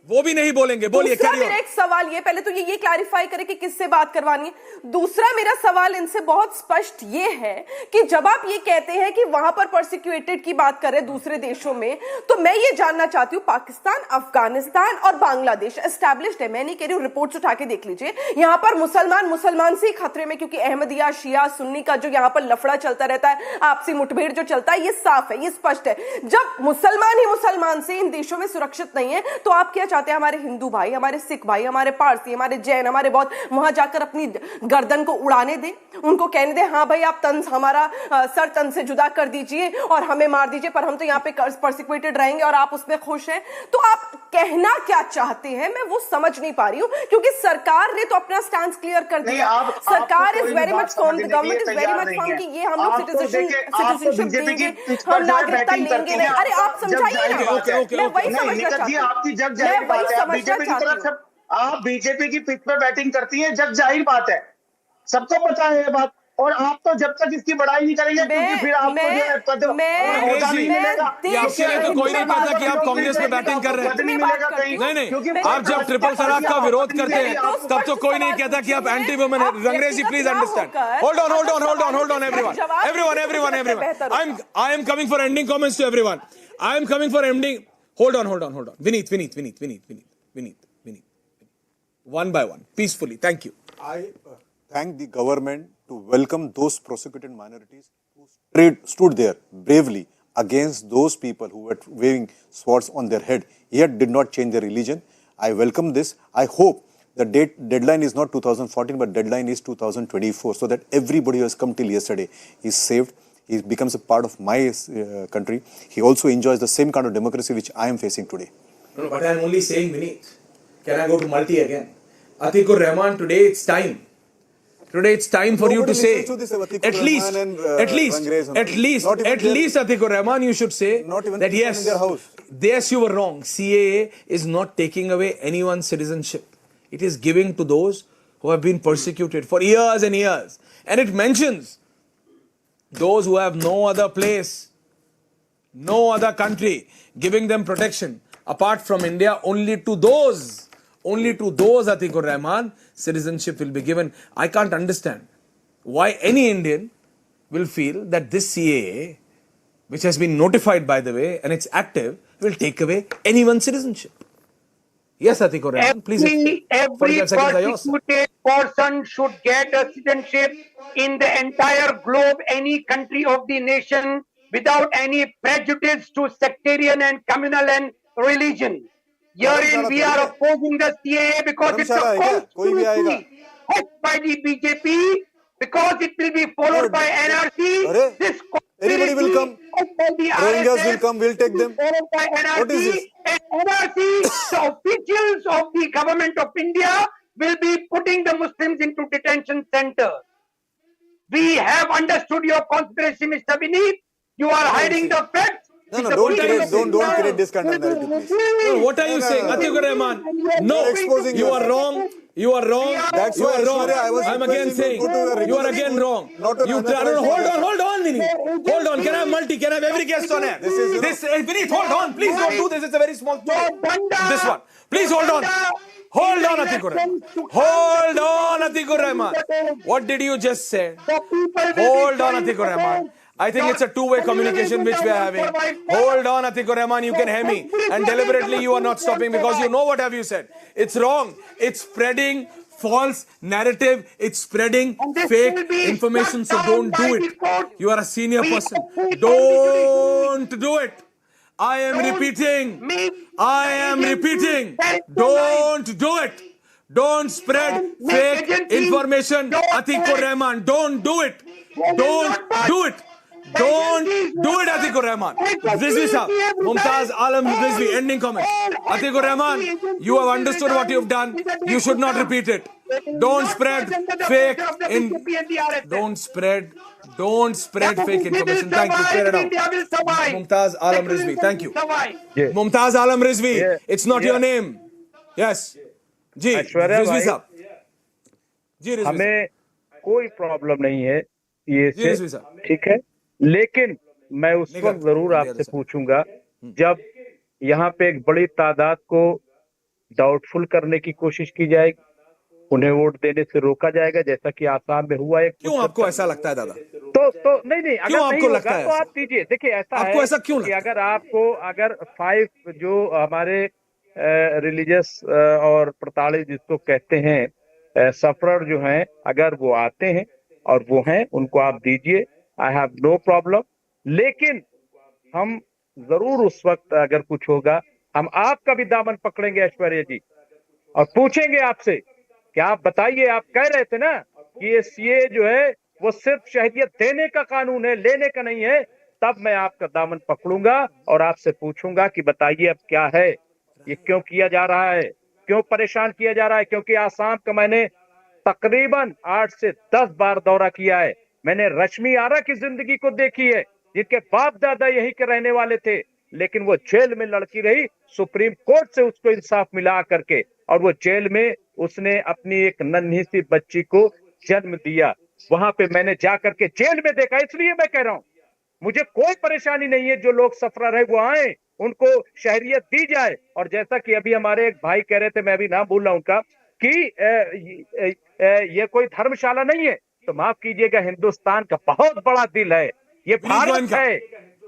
वो भी नहीं बोलेंगे, बोलिए। मेरा एक सवाल ये, पहले तो ये क्लैरिफाई करें कि किससे बात करवानी है। दूसरा मेरा सवाल इनसे बहुत स्पष्ट ये है कि जब आप ये कहते हैं कि वहां पर परसिक्यूटेड की बात करें दूसरे देशों में, तो मैं ये जानना चाहती हूं, पाकिस्तान, अफगानिस्तान और बांग्लादेश एस्टैब्लिश्ड है, मैं नहीं कह रही हूं, रिपोर्ट्स उठा के देख लीजिए, यहां पर मुसलमान से ही खतरे में, क्योंकि अहमदिया, शिया, सुन्नी का जो यहां पर लफड़ा चलता रहता है, आपसी मुठभेड़ जो चलता है, ये साफ है, ये स्पष्ट है। जब मुसलमान ही मुसलमान से इन देशों में सुरक्षित नहीं है, तो आप क्या चाहते चाहते हैं हमारे हिंदू भाई, हमारे सिख भाई, हमारे पारसी, हमारे जैन, हमारे बौद्ध वहां जाकर अपनी गर्दन को उड़ाने दें, उनको कहने दें हाँ भाई आप तन हमारा सर तन से जुदा कर दीजिए और हमें मार दीजिए, पर हम तो यहाँ पे परसिक्यूटेड रहेंगे और आप उसमें खुश हैं? तो आप कहना क्या चाहते हैं मैं वो समझ नहीं पा रही हूँ, क्योंकि सरकार ने तो अपना स्टैंड क्लियर कर दिया। सरकार is very much form, the government is very much form कि ये हम लोग सिटीजनशिप देंगे, हम नागरिकता लेंगे नहीं। अरे आप समझाइए ना, मैं वही समझना चाहती हूँ, आपकी जग जाहिर बात है, बीजेपी की तरफ से आप बीजेपी की पिच पे बैटिंग करती हैं, जग जाहिर बात है, सबको पता है ये बात। और आप तो जब तक इसकी बड़ाई नहीं करेंगे क्योंकि फिर आपको जो है पद और होदा नहीं मिलेगा। आपके लिए तो कोई नहीं कहता कि आप कांग्रेस में बैटिंग कर रहे हैं, नहीं मिलेगा कहीं। नहीं, आप जब ट्रिपल तलाक का विरोध करते हैं तब तो कोई नहीं कहता कि आप एंटी वुमेन है। Rangrez ji please understand, hold on everyone, I am coming for ending comments to everyone. I am coming for ending. Hold on. Vineet. One by one, peacefully. Thank you. I thank the government to welcome those prosecuted minorities who stood there bravely against those people who were waving swords on their head, yet did not change their religion. I welcome this. I hope the deadline is not 2014, but deadline is 2024, so that everybody who has come till yesterday is saved. He becomes a part of my country. He also enjoys the same kind of democracy which I am facing today. No, but I am only saying, Vineet. Can I go to multi again? Atikur Rahman, today it's time. Today it's time for you to say, at least, Atikur Rahman, you should say that yes, you were wrong. CAA is not taking away anyone's citizenship. It is giving to those who have been persecuted for years and years. And it mentions those who have no other place, no other country, giving them protection apart from India. Only to those, Atikur Rahman, citizenship will be given. I can't understand why any Indian will feel that this CAA, which has been notified by the way, and it's active, will take away anyone's citizenship. Yes, Atikur Rahman, please. Every persecuted person should get a citizenship in the entire globe, any country of the nation, without any prejudice to sectarian and communal and religion. Herein we are opposing the CAA because it's a conspiracy hoped by the BJP, because it will be followed by NRC. This anybody will come. Rohingyas will come, we'll take them. Followed by NRC. What is this? And NRC, the officials of the government of India will be putting the Muslims into detention centers. We have understood your conspiracy, Mr. Vineet. You are hiding the facts. No, don't create this kind of narrative, please. No, what are you saying, Atikur Rahman? No, you are wrong. You are wrong. That's you why are wrong. I'm again saying you are again wrong. Hold on, Vineet. Hold on. Can I have multi? Can I have every guest on air? Vineet, hold on. Please don't do this. It's a very small thing. This one. Please hold on. Hold on, Atikur Rahman. Hold on, Atikur Rahman. What did you just say? Hold on, Atikur Rahman. I think it's a two-way communication which we are having. Hold on, Atikur Rahman, you can hear me. And deliberately you are not stopping because you know what have you said. It's wrong. It's spreading false narrative. It's spreading fake information. So don't do it. You are a senior person. Don't do it. I am repeating. Don't do it. Don't spread fake information. Atikur Rahman, don't do it. Don't do it. Don't do it, Atikur Rahman. Rizvi Sahab, Mumtaz Alam Rizvi, ending comment. Atikur Rahman, you have understood what you have done. You should not repeat it. Don't spread fake Don't spread fake information. Thank you. Clear it out. Mumtaz Alam Rizvi. Thank you. Mumtaz Alam Rizvi. It's not your name. Yes. जी Rizvi Sahab. जी Rizvi हमें कोई problem नहीं है ये से, ठीक है, लेकिन मैं उस वक्त जरूर आपसे पूछूंगा जब यहाँ पे एक बड़ी तादाद को डाउटफुल करने की कोशिश की जाएगी, उन्हें वोट देने से रोका जाएगा, जैसा कि आसाम में हुआ है। क्यों आपको ऐसा लगता है दादा? तो नहीं, अगर नहीं होगा तो आप दीजिए। देखिए ऐसा आपको ऐसा क्यों कि अगर 5 जो हमारे रिलीजियस और प्रताड़ित जिसको कहते हैं सफरर जो हैं, अगर वो आते हैं और वो हैं, उनको आप दीजिए। I have no problem. लेकिन हम जरूर उस वक्त अगर कुछ होगा हम आपका भी दामन पकड़ेंगे ऐश्वर्या जी, और पूछेंगे आपसे कि आप बताइए, आप कह रहे थे ना कि ये सीए जो है वो सिर्फ शहरियत देने का कानून है, लेने का नहीं है। तब मैं आपका दामन पकड़ूंगा और आपसे पूछूंगा कि बताइए अब क्या है, ये क्यों किया जा रहा है, क्यों परेशान किया जा रहा है। क्योंकि आसाम का मैंने तकरीबन 8 से 10 बार दौरा किया है। मैंने रश्मि आरा की जिंदगी को देखी है, जिनके बाप दादा यहीं के रहने वाले थे, लेकिन वो जेल में लड़की रही, सुप्रीम कोर्ट से उसको इंसाफ मिला करके, और वो जेल में उसने अपनी एक नन्ही सी बच्ची को जन्म दिया। वहां पे मैंने जाकर के जेल में देखा। इसलिए मैं कह रहा हूं, मुझे कोई परेशानी नहीं है, जो लोग सफरर है वो आए, उनको शहरियत दी जाए। और जैसा कि अभी हमारे एक भाई कह रहे थे, मैं अभी नाम भूल रहा हूं उनका, कि ये कोई धर्मशाला नहीं है, तो माफ कीजिएगा, हिंदुस्तान का बहुत बड़ा दिल है, ये भारत है,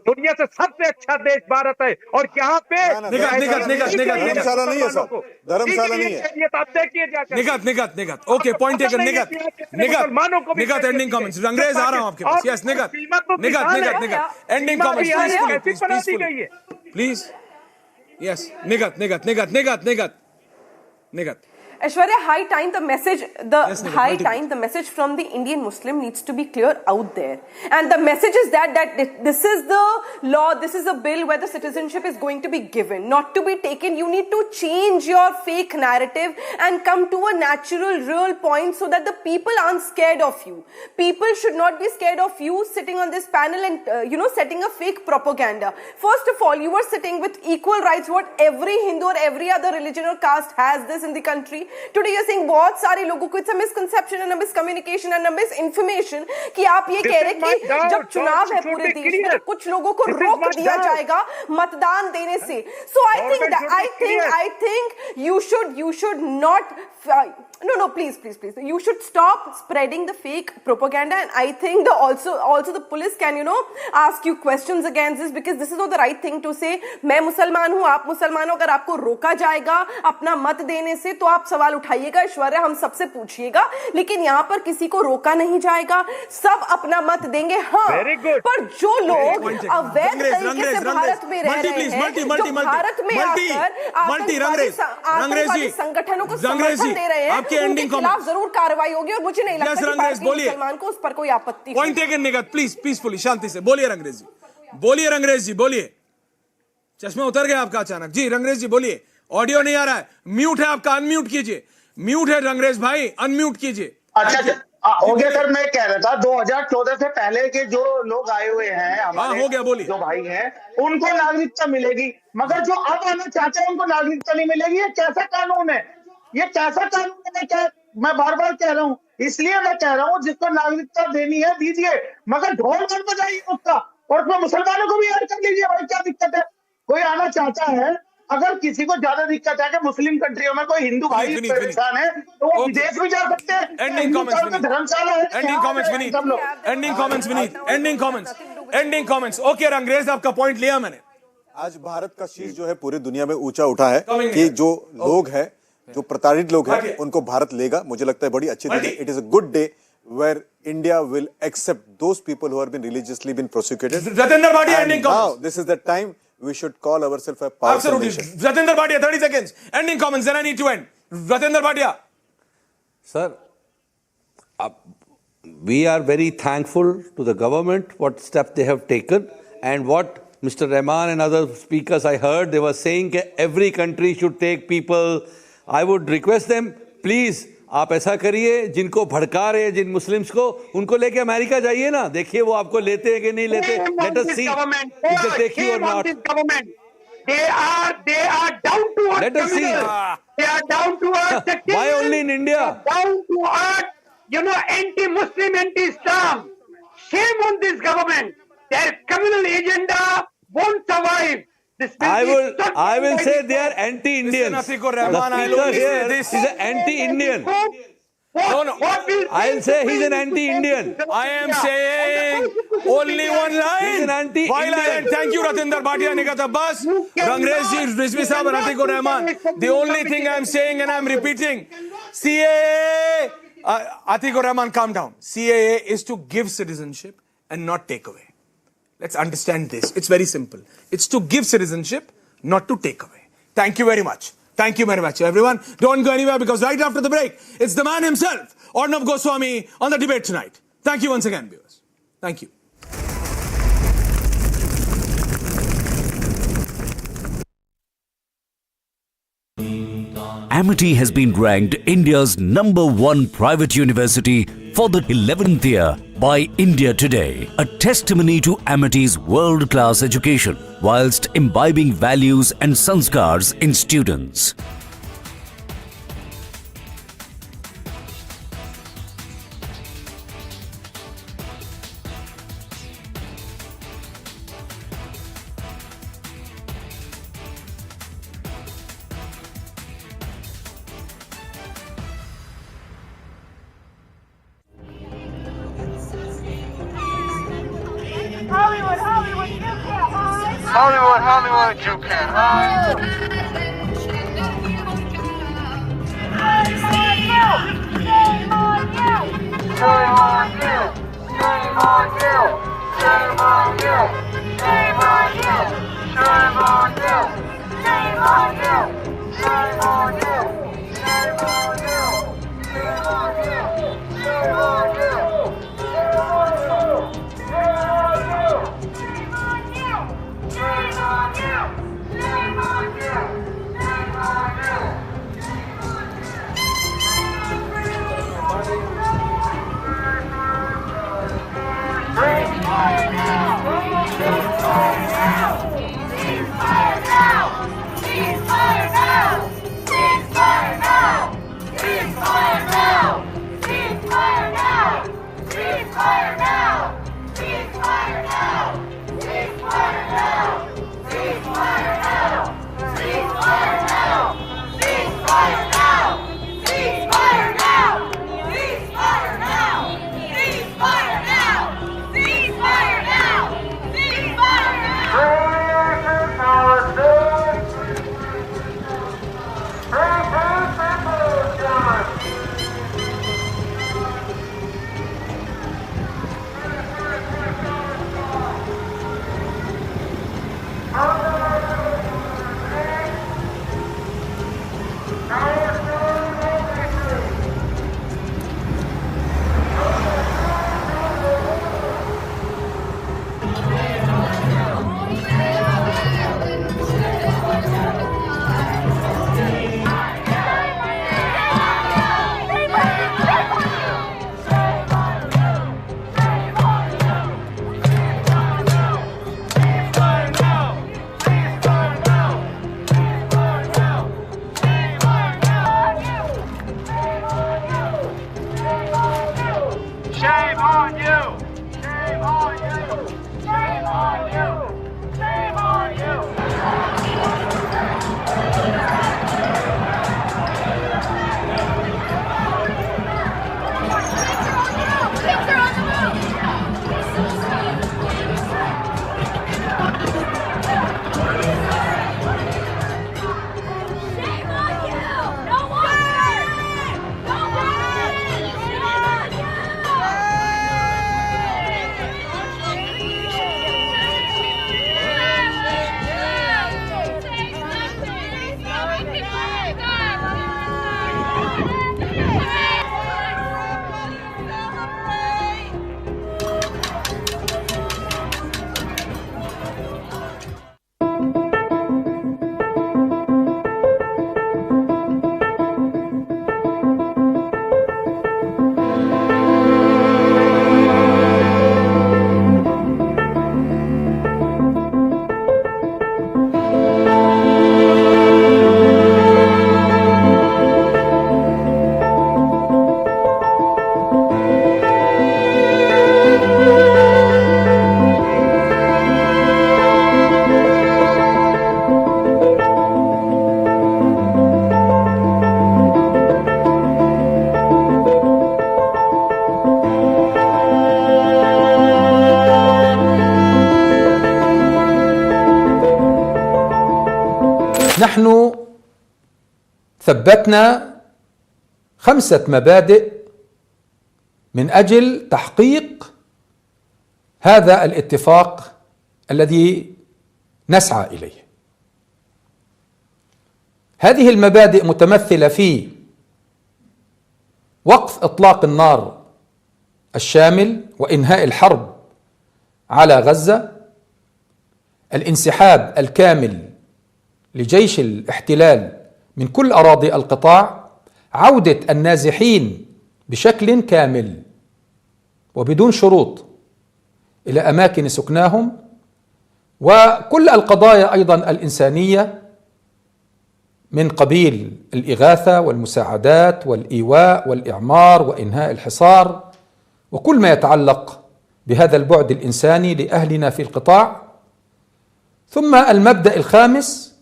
दुनिया से सबसे अच्छा देश भारत है। और यहाँ पे धर्मशाला नहीं है सर, धर्मशाला नहीं है। ये तो आप देखिए जाकर। Nighat okay, point taken. Nighat ending comments. Rangrez आ रहा हूं आपके पास। Yes Nighat ending comments please. Yes Nighat Aishwarya, high time the message from the Indian Muslim needs to be clear out there. And the message is that this is the law, this is a bill where the citizenship is going to be given, not to be taken. You need to change your fake narrative and come to a natural, real point so that the people aren't scared of you. People should not be scared of you sitting on this panel and, setting a fake propaganda. First of all, you were sitting with equal rights, what every Hindu or every other religion or caste has this in the country. Today you're saying बहुत सारे लोगों को, it's a misconception and a miscommunication and a misinformation कि आप ये कह रहे कि जब चुनाव है पूरे देश में तो कुछ लोगों को रोक दिया जाएगा मतदान देने से. So I think you should not no please you should stop spreading the fake propaganda. And I think also the police can ask you questions against this, because this is not the right thing to say. मैं मुसलमान हूं, आप मुसलमान हो, अगर आपको रोका जाएगा अपना मत देने से तो आप सवाल उठाइएगा ऐश्वर्या, हम सबसे पूछिएगा, लेकिन यहाँ पर किसी को रोका नहीं जाएगा, सब अपना मत देंगे. हाँ, पर जो लोग अवैध तरीके से भारत में रह रहे हैं, जो भारत में आकर आतंकवादी संगठनों को समर्थन दे रहे हैं, उनके खिलाफ जरूर कार्रवाई होगी. और मुझे नहीं लगता कि भारतीय मुसलमान को उस पर कोई आपत्ति. Point taken Nighat. Please peacefully, शांति से बोलिए रंगरेज जी, बोलिए. चश्मा उतर गया आपका अचानक. जी रंगरेज जी बोलिए. ऑडियो नहीं आ रहा है, म्यूट है आपका, अनम्यूट कीजिए. म्यूट है रंगरेज भाई, अनम्यूट कीजिए. अच्छा हो गया सर. मैं कह रहा था 2014 से पहले के जो लोग आए हुए हैं हमारे, हो गया, बोलिए. जो भाई हैं उनको नागरिकता मिलेगी, मगर जो अब आना चाहते हैं उनको नागरिकता नहीं मिलेगी. ये कैसा कानून है, ये कैसा कानून है? क्या मैं बार बार कह रहा हूँ, इसलिए मैं कह रहा हूँ जिसको नागरिकता देनी है दीजिए, मगर ढोल मत बजाइए उसका, और उसमें मुसलमानों को भी ऐड कर लीजिए. भाई क्या दिक्कत है? कोई आना चाहता है, अगर किसी को ज्यादा दिक्कत है कि मुस्लिम कंट्रियों में कोई हिंदू भाई परेशान है तो वो विदेश भी जा सकते हैं. धर्मशाला है. Ending comments. ओके रंगरेज, आपका पॉइंट लिया मैंने. आज भारत का शीश जो है पूरी दुनिया में ऊंचा उठा है कि जो लोग हैं, जो प्रताड़ित लोग हैं, उनको भारत लेगा. मुझे लगता है बड़ी अच्छी दिन है. It is a good day where India will accept those people who have been religiously been persecuted. Ratinder Bhatia, ending comments. Now this is the time we should call ourselves a powerful nation. Ratinder Bhatia, 30 seconds. Ending comments, then I need to end. Ratinder Bhatia. Sir, we are very thankful to the government what steps they have taken, and what Mr. Rahman and other speakers I heard, they were saying that every country should take people. I would request them, please, आप ऐसा करिए, जिनको भड़का रहे हैं जिन Muslims को, उनको लेके अमेरिका जाइए ना, देखिए वो आपको लेते हैं कि नहीं लेते. Let us see if they take you or not. They are down to earth. Let us see. They are down to earth. Why only in India? Down to earth. Anti-Muslim, anti-Islam. Shame on this government. Their communal agenda won't survive. I will say they are anti-Indian. The speaker here is an anti-Indian. No. I'll say he's an anti-Indian. I am saying only one line. He's an anti-Indian. Thank you, Ratinder Bhatia, Nigat Abbas, Rangresh ji, Rizvi Sahab, and Atikur Rahman. The only thing I am saying and I am repeating, CAA, Atikur Rahman, calm down. CAA is to give citizenship and not take away. Let's understand this. It's very simple. It's to give citizenship, not to take away. Thank you very much. Thank you very much, everyone. Don't go anywhere because right after the break, it's the man himself, Arnab Goswami, on the debate tonight. Thank you once again, viewers. Thank you. Amity has been ranked India's #1 private university for the 11th year by India Today, a testimony to Amity's world-class education whilst imbibing values and sanskars in students. Hollywood, you can't hide. Shame on you! Shame on you! Shame on you! Shame on you! Shame on you! Shame on you! Shame on you! Shame on you! Shame on you! Shame on you! Shame on you! Shame on you! Shame on you! Shame on you! Shame on you! Shame on you! Shame on you! Shame on you! Ceasefire now! Ceasefire now! Ceasefire now! Ceasefire now! Ceasefire now! Ceasefire now! Ceasefire now! Ceasefire now! Ceasefire now! Ceasefire now! Ceasefire now! Ceasefire now! Ceasefire now! Ceasefire now! Ceasefire now! Ceasefire now! Ceasefire now! Ceasefire now! Shame on you! Shame on you! Shame on you! Shame on you! نحن ثبتنا 5 مبادئ من أجل تحقيق هذا الاتفاق الذي نسعى إليه. هذه المبادئ متمثلة في وقف إطلاق النار الشامل وإنهاء الحرب على غزة، الانسحاب الكامل لجيش الاحتلال من كل أراضي القطاع، عودة النازحين بشكل كامل وبدون شروط إلى أماكن سكناهم، وكل القضايا أيضا الإنسانية من قبيل الإغاثة والمساعدات والإيواء والإعمار وإنهاء الحصار وكل ما يتعلق بهذا البعد الإنساني لأهلنا في القطاع. ثم المبدأ الخامس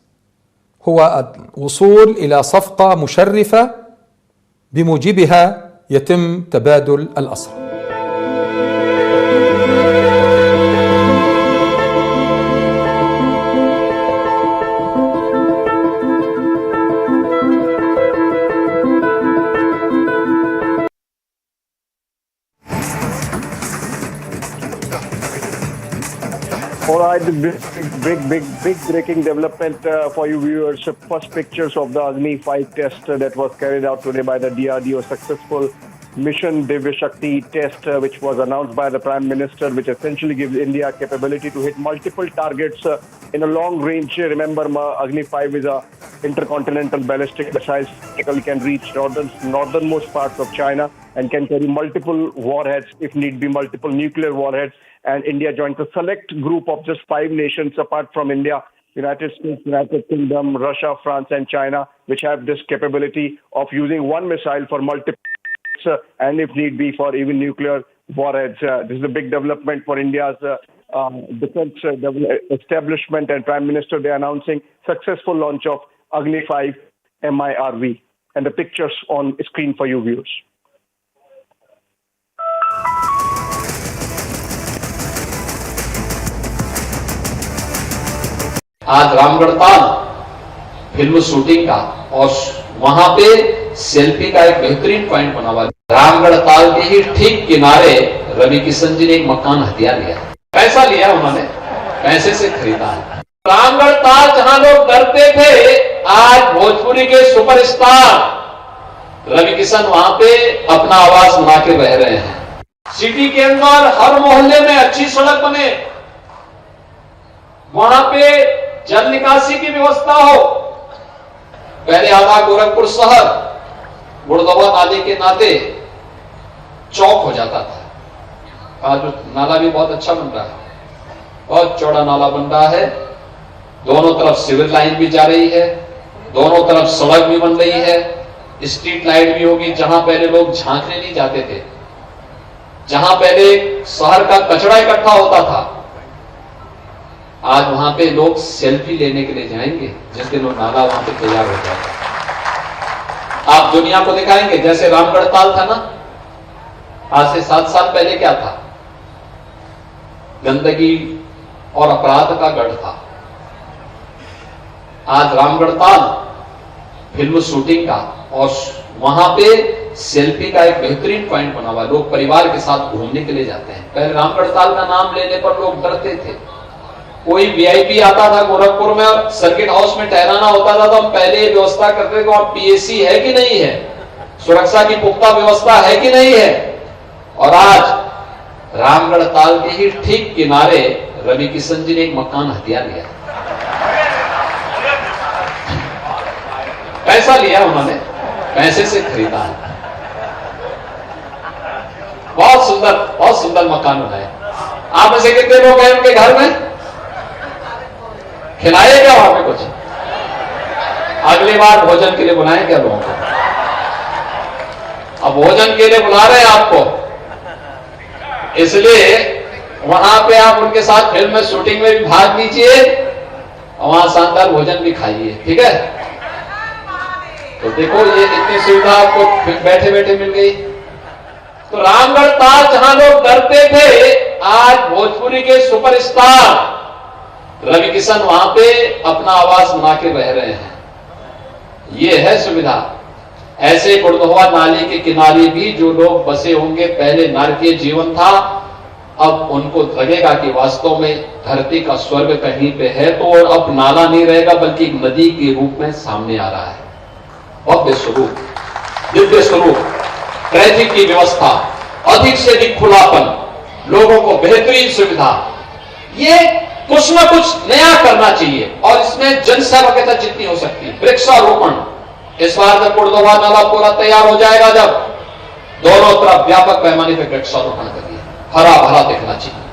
هو الوصول إلى صفقة مشرفة بموجبها يتم تبادل الأسرى. All right, big breaking development for you viewers. First pictures of the Agni 5 test that was carried out today by the DRDO. Successful mission Divya Shakti test, which was announced by the Prime Minister, which essentially gives India capability to hit multiple targets in a long range. Remember, Agni 5 is a intercontinental ballistic missile, can reach northernmost parts of China and can carry multiple warheads, if need be, multiple nuclear warheads. And India joins a select group of just 5 nations apart from India: United States, United Kingdom, Russia, France, and China, which have this capability of using one missile for multiple and, if need be, for even nuclear warheads. This is a big development for India's defense establishment, and Prime Minister, they are announcing successful launch of Agni 5 MIRV. And the pictures on screen for you viewers. आज Ramgarhtal film shooting का और वहां पे selfie का एक बेहतरीन point बना हुआ है। रामगढ़ताल के ही ठीक किनारे रवि किशन जी ने एक मकान हथिया लिया। पैसा लिया उन्होंने, पैसे से खरीदा है। रामगढ़ताल जहां लोग डरते थे, आज भोजपुरी के सुपरस्टार रवि किशन वहां पे अपना आवास बना के रह रहे हैं। सिटी के अंदर हर मोहल्ले में अच्छी सड़क बने, वहां पे जल निकासी की व्यवस्था हो। पहले आधा गोरखपुर शहर गुड़दवा नाले के नाते चौक हो जाता था। आज नाला भी बहुत अच्छा बन रहा है, बहुत चौड़ा नाला बन रहा है। दोनों तरफ सिविल लाइन भी जा रही है, दोनों तरफ सड़क भी बन रही है, स्ट्रीट लाइट भी होगी। जहां पहले लोग झांकने नहीं जाते थे, जहां पहले शहर का कचरा इकट्ठा होता था, आज वहां पे लोग सेल्फी लेने के लिए जाएंगे जिस दिन वो नाला वहां पे तैयार हो जाएगा। आप दुनिया को दिखाएंगे जैसे रामगढ़ताल था ना, आज से 7 साल पहले क्या था? गंदगी और अपराध का गढ़ था। आज रामगढ़ताल फिल्म शूटिंग का और वहां पे सेल्फी का एक बेहतरीन पॉइंट बना हुआ है। लोग परिवार के साथ घूमने के लिए जाते हैं। पहले रामगढ़ताल का नाम लेने पर लोग डरते थे। कोई वीआईपी आता था गोरखपुर में और सर्किट हाउस में ठहराना होता था, तो हम पहले ये व्यवस्था करते थे वहां पीएसी है कि नहीं है, सुरक्षा की पुख्ता व्यवस्था है कि नहीं है। और आज रामगढ़ताल के ही ठीक किनारे रवि किशन जी ने एक मकान हथिया लिया। पैसा लिया उन्होंने, पैसे से खरीदा है। बहुत सुंदर मकान बनाया। आप में से कितने लोग हैं उनके घर में? खिलाए क्या वहां पे कुछ? अगली बार भोजन के लिए बुलाएं क्या लोगों को? अब भोजन के लिए बुला रहे हैं आपको, इसलिए वहां पे आप उनके साथ फिल्म में शूटिंग में भी भाग लीजिए और वहां शानदार भोजन भी खाइए, ठीक है? तो देखो, ये इतनी सुविधा आपको बैठे बैठे मिल गई। तो रामगढ़ताल जहां लोग डरते थे, आज भोजपुरी के सुपरस्टार रवि किशन वहां पे अपना आवास बना के रह रहे हैं। ये है सुविधा। ऐसे गुड़दवा नाले के किनारे भी जो लोग बसे होंगे, पहले नारकीय जीवन था, अब उनको लगेगा कि वास्तव में धरती का स्वर्ग कहीं पे है, तो और अब नाला नहीं रहेगा बल्कि नदी के रूप में सामने आ रहा है। भव्य स्वरूप, दिव्य स्वरूप, ट्रैफिक की व्यवस्था, अधिक से अधिक खुलापन, लोगों को बेहतरीन सुविधा, ये कुछ ना कुछ नया करना चाहिए और इसमें जनसहभागिता जितनी हो सकती है। वृक्षारोपण, इस बार जब कुर्दोबा नाला पूरा तैयार हो जाएगा, जब दोनों तरफ व्यापक पैमाने पर वृक्षारोपण करिए, हरा भरा दिखना चाहिए।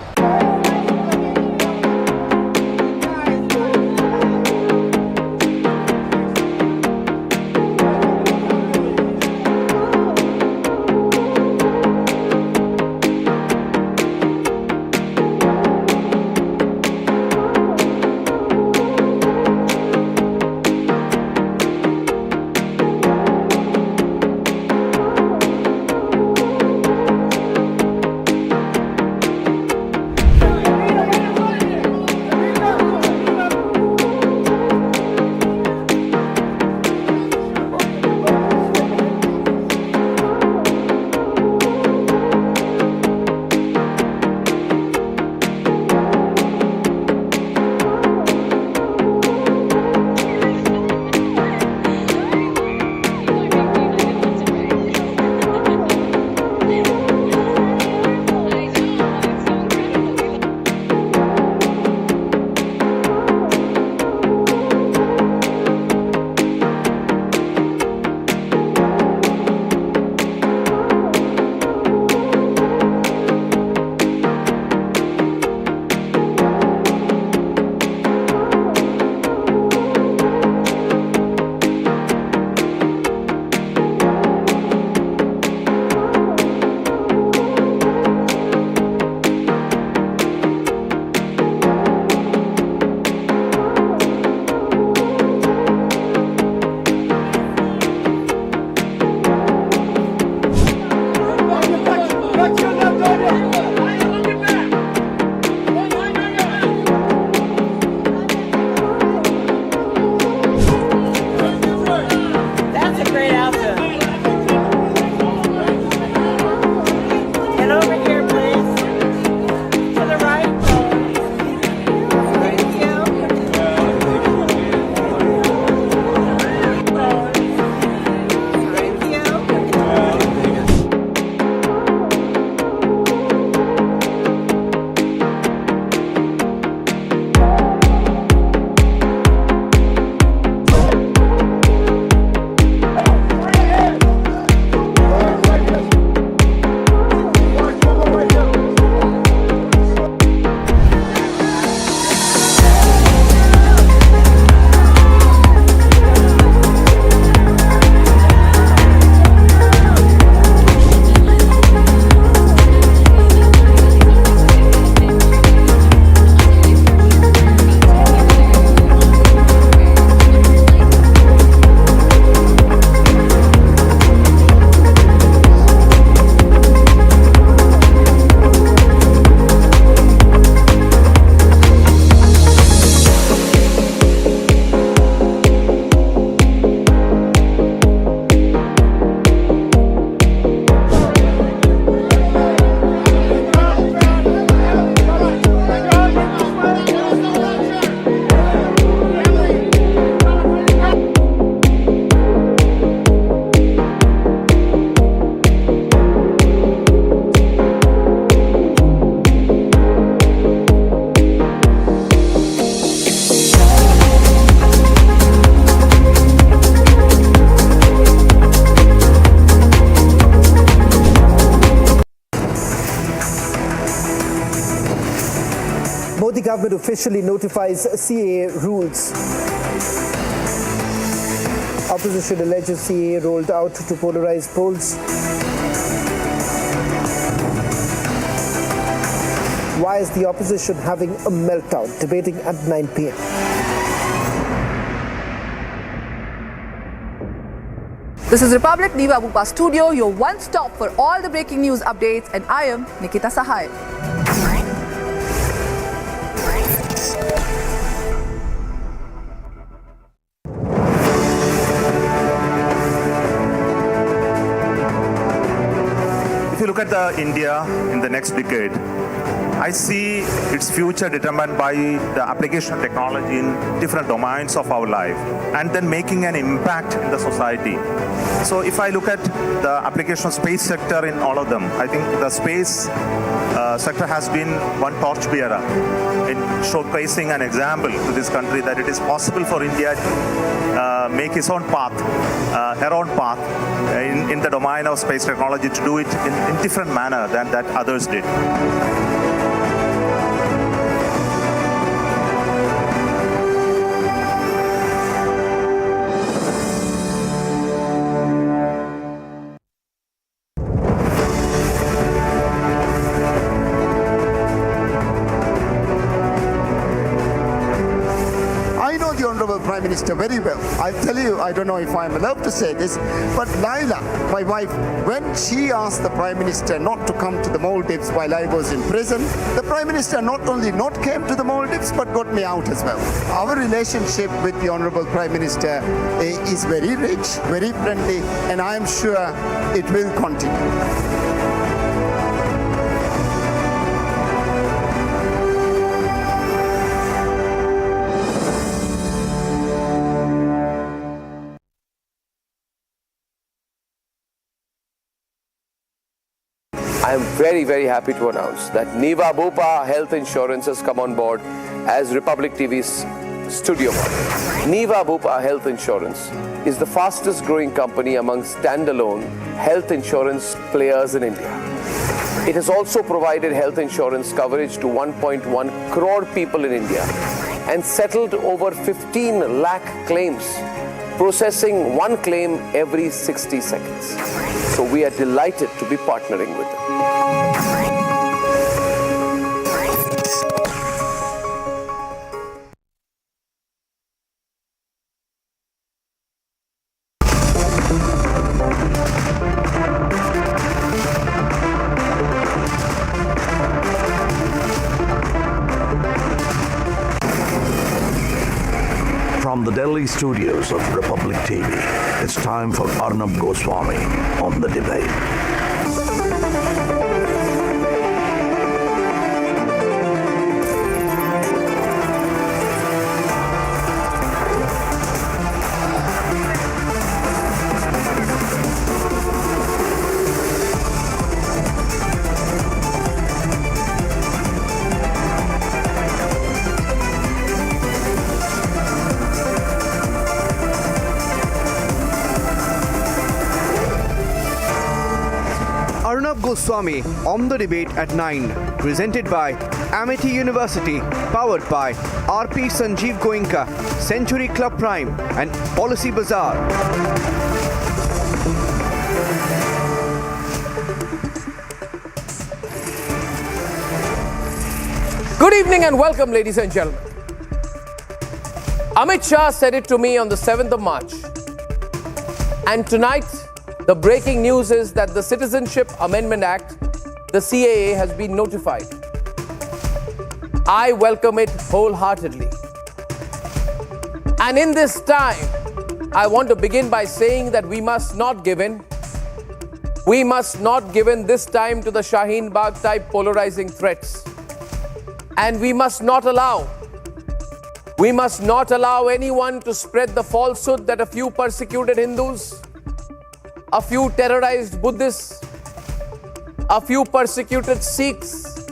Modi government officially notifies CAA rules. Opposition alleges CAA rolled out to polarize polls. Why is the opposition having a meltdown? Debating at 9 p.m. This is Republic Niva Bupa Studio, your one stop for all the breaking news updates, and I am Nikita Sahai. If you look at the India in the next decade, I see its future determined by the application of technology in different domains of our life and then making an impact in the society. So if I look at the application of space sector in all of them, I think the space sector has been one torchbearer in showcasing an example to this country that it is possible for India to make its own path, her own path in the domain of space technology, to do it in different manner than that others did. Prime Minister very well. I tell you, I don't know if I'm allowed to say this, but Laila, my wife, when she asked the Prime Minister not to come to the Maldives while I was in prison, the Prime Minister not only not came to the Maldives but got me out as well. Our relationship with the Honorable Prime Minister is very rich, very friendly, and I am sure it will continue. I am very, very happy to announce that Niva Bupa Health Insurance has come on board as Republic TV's studio partner. Niva Bupa Health Insurance is the fastest growing company among standalone health insurance players in India. It has also provided health insurance coverage to 1.1 crore people in India and settled over 15 lakh claims, processing one claim every 60 seconds. So we are delighted to be partnering with them. From the Delhi studios of Republic TV, it's time for Arnab Goswami on the debate. Arnab Goswami on the debate at 9, presented by Amity University, powered by RP Sanjeev Goenka, Century Club Prime and Policy Bazaar. Good evening and welcome, ladies and gentlemen. Amit Shah said it to me on the 7th of March. And tonight, the breaking news is that the Citizenship Amendment Act, the CAA, has been notified. I welcome it wholeheartedly. And in this time, I want to begin by saying that we must not give in. We must not give in this time to the Shaheen Bagh type polarizing threats. And we must not allow anyone to spread the falsehood that a few persecuted Hindus, a few terrorized Buddhists, a few persecuted Sikhs,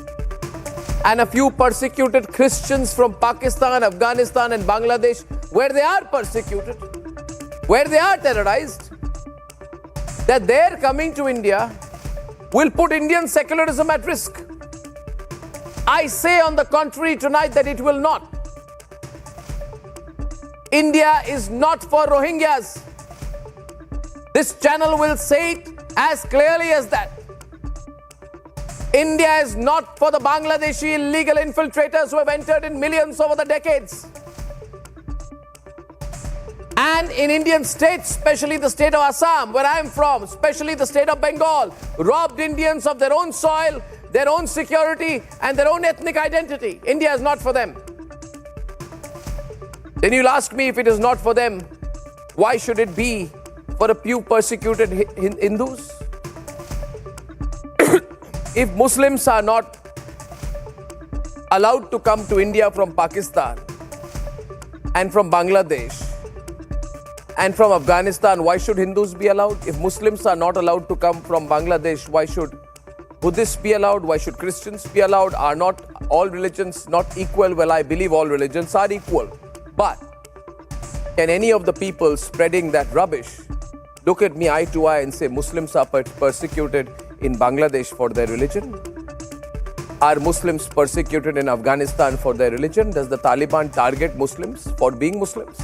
and a few persecuted Christians from Pakistan, Afghanistan, and Bangladesh, where they are persecuted, where they are terrorized, that their coming to India will put Indian secularism at risk. I say on the contrary tonight that it will not. India is not for Rohingyas. This channel will say it as clearly as that. India is not for the Bangladeshi illegal infiltrators who have entered in millions over the decades. And in Indian states, especially the state of Assam, where I am from, especially the state of Bengal, robbed Indians of their own soil, their own security, and their own ethnic identity. India is not for them. Then you'll ask me, if it is not for them, why should it be for a few persecuted Hindus? if Muslims are not allowed to come to India from Pakistan and from Bangladesh and from Afghanistan, why should Hindus be allowed? If Muslims are not allowed to come from Bangladesh, why should Buddhists be allowed? Why should Christians be allowed? Are not all religions not equal? Well, I believe all religions are equal. But can any of the people spreading that rubbish look at me eye to eye and say Muslims are persecuted in Bangladesh for their religion? Are Muslims persecuted in Afghanistan for their religion? Does the Taliban target Muslims for being Muslims?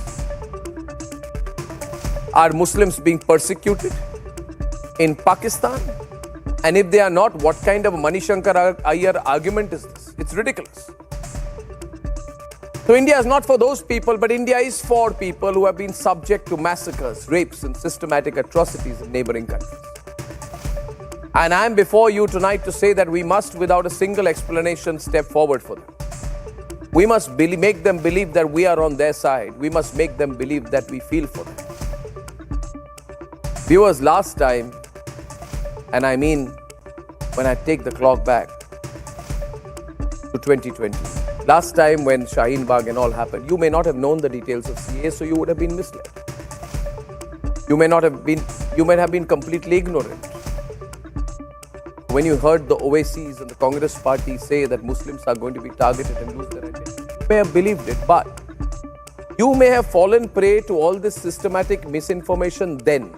Are Muslims being persecuted in Pakistan? And if they are not, what kind of Manishankar Iyer argument is this? It's ridiculous. So India is not for those people, but India is for people who have been subject to massacres, rapes and systematic atrocities in neighboring countries. And I am before you tonight to say that we must, without a single explanation, step forward for them. We must make them believe that we are on their side. We must make them believe that we feel for them. Viewers, last time, and I mean when I take the clock back to 2020, last time when Shaheen Bagh and all happened, you may not have known the details of CAA, so you would have been misled. You may have been completely ignorant. When you heard the OACs and the Congress party say that Muslims are going to be targeted and lose their identity, you may have believed it, but you may have fallen prey to all this systematic misinformation then.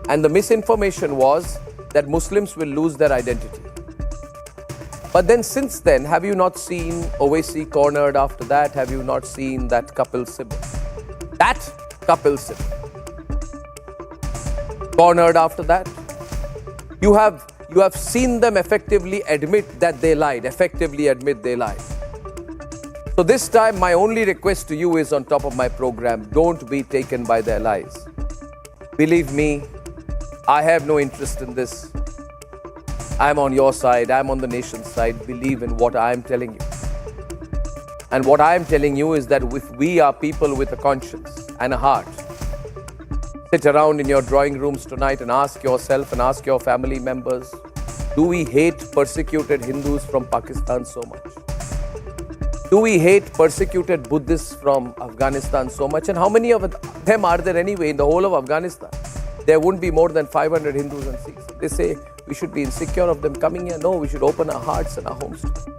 And the misinformation was that Muslims will lose their identity. But then since then, have you not seen OAC cornered after that? Have you not seen that Kapil Sibal? That Kapil Sibal cornered after that? You have seen them effectively admit that they lied, So this time, my only request to you is on top of my program, don't be taken by their lies. Believe me, I have no interest in this. I'm on your side, I'm on the nation's side. Believe in what I'm telling you. And what I'm telling you is that if we are people with a conscience and a heart, sit around in your drawing rooms tonight and ask yourself and ask your family members, do we hate persecuted Hindus from Pakistan so much? Do we hate persecuted Buddhists from Afghanistan so much? And how many of them are there anyway in the whole of Afghanistan? There wouldn't be more than 500 Hindus and Sikhs. They say we should be insecure of them coming here. No, we should open our hearts and our homes to them.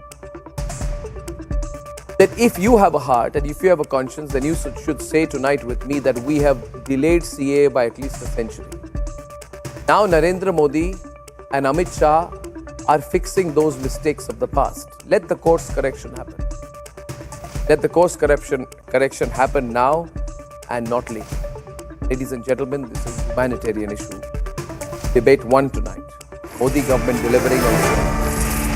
That if you have a heart and if you have a conscience, then you should say tonight with me that we have delayed CAA by at least a century. Now Narendra Modi and Amit Shah are fixing those mistakes of the past. Let the course correction happen. Let the course correction happen now and not later. Ladies and gentlemen, this is a humanitarian issue. Debate 1 tonight. Modi government delivering on it,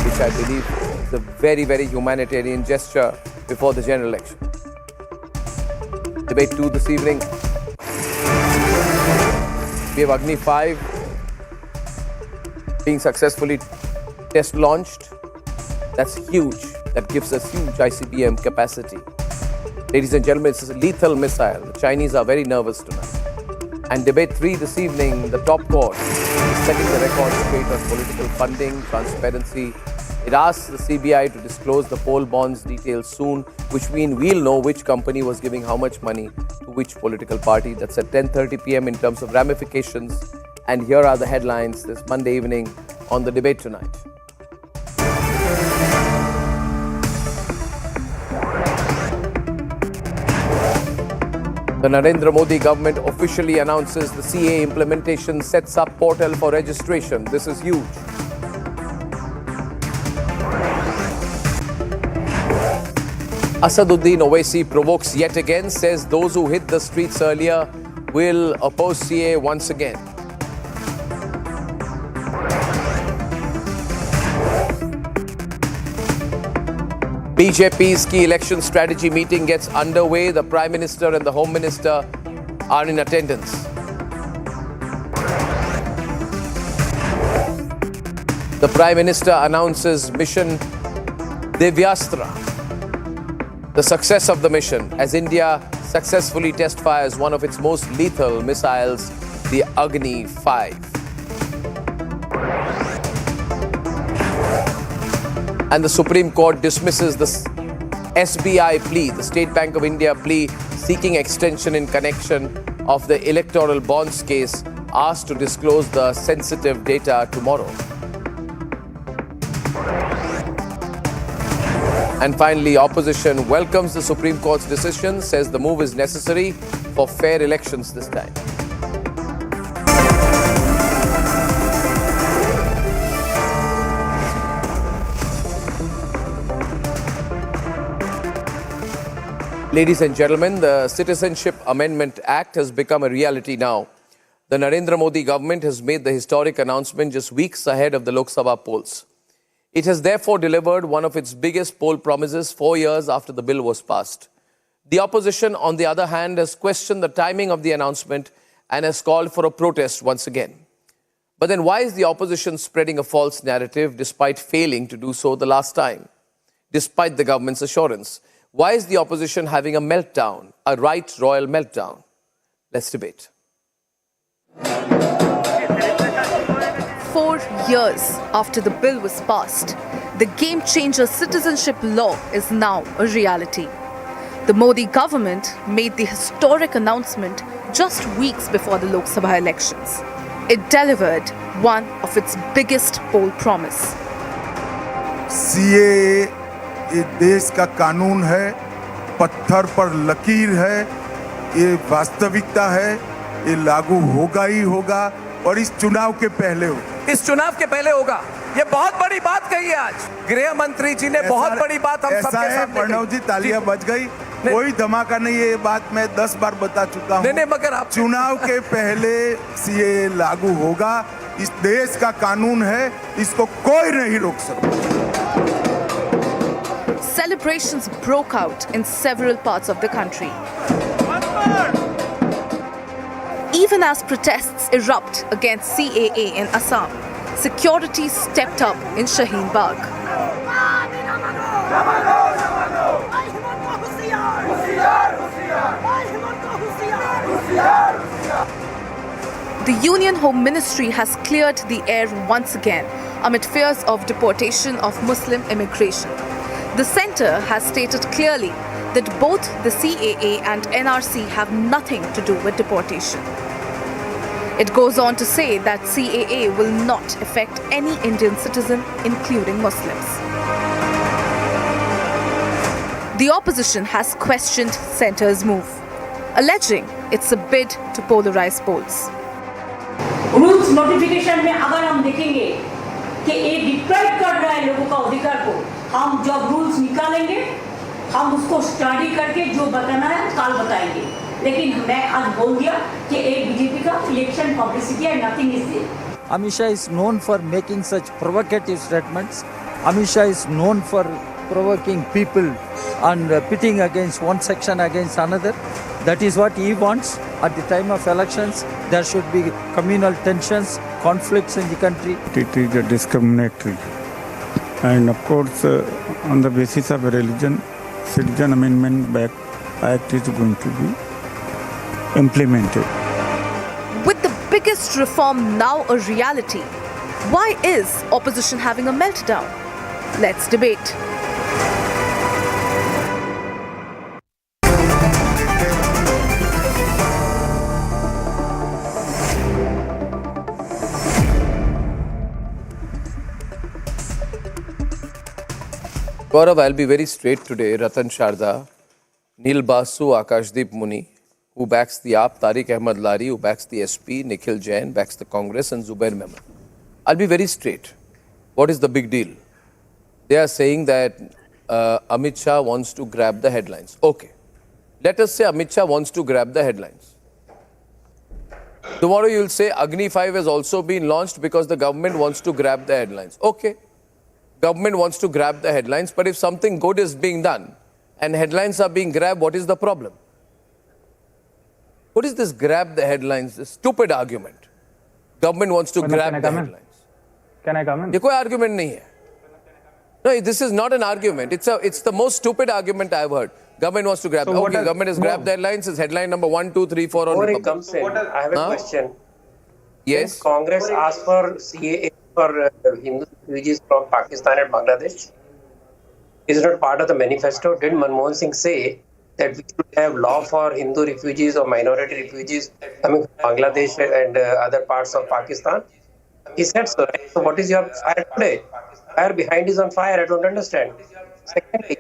which I believe is a very, very humanitarian gesture before the general election. Debate 2 this evening. We have Agni 5 being successfully test launched. That's huge. That gives us huge ICBM capacity. Ladies and gentlemen, this is a lethal missile. The Chinese are very nervous tonight. And debate 3 this evening, the top court is setting the record straight on political funding, transparency. It asks the CBI to disclose the poll bonds details soon, which means we'll know which company was giving how much money to which political party. That's at 10:30 p.m. in terms of ramifications. And here are the headlines this Monday evening on the debate tonight. The Narendra Modi government officially announces the CAA implementation sets up portal for registration. This is huge. Asaduddin Owaisi provokes yet again, says those who hit the streets earlier will oppose CAA once again. BJP's key election strategy meeting gets underway. The Prime Minister and the Home Minister are in attendance. The Prime Minister announces mission Divyastra, the success of the mission, as India successfully test fires one of its most lethal missiles, the Agni 5. and the Supreme Court dismisses the SBI plea, the State Bank of India plea, seeking extension in connection of the electoral bonds case, asked to disclose the sensitive data tomorrow. And finally, opposition welcomes the Supreme Court's decision, says the move is necessary for fair elections this time. Ladies and gentlemen, the Citizenship Amendment Act has become a reality now. The Narendra Modi government has made the historic announcement just weeks ahead of the Lok Sabha polls. It has therefore delivered one of its biggest poll promises 4 years after the bill was passed. The opposition, on the other hand, has questioned the timing of the announcement and has called for a protest once again. But then why is the opposition spreading a false narrative despite failing to do so the last time? Despite the government's assurance, why is the opposition having a meltdown, a right royal meltdown? Let's debate. 4 years after the bill was passed, the game-changer citizenship law is now a reality. The Modi government made the historic announcement just weeks before the Lok Sabha elections. It delivered one of its biggest poll promise. CAA ये देश का कानून है, पत्थर पर लकीर है, ये वास्तविकता है, ये लागू होगा ही होगा और इस चुनाव के पहले होगा। इस चुनाव के पहले होगा। ये बहुत बड़ी बात कही है आज गृह मंत्री जी ने, बहुत बड़ी बात हम सबके सामने। प्रणव जी तालियां बज गई, कोई धमाका नहीं है, ये बात मैं 10 बार बता चुका हूँ। नहीं, मगर आप चुनाव के पहले CAA लागू होगा, इस देश का कानून है, इसको कोई नहीं रोक सकता। Celebrations broke out in several parts of the country. Even as protests erupt against CAA in Assam, security stepped up in Shaheen Bagh. The Union Home Ministry has cleared the air once again amid fears of deportation of Muslim immigration. The centre has stated clearly that both the CAA and NRC have nothing to do with deportation. It goes on to say that CAA will not affect any Indian citizen, including Muslims. The opposition has questioned centre's move, alleging it's a bid to polarize polls. Rules notification में अगर हम देखेंगे कि ये deprive कर रहा है लोगों का अधिकार को, हम जब रूल्स निकालेंगे हम उसको स्टडी करके जो बताना है कल बताएंगे। लेकिन मैं आज बोल दिया कि एक बीजेपी का इलेक्शन पब्लिसिटी है, nothing is there. Amit Shah is known for making such provocative statements. Amit Shah is known for provoking people and pitting against one section against another. That is what he wants. At the time of elections, there should be communal tensions, conflicts in the country. It is discriminatory. And of course, on the basis of religion, Citizen Amendment Act is going to be implemented. With the biggest reform now a reality, why is opposition having a meltdown? Let's debate. Gaurav, I'll be very straight today. Ratan Sharda, Neil Basu, Akashdeep Muni, who backs the AAP, Tariq Ahmed Lari, who backs the SP, Nikhil Jain, backs the Congress, and Zubair Mehman. I'll be very straight. What is the big deal? They are saying that Amit Shah wants to grab the headlines. Okay. Let us say Amit Shah wants to grab the headlines. Tomorrow you'll say Agni 5 has also been launched because the government wants to grab the headlines. Okay. Government wants to grab the headlines, but if something good is being done and headlines are being grabbed, what is the problem? What is this grab the headlines, this stupid argument? Government wants to grab the headlines. Can I come in? ये कोई argument नहीं है. No, this is not an argument. It's the most stupid argument I've heard. Government wants to grab. So okay, government has grabbed the headlines. It's headline number 1, 2, 3, 4 on Republic. Comes in. I have a question. Yes. Since Congress asked for CAA for Hindu refugees from Pakistan and Bangladesh, Is it not part of the manifesto? Did Manmohan Singh say that we should have law for Hindu refugees or minority refugees coming from Bangladesh and other parts of Pakistan? He said so, right? So what is your fire today? Fire behind is on fire. I don't understand. Secondly,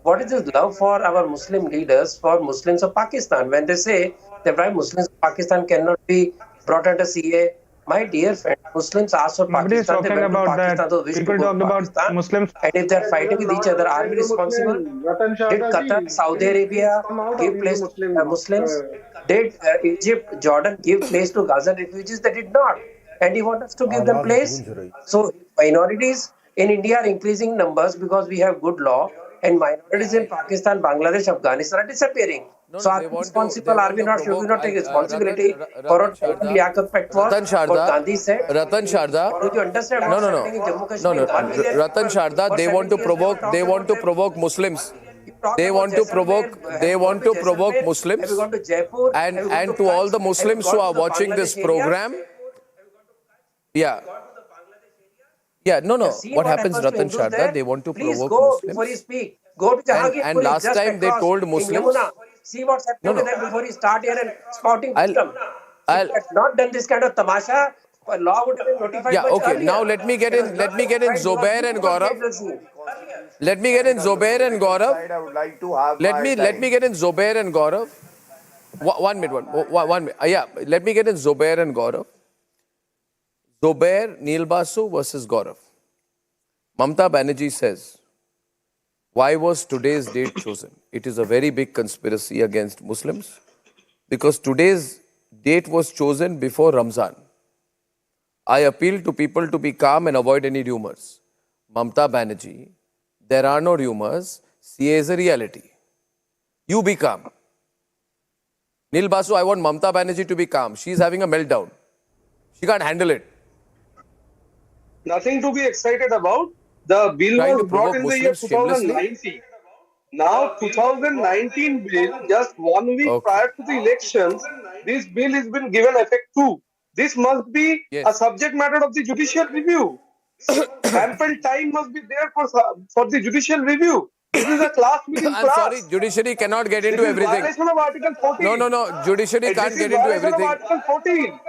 what is this love for our Muslim leaders, for Muslims of Pakistan, when they say that why Muslims of Pakistan cannot be brought under CAA? My dear friend, Muslims asked for Nobody is Pakistan. They talking went to about Pakistan. that. Those wish to People go talked to about Pakistan. Muslims. And if they're fighting with each other, are we responsible? Did Qatar, Saudi Arabia give place to Muslims? Did Egypt, Jordan give place to Gaza refugees? They did not. And you want us to give them place? So minorities in India are increasing numbers because we have good law, and minorities in Pakistan, Bangladesh, Afghanistan are disappearing. So are we responsible? Are we not? Should we not take responsibility for what Liaquat Pact was? What Gandhi said? Ratan Sharda. Do you understand No, what's no, no. happening in Jammu No, Kashmir? no. 1 million Ratan people Sharda, for they want to 70 years provoke. talked They want to about provoke them. Muslims. Talk They about want to Jaisalmer, provoke. They have you want gone to to provoke Jaisalmer? Muslims. Have you gone to Jaipur? And Have you gone to all Kutch? the Have you Muslims gone who to are the watching this Bangladesh area? program. Yeah. Yeah. No, no. See What what happens, happens to Ratan Hindus Sharda? there? They want to Please provoke go before you Muslims. speak. Go to And Jahangirpuri, last just time they across told in Muslims. Yamuna. See what's happening No, to no. them before you start here and spouting I'll. wisdom. If you had not done this kind of tamasha, a law would have been notified Yeah. much Okay. earlier. Now let me get It was in. not Let me get in notified because Zobair you and did not Gaurav. create the scene. Let me get in Zobair and Gaurav. I would like to have Let me get in Zobair and Gaurav. 1 minute. 1 minute. Yeah. Let me get in Zobair and Gaurav. Zobair, Neil Basu versus Gaurav. Mamta Banerjee says, why was today's date chosen? It is a very big conspiracy against Muslims because today's date was chosen before Ramzan. I appeal to people to be calm and avoid any rumors. Mamta Banerjee, there are no rumors. CA is a reality. You be calm. Neil Basu, I want Mamta Banerjee to be calm. She's having a meltdown. She can't handle it. Nothing to be excited about. The bill was brought in the year 2019. Now, 2019 bill, just 1 week prior to the elections, this bill has been given effect to. This must be a subject matter of the judicial review. Ample time must be there for the judicial review. This is a class within class. I'm sorry, judiciary cannot get into everything. This is violation of Article 14. No. Judiciary can't get into everything. This is violation of Article 14.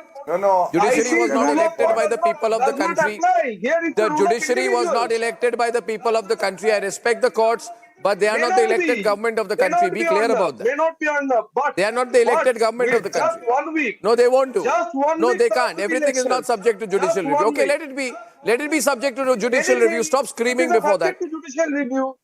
No. Judiciary was not elected by the people of the country. The judiciary was not elected by the people of the country. I respect the courts, but they are not the elected government of the country. Be clear about that. May not be on the, but they are not the elected government of the country. Just 1 week. No, they won't do. Just 1 no, week. they can't. Everything is not subject to judicial review. Okay, let it be. Let it be subject to judicial review. Stop screaming before that. Judicial review.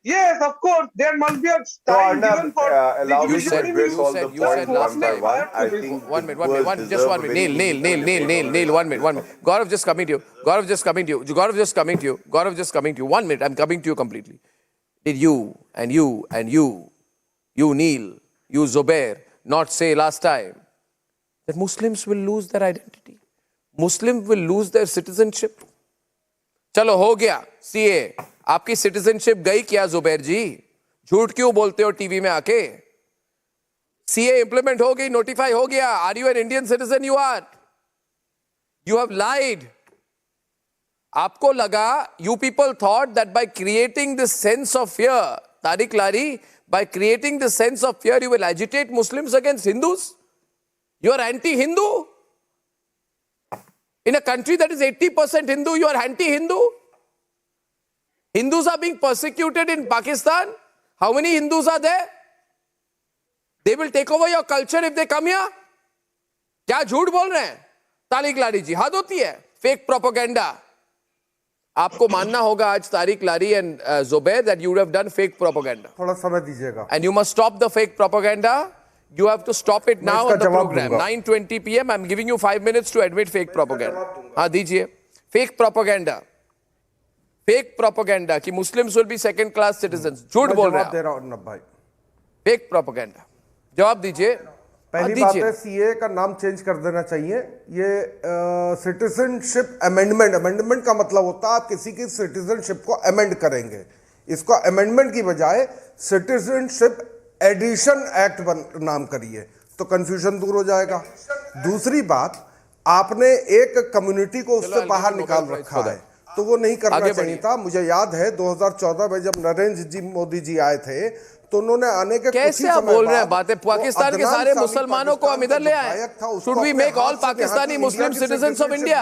Yes, of course. There must be a time given for allow me to You address all the said points last one by time. one. I think One minute. Just 1 minute. Neil, 1 minute. Gaurav just coming to you. Gaurav just coming to you. 1 minute. I'm coming to you completely. Did you, Neil, you, Zobair, not say last time that Muslims will lose their identity? Muslims will lose their citizenship? चलो हो गया CA आपकी citizenship गई क्या जुबैर जी झूठ क्यों बोलते हो टीवी में आके सीए इंप्लीमेंट हो गई नोटिफाई हो गया are you an Indian citizen you have lied आपको लगा you people thought that by creating this sense of fear Tariq Lari by creating this sense of fear you will agitate Muslims against Hindus you are anti Hindu In a country that is 80% Hindu, you are anti-Hindu? Hindus are being persecuted in Pakistan. How many Hindus are there? They will take over your culture if they come here. क्या झूठ बोल रहे हैं? तारिक लारी जी, हद होती है. Fake propaganda. आपको मानना होगा आज तारिक लारी and Zobair that you would have done fake propaganda. थोड़ा समय दीजिएगा. And you must stop the fake propaganda. You have to stop it now on the program. 9:20 p.m. I'm giving you 5 minutes to admit fake propaganda. हाँ दीजिए. Fake propaganda. Fake propaganda कि Muslims will be second class citizens. झूठ बोल रहे हैं. दे रहा हूं भाई. Fake propaganda. जवाब दीजिए. पहली बात है सीए का नाम चेंज कर देना चाहिए. ये सिटीजनशिप अमेंडमेंट का मतलब होता है आप किसी की सिटीजनशिप को अमेंड करेंगे. इसको अमेंडमेंट की बजाय सिटीजनशिप एडिशन एक्ट नाम करिए तो कंफ्यूजन दूर हो जाएगा. दूसरी बात आपने एक कम्युनिटी को उससे बाहर निकाल रखा है. तो वो नहीं करना आगे चाहिए था। मुझे याद है 2014 में जब नरेंद्र जी मोदी जी आए थे तो उन्होंने आने के कैसे आप बोल रहे हैं बातें? पाकिस्तान के सारे मुसलमानों को हम इधर ले आए। Should we make all Pakistani Muslim citizens of India?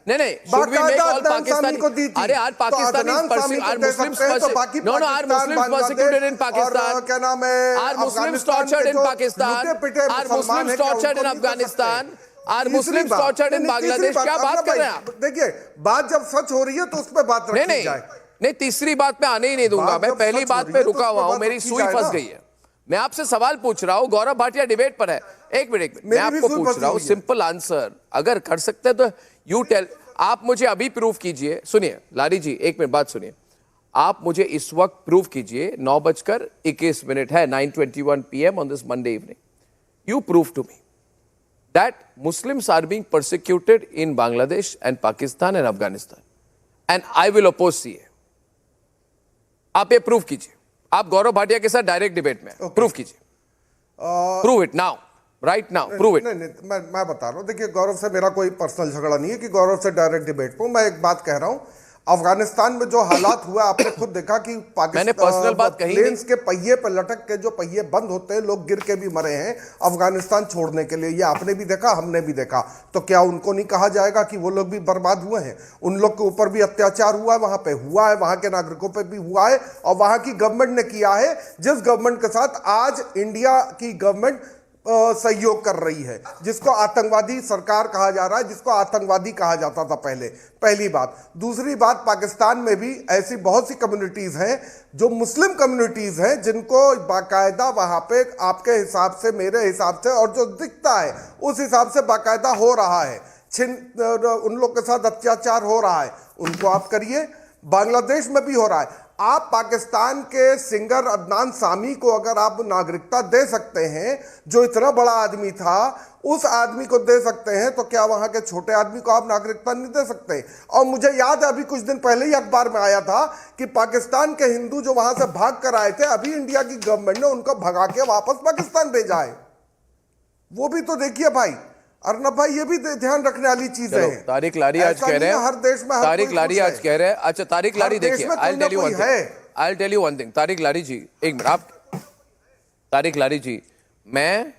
नहीं, should we make all Pakistani? अरे are Pakistani are Muslims no are Muslims persecuted in Pakistan? क्या नाम है, are Muslims tortured in Pakistan? Are Muslims tortured in Afghanistan? Are Muslims tortured in Bangladesh? क्या बात कर रहे हैं आप? देखिए, बात जब सच हो रही है तो उस पर बात रखी जाए। नहीं, तीसरी बात में आने ही नहीं दूंगा। मैं पहली बात पे रुका हुआ हूं, मेरी सुई फंस गई है। मैं आपसे सवाल पूछ रहा हूं, गौरव भाटिया डिबेट पर है। एक मिनट, मैं आपको पूछ रहा हूं सिंपल आंसर, अगर कर सकते हैं तो यू टेल। आप मुझे अभी प्रूफ कीजिए। सुनिए लारी जी, एक मिनट बात सुनिए। आप मुझे इस वक्त प्रूफ कीजिए, 9:21 है, 9:21 PM on this Monday evening. You prove to me that Muslims are being persecuted in Bangladesh and Pakistan and Afghanistan, and I will oppose CAA. आप ये प्रूफ कीजिए। आप गौरव भाटिया के साथ डायरेक्ट डिबेट में प्रूफ कीजिए। Prove it now, right now, prove it. नहीं, मैं बता रहा हूँ। देखिए, गौरव से मेरा कोई पर्सनल झगड़ा नहीं है कि गौरव से डायरेक्ट डिबेट पर। मैं एक बात कह रहा हूँ, अफगानिस्तान में जो हालात हुआ आपने खुद देखा कि पाकिस्तान प्लेन्स के पहिए पर लटक के जो पहिए बंद होते हैं, लोग गिर के भी मरे हैं अफगानिस्तान छोड़ने के लिए। ये आपने भी देखा, हमने भी देखा। तो क्या उनको नहीं कहा जाएगा कि वो लोग भी बर्बाद हुए हैं? उन लोग के ऊपर भी अत्याचार हुआ है, वहां पे हुआ है, वहां के नागरिकों पे भी हुआ है, और वहां की गवर्नमेंट ने किया है, जिस गवर्नमेंट के साथ आज इंडिया की गवर्नमेंट सहयोग कर रही है, जिसको आतंकवादी सरकार कहा जा रहा है, जिसको आतंकवादी कहा जाता था पहले। पहली बात। दूसरी बात, पाकिस्तान में भी ऐसी बहुत सी कम्युनिटीज हैं जो मुस्लिम कम्युनिटीज हैं, जिनको बाकायदा वहां पे आपके हिसाब से, मेरे हिसाब से, और जो दिखता है उस हिसाब से बाकायदा हो रहा है, उन लोग के साथ अत्याचार हो रहा है। उनको आप करिए। बांग्लादेश में भी हो रहा है। आप पाकिस्तान के सिंगर अदनान सामी को अगर आप नागरिकता दे सकते हैं, जो इतना बड़ा आदमी था, उस आदमी को दे सकते हैं, तो क्या वहां के छोटे आदमी को आप नागरिकता नहीं दे सकते? और मुझे याद है अभी कुछ दिन पहले ही अखबार में आया था कि पाकिस्तान के हिंदू जो वहां से भाग कर आए थे, अभी इंडिया की गवर्नमेंट ने उनको भगा के वापस पाकिस्तान भेजा है। वो भी तो देखिए भाई। अर्नब भाई, ये भी ध्यान रखने वाली चीजें हैं। तारिक लारी आज कह रहे हैं, हर देश में तारिक लारी आज कह रहे हैं। अच्छा तारिक लारी, देखिए, I'll tell you one thing। Tariq Lari ji, एक मिनट। आप तारिक लारी जी, मैं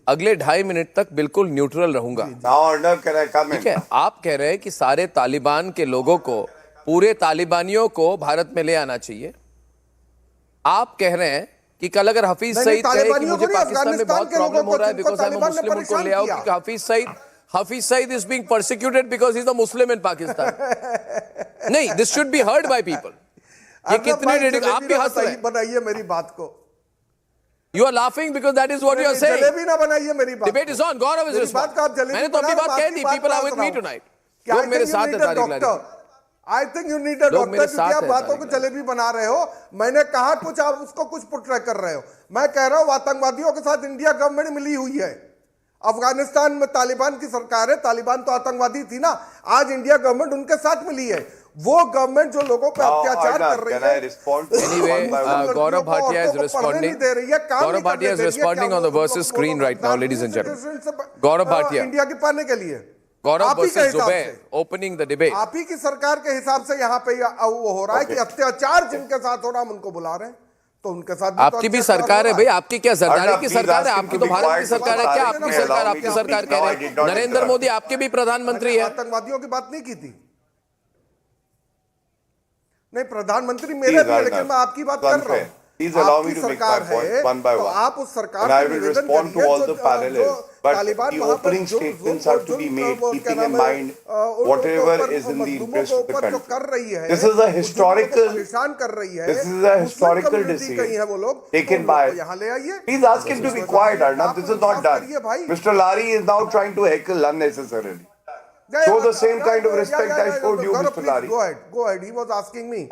अगले 2.5 मिनट तक बिल्कुल न्यूट्रल रहूंगा। ठीक है? आप कह रहे हैं कि सारे तालिबान के लोगों को, पूरे तालिबानियों को भारत में ले आना चाहिए। आप कह रहे हैं कि कल अगर हफीज सईद कहे कि मुझे पाकिस्तान में बहुत प्रॉब्लम हो रहा है बिकॉज आई एम मुस्लिम, उनको ले आओ, कि Hafiz Saeed is being persecuted because he is a Muslim in Pakistan. नहीं, this should be heard by people. ये कितने आप भी हंस रहे हैं। बनाइए मेरी बात को। You are laughing because that is what you are saying. Jalebi ना बनाइए मेरी बात। Debate is on. Gaurav is responding. मैंने तो अपनी बात कह दी। People are with me tonight. लोग मेरे साथ हैं तारिक लारी। I think you need a doctor, क्योंकि आप बातों को जलेबी बना रहे हो। मैंने कहा कुछ, आप उसको कुछ पुट्रे कर रहे हो। मैं कह रहा हूं आतंकवादियों के साथ इंडिया गवर्नमेंट मिली हुई है। अफगानिस्तान में तालिबान की सरकार है, तालिबान तो आतंकवादी थी ना, आज इंडिया गवर्नमेंट उनके साथ मिली है। वो गवर्नमेंट जो लोगों पर अत्याचार कर रही है। Anyway, Govt Bhatia is responding. Govt Bhatia is responding on the versus screen right now, ladies and gentlemen. Govt Bhatia, India की पाने के लिए Gaurav versus Zubair opening the debate. आप ही की सरकार के हिसाब से यहाँ पे वो हो रहा है कि अत्याचार जिनके साथ हो रहा, हम उनको बुला रहे हैं, तो उनके साथ आपकी भी सरकार है भाई। आपकी क्या जरदारी की सरकार है? आपकी तो भारत की सरकार है। क्या आपकी सरकार, आपकी सरकार कह रहे हैं? नरेंद्र मोदी आपके भी प्रधानमंत्री है। आतंकवादियों की बात नहीं की थी। नहीं, प्रधानमंत्री मेरे भी, लेकिन मैं आपकी बात कर रहा हूँ। Please allow me to make my point one by one. And I will respond to all the parallels. But the opening statements have to be made keeping in mind whatever is in the interest of the country. This is a historical decision taken by. Please ask him to be quiet, Arnab. This is not done. Mr. Lari is now trying to heckle unnecessarily. Show the same kind of respect I showed you, Mr. Lari. Go ahead. He was asking me.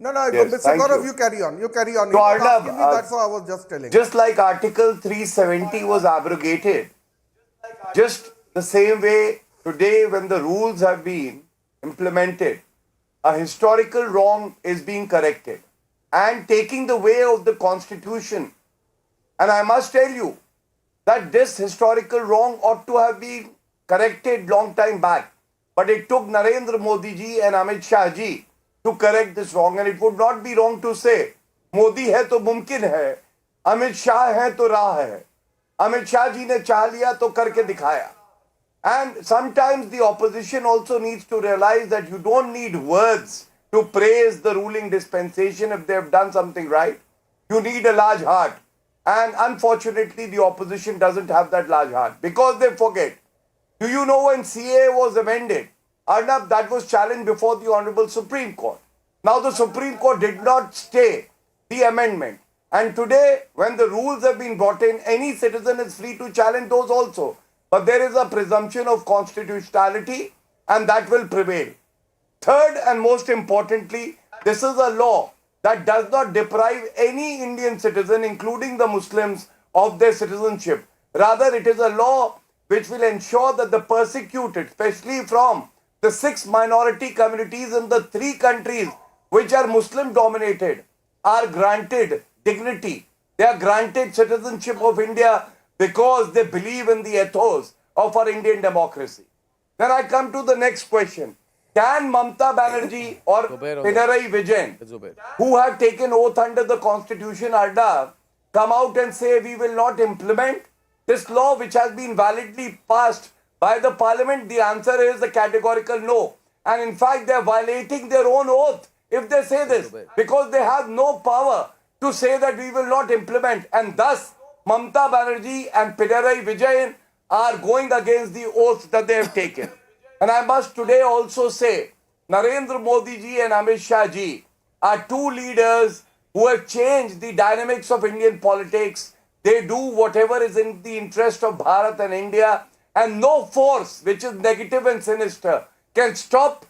No, yes, Mr. Gaurav, you carry on. So, Arnab, that's what I was just telling. Just like Article 370 was abrogated, just the same way today when the rules have been implemented, a historical wrong is being corrected and taking the way of the Constitution. And I must tell you that this historical wrong ought to have been corrected long time back. but it took Narendra Modi ji and Amit Shah ji to correct this wrong. And it would not be wrong to say, Modi hai to mumkin hai, Amit Shah hai to raah hai. Amit Shah ji ne चाह लिया तो करके दिखाया. And sometimes the opposition also needs to realize that you don't need words to praise the ruling dispensation if they have done something right. You need a large heart. And unfortunately, the opposition doesn't have that large heart because they forget. Do you know when CAA was amended? Arnab, that was challenged before the Honorable Supreme Court. Now the Supreme Court did not stay the amendment. And today, when the rules have been brought in, any citizen is free to challenge those also. But there is a presumption of constitutionality and that will prevail. Third and most importantly, this is a law that does not deprive any Indian citizen, including the Muslims, of their citizenship. Rather, it is a law which will ensure that the persecuted, especially from the 6 minority communities in the 3 countries which are Muslim dominated, are granted dignity. They are granted citizenship of India because they believe in the ethos of our Indian democracy. Then I come to the next question. Can Mamata Banerjee or Pinarayi Vijayan, who have taken oath under the constitution, Arda, come out and say we will not implement this law which has been validly passed by the parliament? The answer is a categorical no. And in fact, they are violating their own oath if they say this, because they have no power to say that we will not implement. And thus, Mamata Banerjee and Pinarayi Vijayan are going against the oaths that they have taken. And I must today also say, Narendra Modi ji and Amit Shah ji are 2 leaders who have changed the dynamics of Indian politics. They do whatever is in the interest of Bharat and India, and no force which is negative and sinister can stop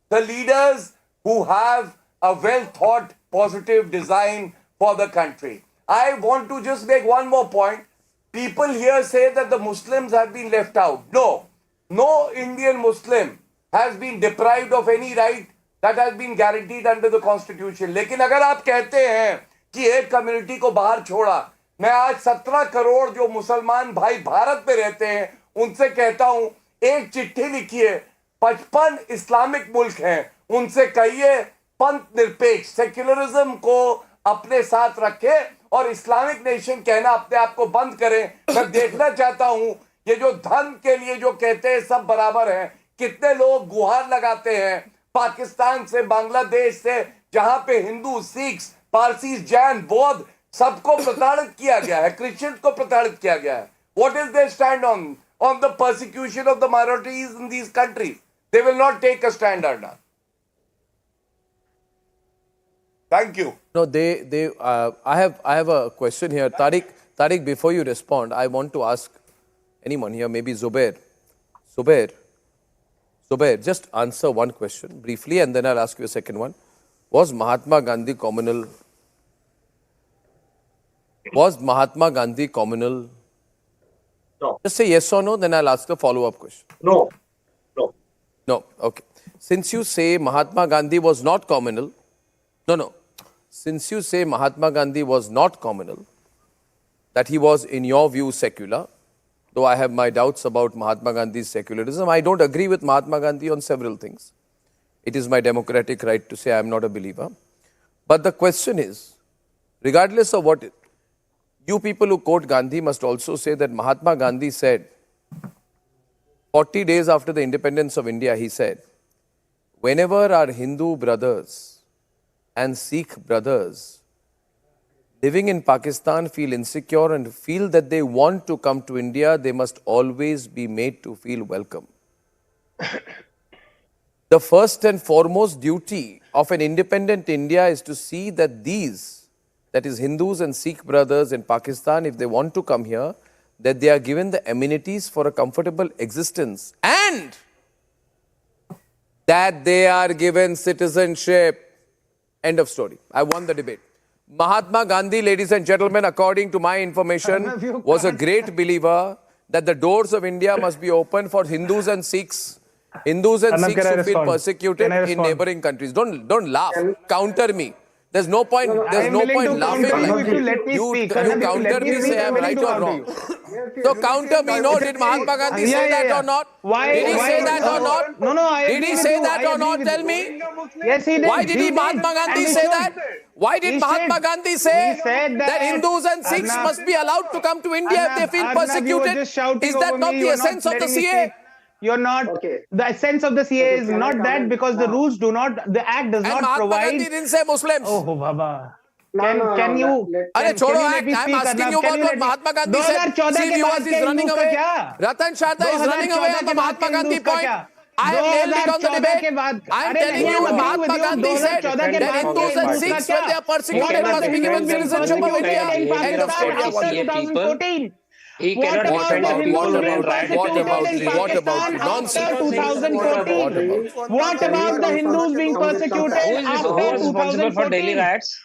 the leaders who have a well-thought, positive design for the country. I want to just make one more point. People here say that the Muslims have been left out. No. No Indian Muslim has been deprived of any right that has been guaranteed under the constitution. लेकिन अगर आप कहते हैं कि एक community को बाहर छोड़ा, मैं आज 17 करोड़ जो मुसलमान भाई भारत में रहते हैं उनसे कहता हूं, एक चिट्ठी लिखिए. 55 इस्लामिक मुल्क हैं, उनसे कहिए पंथ निरपेक्ष सेक्युलरिज्म को अपने साथ रखे और इस्लामिक नेशन कहना अपने आप को बंद करें. मैं देखना चाहता हूं ये जो धर्म के लिए जो कहते हैं सब बराबर हैं, कितने लोग गुहार लगाते हैं पाकिस्तान से, बांग्लादेश से, जहां पे हिंदू, सिख, पारसी, जैन, बौद्ध सबको प्रताड़ित किया गया है, क्रिश्चियंस को प्रताड़ित किया गया है. What is their stand on the persecution of the minorities in these countries? They will not take a stand on that. Thank you. No, I have a question here. Tariq, before you respond, I want to ask anyone here, maybe Zubair, just answer one question briefly and then I'll ask you a second one. Was Mahatma Gandhi communal? No. Just say yes or no, then I'll ask the follow-up question. No. No, okay. Since you say Mahatma Gandhi was not communal, since you say Mahatma Gandhi was not communal, that he was, in your view, secular, though I have my doubts about Mahatma Gandhi's secularism, I don't agree with Mahatma Gandhi on several things. It is my democratic right to say I am not a believer. But the question is, regardless of what, you people who quote Gandhi must also say that Mahatma Gandhi said, 40 days after the independence of India, he said, whenever our Hindu brothers and Sikh brothers living in Pakistan feel insecure and feel that they want to come to India, they must always be made to feel welcome. The first and foremost duty of an independent India is to see that these, that is Hindus and Sikh brothers in Pakistan, if they want to come here, that they are given the amenities for a comfortable existence and that they are given citizenship. End of story. I won the debate. Mahatma Gandhi, ladies and gentlemen, according to my information, was a great believer that the doors of India must be open for Hindus and Sikhs. Hindus and Sikhs who feel persecuted in neighboring countries. Don't laugh. Counter me. There's no point. There's no point laughing. You counter me, say I'm right or wrong. So counter me. No, did Mahatma Gandhi say that or not? Did he say that or not? No. Did he say that or not? Tell me. Yes, he did. Why did Mahatma Gandhi say that? Why did Mahatma Gandhi say that Hindus and Sikhs must be allowed to come to India if they feel persecuted? Is that not the essence of the CAA? You're not. Okay. The essence of the CAA is not that, because the rules do not, the act does not Mahatma provide. Gandhi didn't say Muslims. Oh, Baba. Can you? Arey chodo act. I'm asking you about what Mahatma Gandhi said. See, viewers is running away. Ratan Sharda is running away on the Mahatma Gandhi point. I have nailed it on the debate. I am telling you, Mahatma Gandhi said that Hindus and Sikhs, when they are persecuted, must be given citizenship of India. End of story. 2014. He cannot defend the people and riot. What about nonsense? 2014. What about the Hindus being persecuted after 2014? Who is responsible for daily riots?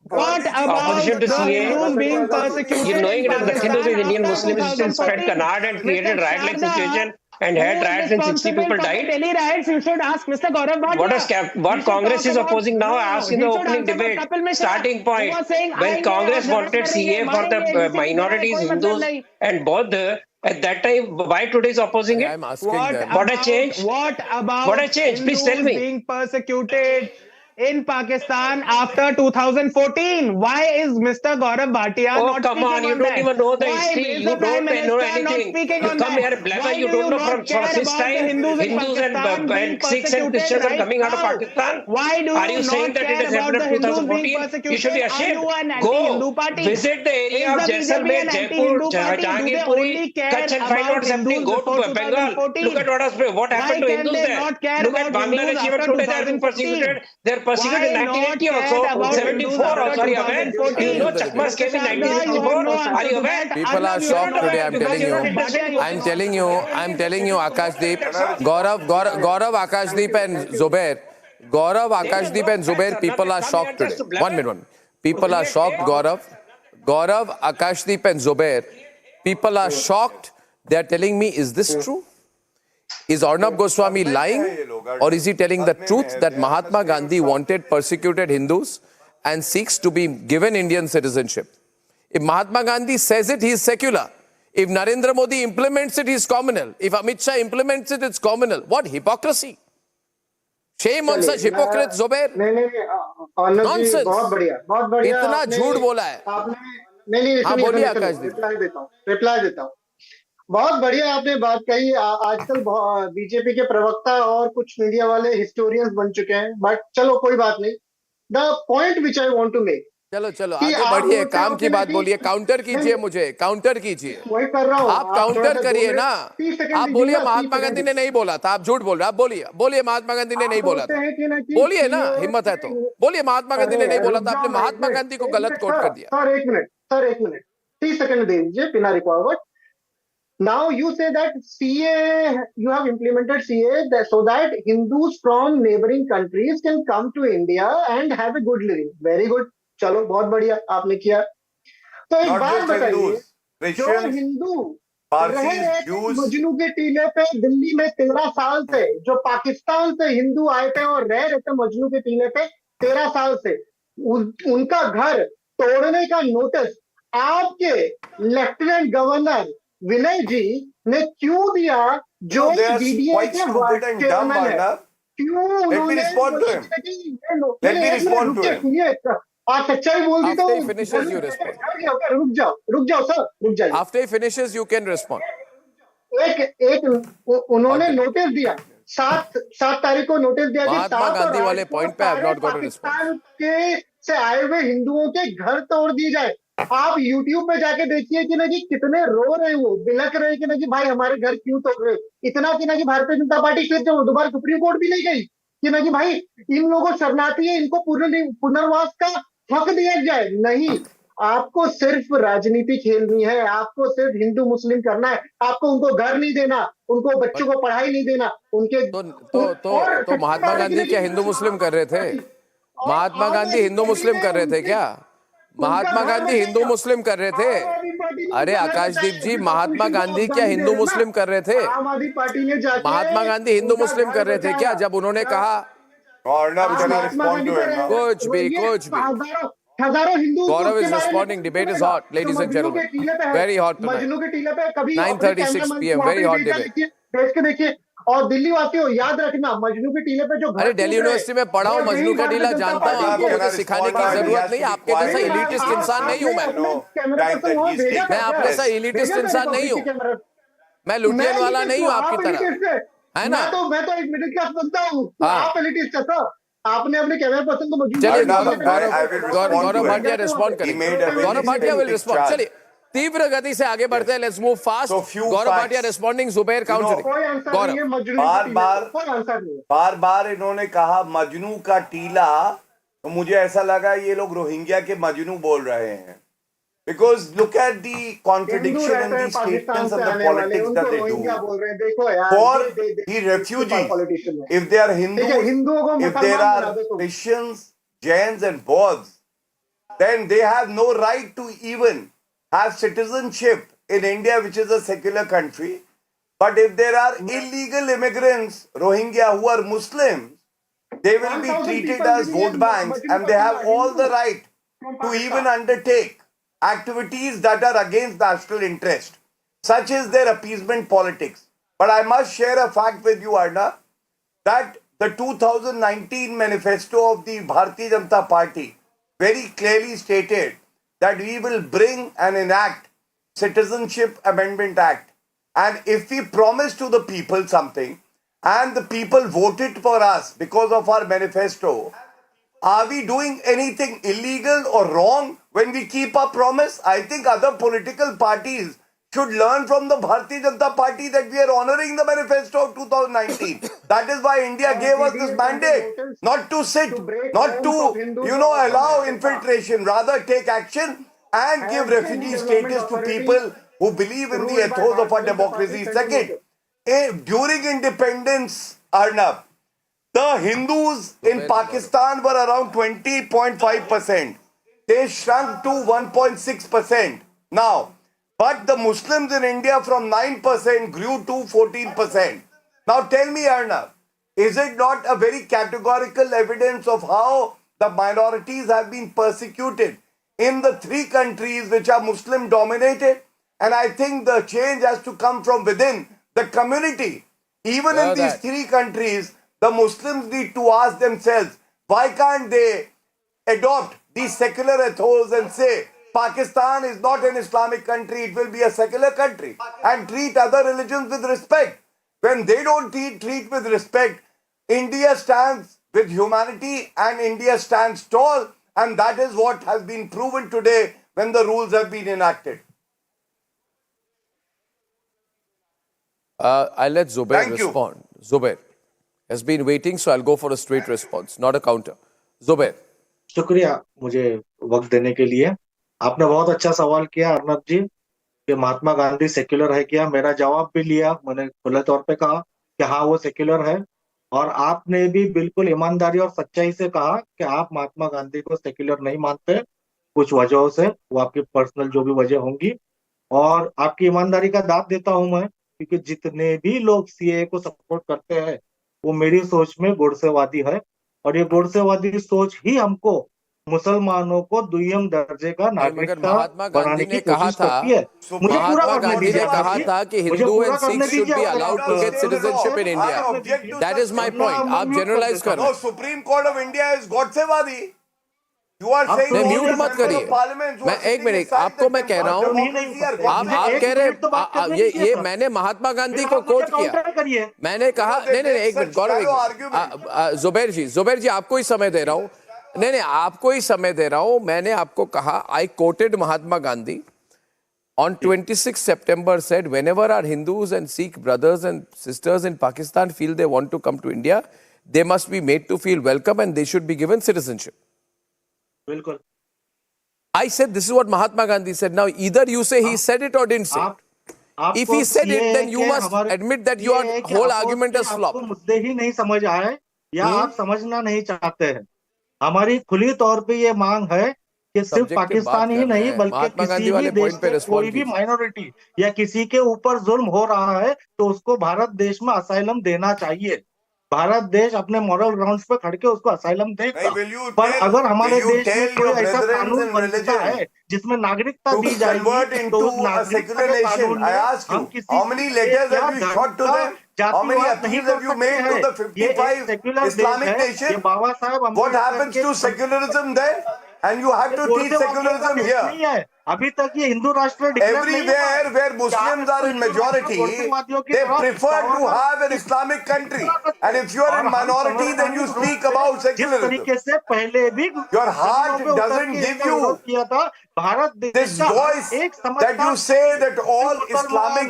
What about Opposition to the CAA? Hindus being persecuted? You knowing that the Hindus and Indian Muslims still spread 2014? canard and created riot-like situation and had riots and 60 people died? Daily riots, you should ask Mr. Gaurav Bhatia. What Congress is opposing now? I asked in the opening debate. Starting point, when Congress wanted CAA for the minorities, Hindus and Bauddha, at that time, why today is opposing it? I'm asking them. What a change! What about What a change! Please tell Hindus me. being persecuted in Pakistan after 2014? Why is Mr. Gaurav Bhatia Oh, not come speaking on, you on don't that? even know the Why history. is You the Prime don't know Minister not anything. speaking You on come that? here, blabber, Why you do don't know not from care fascist about the time. Hindus in Hindus Pakistan being and Sikhs and persecuted Christians are right coming out of now? Pakistan. Why do Are you not saying that it care has about happened the in Hindus being 2014? persecuted? You should be Are ashamed. you an anti-Hindu Go party? visit the area of Is the BJP Jaisalmer, an Jaipur, anti-Hindu party? Do they only Jahangirpuri, care Kutch and find out about what's happening. Hindus Go before to Bengal. 2014? Look at what happened to Why can Hindus they there. not care Look at about Hindus Bangladesh. Even after today they are being 2014? persecuted. They are persecuted in Why not 1980 care also, about 74 Hindus also. Are you after aware? 2014? You know Chakmas came in 1964. Are you aware? People are shocked today, I'm telling you. I'm telling you, Akashdeep, Gaurav, Akashdeep and Zubair. Gaurav, Akashdeep and Zubair, people are shocked today. 1 minute. People are shocked, Gaurav, Akashdeep and Zubair. People are shocked. They are telling me, is this true? Is Arnab Goswami lying? Or is he telling the truth that Mahatma Gandhi wanted persecuted Hindus and Sikhs to be given Indian citizenship? If Mahatma Gandhi says it, he is secular. If Narendra Modi implements it, he is communal. If Amit Shah implements it, it's communal. What hypocrisy! Shame on such hypocrites, Zubair. Nonsense. बहुत बढ़िया इतना झूठ बोला है. हाँ बोलिए आकाशदीप. Reply देता हूँ. बहुत बढ़िया आपने बात कही. आजकल बीजेपी के प्रवक्ता और कुछ मीडिया वाले हिस्टोरियंस बन चुके हैं, बट चलो कोई बात नहीं. The point which I want to make, चलो आगे बढ़िए, काम की बात बोलिए. काउंटर कीजिए, मुझे काउंटर कीजिए. वही कर रहा हूँ. आप काउंटर करिए ना. आप बोलिए महात्मा गांधी ने नहीं बोला था. आप झूठ बोल रहे. आप बोलिए महात्मा गांधी ने नहीं बोला था. बोलिए ना, हिम्मत है तो बोलिए महात्मा गांधी ने नहीं बोला था. आपने महात्मा गांधी को गलत कोट कर दिया. सर एक मिनट 30 सेकंड दे दीजिए बिना record. Now you say that CAA, you have implemented CAA so that Hindus from neighboring countries can come to India and have a good living. Very good. चलो बहुत बढ़िया आपने किया. तो एक बात बताइए, जो हिंदू रहे मजनू के टीले पे दिल्ली में 13 साल से, जो पाकिस्तान से हिंदू आए थे और रह रहे थे मजनू के टीले पे 13 साल से, उनका घर तोड़ने का नोटिस आपके लेफ्टिनेंट गवर्नर विनय जी ने क्यों दिया, जो DDA के वाइस चेयरमैन है? क्यों उन्होंने आप सच्चाई बोल दी तो रुक जाओ sir. After he finishes, you can respond. एक उन्होंने नोटिस दिया 7 तारीख को नोटिस दिया कि महात्मा गांधी वाले पॉइंट पे I have not got a response. के से आए हुए हिंदुओं के घर तोड़ दिए जाए. आप YouTube पे जाके देखिए कि ना जी कितने रो रहे हैं, वो बिलक रहे हैं कि ना जी भाई हमारे घर क्यों तोड़ रहे. इतना कि ना जी भारतीय जनता पार्टी फिर जो दोबारा सुप्रीम कोर्ट भी नहीं गई कि ना जी भाई इन लोगों शरणार्थी है, इनको पुनर्वास का हक दिया जाए. नहीं, आपको सिर्फ राजनीति खेलनी है, आपको सिर्फ हिंदू मुस्लिम करना है, आपको उनको घर नहीं देना, उनको बच्चों को पढ़ाई नहीं देना. उनके तो महात्मा गांधी क्या हिंदू मुस्लिम कर रहे थे? महात्मा गांधी हिंदू मुस्लिम कर रहे थे क्या? महात्मा गांधी हिंदू मुस्लिम कर रहे थे? अरे आकाशदीप जी, महात्मा गांधी क्या हिंदू मुस्लिम कर रहे थे? आम आदमी पार्टी ने महात्मा गांधी हिंदू मुस्लिम कर रहे थे क्या? जब उन्होंने कहा Arnab, can I respond to him now? कुछ भी हजारों Hindu Gaurav is responding. Debate is hot, ladies and gentlemen. Very hot tonight. Majnu के टीले पे कभी 9:36 PM. Very hot debate. देख के देखिए। और दिल्ली वासियों याद रखना, मजनू के टीले पे जो अरे दिल्ली यूनिवर्सिटी में पढ़ा हूँ, मजनू का टीला जानता हूँ, आपको मुझे सिखाने की जरूरत नहीं। आपके जैसा इलिटिस्ट इंसान नहीं हूँ मैं आपके जैसा इलिटिस्ट इंसान नहीं हूँ। मैं लुटियन वाला नहीं हूँ आपकी तरह, है ना? मैं तो एक मिडिल क्लास बंदा हूँ, आप एलिटिस्ट है सर। आपने अपने कैमरा पर्सन को मौजूद चलिए गौरव भाटिया रिस्पॉन्ड करेंगे। Gaurav Bhatia will respond. चलिए तीव्र गति से आगे बढ़ते हैं। Let's move fast. Gaurav Bhatia responding, Zubair countering. बार बार इन्होंने कहा मजनू का टीला, तो मुझे ऐसा लगा ये लोग रोहिंग्या के मजनू बोल रहे हैं। Because look at the contradiction in the statements and the politics that they do. For the refugees, if they are Hindus, if there are Christians, Jains and Bauds, then they have no right to even have citizenship in India, which is a secular country. But if there are illegal immigrants, Rohingya, who are Muslims, they will be treated as vote banks and they have all the right to even undertake activities that are against national interest. Such is their appeasement politics. But I must share a fact with you, Arna, that the 2019 manifesto of the Bharatiya Janata Party very clearly stated that we will bring and enact Citizenship Amendment Act. And if we promise to the people something and the people voted for us because of our manifesto, are we doing anything illegal or wrong when we keep our promise? I think other political parties should learn from the Bharatiya Janata Party that we are honoring the manifesto of 2019. That is why India gave us this mandate, not to sit, not to, allow infiltration, rather take action and give refugee status to people who believe in the ethos of our democracy. Second, during independence, Arnab, the Hindus in Pakistan were around 20.5%. They shrunk to 1.6% now. But the Muslims in India from 9% grew to 14%. Now tell me, Arnab, is it not a very categorical evidence of how the minorities have been persecuted in the three countries which are Muslim dominated? And I think the change has to come from within the community. Even in these three countries, the Muslims need to ask themselves, why can't they adopt these secular ethos and say, Pakistan is not an Islamic country, it will be a secular country, and treat other religions with respect. When they don't treat with respect, India stands with humanity and India stands tall, and that is what has been proven today when the rules have been enacted. I'll let Zubair respond. Zubair has been waiting, so I'll go for a straight response, not a counter. Zubair. शुक्रिया मुझे वक्त देने के लिए। आपने बहुत अच्छा सवाल किया अर्नब जी कि महात्मा गांधी सेक्युलर है क्या। मेरा जवाब भी लिया, मैंने खुले तौर पे कहा कि हाँ वो सेक्युलर है, और आपने भी बिल्कुल ईमानदारी और सच्चाई से कहा कि आप महात्मा गांधी को सेक्युलर नहीं मानते कुछ वजहों से, वो आपकी पर्सनल जो भी वजह होंगी, और आपकी ईमानदारी का दाद देता हूं मैं, क्योंकि जितने भी लोग सीएए को सपोर्ट करते हैं वो मेरी सोच में गोडसेवादी है, और ये गोडसेवादी सोच ही हमको मुसलमानों को दुय्यम दर्जे का नागरिकता बनाने की कोशिश करती है। मुझे पूरा करने दीजिए। ने कहा था कि Hindu and Sikh should be allowed to get citizenship in India. That is my point. आप जनरलाइज कर रहे हैं। Supreme court of India is गॉडसेवादी। म्यूट मत करिए। मैं एक मिनट, आपको मैं कह रहा हूँ, आप कह रहे ये मैंने महात्मा गांधी को कोट किया। मैंने कहा नहीं, एक मिनट गौरव, जुबैर जी आपको ही समय दे रहा हूँ। नहीं, आपको ही समय दे रहा हूँ। मैंने आपको कहा, I quoted Mahatma Gandhi on 26 September said, whenever our Hindus and Sikh brothers and sisters in Pakistan feel they want to come to India, they must be made to feel welcome and they should be given citizenship. बिल्कुल। I said this is what Mahatma Gandhi said. Now either you say he said it or didn't say it. If he said it, then you must admit that your whole argument is flop. मुद्दे ही नहीं समझ आए या आप समझना नहीं चाहते हैं। हमारी खुली तौर पे ये मांग है कि सिर्फ पाकिस्तान ही नहीं बल्कि किसी भी देश के कोई भी माइनॉरिटी या किसी के ऊपर जुल्म हो रहा है तो उसको भारत देश में असाइलम देना चाहिए। भारत देश अपने मॉरल ग्राउंड्स पे खड़ के उसको असाइलम देगा। पर अगर हमारे देश में कोई ऐसा कानून बनता है जिसमें नागरिकता दी जाएगी तो उस नागरिकता के कानून में हम किसी जातिवाद नहीं कर सकते हैं। ये एक सेक्युलर देश है, ये बाबा साहब And you have to teach secularism here. अभी तक ये हिंदू राष्ट्र Everywhere where Muslims are in majority, they prefer to have an Islamic country. And if you are in minority, then you speak about secularism. तरीके से पहले भी your heart doesn't give you this voice that you say that all Islamic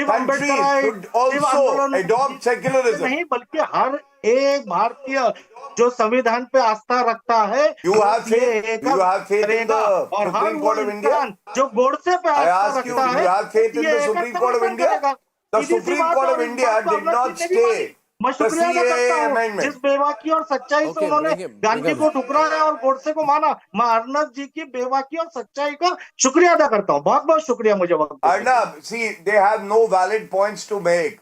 countries should also adopt secularism. नहीं, बल्कि हर एक भारतीय जो संविधान पे आस्था रखता है, you have faith in the Supreme Court of India. जो गोडसे पे आस्था रखता है, you have faith in the Supreme Court of India. The Supreme Court of India did not stay मैं शुक्रिया अदा करता हूँ जिस बेबाकी और सच्चाई से उन्होंने गांधी को ठुकराया और गोडसे को माना। मैं अर्नब जी की बेबाकी और सच्चाई का शुक्रिया अदा करता हूँ। बहुत बहुत शुक्रिया मुझे वक्त। Arnab, see, they have no valid points to make.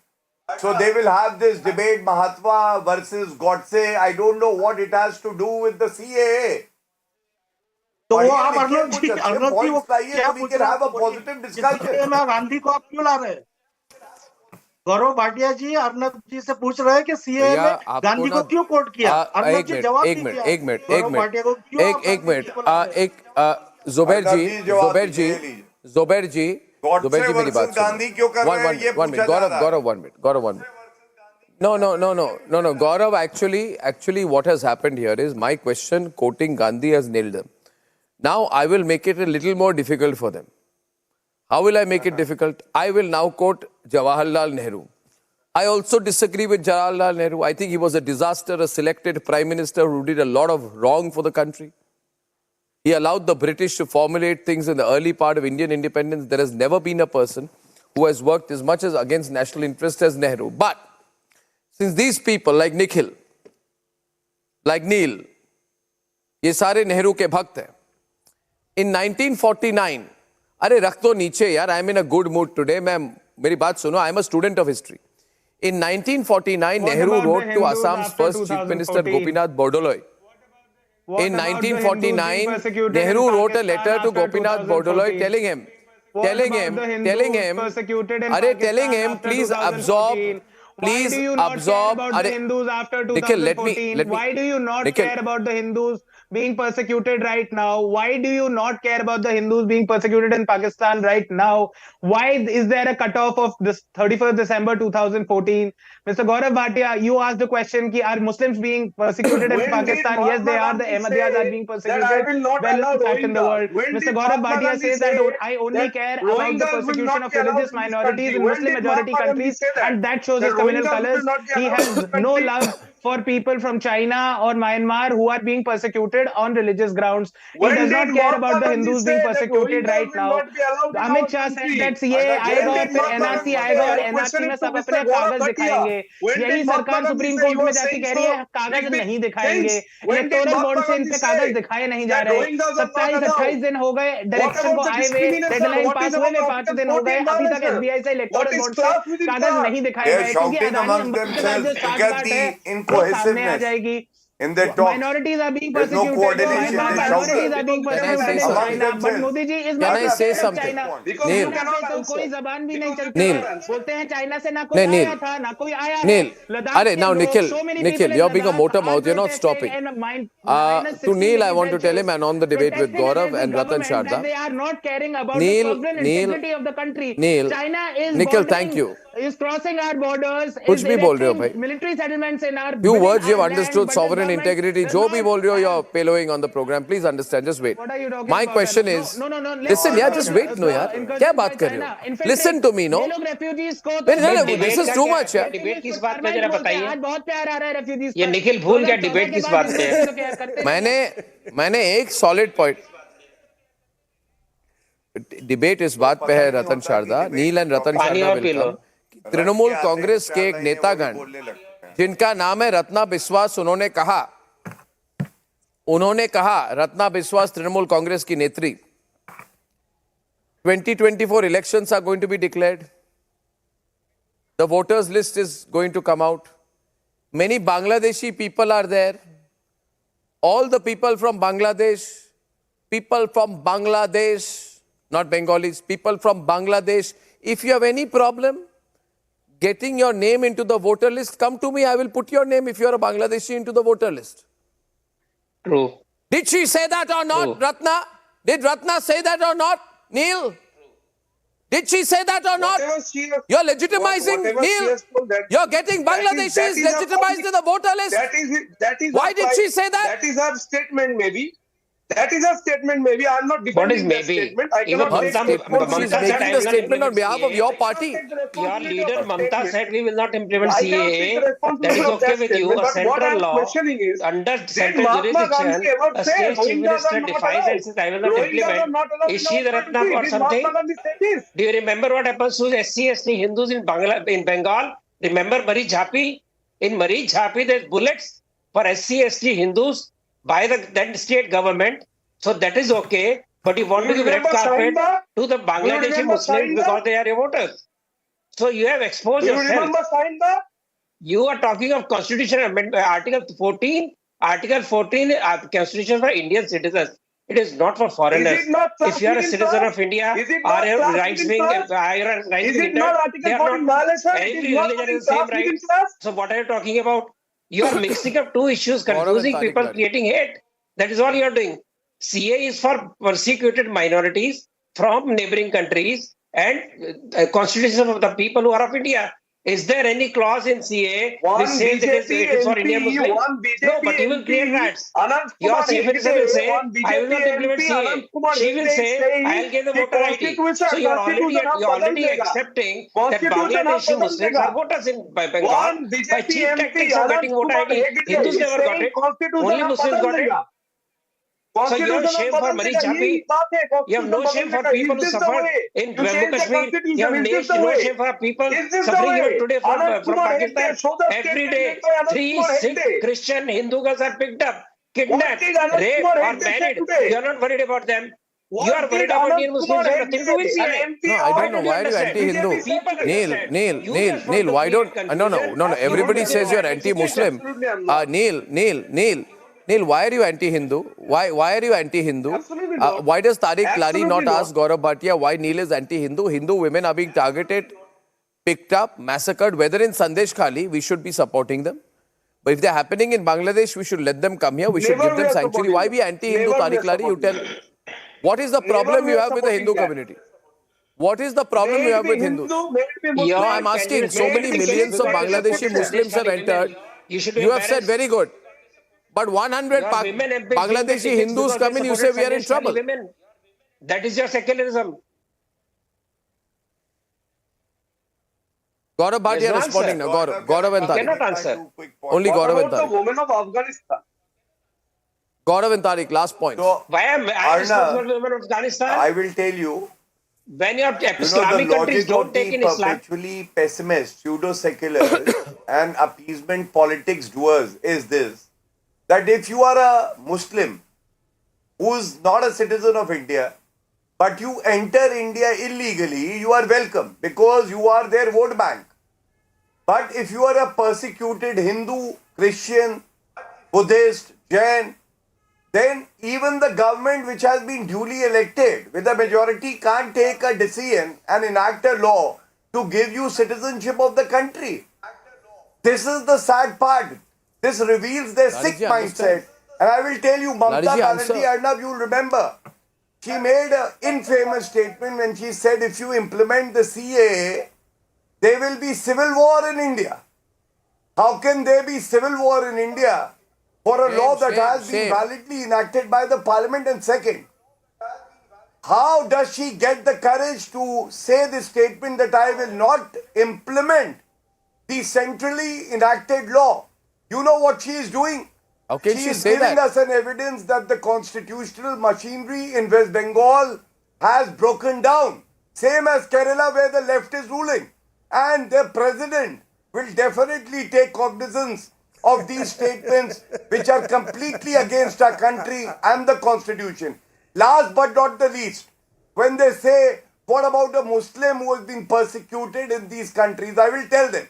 So they will have this debate, Mahatma versus Godse. I don't know what it has to do with the CAA. तो वो आप अर्नब जी वो क्या we can have a positive discussion. Gandhi को आप क्यों ला रहे हैं? गौरव भाटिया जी अर्नब जी से पूछ रहे हैं कि सीएए में गांधी को क्यों कोट किया? अर्नब जी जवाब दीजिए। एक मिनट जुबैर जी मेरी बात गांधी क्यों कर रहे हैं ये पूछा जा रहा है। Gauram, No, Gaurav, actually what has happened here is my question quoting Gandhi has nailed them. Now I will make it a little more difficult for them. How will I make it difficult? I will now quote Jawaharlal Nehru. I also disagree with Jawaharlal Nehru. I think he was a disaster, a selected prime minister who did a lot of wrong for the country. He allowed the British to formulate things in the early part of Indian independence. There has never been a person who has worked as much as against national interest as Nehru. But since these people like Nikhil, like Neil, ये सारे नेहरू के भक्त हैं. In 1949, अरे रख तो नीचे यार, I am in a good mood today. मेरी बात सुनो, I am a student of history. In 1949, Nehru wrote to Assam's first chief minister Gopinath Bordoloi. In 1949, Nehru wrote a letter to Gopinath Bordoloi telling him, please absorb. Please absorb. Hindus after Nikhil, 2014. Why do you not care about the Hindus being persecuted right now? Why do you not care about the Hindus being persecuted in Pakistan right now? Why is there a cutoff of this 31st December 2014? Mr. Gaurav Bhatia, you asked the question, are Muslims being persecuted in Pakistan? Yes, they are. The Ahmadiyas are being persecuted. Well, fact in the world. Mr. Gaurav Bhatia says that I only care about the persecution of religious minorities in Muslim majority countries, and that shows his communal colors. He has no love for people from China or Myanmar who are being persecuted on religious grounds. He does not care about the Hindus being persecuted right now. Amit Shah said that CAA आएगा और फिर NRC आएगा और NRC में सब अपने कागज दिखाएंगे. यही सरकार सुप्रीम कोर्ट में जाती कह रही है कागज नहीं दिखाएंगे. इलेक्टोरल बॉन्ड से इन पे कागज दिखाए नहीं जा रहे. 27-28 दिन हो गए डायरेक्शन को आए हुए, डेडलाइन पास हुए 5 दिन हो गए, अभी तक SBI से इलेक्टोरल बॉन्ड से कागज नहीं दिखाए गए क्योंकि अदानी अंबानी के साथ जो साठगांठ है सामने आ जाएगी. In their talk, minorities are being there's no persecuted. coordination. Minorities are being persecuted in China. But Modi ji is Can I say something? Neil, तो कोई जबान भी नहीं चलती. Neil, बोलते हैं चाइना से ना कोई आया था, ना कोई आया. Neil, अरे now Nikhil, you're being a motor mouth. You're not stopping. To Neil, I want to tell him, and on the debate with Gaurav and Ratan Sharda. They are not caring about the sovereign integrity of the country. China is Nikhil, thank you. Is crossing our borders. कुछ भी बोल रहे हो भाई. Military settlements in our. Few words you have understood sovereign integrity. जो भी बोल रहे हो, you're pillowing on the program. Please understand. Just wait. My question is, listen, yeah, just wait, no, यार. क्या बात कर रहे हो? Listen to me, no. This is too much, यार. डिबेट किस बात पे जरा बताइए. आज बहुत प्यार आ रहा है रेफ्यूजीज. ये निखिल भूल गया डिबेट किस बात पे है. मैंने एक सॉलिड पॉइंट. डिबेट इस बात पे है रतन शारदा, नील एंड रतन शारदा वेलकम. तृणमूल कांग्रेस के एक नेतागण जिनका नाम है रत्ना बिस्वास, उन्होंने कहा रत्ना बिस्वास तृणमूल कांग्रेस की नेत्री, 2024 elections are going to be declared. The voters list is going to come out. Many Bangladeshi people are there. All the people from Bangladesh, not Bengalis, people from Bangladesh, if you have any problem getting your name into the voter list, come to me, I will put your name if you are a Bangladeshi into the voter list. True. Did she say that or not, True. Ratna? Did Ratna say that or not, Neil? Did she say that or not? You're legitimizing, Neil. You're getting Bangladeshis legitimized in the voter list. That is Why did she say that? That is her statement, maybe. That is her statement, maybe. I'm not defending that statement. I Even cannot her statement. She's making the statement on behalf of your party. Your leader Mamta said we will not implement I cannot take CAA. the responsibility That is of okay that with you. statement, A but what central I'm law questioning is, under did central Mahatma Gandhi jurisdiction, ever a say state chief Rohingyas minister are not defies allowed? and says I will not Rohingyas are implement. not allowed Is in she our the Ratna country. or Did something? Mahatma Gandhi say this? Do you remember what happens to SC/ST Hindus in Bengal? Remember Mari Jhapi? In Mari Jhapi, there's bullets for SC/ST Hindus by the then state government. So that is okay. But you want to give red carpet to the Bangladeshi Muslims because they are your voters. So you have exposed Do you yourself. remember Sainda? You are talking of Constitution Amendment, Article 14. Article 14, Constitution for Indian citizens. It is not for foreigners. Is it not If you are a classic citizen interest? of India, Is it or not a classic right-wing, interest? Is it not Article 14 violation? It every is not religion in has the same classic rights. interest? So what are you talking about? You are mixing up two issues, Gaurav and confusing Tariq people, Ladi. creating hate. That is all you are doing. CA is for persecuted minorities from neighboring countries and constitution of the people who are of India. Is there any clause in CA which says it is for Indian Muslims? No, but you will create rats. Your chief minister will say, I will not implement CA. She will say, I will give the voter ID. So you are already accepting that Bangladeshi Muslims are voters in Bengal by cheap tactics of getting voter ID. Hindus never got it. Only Muslims got it. So you have shame for Mari Jhapi. You have no shame for people who suffered in Jammu Kashmir. You have no shame for people suffering even today from Pakistan. Every day, 3 sick Christian Hindu girls are picked up, kidnapped, raped or married. You are not worried about them. You are worried about Indian Muslims. You have nothing to do with CA. No, I don't know. Why are you anti-Hindu? Neil, why don't... No. Everybody says you're anti-Muslim. Neil, why are you anti-Hindu? Why are you anti-Hindu? Why does Tariq Ladi not ask Gaurav Bhatia why Neil is anti-Hindu? Hindu women are being targeted, picked up, massacred. Whether in Sandesh Khali, we should be supporting them. But if they're happening in Bangladesh, we should let them come here. We should give them sanctuary. Why be anti-Hindu, Tariq Ladi? You tell. What is the problem you have with the Hindu community? What is the problem you have with Hindus? No, I'm asking. So many millions of Bangladeshi Muslims have entered. You have said very good. But 100 Bangladeshi Hindus come in, you say we are in trouble. Women. That is your secularism. Gaurav Bhatia responding now. Gaurav and Tariq. Cannot answer. Only Gaurav and The Tariq. women of Afghanistan. Gaurav and Tariq, last point. So, Why am I responsible for women of Afghanistan? I will tell you. When your Islamic countries don't take in Islam. Perpetually pessimist, pseudo-secular and appeasement politics doers is this. That if you are a Muslim who is not a citizen of India, but you enter India illegally, you are welcome because you are their vote bank. But if you are a persecuted Hindu, Christian, Buddhist, Jain, then even the government which has been duly elected with a majority can't take a decision and enact a law to give you citizenship of the country. This is the sad part. This reveals their sick mindset. And I will tell you, Mamta Banerjee, Arnab, you'll remember, she made an infamous statement when she said if you implement the CAA, there will be civil war in India. How can there be civil war in India for a law that has been validly enacted by the parliament? And second, how does she get the courage to say this statement that I will not implement the centrally enacted law? You know what she is doing? How can she is giving us an evidence that the constitutional machinery in West Bengal has broken down. Same as Kerala where the left is ruling. And the president will definitely take cognizance of these statements which are completely against our country and the constitution. Last but not the least, when they say, what about a Muslim who has been persecuted in these countries? I will tell them,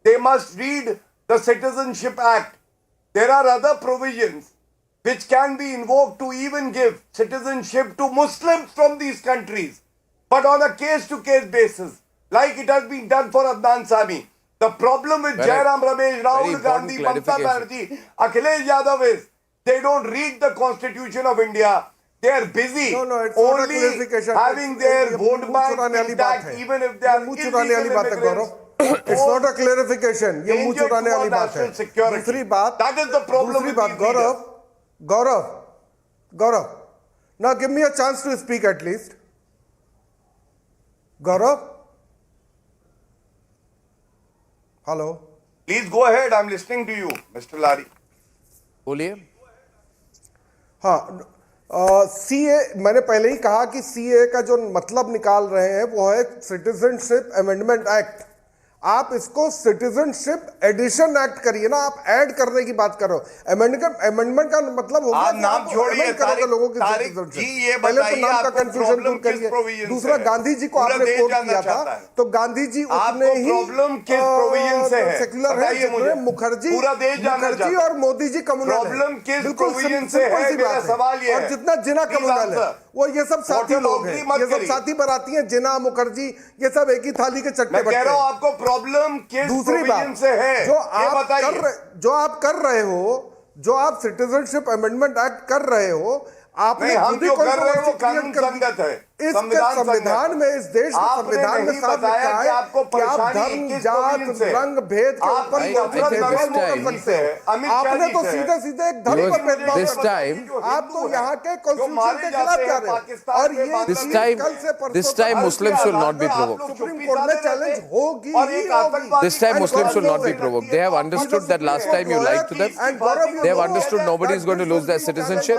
they must read the Citizenship Act. There are other provisions which can be invoked to even give citizenship to Muslims from these countries, but on a case-to-case basis, like it has been done for Adnan Sami. The problem with Jairam Ramesh, Rahul Gandhi, Mamata Banerjee, Akhilesh Yadav is they don't read the Constitution of India. They are busy only having their vote bank intact, even if they are illegal immigrants. It's not a clarification. ये मुंह चुराने वाली बात है. दूसरी बात, that is the problem. दूसरी बात, Gaurav. Now give me a chance to speak at least. Gaurav. Hello. Please go ahead. I'm listening to you, Mr. Lari. बोलिए. हाँ, सीए मैंने पहले ही कहा कि सीए का जो मतलब निकाल रहे हैं वो है सिटीजनशिप अमेंडमेंट एक्ट. आप इसको सिटीजनशिप एडिशन एक्ट करिए ना, आप ऐड करने की बात कर रहे हो. अमेंडमेंट का मतलब हो गया आप नाम छोड़िए, लोगों की सिटीजनशिप. पहले तो नाम का कंफ्यूजन दूर करिए. दूसरा, गांधी जी को आपने कोट किया था, तो गांधी जी उतने ही सेक्युलर है. मुखर्जी और मोदी जी कम्युनल है. बिल्कुल सिंपल सी बात है. और जितना जिना कम्युनल है वो ये सब साथी लोग हैं, ये सब साथी बराती हैं. जिना, मुखर्जी, ये सब एक ही थाली के चट्टे बट्टे हैं. आपको प्रॉब्लम किस प्रोविजन से है, जो आप कर रहे हो, जो आप सिटीजनशिप अमेंडमेंट एक्ट कर रहे हो, आपने हम जो कर रहे हो कानून संगत है. इस संविधान में, इस देश के संविधान में साफ लिखा है कि आप धर्म, जात, रंग, भेद के ऊपर भेदभाव नहीं कर सकते. आपने तो सीधे सीधे एक धर्म पर भेदभाव कर, आप तो यहाँ के कॉन्स्टिट्यूशन के खिलाफ जा रहे हो. और ये this time Muslims will not be provoked. Supreme court में चैलेंज होगी. This time Muslims will not be provoked. They have understood that last time you lied to them. They have understood nobody is going to lose their citizenship.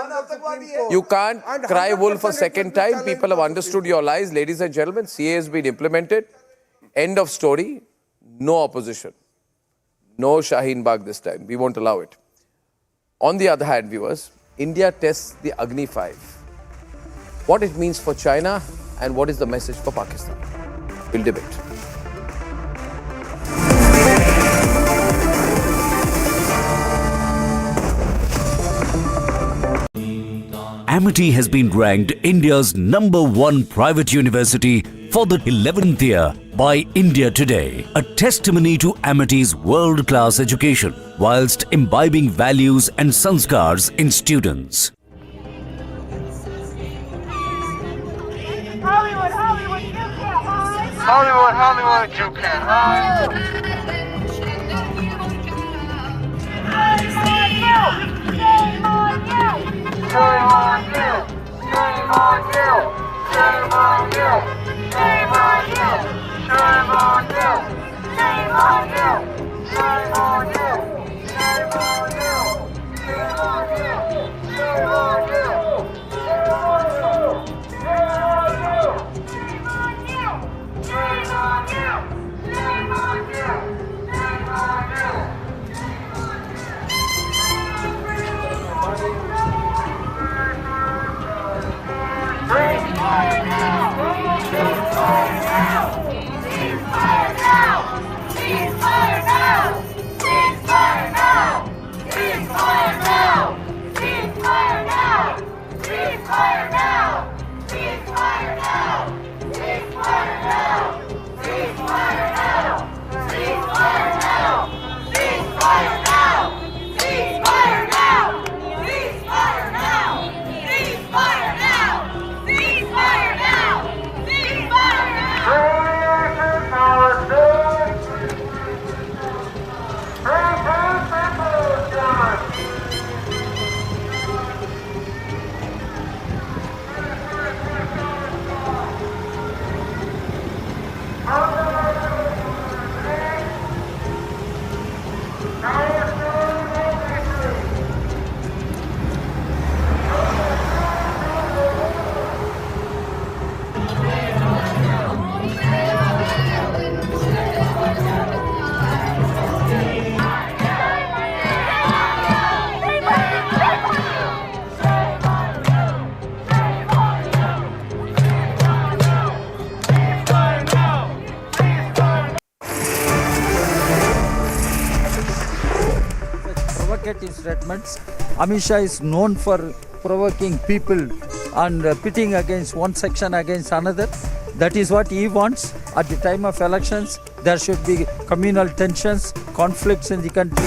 You can't cry wolf a second time. People have understood your lies, ladies and gentlemen. CA has been implemented. End of story. No opposition. No Shaheen Bagh this time. We won't allow it. On the other hand, viewers, India tests the Agni 5. What it means for China and what is the message for Pakistan? We'll debate. Amity has been ranked India's #1 private university for the 11th year by India Today, a testimony to Amity's world-class education, whilst imbibing values and sanskars in students. Hollywood, you can hide. Shame on you! Shame on you! Shame on you! Shame on you! Shame on you! Shame on you! Shame on you! Shame on you! Shame on you! Shame on you! Shame on you! Shame on you! Shame on you! Shame on you! Shame on you! Shame on you! statements. Amit Shah is known for provoking people and pitting against one section against another. That is what he wants. At the time of elections, there should be communal tensions, conflicts in the country.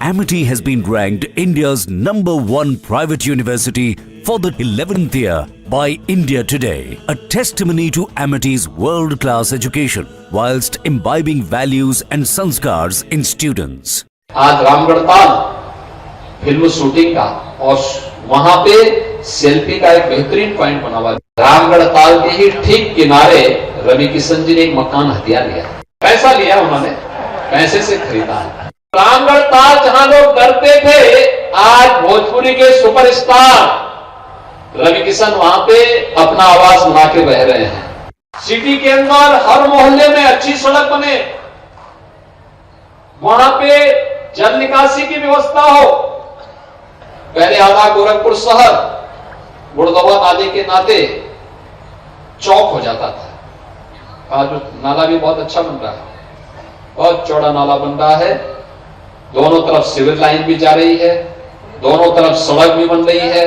Amity has been ranked India's #1 private university for the 11th year by India Today, a testimony to Amity's world-class education whilst imbibing values and sanskars in students. आज Ramgarh Tal film shooting का और वहां पे selfie का एक बेहतरीन point बना हुआ है। रामगढ़ ताल के ही ठीक किनारे रवि किशन जी ने एक मकान हथिया लिया, पैसा लिया उन्होंने, पैसे से खरीदा है। रामगढ़ ताल जहां लोग डरते थे, आज भोजपुरी के सुपरस्टार रवि किशन वहां पे अपना आवाज बना के बह रहे हैं। सिटी के अंदर हर मोहल्ले में अच्छी सड़क बने, वहां पे जल निकासी की व्यवस्था हो। पहले आधा गोरखपुर शहर गुड़गावा नाले के नाते चौक हो जाता था, आज नाला भी बहुत अच्छा बन रहा है, बहुत चौड़ा नाला बन रहा है। दोनों तरफ सिविल लाइन भी जा रही है, दोनों तरफ सड़क भी बन रही है,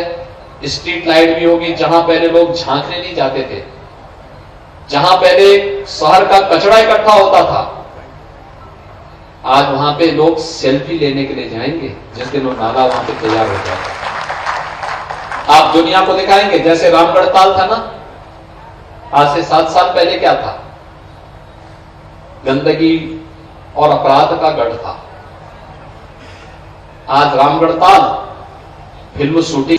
स्ट्रीट लाइट भी होगी। जहां पहले लोग झांकने नहीं जाते थे, जहां पहले शहर का कचरा इकट्ठा होता था, आज वहां पे लोग सेल्फी लेने के लिए जाएंगे जिस दिन वो नाला वहां पे तैयार हो जाएगा। आप दुनिया को दिखाएंगे जैसे रामगढ़ ताल था ना, आज से 7 साल पहले क्या था, गंदगी और अपराध का गढ़ था। आज Ramgarh Tal film shooting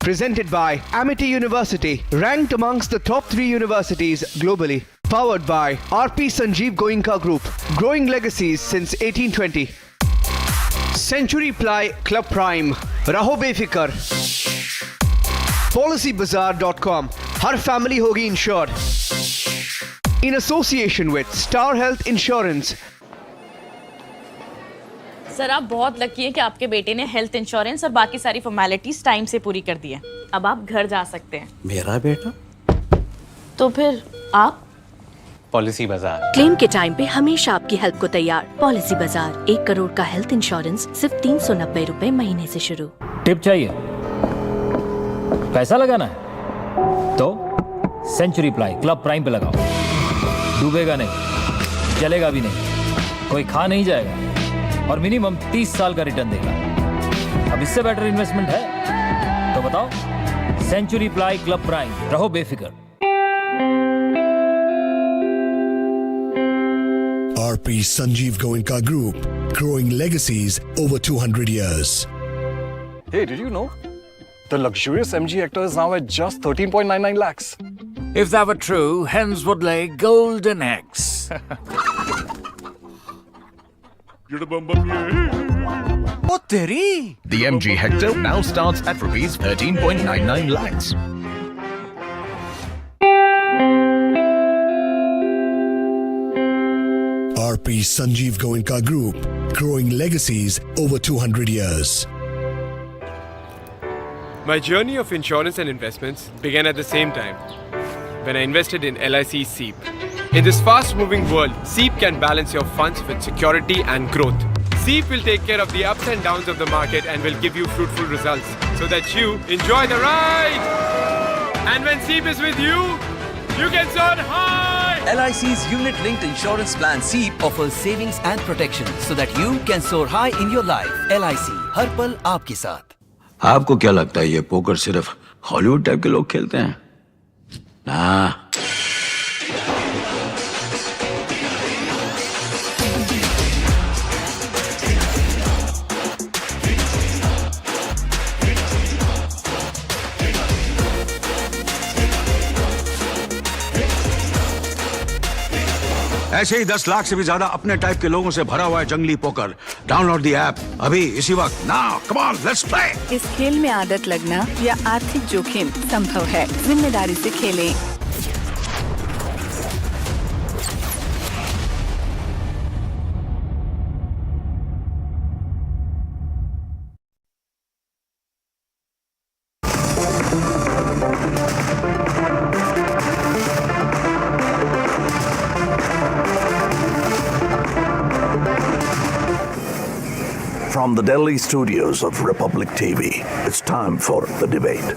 Presented by Amity University, ranked amongst the top 3 universities globally. Powered by RP Sanjeev Goenka Group, growing legacies since 1820. Century Ply Club Prime, Raho Befikar. PolicyBazaar.com, Har family hogi insured. In association with Star Health Insurance. Sir आप बहुत lucky हैं कि आपके बेटे ने health insurance और बाकी सारी फॉर्मेलिटीज टाइम से पूरी कर दी है। अब आप घर जा सकते हैं। मेरा बेटा? तो फिर आप? पॉलिसी बाजार। क्लेम के टाइम पे हमेशा आपकी हेल्प को तैयार। पॉलिसी बाजार, 1 करोड़ का हेल्थ इंश्योरेंस सिर्फ 390 रुपए महीने से शुरू। टिप चाहिए? पैसा लगाना है तो सेंचुरी प्लाई क्लब प्राइम पे लगाओ। डूबेगा नहीं, जलेगा भी नहीं, कोई खा नहीं जाएगा और मिनिमम 30 साल का रिटर्न देगा। अब इससे बेटर इन्वेस्टमेंट है तो बताओ। सेंचुरी प्लाई क्लब प्राइम, रहो बेफिक्र। RP Sanjeev Goenka Group, growing legacies over 200 years. Hey, did you know the luxurious MG Hector is now at just 13.99 lakhs? If that were true, hens would lay golden eggs. Oh, teri! The MG Hector now starts at rupees 13.99 lakhs. RP Sanjeev Goenka Group, growing legacies over 200 years. My journey of insurance and investments began at the same time, when I invested in LIC SEEP. In this fast-moving world, SEEP can balance your funds with security and growth. SEEP will take care of the ups and downs of the market and will give you fruitful results so that you enjoy the ride. And when SEEP is with you, you can soar high. LIC's unit-linked insurance plan SEEP offers savings and protection so that you can soar high in your life. LIC, हर पल आपके साथ। आपको क्या लगता है ये poker सिर्फ Hollywood type के लोग खेलते हैं? ना। ऐसे ही 10 लाख से भी ज्यादा अपने टाइप के लोगों से भरा हुआ है जंगली पोकर। डाउनलोड द ऐप अभी इसी वक्त। Now come on let's play. इस खेल में आदत लगना या आर्थिक जोखिम संभव है। जिम्मेदारी से खेलें। From the Delhi studios of Republic TV, it's time for the debate.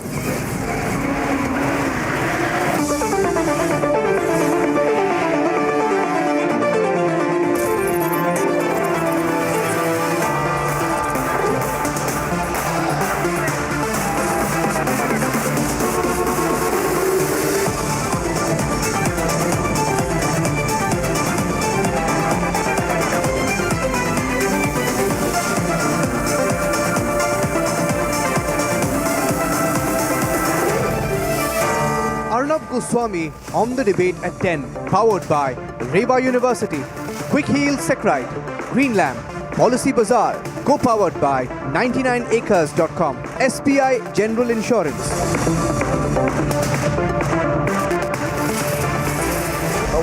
Arnab Goswami on the debate at 10, powered by Reva University, Quick Heal Secrite, Green Lamp, Policy Bazaar, co-powered by 99acres.com, SBI General Insurance.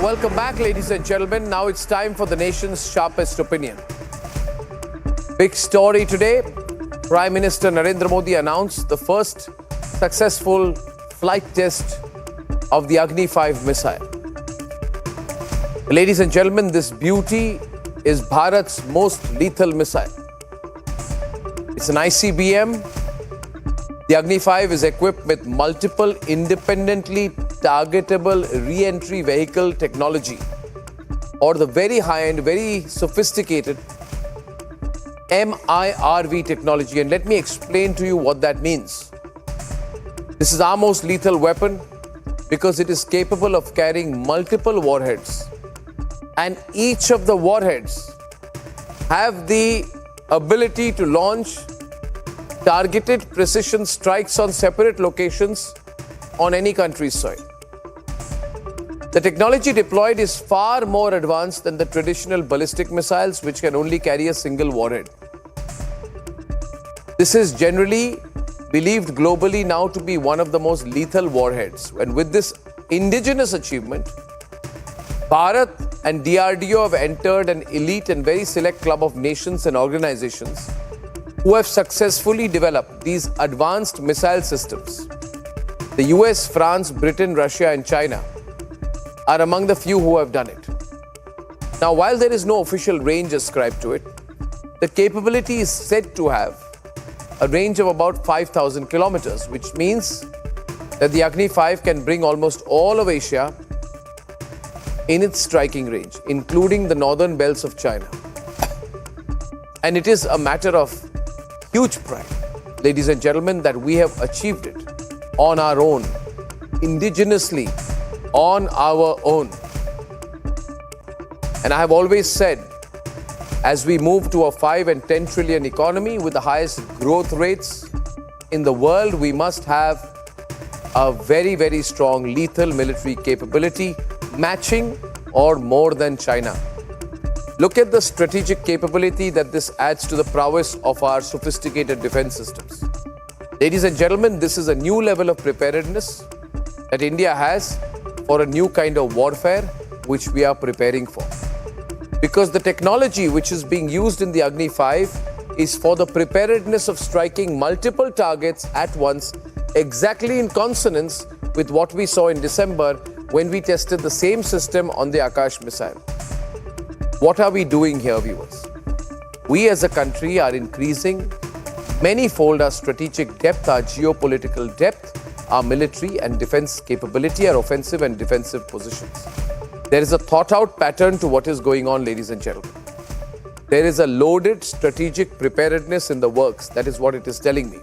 Welcome back, ladies and gentlemen. Now it's time for the nation's sharpest opinion. Big story today. Prime Minister Narendra Modi announced the first successful flight test of the Agni 5 missile. Ladies and gentlemen, this beauty is Bharat's most lethal missile. It's an ICBM. The Agni 5 is equipped with multiple independently targetable re-entry vehicle technology, or the very high-end, very sophisticated MIRV technology. And let me explain to you what that means. This is our most lethal weapon because it is capable of carrying multiple warheads. And each of the warheads have the ability to launch targeted precision strikes on separate locations on any country's soil. The technology deployed is far more advanced than the traditional ballistic missiles, which can only carry a single warhead. This is generally believed globally now to be one of the most lethal warheads. And with this indigenous achievement, Bharat and DRDO have entered an elite and very select club of nations and organizations who have successfully developed these advanced missile systems. The US, France, Britain, Russia, and China are among the few who have done it. Now, while there is no official range ascribed to it, the capability is said to have a range of about 5,000 kilometers, which means that the Agni 5 can bring almost all of Asia in its striking range, including the northern belts of China. And it is a matter of huge pride, ladies and gentlemen, that we have achieved it on our own, indigenously, on our own. And I have always said, as we move to a 5 and 10 trillion economy with the highest growth rates in the world, we must have a very, very strong lethal military capability, matching or more than China. Look at the strategic capability that this adds to the prowess of our sophisticated defense systems. Ladies and gentlemen, this is a new level of preparedness that India has for a new kind of warfare which we are preparing for. Because the technology which is being used in the Agni 5 is for the preparedness of striking multiple targets at once, exactly in consonance with what we saw in December when we tested the same system on the Akash missile. What are we doing here, viewers? We as a country are increasing many-fold our strategic depth, our geopolitical depth, our military and defense capability, our offensive and defensive positions. There is a thought-out pattern to what is going on, ladies and gentlemen. There is a loaded strategic preparedness in the works. That is what it is telling me.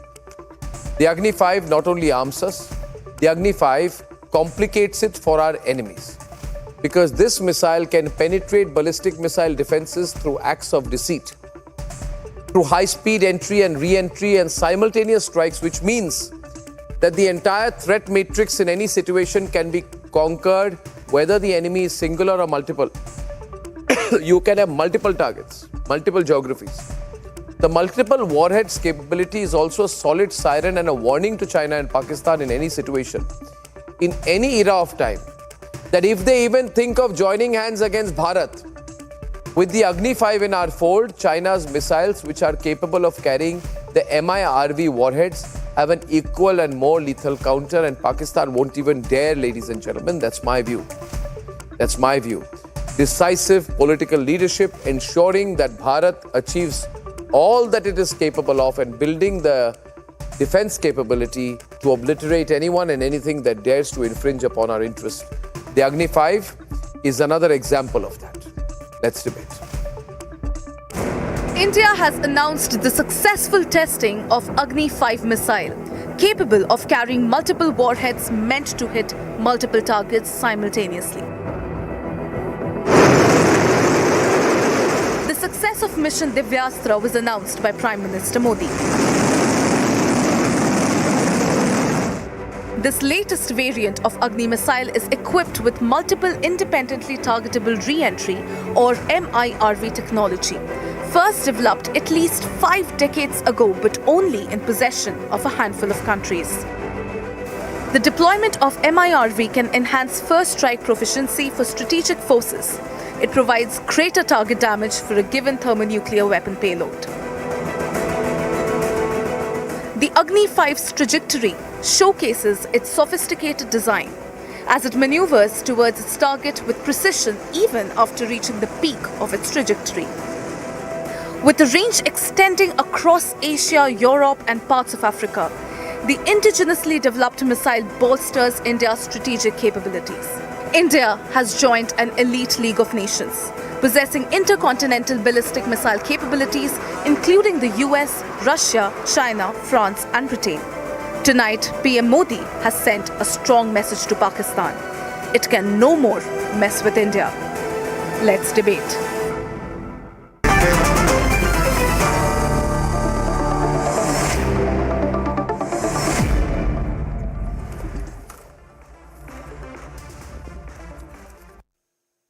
The Agni 5 not only arms us, the Agni 5 complicates it for our enemies. Because this missile can penetrate ballistic missile defenses through acts of deceit, through high-speed entry and re-entry and simultaneous strikes, which means that the entire threat matrix in any situation can be conquered, whether the enemy is singular or multiple. You can have multiple targets, multiple geographies. The multiple warheads capability is also a solid siren and a warning to China and Pakistan in any situation, in any era of time, that if they even think of joining hands against Bharat, with the Agni 5 in our fold, China's missiles, which are capable of carrying the MIRV warheads, have an equal and more lethal counter, and Pakistan won't even dare, ladies and gentlemen. That's my view. That's my view. Decisive political leadership ensuring that Bharat achieves all that it is capable of and building the defense capability to obliterate anyone and anything that dares to infringe upon our interest. The Agni 5 is another example of that. Let's debate. India has announced the successful testing of Agni 5 missile, capable of carrying multiple warheads meant to hit multiple targets simultaneously. The success of Mission Divyastra was announced by Prime Minister Modi. This latest variant of Agni missile is equipped with multiple independently targetable re-entry or MIRV technology, first developed at least 5 decades ago but only in possession of a handful of countries. The deployment of MIRV can enhance first strike proficiency for strategic forces. It provides greater target damage for a given thermonuclear weapon payload. The Agni 5's trajectory showcases its sophisticated design as it maneuvers towards its target with precision even after reaching the peak of its trajectory. With the range extending across Asia, Europe and parts of Africa, the indigenously developed missile bolsters India's strategic capabilities. India has joined an elite league of nations, possessing intercontinental ballistic missile capabilities, including the US, Russia, China, France and Britain. Tonight, PM Modi has sent a strong message to Pakistan. It can no more mess with India. Let's debate.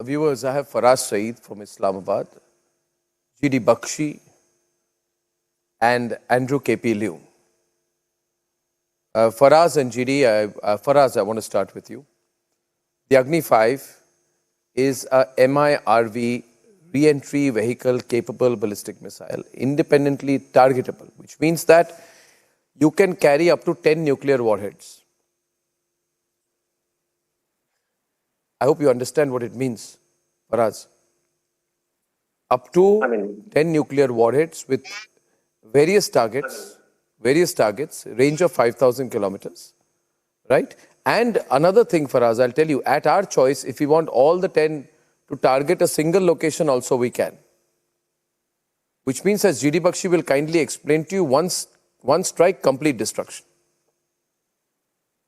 Viewers, I have Faraz Saeed from Islamabad, G.D. Bakshi and Andrew K.P. Liu. Faraz and G.D., Faraz, I want to start with you. The Agni 5 is a MIRV re-entry vehicle capable ballistic missile, independently targetable, which means that you can carry up to 10 nuclear warheads. I hope you understand what it means, Faraz. Up to 10 nuclear warheads with various targets, range of 5,000 kilometers, right? And another thing, Faraz, I'll tell you, at our choice, if we want all the 10 to target a single location also, we can. Which means, as G.D. Bakshi will kindly explain to you, one strike, complete destruction.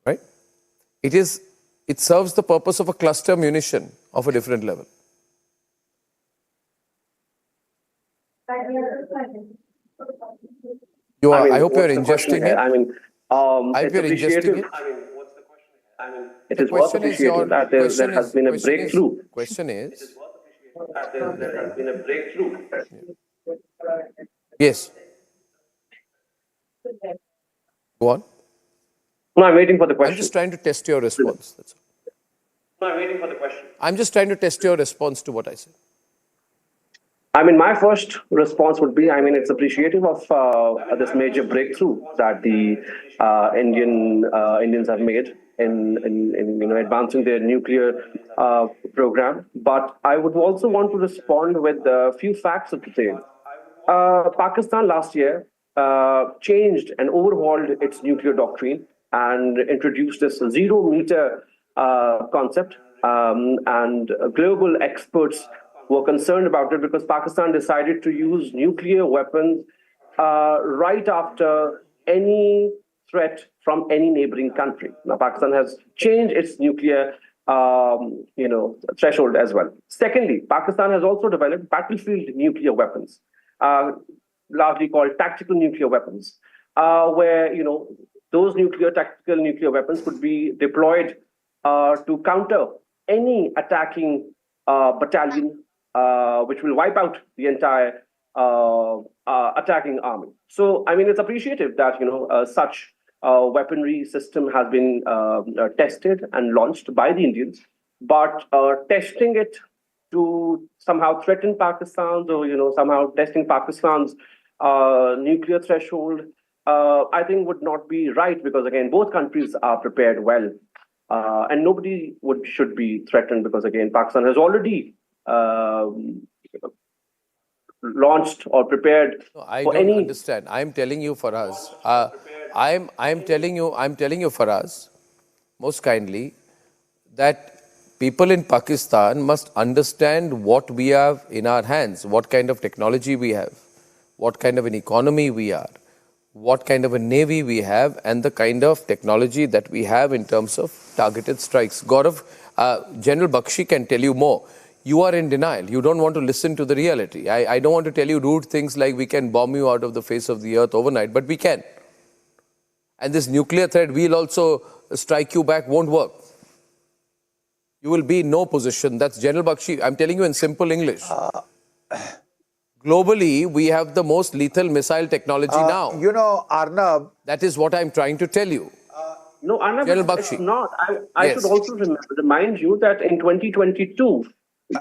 Right? It serves the purpose of a cluster munition of a different level. You are, I hope you are ingesting it. I hope you are ingesting it. It is worth appreciating that there has been a breakthrough. Question is, there has been a breakthrough. Yes. Go on. No, I'm waiting for the question. I'm just trying to test your response. That's all. No, I'm waiting for the question. I'm just trying to test your response to what I said. My first response would be, it's appreciative of this major breakthrough that the Indians have made in advancing their nuclear program. But I would also want to respond with a few facts of the same. Pakistan last year changed and overhauled its nuclear doctrine and introduced this 0-meter concept, and global experts were concerned about it because Pakistan decided to use nuclear weapons right after any threat from any neighboring country. Now, Pakistan has changed its nuclear threshold as well. Secondly, Pakistan has also developed battlefield nuclear weapons, largely called tactical nuclear weapons, where those tactical nuclear weapons could be deployed to counter any attacking battalion, which will wipe out the entire attacking army. So, it's appreciative that such weaponry system has been tested and launched by the Indians, but testing it to somehow threaten Pakistan's or somehow testing Pakistan's nuclear threshold, I think would not be right, because again, both countries are prepared well, and nobody should be threatened, because again, Pakistan has already launched or prepared I for don't any. understand. I'm telling you for us. I'm telling you for us, most kindly, that people in Pakistan must understand what we have in our hands, what kind of technology we have, what kind of an economy we are, what kind of a navy we have, and the kind of technology that we have in terms of targeted strikes. Gaurav, General Bakshi can tell you more. You are in denial. You don't want to listen to the reality. I don't want to tell you rude things like we can bomb you out of the face of the earth overnight, but we can. And this nuclear threat, we'll also strike you back, won't work. You will be in no position. That's General Bakshi. I'm telling you in simple English. Globally, we have the most lethal missile technology now. You know, Arnab. That is what I'm trying to tell you. No, Arnab, General it's Bakshi. not. I Yes. should also remind you that in 2022,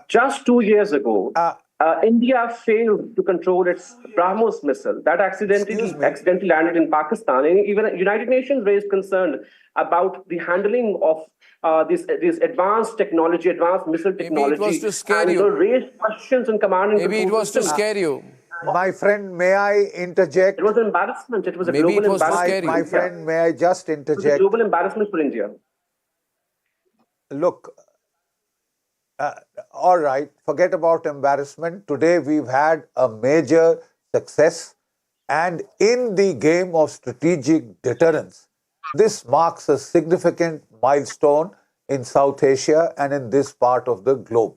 just 2 years ago, India failed to control its BrahMos missile that accidentally landed in Pakistan. And even United Nations raised concern about the handling of this advanced technology, advanced missile technology. Maybe it was to scare and you. they raised questions in command and Maybe it control was to systems. scare you. My friend, may I interject? It was an embarrassment. It was a Maybe global it was to embarrassment. scare you. My friend, may I just It was a interject? global embarrassment for India. Look, all right, forget about embarrassment. Today we've had a major success, and in the game of strategic deterrence, this marks a significant milestone in South Asia and in this part of the globe.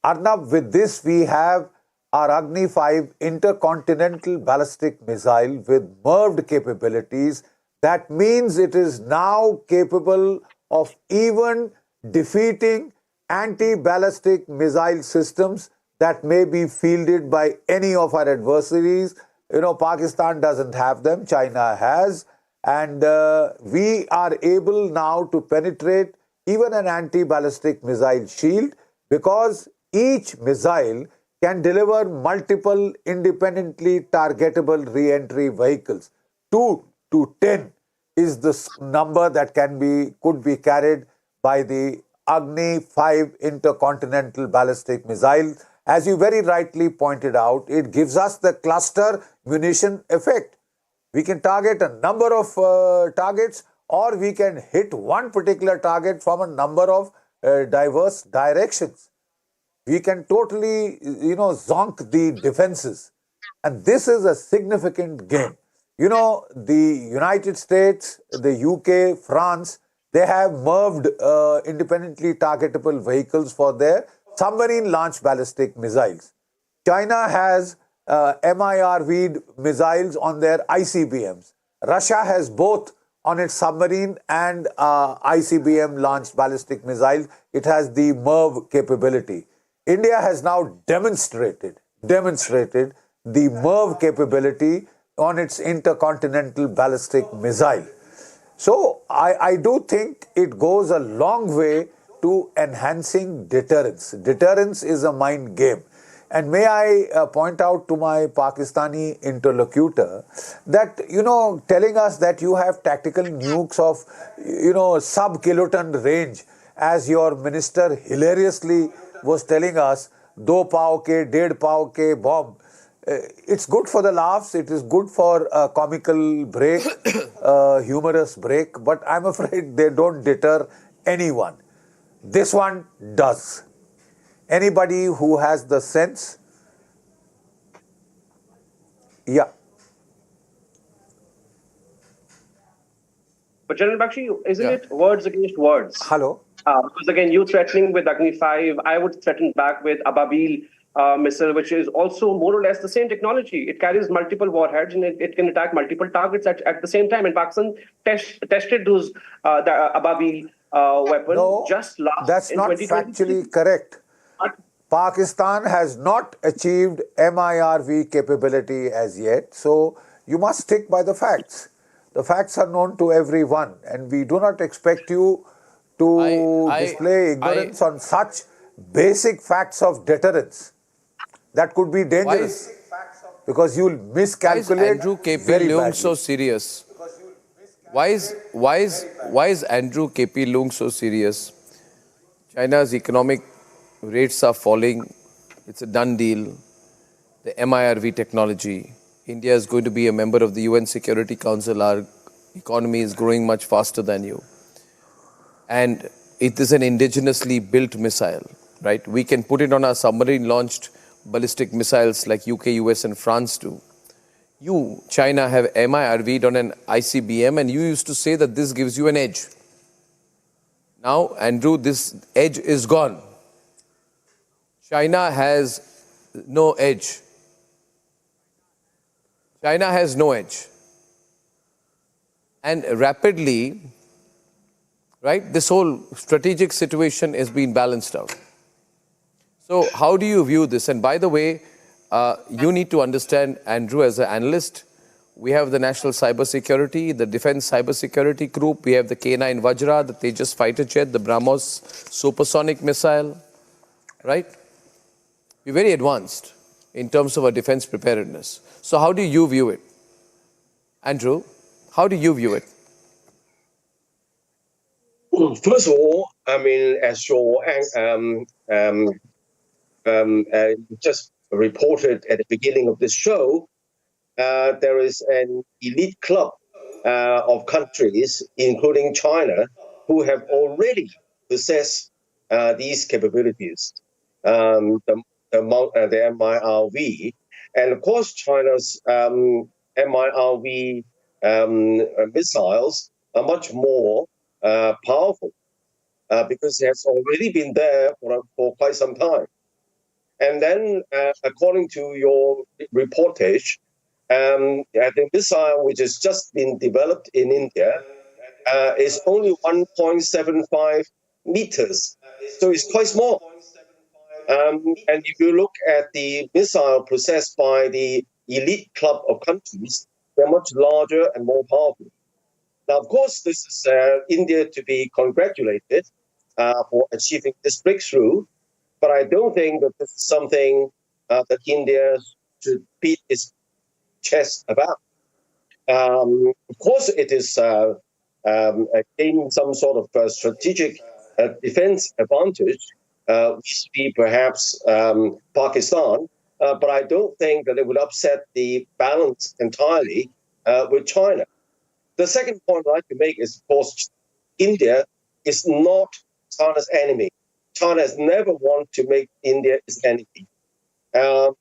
Arnab, with this we have our Agni 5 intercontinental ballistic missile with MIRVed capabilities. That means it is now capable of even defeating anti-ballistic missile systems that may be fielded by any of our adversaries. You know, Pakistan doesn't have them, China has, and we are able now to penetrate even an anti-ballistic missile shield because each missile can deliver multiple independently targetable re-entry vehicles. 2 to 10 is the number that could be carried by the Agni 5 intercontinental ballistic missile. As you very rightly pointed out, it gives us the cluster munition effect. We can target a number of targets, or we can hit one particular target from a number of diverse directions. We can totally, zonk the defenses. And this is a significant game. You know, the United States, the UK, France, they have MIRVed independently targetable vehicles for their submarine-launched ballistic missiles. China has MIRV'd missiles on their ICBMs. Russia has both on its submarine and ICBM-launched ballistic missiles. It has the MIRV capability. India has now demonstrated the MIRV capability on its intercontinental ballistic missile. So I do think it goes a long way to enhancing deterrence. Deterrence is a mind game. And may I point out to my Pakistani interlocutor that, telling us that you have tactical nukes of, sub-kiloton range, as your minister hilariously was telling us, 2 pav ke, 1.5 pav ke bomb. It's good for the laughs, it is good for a comical break, humorous break, but I'm afraid they don't deter anyone. This one does. Anybody who has the sense, yeah. But General Bakshi, isn't it words against words? Hello. Because again, you threatening with Agni 5, I would threaten back with Ababil missile, which is also more or less the same technology. It carries multiple warheads and it can attack multiple targets at the same time. And Pakistan tested those the Ababil weapon just last. That's not factually correct. Pakistan has not achieved MIRV capability as yet, so you must stick by the facts. The facts are known to everyone, and we do not expect you to display ignorance on such basic facts of deterrence. That could be dangerous because you'll miscalculate. Why is Andrew KP Leung so serious? Why is Andrew KP Leung so serious? China's economic rates are falling. It's a done deal. the MIRV technology. India is going to be a member of the UN Security Council. Our economy is growing much faster than you. And it is an indigenously built missile, right? We can put it on our submarine-launched ballistic missiles like UK, US, and France do. You, China, have MIRV'd on an ICBM, and you used to say that this gives you an edge. Now, Andrew, this edge is gone. China has no edge. China has no edge. And rapidly, right, this whole strategic situation is being balanced out. So how do you view this? And by the way, you need to understand, Andrew, as an analyst, we have the National Cybersecurity, the Defense Cybersecurity Group, we have the K9 Vajra, the Tejas fighter jet, the BrahMos supersonic missile, right? We're very advanced in terms of our defense preparedness. So how do you view it? Andrew, how do you view it? First of all, I mean, as your just reported at the beginning of this show, there is an elite club of countries, including China, who have already possessed these capabilities, the MIRV. And of course, China's MIRV missiles are much more powerful because it has already been there for quite some time. And then, according to your reportage, the missile which has just been developed in India is only 1.75 meters, so it's quite small. And if you look at the missile possessed by the elite club of countries, they're much larger and more powerful. Now, of course, this is India to be congratulated for achieving this breakthrough, but I don't think that this is something that India should beat its chest about. Of course, it is gaining some sort of strategic defense advantage, which be perhaps Pakistan, but I don't think that it would upset the balance entirely with China. The second point I'd like to make is, of course, India is not China's enemy. China has never wanted to make India its enemy. And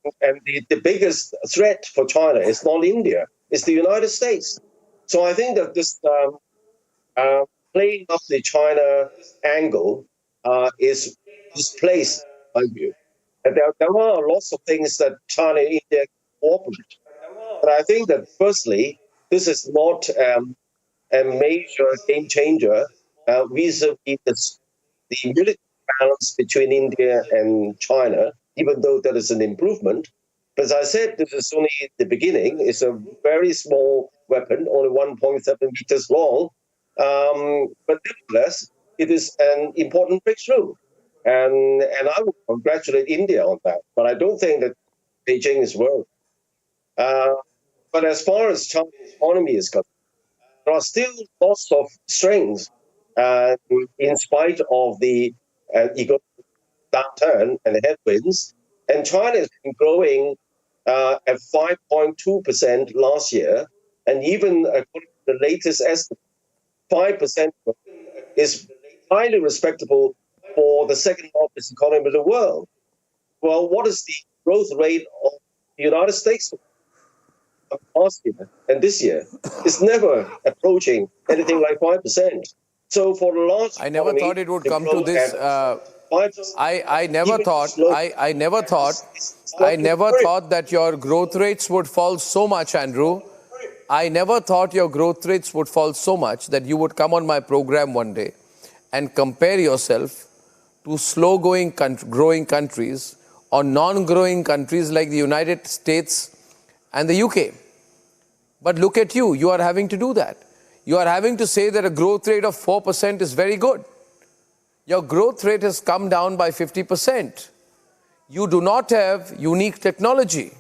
the biggest threat for China is not India, it's the United States. So I think that this playing up the China angle is misplaced, in my view. And there are lots of things that China and India cooperate. But I think that firstly, this is not a major game changer vis-a-vis the military balance between India and China, even though there is an improvement. But as I said, this is only the beginning. It's a very small weapon, only 1.7 meters long. But nevertheless, it is an important breakthrough. And I would congratulate India on that. But I don't think that Beijing is worried. But as far as China's economy is concerned, there are still lots of strengths in spite of the economic downturn and the headwinds. And China has been growing at 5.2% last year. And even according to the latest estimate, 5% is highly respectable for the second largest economy in the world. Well, what is the growth rate of the United States last year and this year? It's never approaching anything like 5%. So for the large I never thought it would come to this. I never thought that your growth rates would fall so much, Andrew. I never thought your growth rates would fall so much that you would come on my program one day and compare yourself to slow-growing countries or non-growing countries like the United States and the UK. But look at you, you are having to do that. You are having to say that a growth rate of 4% is very good. Your growth rate has come down by 50%. You do not have unique technology.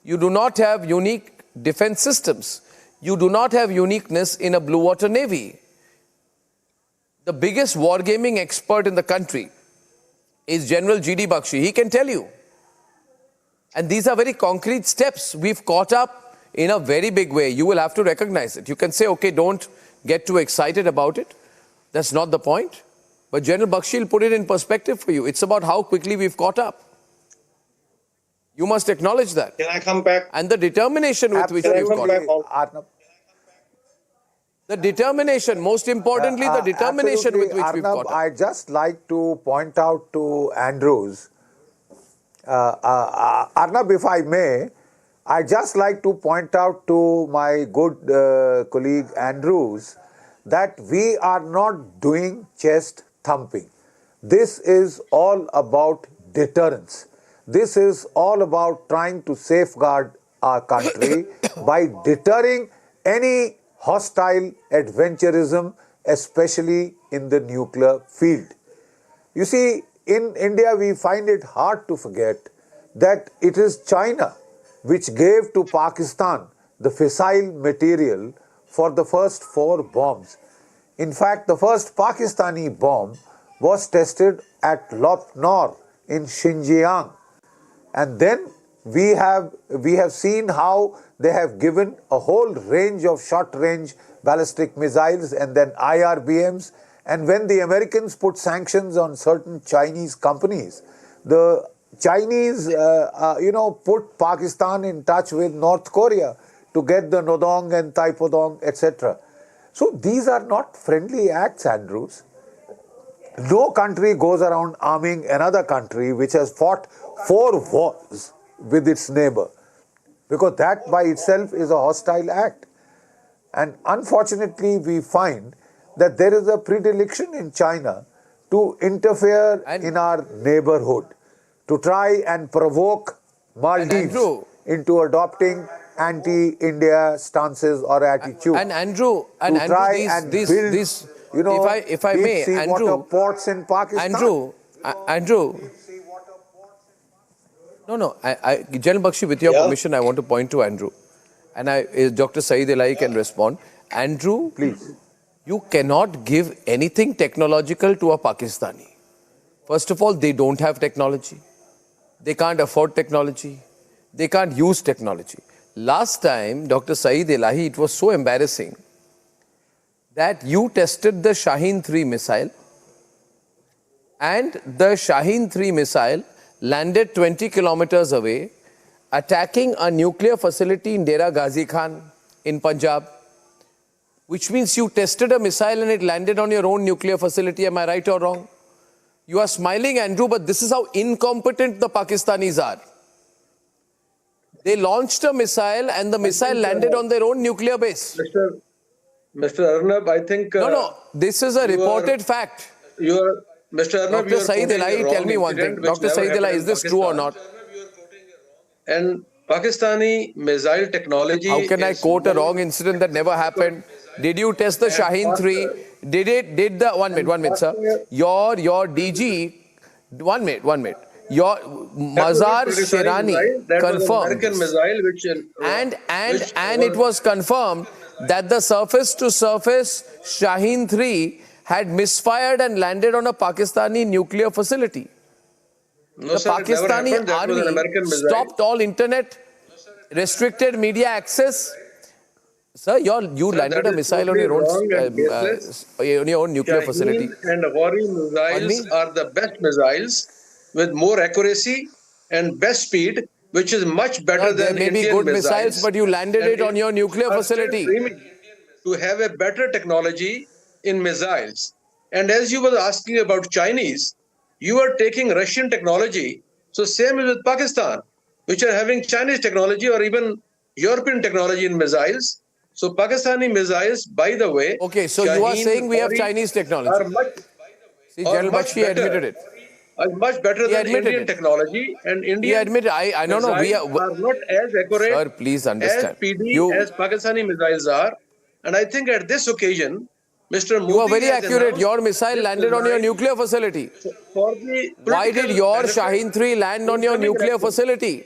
You do not have unique defense systems. You do not have uniqueness in a blue water navy. The biggest wargaming expert in the country is General G.D. Bakshi. He can tell you. And these are very concrete steps. We've caught up in a very big way. You will have to recognize it. You can say, okay, don't get too excited about it. That's not the point. But General Bakshi will put it in perspective for you. It's about how quickly we've caught up. You must acknowledge that. Can I come back? And the determination with which we've caught up. Arnab. The determination, most importantly, the determination with which we've Arnab, caught up. I'd just like to point out to Andrews, Arnab, if I may, I'd just like to point out to my good colleague Andrews that we are not doing chest thumping. This is all about deterrence. This is all about trying to safeguard our country by deterring any hostile adventurism, especially in the nuclear field. You see, in India, we find it hard to forget that it is China which gave to Pakistan the fissile material for the first 4 bombs. In fact, the first Pakistani bomb was tested at Lop Nor in Xinjiang. And then we have seen how they have given a whole range of short-range ballistic missiles and then IRBMs. And when the Americans put sanctions on certain Chinese companies, the Chinese, put Pakistan in touch with North Korea to get the Nodong and Taipodong, etc. So these are not friendly acts, Andrews. No country goes around arming another country which has fought 4 wars with its neighbor, because that by itself is a hostile act. And unfortunately, we find that there is a predilection in China to interfere in our neighborhood, to try and provoke Maldives into adopting anti-India stances or attitudes. And Andrew, if I may, Andrew, ports in Pakistan. Andrew. No. General Bakshi, with your permission, I want to point to Andrew. And Dr. Saeed Elahi can respond. Andrew, please. You cannot give anything technological to a Pakistani. First of all, they don't have technology. They can't afford technology. They can't use technology. Last time, Dr. Saeed Elahi, it was so embarrassing that you tested the Shaheen 3 missile, and the Shaheen 3 missile landed 20 kilometers away, attacking a nuclear facility in Dera Ghazi Khan in Punjab, which means you tested a missile and it landed on your own nuclear facility. Am I right or wrong? You are smiling, Andrew, but this is how incompetent the Pakistanis are. They launched a missile and the missile landed on their own nuclear base. Mr. Arnab, I think... No, this is a reported fact. Mr. Arnab, Dr. Saeed Elahi, tell me one thing. Dr. Saeed Elahi, is this true or not? And Pakistani missile technology... How can I quote a wrong incident that never happened? Did you test the Shaheen 3? One minute, sir. Your DG... One minute. Your Mazar Shirani confirmed, and it was confirmed that the surface-to-surface Shaheen 3 had misfired and landed on a Pakistani nuclear facility. No, the Pakistani army stopped all internet, restricted media access. Sir, you landed a missile on your own nuclear facility. And Ghori missiles are the best missiles with more accuracy and best speed, which is much better than Indian missiles. There may be good missiles, but you landed it on your nuclear facility. To have a better technology in missiles. And as you were asking about Chinese, you are taking Russian technology. So same is with Pakistan, which are having Chinese technology or even European technology in missiles. So Pakistani missiles, by the way... Okay, so you are saying we have Chinese technology. General Bakshi admitted it. Much better than Indian technology, and Indian missiles are not as accurate sir, please understand. as PD as Pakistani missiles are. And I think at this occasion, Mr. Modi... You are very accurate. Your missile landed on your nuclear facility. Why did your Shaheen 3 land on your nuclear facility?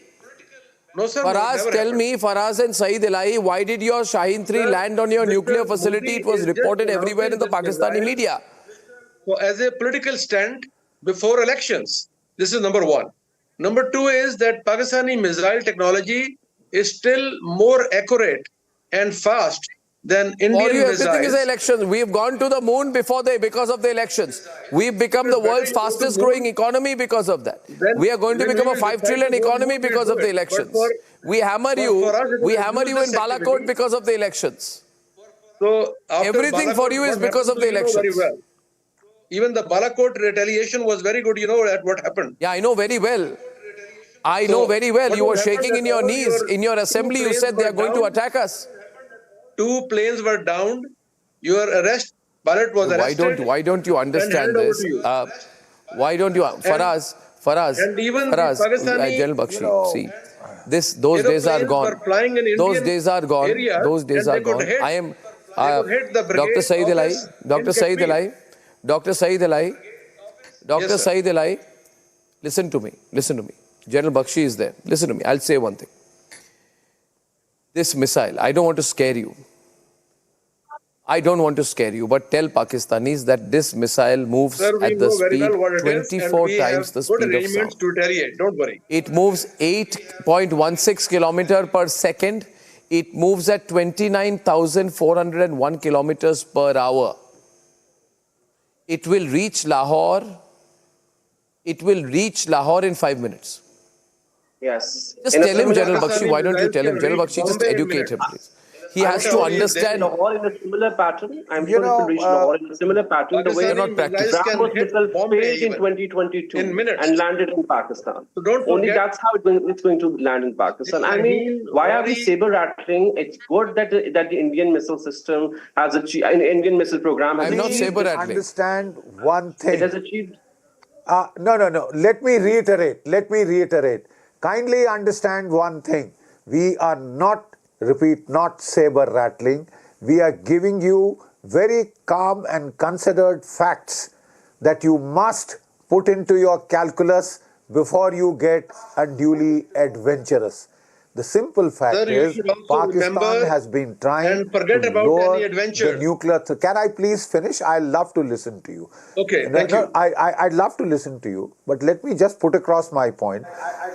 No, sir. Faraz, tell me, Faraz and Saeed Elahi, why did your Shaheen 3 land on your nuclear facility? It was reported everywhere in the Pakistani media. So as a political stand before elections, this is number one. Number two is that Pakistani missile technology is still more accurate and fast than Indian For you, missiles. everything is the elections. We've gone to the moon because of the elections. We've become the world's fastest growing economy because of that. We are going to become a 5 trillion economy because of the elections. We hammer you in Balakot because of the elections. So everything Balakot, for you is because of the elections. Very well. Even the Balakot retaliation was very good. You know what happened? Yeah, I know very well. I know very well. You were shaking in your knees. In your assembly, you said they are going to attack us. 2 planes were downed. Your Bharat was arrested. Why don't you understand this? Why don't you, Faraz, General Bakshi, see, those days are gone. Those days are gone. Those days are gone. I am Dr. Saeed Elai, Dr. Saeed Elai, listen to me. General Bakshi is there. Listen to me. I'll say one thing. This missile, I don't want to scare you. But tell Pakistanis that this missile moves at the speed 24 times the speed of sound. To retaliate. Don't worry. It moves 8.16 kilometers per second. It moves at 29,401 kilometers per hour. It will reach Lahore. In 5 minutes. Yes. Just tell him, General Bakshi. Why don't you tell him? General Bakshi, just educate him, please. He has to understand. Lahore in a similar pattern. I'm sure it will reach Lahore in a similar pattern. The way not practice. BrahMos missile failed in 2022 and landed in Pakistan. So don't Only that's how it's going to land in Pakistan. I mean, why are we saber rattling? It's good that the Indian missile system has achieved, an Indian missile program has I'm not achieved. saber rattling. Understand one thing. It has achieved. No. Let me reiterate. Kindly understand one thing. We are not saber rattling. We are giving you very calm and considered facts that you must put into your calculus before you get unduly adventurous. The simple fact is Pakistan has been trying to lower the nuclear threat. Can I please finish? I love to listen to you. Okay, thank you. I'd love to listen to you, but let me just put across my point.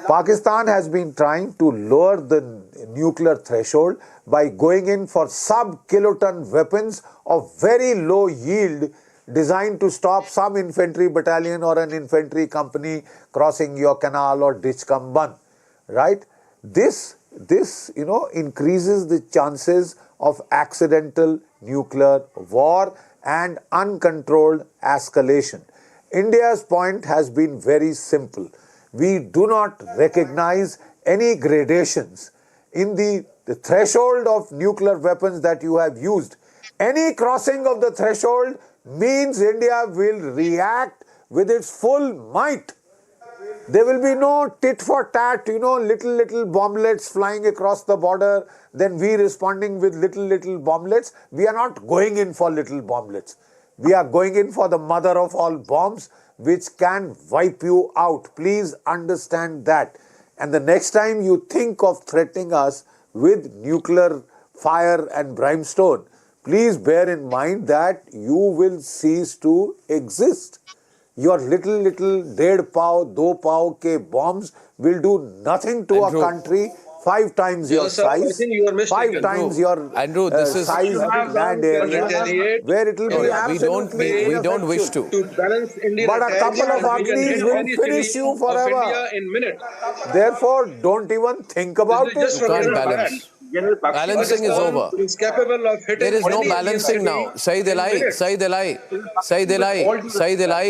Pakistan has been trying to lower the nuclear threshold by going in for sub-kiloton weapons of very low yield designed to stop some infantry battalion or an infantry company crossing your canal or ditch come ban, right? This increases the chances of accidental nuclear war and uncontrolled escalation. India's point has been very simple. We do not recognize any gradations in the threshold of nuclear weapons that you have used. Any crossing of the threshold means India will react with its full might. There will be no tit for tat, little bomblets flying across the border, then we responding with little bomblets. We are not going in for little bomblets. We are going in for the mother of all bombs, which can wipe you out. Please understand that. And the next time you think of threatening us with nuclear fire and brimstone, please bear in mind that you will cease to exist. Your little 1.5 pav, 2 pav ke bombs will do nothing to a country 5 times your size, 5 times your size and land area, where it will be absolutely we don't wish to. But a couple of Agnis will finish you forever. Therefore, don't even think about it. You can't balance. Balancing is over. There is no balancing now. Saeed Elai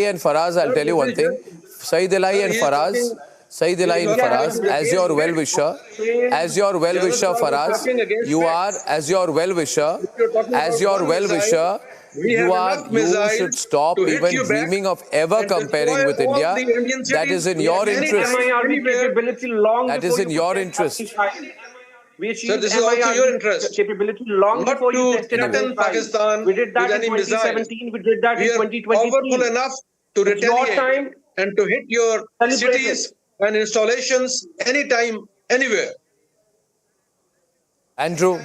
and Faraz, I'll tell you one thing. Saeed Elai and Faraz, as your well-wisher, Faraz, you should stop even dreaming of ever comparing with India. That is in your interest. That is in your interest. We achieved so this is also your interest. Capability long not before you tested threaten Pakistan. We did that in 2017. We did that in 2023. We are powerful enough to retaliate and to hit your cities and installations anytime, anywhere. Andrew,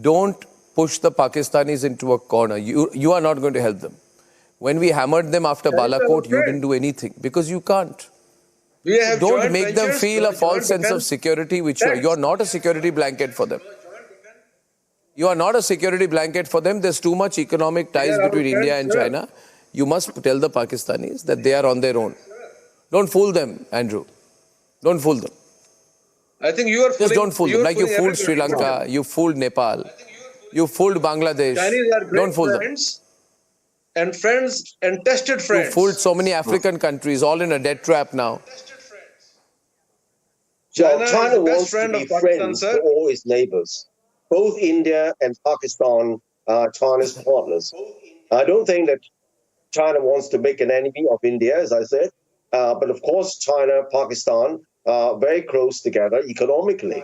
don't push the Pakistanis into a corner. You are not going to help them. When we hammered them after Balakot, you didn't do anything because you can't. So don't make them feel a false sense of security, which you are not a security blanket for them. You are not a security blanket for them. There's too much economic ties between India and China. You must tell the Pakistanis that they are on their own. Don't fool them, Andrew. Don't fool them. I think you are just don't fool them. Like you fooled Sri Lanka, you fooled Nepal, you fooled Bangladesh. Chinese are great don't fool friends and tested friends. You fooled so many African countries, all in a debt trap now. China wants to be friends to all its neighbors. Both India and Pakistan are China's partners. I don't think that China wants to make an enemy of India, as I said. But of course, China, Pakistan are very close together economically.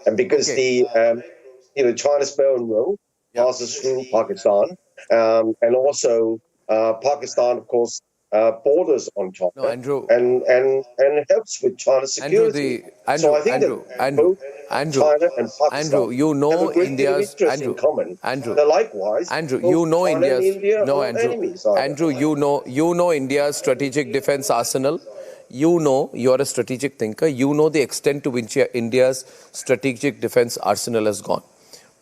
And because China's Belt and Road passes through Pakistan, and also Pakistan, of course, borders on China, and helps with China's security. So I think China and Pakistan you know have a great India's deal of interest in common. Likewise, you know China India's and India are enemies, you know India's strategic defense arsenal. You know, you're a strategic thinker. You know the extent to which India's strategic defense arsenal has gone.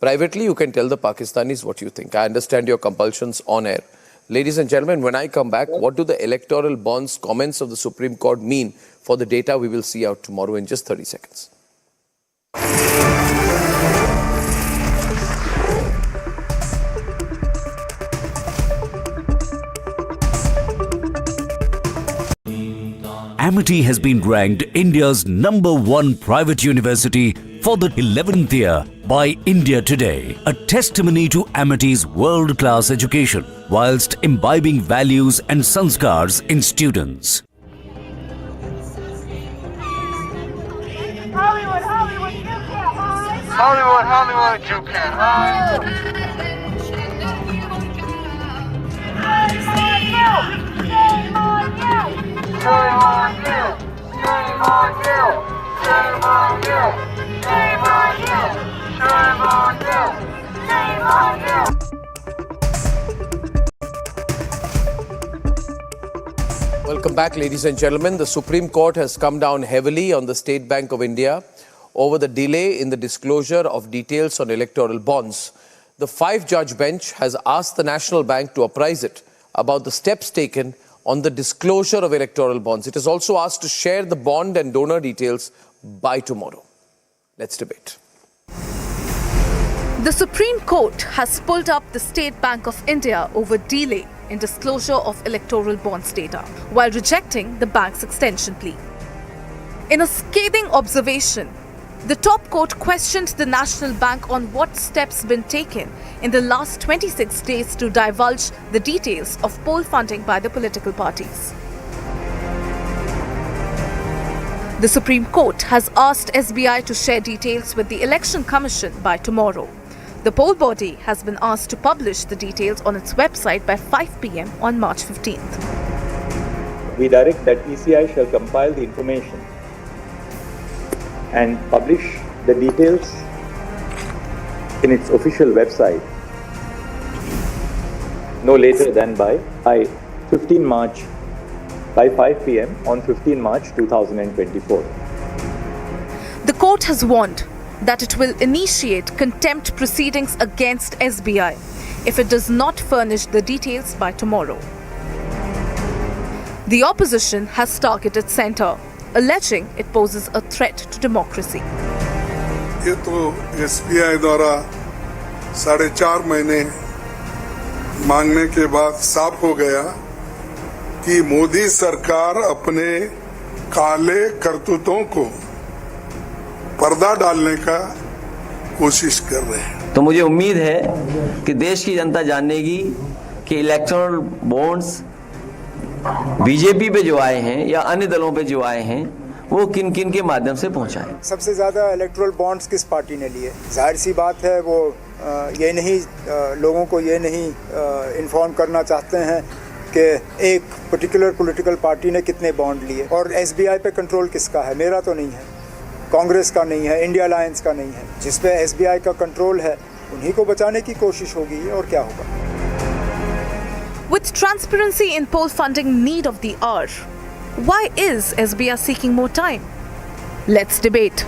Privately, you can tell the Pakistanis what you think. I understand your compulsions on air. Ladies and gentlemen, when I come back, what do the electoral bonds comments of the Supreme Court mean for the data we will see out tomorrow in just 30 seconds? Amity has been ranked India's #1 private university for the 11th year by India Today, a testimony to Amity's world-class education, whilst imbibing values and sanskars in students. Hollywood, you can't hide. Hollywood, you can't hide. Shame on you! Shame on you! Shame on you! Shame on you! Shame on you! Shame on you! Shame on you! Welcome back, ladies and gentlemen. The Supreme Court has come down heavily on the State Bank of India over the delay in the disclosure of details on electoral bonds. The 5-judge bench has asked the National Bank to apprise it about the steps taken on the disclosure of electoral bonds. It has also asked to share the bond and donor details by tomorrow. Let's debate. The Supreme Court has pulled up the State Bank of India over delay in disclosure of electoral bonds data, while rejecting the bank's extension plea. In a scathing observation, the top court questioned the National Bank on what steps been taken in the last 26 days to divulge the details of poll funding by the political parties. The Supreme Court has asked SBI to share details with the Election Commission by tomorrow. The poll body has been asked to publish the details on its website by 5 p.m. on March 15th. We direct that ECI shall compile the information and publish the details in its official website no later than by 15 March by 5 p.m. on 15 March 2024. The court has warned that it will initiate contempt proceedings against SBI if it does not furnish the details by tomorrow. The opposition has targeted Centre, alleging it poses a threat to democracy. ये तो SBI द्वारा 4.5 महीने मांगने के बाद साफ हो गया कि मोदी सरकार अपने काले करतूतों को पर्दा डालने का कोशिश कर रहे हैं। तो मुझे उम्मीद है कि देश की जनता जानेगी कि इलेक्टोरल बॉन्ड्स बीजेपी पे जो आए हैं या अन्य दलों पे जो आए हैं वो किन किन के माध्यम से पहुंचाए। सबसे ज्यादा इलेक्टोरल बॉन्ड्स किस पार्टी ने लिए? जाहिर सी बात है वो ये नहीं लोगों को ये नहीं इन्फॉर्म करना चाहते हैं कि एक पर्टिकुलर पॉलिटिकल पार्टी ने कितने बॉन्ड लिए। और एसबीआई पे कंट्रोल किसका है? मेरा तो नहीं है, कांग्रेस का नहीं है, इंडिया अलायंस का नहीं है। जिस पे एसबीआई का कंट्रोल है उन्हीं को बचाने की कोशिश होगी और क्या होगा। With transparency in poll funding need of the hour, why is SBI seeking more time? Let's debate.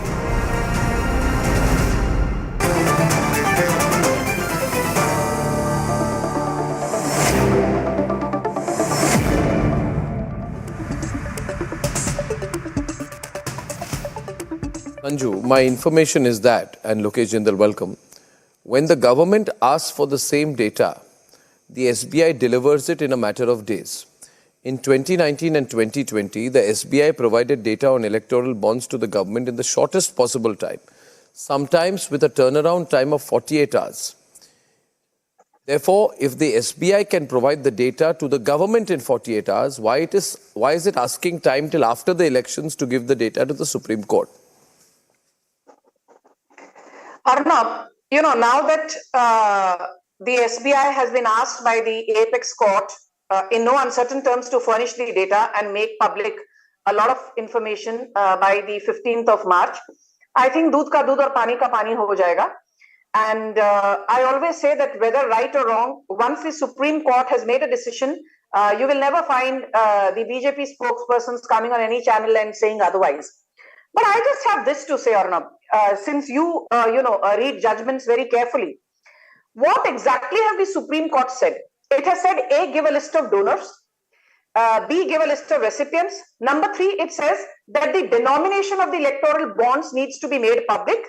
Anju, my information is that, and Lokesh Jindal, welcome. When the government asks for the same data, the SBI delivers it in a matter of days. In 2019 and 2020, the SBI provided data on electoral bonds to the government in the shortest possible time, sometimes with a turnaround time of 48 hours. Therefore, if the SBI can provide the data to the government in 48 hours, why is it asking time till after the elections to give the data to the Supreme Court? Arnab, now that the SBI has been asked by the Apex Court in no uncertain terms to furnish the data and make public a lot of information by the 15th of March, I think doodh ka doodh aur pani ka pani ho jayega. And I always say that whether right or wrong, once the Supreme Court has made a decision, you will never find the BJP spokespersons coming on any channel and saying otherwise. But I just have this to say, Arnab, since you read judgments very carefully. What exactly has the Supreme Court said? It has said A, give a list of donors, B, give a list of recipients. Number 3, it says that the denomination of the electoral bonds needs to be made public.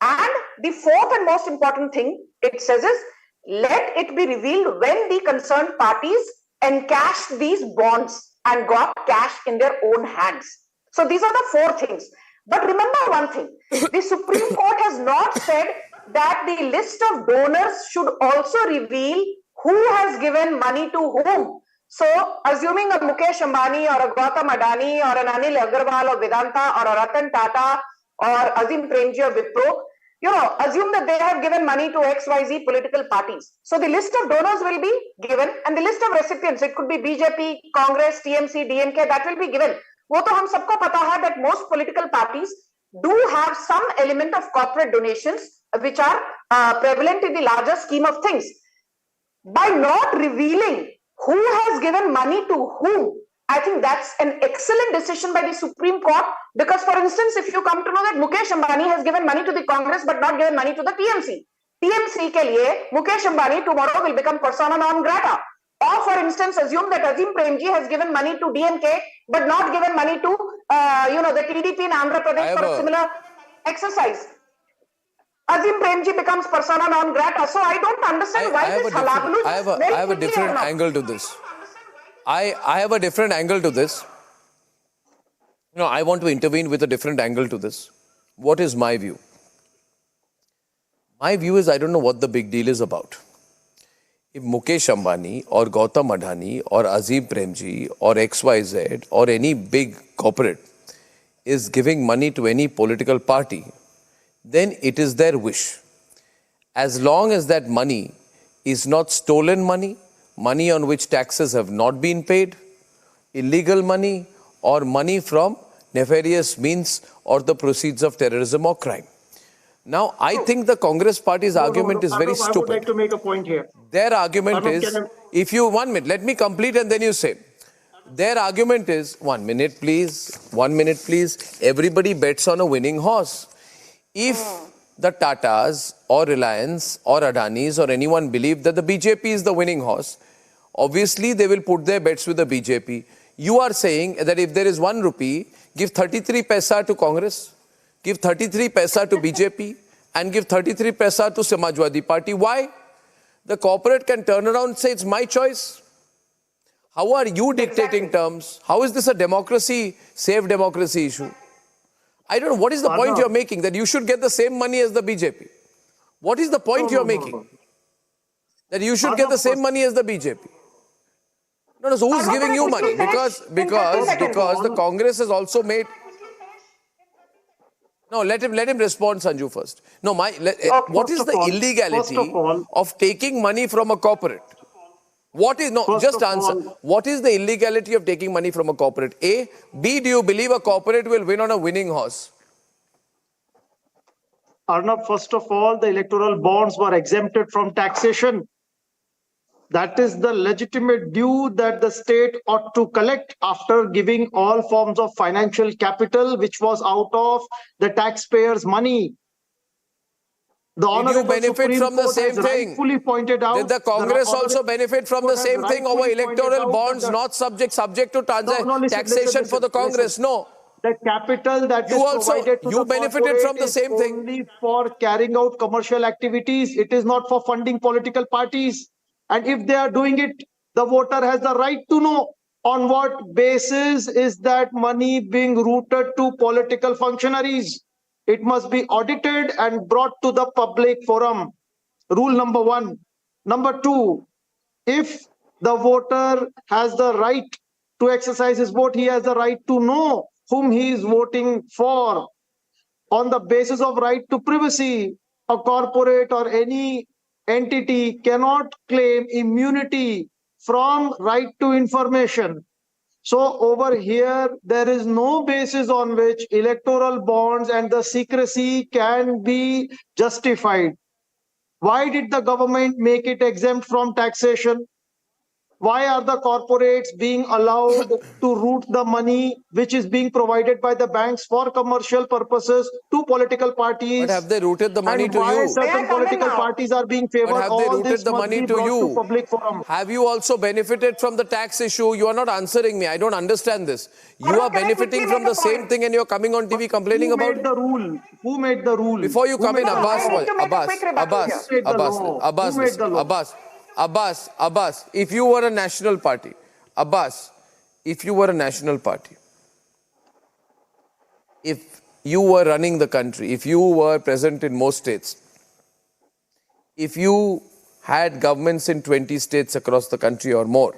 And the fourth and most important thing it says is, let it be revealed when the concerned parties encashed these bonds and got cash in their own hands. So these are the 4 things. But remember one thing, the Supreme Court has not said that the list of donors should also reveal who has given money to whom. So assuming a Mukesh Ambani or a Gautam Adani or an Anil Agarwal or Vedanta or a Ratan Tata or Azim Premji or Wipro, assume that they have given money to XYZ political parties. So the list of donors will be given and the list of recipients, it could be BJP, Congress, TMC, DMK, that will be given. वो तो हम सबको पता है that most political parties do have some element of corporate donations which are prevalent in the larger scheme of things. By not revealing who has given money to whom, I think that's an excellent decision by the Supreme Court, because for instance, if you come to know that Mukesh Ambani has given money to the Congress but not given money to the TMC, TMC ke liye Mukesh Ambani tomorrow will become persona non grata. Or for instance, assume that Azim Premji has given money to DMK but not given money to the TDP in Andhra Pradesh for a similar exercise. Azim Premji becomes persona non grata. So I don't understand why this halablu. I have a different angle to this. I have a different angle to this. I want to intervene with a different angle to this. What is my view? My view is I don't know what the big deal is about. If Mukesh Ambani or Gautam Adani or Azim Premji or XYZ or any big corporate is giving money to any political party, then it is their wish. As long as that money is not stolen money, money on which taxes have not been paid, illegal money, or money from nefarious means or the proceeds of terrorism or crime. Now, I think the Congress party's argument is very stupid. I would like to make a point here. Their argument is, if you, 1 minute, let me complete and then you say. Their argument is, 1 minute please, everybody bets on a winning horse. If the Tatas or Reliance or Adanis or anyone believe that the BJP is the winning horse, obviously they will put their bets with the BJP. You are saying that if there is 1 rupee, give 33 paisa to Congress, give 33 paisa to BJP and give 33 paisa to Samajwadi Party. Why? The corporate can turn around and say it's my choice. How are you dictating terms? How is this a democracy, safe democracy issue? I don't know. What is the point you're making? That you should get the same money as the BJP? What is the point you're making? That you should get the same money as the BJP? No, so who's giving you money? Because the Congress has also made... No, let him respond, Sanju, first. No, what is the illegality of taking money from a corporate? What is, just answer. What is the illegality of taking money from a corporate? A. B, do you believe a corporate will win on a winning horse? Arnab, first of all, the electoral bonds were exempted from taxation. That is the legitimate due that the state ought to collect after giving all forms of financial capital, which was out of the taxpayers' money. The Did you Honorable benefit Supreme from the Court same has thing? rightfully pointed out. Did the Congress also benefit from the Court has same thing over rightfully pointed electoral out bonds, that not subject to listen, taxation for the Congress? listen. No. The capital that You is also provided to the benefited from corporate the is same thing. only for carrying out commercial activities. It is not for funding political parties. And if they are doing it, the voter has the right to know on what basis is that money being routed to political functionaries. It must be audited and brought to the public forum. Rule number one. Number two, if the voter has the right to exercise his vote, he has the right to know whom he is voting for. On the basis of right to privacy, a corporate or any entity cannot claim immunity from right to information. So over here, there is no basis on which electoral bonds and the secrecy can be justified. Why did the government make it exempt from taxation? Why are the corporates being allowed to route the money which is being provided by the banks for commercial purposes to political parties? But have they routed the money and to why you? certain political parties are being favored? But have they All routed this the must money be to brought you? to public forum. Have you also benefited from the tax issue? You are not answering me. I don't understand this. You are benefiting from the same thing and you're coming on TV complaining about it. Who made the rule? Who made the rule? Before you come in, Abbas, if you were a national party, if you were running the country, if you were present in most states, if you had governments in 20 states across the country or more,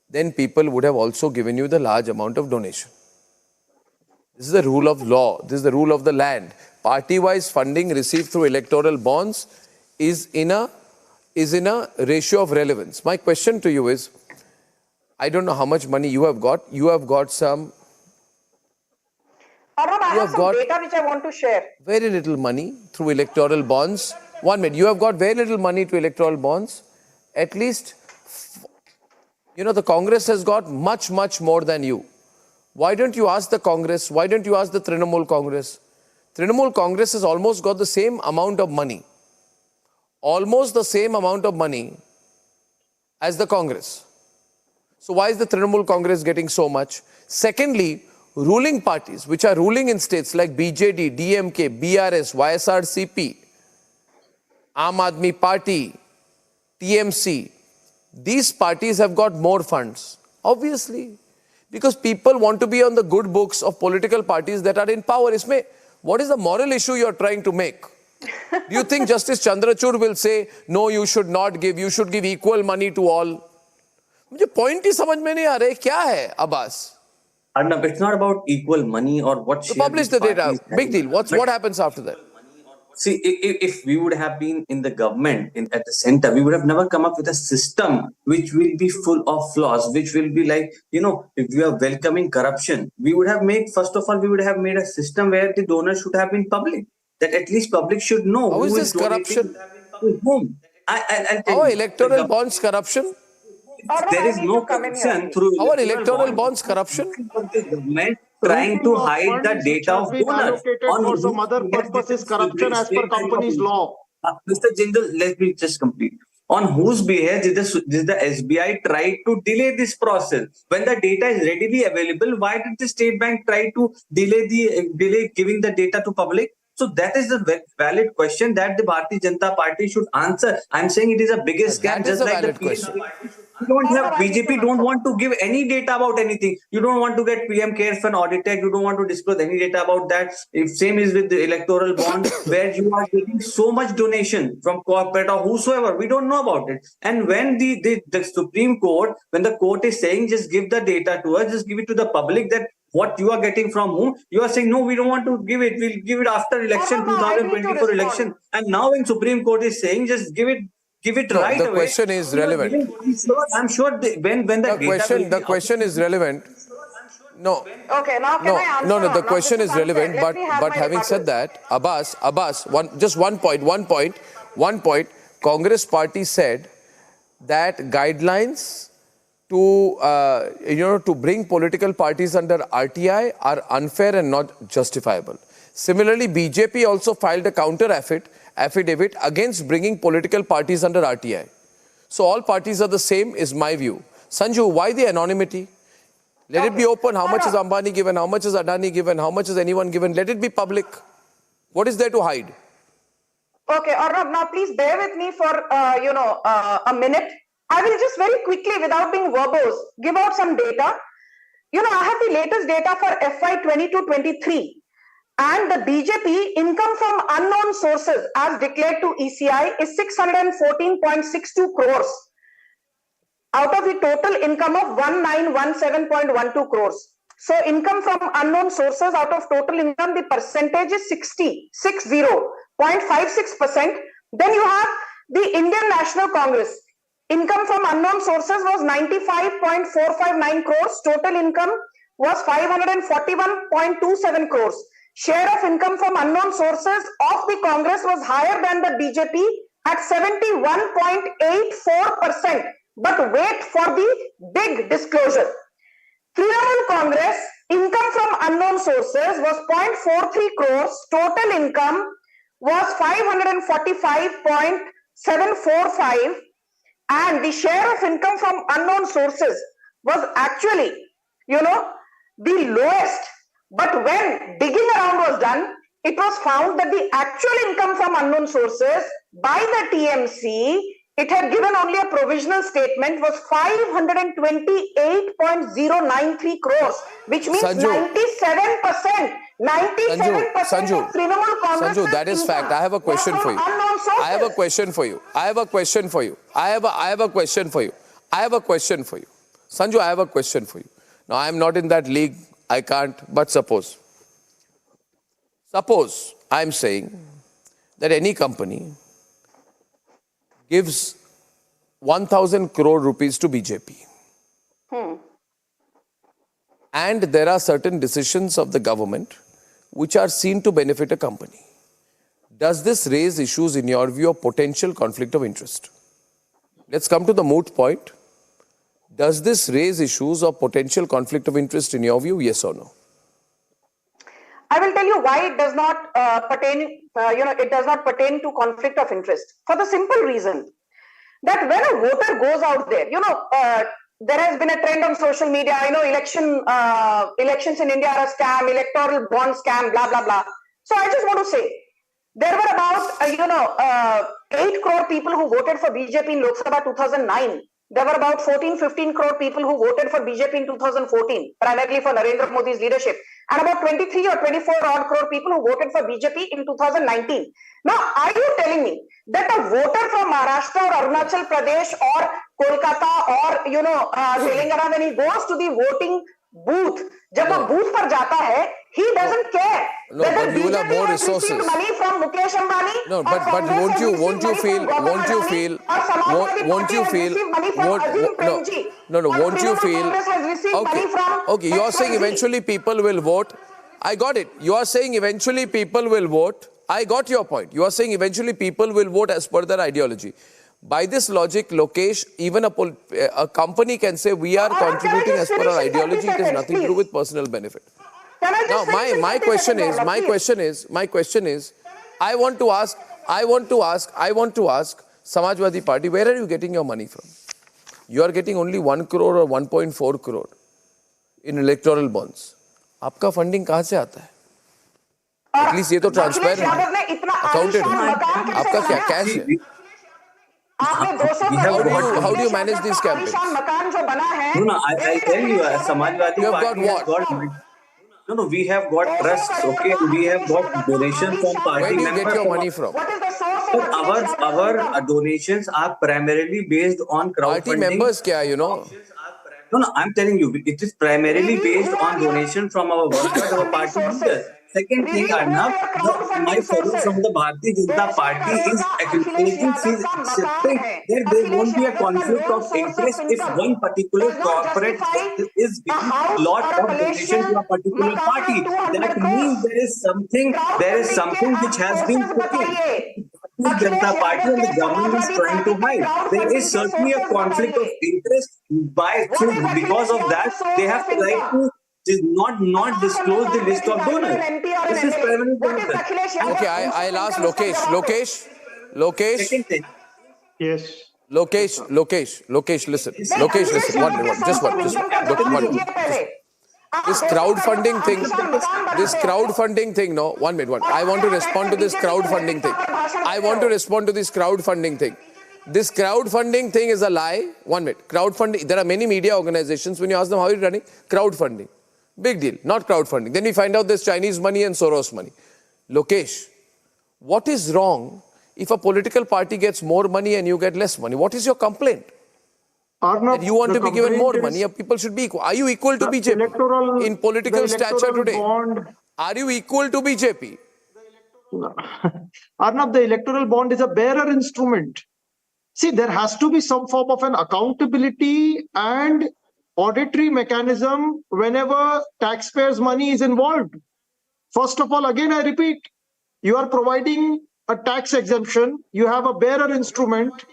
then people would have also given you the large amount of donation. This is the rule of law. This is the rule of the land. Party-wise funding received through electoral bonds is in a ratio of relevance. My question to you is, I don't know how much money you have got. You have got some... Arnab, I have some data which I want to share. Very little money through electoral bonds. 1 minute. You have got very little money to electoral bonds. At least, the Congress has got much, much more than you. Why don't you ask the Congress? Why don't you ask the Trinamool Congress? Trinamool Congress has almost got the same amount of money. Almost the same amount of money as the Congress. So why is the Trinamool Congress getting so much? Secondly, ruling parties which are ruling in states like BJD, DMK, BRS, YSRCP, Aam Aadmi Party, TMC, these parties have got more funds. Obviously, because people want to be on the good books of political parties that are in power. What is the moral issue you are trying to make? Do you think Justice Chandrachud will say, no, you should not give, you should give equal money to all? मुझे point ही समझ में नहीं आ रहा है क्या है Abbas? Arnab, it's not about equal money or what. To publish the data, big deal. What happens after that? See, if we would have been in the government at the center, we would have never come up with a system which will be full of flaws, which will be like, if we are welcoming corruption, we would have made, first of all, we would have made a system where the donors should have been public, that at least public should know. How is this corruption? To whom. How are electoral bonds corruption? There is no corruption through our electoral bonds corruption. The government trying to hide the data of donors. For some other purposes, corruption as per company's law. Mr. Jindal, let me just complete. On whose behalf did the SBI try to delay this process? When the data is readily available, why did the State Bank try to delay giving the data to public? So that is the valid question that the Bharatiya Janata Party should answer. I'm saying it is a biggest scam, just like the question. You don't have BJP don't want to give any data about anything. You don't want to get PM CARES Fund audited. You don't want to disclose any data about that. Same is with the electoral bond, where you are getting so much donation from corporate or whosoever. We don't know about it. And when the Supreme Court, when the court is saying just give the data to us, just give it to the public, that what you are getting from whom, you are saying no, we don't want to give it. We'll give it after election, 2024 election. And now when Supreme Court is saying just give it right away. The question is relevant. I'm sure when the question is relevant. No. Okay, now can I answer? No, the question is relevant, but having said that, Abbas, just one point. Congress party said that guidelines to to bring political parties under RTI are unfair and not justifiable. Similarly, BJP also filed a counter affidavit against bringing political parties under RTI. So all parties are the same is my view. Sanju, why the anonymity? Let it be open. How much is Ambani given? How much is Adani given? How much is anyone given? Let it be public. What is there to hide? Okay, Arnab, now please bear with me for, a minute. I will just very quickly, without being verbose, give out some data. I have the latest data for FY 22-23. And the BJP income from unknown sources as declared to ECI is 614.62 crores out of the total income of 1917.12 crores. So income from unknown sources out of total income, the percentage is 60.56%. Then you have the Indian National Congress. Income from unknown sources was 95.459 crores. Total income was 541.27 crores. Share of income from unknown sources of the Congress was higher than the BJP at 71.84%. But wait for the big disclosure. Trinamool Congress income from unknown sources was 0.43 crores. Total income was 545.745, and the share of income from unknown sources was actually, the lowest. But when digging around was done, it was found that the actual income from unknown sources by the TMC, it had given only a provisional statement, was 528.093 crores, which means Sanju, 97%. 97% of Trinamool Congress. Sanju, that is fact. I have a question for you. I have a question for you. Sanju, I have a question for you. Now, I am not in that league. I can't. But suppose I am saying that any company gives 1,000 crore rupees to BJP. And there are certain decisions of the government which are seen to benefit a company. Does this raise issues in your view of potential conflict of interest? Let's come to the moot point. Does this raise issues of potential conflict of interest in your view, yes or no? I will tell you why it does not pertain. It does not pertain to conflict of interest. For the simple reason that when a voter goes out there, there has been a trend on social media. Elections in India are a scam, electoral bond scam, blah blah blah. So I just want to say there were about 8 crore people who voted for BJP in Lok Sabha 2009. There were about 14-15 crore people who voted for BJP in 2014, primarily for Narendra Modi's leadership, and about 23 or 24 odd crore people who voted for BJP in 2019. Now, are you telling me that a voter from Maharashtra or Arunachal Pradesh or Kolkata or Telangana, when he goes to the voting booth, जब वो booth पर जाता है, he doesn't care whether BJP has received money from Mukesh Ambani. No, but won't you feel okay, you are saying eventually people will vote. I got it. You are saying eventually people will vote. I got your point. You are saying eventually people will vote as per their ideology. By this logic, Lokesh, even a company can say we are contributing as per our ideology. It has nothing to do with personal benefit. Now, my question is, I want to ask Samajwadi Party, where are you getting your money from? You are getting only 1 crore or 1.4 crore in electoral bonds. आपका funding कहाँ से आता है? At least ये तो transparent है, accounted है. आपका क्या कैश है? How do you manage these campaigns? No, I'll tell you, Samajwadi You have Party got what? No, we have got trusts, okay? We have got donations from party Where do you members. get your money from? Our donations are primarily based on crowdfunding. Party members kya, No, I'm telling you, it is primarily based on donation from our workers, our party leaders. Second thing, Arnab, my fellow from the Bharatiya Janata Party is accumulating something that there won't be a conflict of interest if one particular corporate is giving a lot of donation to a particular party. That means there is something which has been cooking. Bharatiya Janata Party and the government is trying to hide. There is certainly a conflict of interest because of that. They have the right to not disclose the list of donors. This is permanent. Okay, I'll ask Lokesh. Lokesh. Yes. Lokesh, listen. Lokesh, listen. One minute. Just one. This crowdfunding thing, no, 1 minute. I want to respond to this crowdfunding thing. This crowdfunding thing is a lie. 1 minute. Crowdfunding, there are many media organizations, when you ask them how are you running, crowdfunding. Big deal, not crowdfunding. Then we find out there's Chinese money and Soros money. Lokesh, what is wrong if a political party gets more money and you get less money? What is your complaint? Arnab, that you want to be given more money, people should be equal. Are you equal to BJP in political stature today? Are you equal to BJP? Arnab, the electoral bond is a bearer instrument. See, there has to be some form of an accountability and auditory mechanism whenever taxpayers' money is involved. First of all, again, I repeat, you are providing a tax exemption. You have a bearer instrument.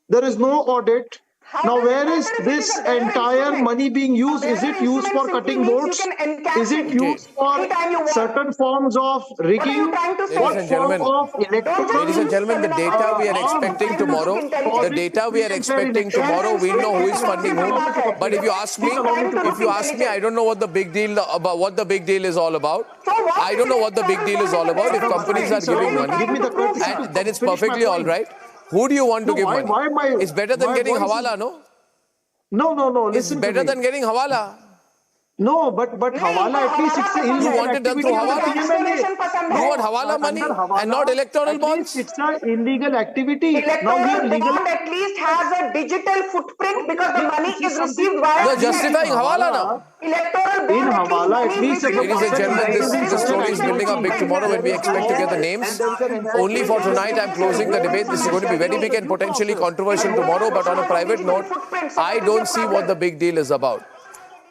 There is no audit. Now, where is this entire money being used? Is it used for cutting votes? Is it used for certain forms of rigging? Ladies and gentlemen, the data we are expecting tomorrow, we'll know who is funding whom. But if you ask me, I don't know what the big deal is all about. I don't know what the big deal is all about. If companies are giving money, and then it's perfectly all right. Who do you want to give money? It's better than getting hawala, no? No. It's better than getting hawala. No, but hawala, at least it's an illegal. You want it done through hawala? You want hawala money and not electoral bonds? It's an illegal activity. Electoral bond at least has a digital footprint because the money is received via. You are justifying hawala now. Electoral bond in hawala, at least. Ladies and gentlemen, this story is building up big tomorrow when we expect to get the names. Only for tonight, I'm closing the debate. This is going to be very big and potentially controversial tomorrow. But on a private note, I don't see what the big deal is about.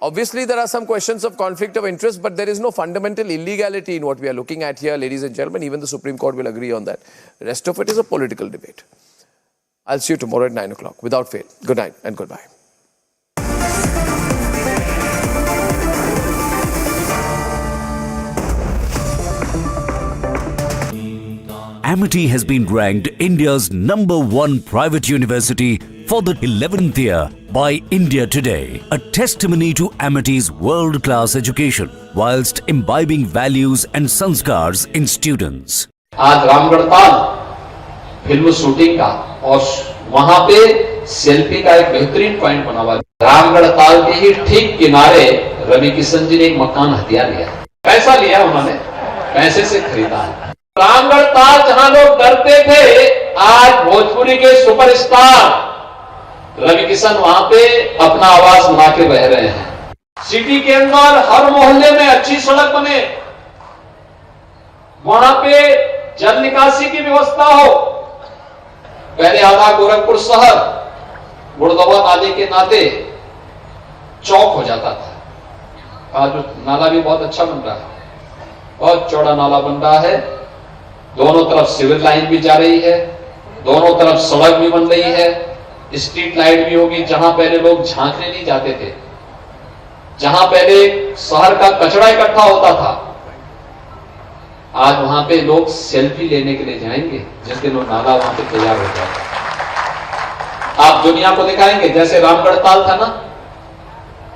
Obviously, there are some questions of conflict of interest, but there is no fundamental illegality in what we are looking at here, ladies and gentlemen. Even the Supreme Court will agree on that. The rest of it is a political debate. I'll see you tomorrow at 9 o'clock, without fail. Good night and goodbye. Amity has been ranked India's #1 private university for the 11th year by India Today, a testimony to Amity's world-class education whilst imbibing values and sanskars in students. आज Ramgarh Tal film shooting का और वहां पे selfie का एक बेहतरीन point बना हुआ है। रामगढ़ ताल के ही ठीक किनारे रवि किशन जी ने एक मकान हथिया लिया। पैसा लिया उन्होंने, पैसे से खरीदा है। रामगढ़ ताल जहां लोग डरते थे, आज भोजपुरी के सुपरस्टार रवि किशन वहां पे अपना आवाज बना के बह रहे हैं। सिटी के अंदर हर मोहल्ले में अच्छी सड़क बने, वहां पे जल निकासी की व्यवस्था हो। पहले आधा गोरखपुर शहर गुड़गांव नाले के नाते चौक हो जाता था। आज नाला भी बहुत अच्छा बन रहा है, बहुत चौड़ा नाला बन रहा है। दोनों तरफ सिविल लाइन भी जा रही है, दोनों तरफ सड़क भी बन रही है, स्ट्रीट लाइट भी होगी। जहां पहले लोग झांकने नहीं जाते थे, जहां पहले शहर का कचरा इकट्ठा होता था, आज वहां पे लोग सेल्फी लेने के लिए जाएंगे जिस दिन वो नाला वहां पे तैयार हो जाएगा। आप दुनिया को दिखाएंगे जैसे रामगढ़ ताल था ना,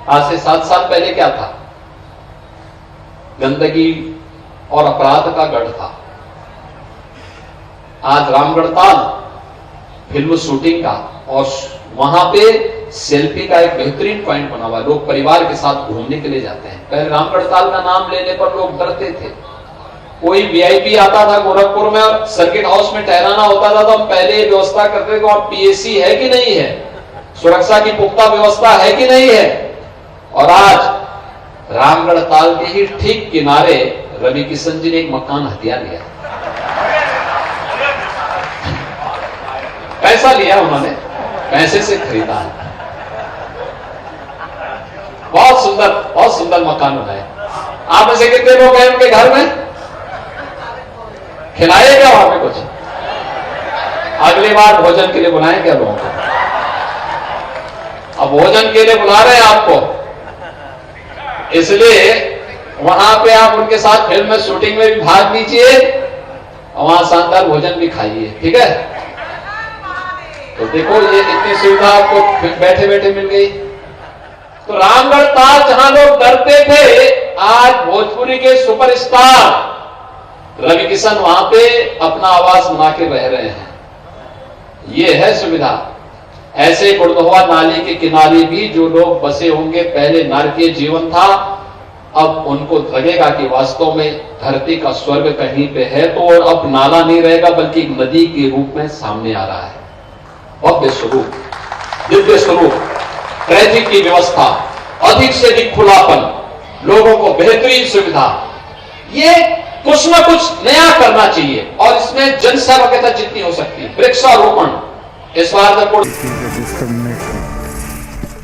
आज से 7 साल पहले क्या था? गंदगी और अपराध का गढ़ था। आज रामगढ़ ताल फिल्म शूटिंग का और वहां पे सेल्फी का एक बेहतरीन पॉइंट बना हुआ है। लोग परिवार के साथ घूमने के लिए जाते हैं। पहले रामगढ़ ताल का नाम लेने पर लोग डरते थे। कोई वीआईपी आता था गोरखपुर में, सर्किट हाउस में ठहराना होता था तो हम पहले व्यवस्था करते थे कि वहां पीएसी है कि नहीं है, सुरक्षा की पुख्ता व्यवस्था है कि नहीं है। और आज रामगढ़ ताल के ही ठीक किनारे रवि किशन जी ने एक मकान हथिया लिया। पैसा लिया उन्होंने, पैसे से खरीदा है। बहुत सुंदर मकान बनाए। आप में से कितने लोग हैं उनके घर में? खिलाए क्या वहां पे कुछ? अगली बार भोजन के लिए बुलाएं क्या लोगों को? अब भोजन के लिए बुला रहे हैं आपको, इसलिए वहां पे आप उनके साथ फिल्म में शूटिंग में भी भाग लीजिए और वहां शानदार भोजन भी खाइए, ठीक है? तो देखो ये इतनी सुविधा आपको बैठे बैठे मिल गई। तो रामगढ़ ताल जहां लोग डरते थे, आज भोजपुरी के सुपरस्टार रवि किशन वहां पे अपना आवास बना के रह रहे हैं। ये है सुविधा। ऐसे गुड़दुआ नाली के किनारे भी जो लोग बसे होंगे, पहले नारकीय जीवन था, अब उनको लगेगा कि वास्तव में धरती का स्वर्ग कहीं पे है, तो अब नाला नहीं रहेगा बल्कि नदी के रूप में सामने आ रहा है। भव्य स्वरूप, दिव्य स्वरूप, ट्रैफिक की व्यवस्था, अधिक से अधिक खुलापन, लोगों को बेहतरीन सुविधा, ये कुछ ना कुछ नया करना चाहिए और इसमें जनसेवा जितनी हो सकती है, वृक्षारोपण इस बार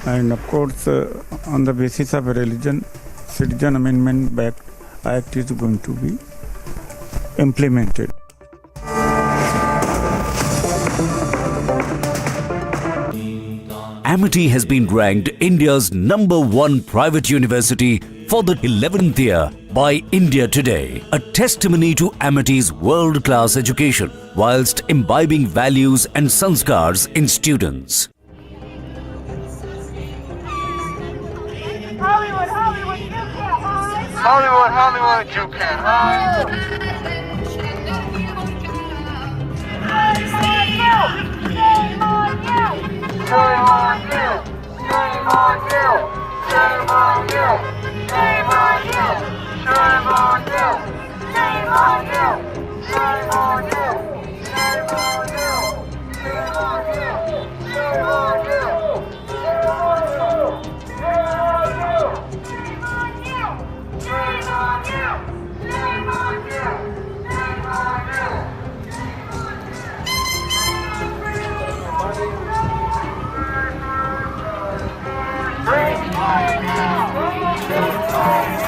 and of course on the basis of religion, Citizenship Amendment Act is going to be implemented. Amity has been ranked India's #1 private university for the 11th year by India Today, a testimony to Amity's world-class education whilst imbibing values and sanskars in students. Hollywood, Hollywood, you can't hide. Hollywood, Hollywood, you can't hide. Shame on you! Shame on you! Shame on you! Shame on you! Shame on you! Shame on you! Shame on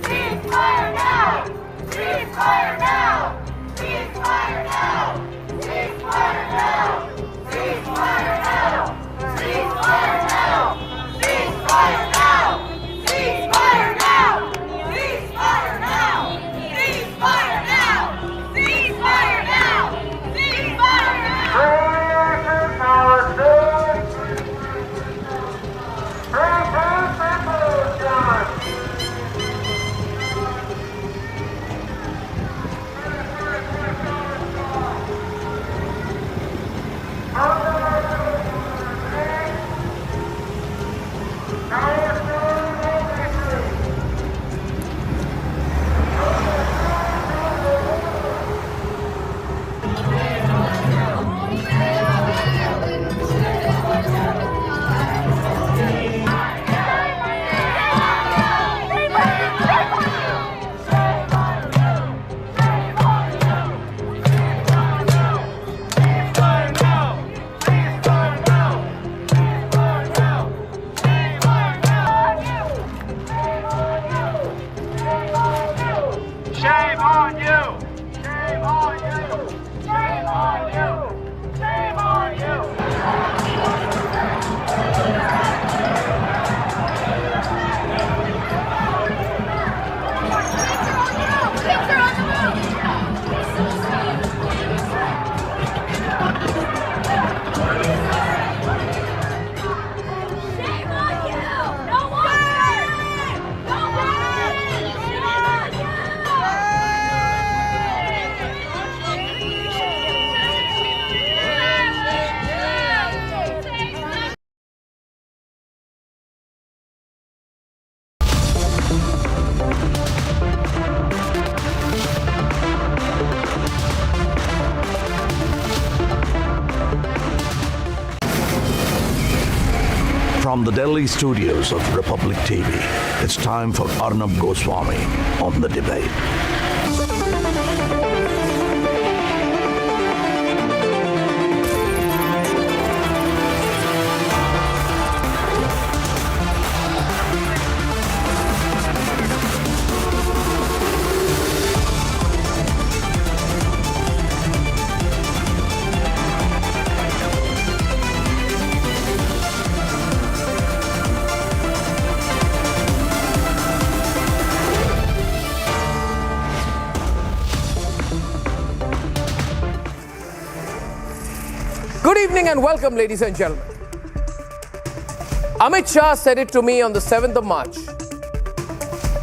you! Shame on you! Shame on you! Shame on you! Shame on you! Shame on you! From the Delhi studios of Republic TV, it's time for Arnab Goswami on the debate. evening and welcome, ladies and gentlemen. Amit Shah said it to me on the 7th of March.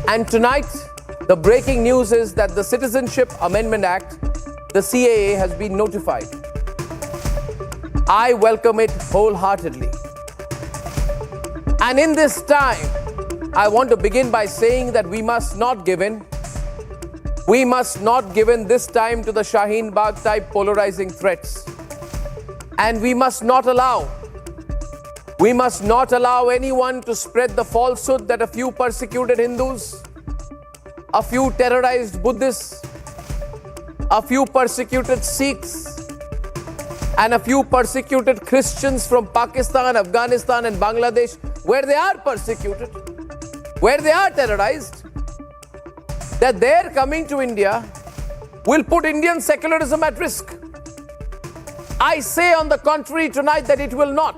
And tonight, the breaking news is that the Citizenship Amendment Act, the CAA, has been notified. I welcome it wholeheartedly. And in this time, I want to begin by saying that we must not give in. We must not give in this time to the Shaheen Bagh type polarizing threats. And we must not allow anyone to spread the falsehood that a few persecuted Hindus, a few terrorized Buddhists, a few persecuted Sikhs, and a few persecuted Christians from Pakistan, Afghanistan, and Bangladesh, where they are persecuted, where they are terrorized, that their coming to India will put Indian secularism at risk. I say on the contrary tonight that it will not.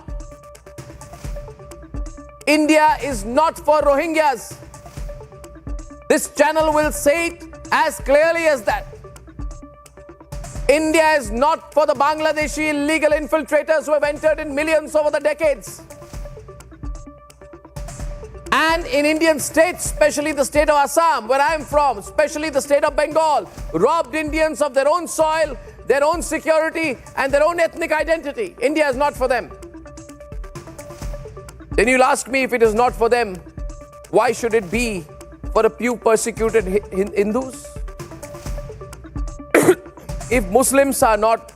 India is not for Rohingyas. This channel will say it as clearly as that. India is not for the Bangladeshi illegal infiltrators who have entered in millions over the decades. And in Indian states, especially the state of Assam, where I am from, especially the state of Bengal, robbed Indians of their own soil, their own security, and their own ethnic identity. India is not for them. Then you'll ask me, if it is not for them, why should it be for a few persecuted Hindus? If Muslims are not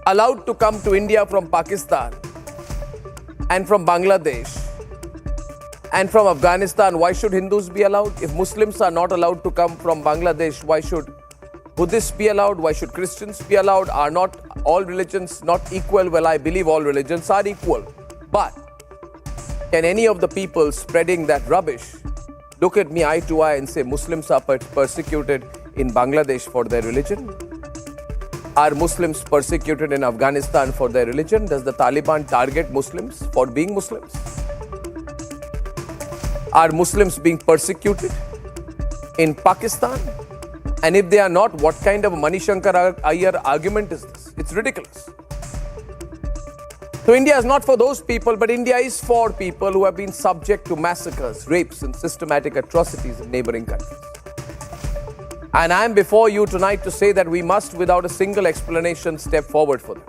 allowed to come to India from Pakistan and from Bangladesh and from Afghanistan, why should Hindus be allowed? If Muslims are not allowed to come from Bangladesh, why should Buddhists be allowed? Why should Christians be allowed? Are not all religions not equal? Well, I believe all religions are equal. But can any of the people spreading that rubbish look at me eye to eye and say Muslims are persecuted in Bangladesh for their religion? Are Muslims persecuted in Afghanistan for their religion? Does the Taliban target Muslims for being Muslims? Are Muslims being persecuted in Pakistan? And if they are not, what kind of a Manishankar Iyer argument is this? It's ridiculous. So India is not for those people, but India is for people who have been subject to massacres, rapes, and systematic atrocities in neighboring countries. And I am before you tonight to say that we must, without a single explanation, step forward for them.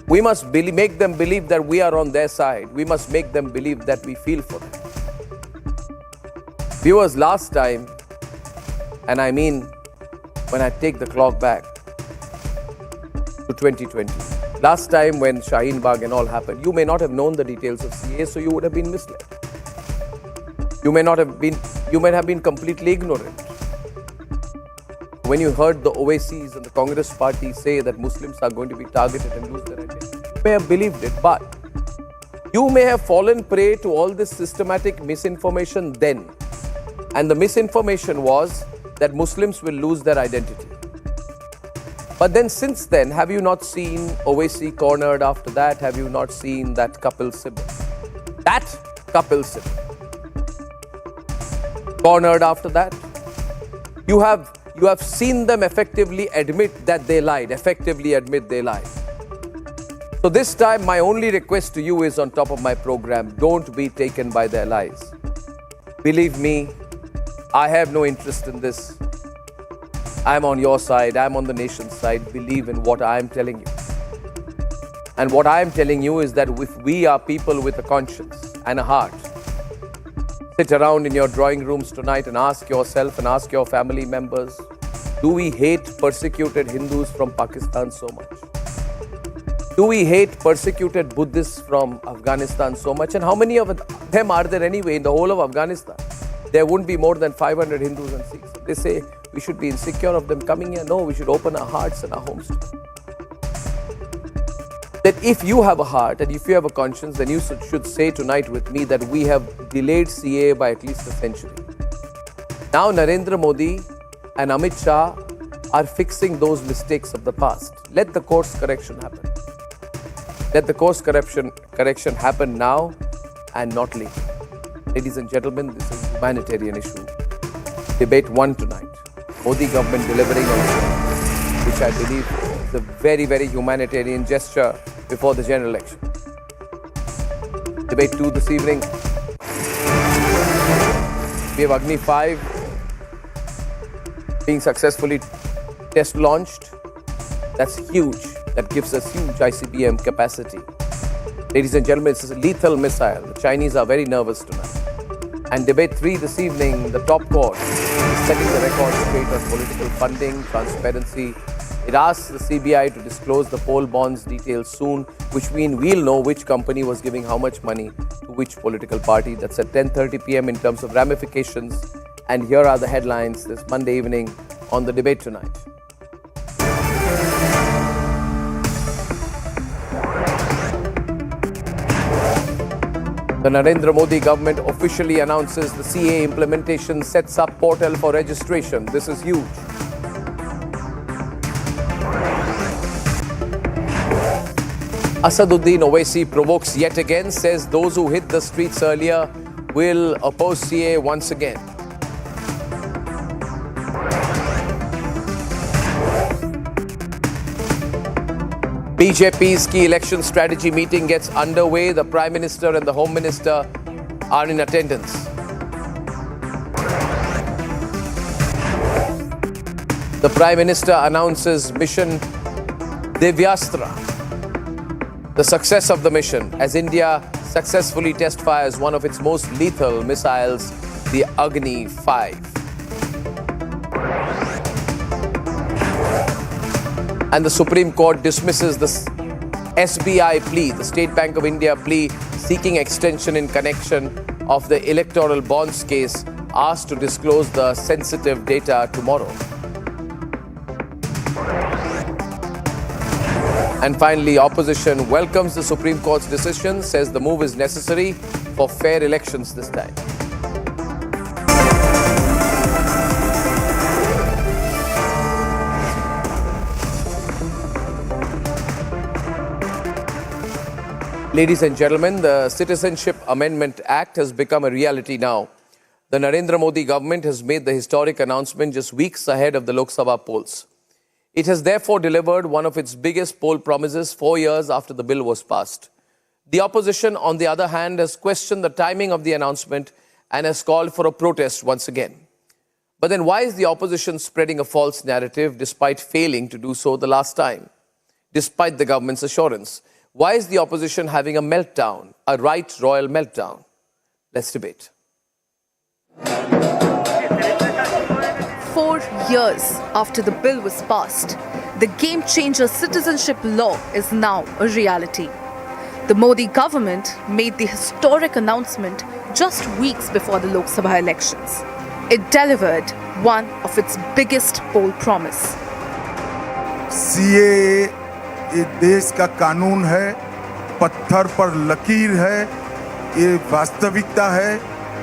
We must make them believe that we are on their side. We must make them believe that we feel for them. Viewers, last time, and I mean when I take the clock back to 2020, last time when Shaheen Bagh and all happened, you may not have known the details of CAA, so you would have been misled. You may have been completely ignorant. When you heard the OACs and the Congress party say that Muslims are going to be targeted and lose their identity, you may have believed it, but you may have fallen prey to all this systematic misinformation then. And the misinformation was that Muslims will lose their identity. But then since then, have you not seen OAC cornered after that? Have you not seen that Kapil Sibal? That Kapil Sibal. Cornered after that? You have seen them effectively admit that they lied, So this time, my only request to you is on top of my program, don't be taken by their lies. Believe me, I have no interest in this. I'm on your side. I'm on the nation's side. Believe in what I'm telling you. And what I'm telling you is that if we are people with a conscience and a heart, sit around in your drawing rooms tonight and ask yourself and ask your family members, do we hate persecuted Hindus from Pakistan so much? Do we hate persecuted Buddhists from Afghanistan so much? And how many of them are there anyway in the whole of Afghanistan? There wouldn't be more than 500 Hindus and Sikhs. They say we should be insecure of them coming here. No, we should open our hearts and our homes to them. That if you have a heart and if you have a conscience, then you should say tonight with me that we have delayed CAA by at least a century. Now Narendra Modi and Amit Shah are fixing those mistakes of the past. Let the course correction happen. Let the course correction happen now and not later. Ladies and gentlemen, this is a humanitarian issue. Debate 1 tonight. Modi government delivering on which I believe It's a very, very humanitarian gesture before the general election. Debate 2 this evening. We have Agni 5 being successfully test launched. That's huge. That gives us huge ICBM capacity. Ladies and gentlemen, it's a lethal missile. The Chinese are very nervous tonight. And debate 3 this evening, the top court is setting the record straight on political funding, transparency. It asks the CBI to disclose the poll bonds details soon, which means we'll know which company was giving how much money to which political party. That's at 10:30 p.m. in terms of ramifications. And here are the headlines this Monday evening on the debate tonight. The Narendra Modi government officially announces the CAA implementation sets up portal for registration. This is huge. Asaduddin Owaisi provokes yet again, says those who hit the streets earlier will oppose CAA once again. BJP's key election strategy meeting gets underway. The Prime Minister and the Home Minister are in attendance. The Prime Minister announces Mission Divyastra, the success of the mission as India successfully test fires one of its most lethal missiles, the Agni 5. And the Supreme Court dismisses the SBI plea, the State Bank of India plea, seeking extension in connection of the electoral bonds case, asked to disclose the sensitive data tomorrow. And finally, opposition welcomes the Supreme Court's decision, says the move is necessary for fair elections this time. Ladies and gentlemen, the Citizenship Amendment Act has become a reality now. The Narendra Modi government has made the historic announcement just weeks ahead of the Lok Sabha polls. It has therefore delivered one of its biggest poll promises 4 years after the bill was passed. The opposition, on the other hand, has questioned the timing of the announcement and has called for a protest once again. But then why is the opposition spreading a false narrative despite failing to do so the last time? Despite the government's assurance, why is the opposition having a meltdown, a right royal meltdown? Let's debate. 4 years after the bill was passed, the game-changer citizenship law is now a reality. The Modi government made the historic announcement just weeks before the Lok Sabha elections. It delivered one of its biggest poll promise. CAA ये देश का कानून है, पत्थर पर लकीर है, ये वास्तविकता है,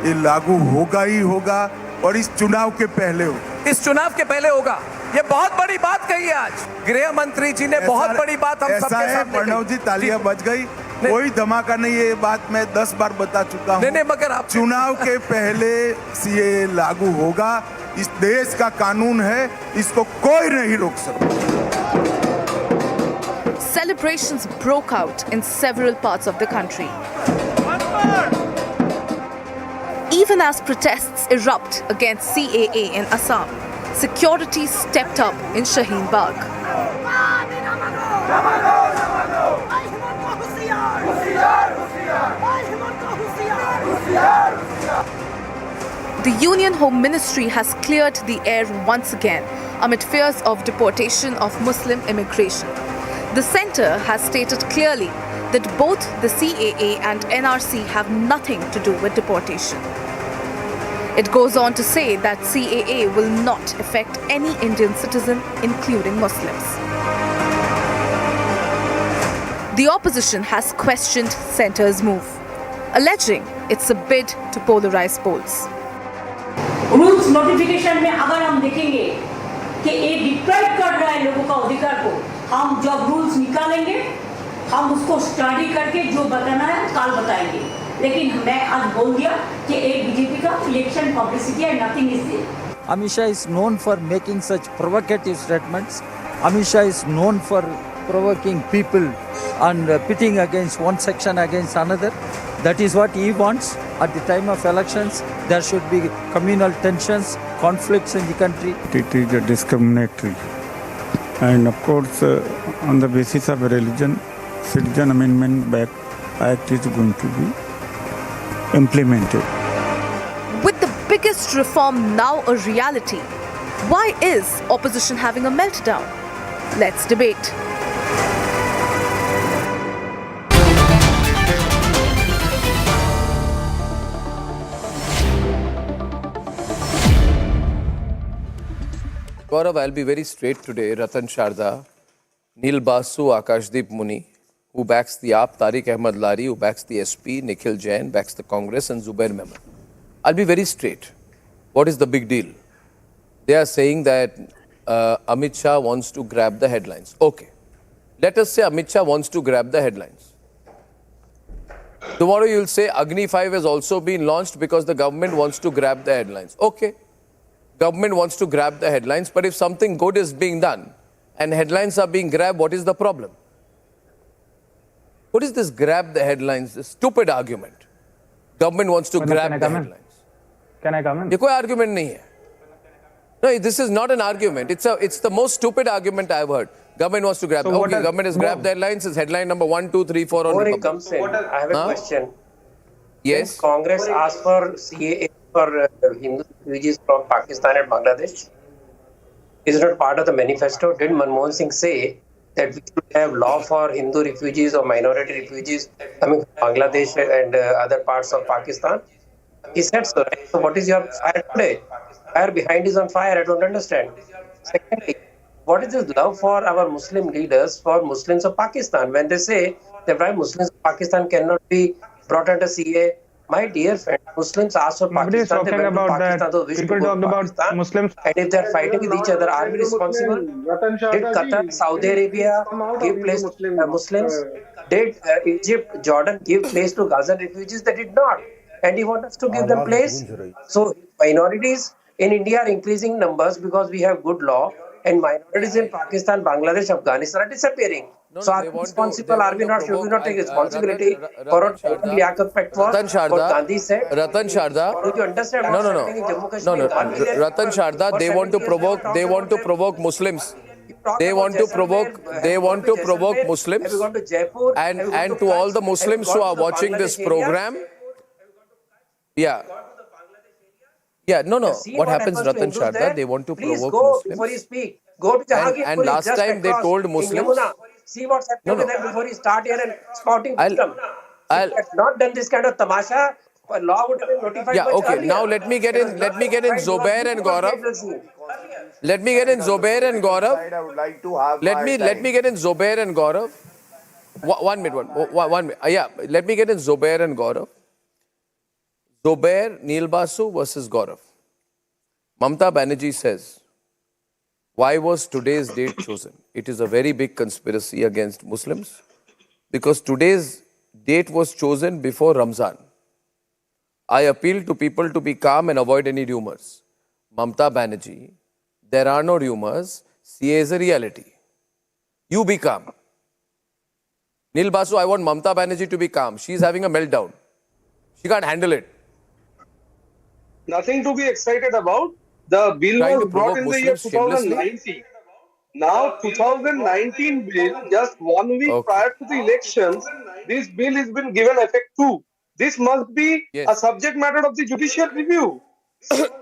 ये लागू होगा ही होगा और इस चुनाव के पहले होगा। इस चुनाव के पहले होगा। ये बहुत बड़ी बात कही है आज गृह मंत्री जी ने, बहुत बड़ी बात हम सबके सामने। प्रणव जी, तालियां बज गई, कोई धमाका नहीं है, ये बात मैं 10 बार बता चुका हूँ। नहीं, मगर आप चुनाव के पहले CAA लागू होगा, इस देश का कानून है, इसको कोई नहीं रोक सकता। Celebrations broke out in several parts of the country. Even as protests erupt against CAA in Assam, security stepped up in Shaheen Bagh. The Union Home Ministry has cleared the air once again amid fears of deportation of Muslim immigration. The centre has stated clearly that both the CAA and NRC have nothing to do with deportation. It goes on to say that CAA will not affect any Indian citizen, including Muslims. The opposition has questioned centre's move, alleging it's a bid to polarize polls. Rules notification में अगर हम देखेंगे कि ये deprive कर रहा है लोगों का अधिकार को, हम जब रूल्स निकालेंगे हम उसको स्टडी करके जो बताना है कल बताएंगे। लेकिन मैं आज बोल दिया कि एक बीजेपी का इलेक्शन पब्लिसिटी है, nothing is there. Amit Shah is known for making such provocative statements Amit Shah is known for provoking people and pitting against one section against another. That is what he wants. At the time of elections, there should be communal tensions, conflicts in the country. It is discriminatory. And of course, on the basis of religion, Citizenship Amendment Act is going to be implemented. With the biggest reform now a reality, why is opposition having a meltdown? Let's debate. Gaurav, I'll be very straight today. Ratan Sharda, Neil Basu, Akashdeep Muni, who backs the AAP, Tariq Ahmed Lari, who backs the SP, Nikhil Jain, backs the Congress, and Zubair Mehman. I'll be very straight. What is the big deal? They are saying that Amit Shah wants to grab the headlines. Okay. Let us say Amit Shah wants to grab the headlines. Tomorrow you'll say Agni 5 has also been launched because the government wants to grab the headlines. Okay. Government wants to grab the headlines, but if something good is being done and headlines are being grabbed, what is the problem? What is this grab the headlines, this stupid argument? Government wants to grab the headlines. Can I come in? ये कोई argument नहीं है. No, this is not an argument. It's the most stupid argument I've heard. Government wants to grab. So okay, government has grabbed the headlines. It's headline number 1, 2, 3, 4 on Before it Republic. comes in, I have a question. Yes. Since Congress asked for CAA for Hindu refugees from Pakistan and Bangladesh, is it not part of the manifesto? Did Manmohan Singh say that we should have law for Hindu refugees or minority refugees coming from Bangladesh and other parts of Pakistan? He said so, right? So what is your fire today? Fire behind is on fire. I don't understand. Secondly, what is this love for our Muslim leaders for Muslims of Pakistan when they say that why Muslims of Pakistan cannot be brought under CA? My dear friend, Muslims ask for Nobody is Pakistan. They talking went to about Pakistan. that. Those wish to People go talked to about Pakistan. Muslims. And if they're fighting with each other, are we responsible? Did Qatar, Saudi Arabia give place to Muslims? Did Egypt, Jordan give place to Gaza refugees? They did not. And he wants us to give them place. So minorities in India are increasing numbers because we have good law, and minorities in Pakistan, Bangladesh, Afghanistan are disappearing. So are we responsible? Are we not? Should we not take responsibility for what Liaquat Pact was? What Gandhi said? Ratan Sharda. Do you understand what's happening in Jammu Kashmir? No. Ratan Sharda, they want to provoke Muslims. They want to provoke Muslims. And to all the Muslims who are watching this program. Yeah. Yeah, no. What happens, Ratan Sharda? They want to provoke Muslims. Before you speak. Go to Jahangir. And last time they told Muslims. See what's happening with them before you start here and spouting wisdom. If you had not done this kind of tamasha, law would have been notified. Yeah, okay. Earlier. Now let me get in Zubair and Gaurav. Let me get in Zubair and Gaurav. Let me get in Zubair and Gaurav. 1 minute. Yeah, let me get in Zubair and Gaurav. Zubair, Neil Basu versus Gaurav. Mamta Banerjee says, why was today's date chosen? It is a very big conspiracy against Muslims because today's date was chosen before Ramzan. I appeal to people to be calm and avoid any rumors. Mamta Banerjee, there are no rumors. CA is a reality. You be calm. Neil Basu, I want Mamta Banerjee to be calm. She is having a meltdown. She can't handle it. Nothing to be excited about. The bill was brought in the year 2019. Now, 2019 bill, just 1 week prior to the elections, this bill has been given effect to. This must be a subject matter of the judicial review.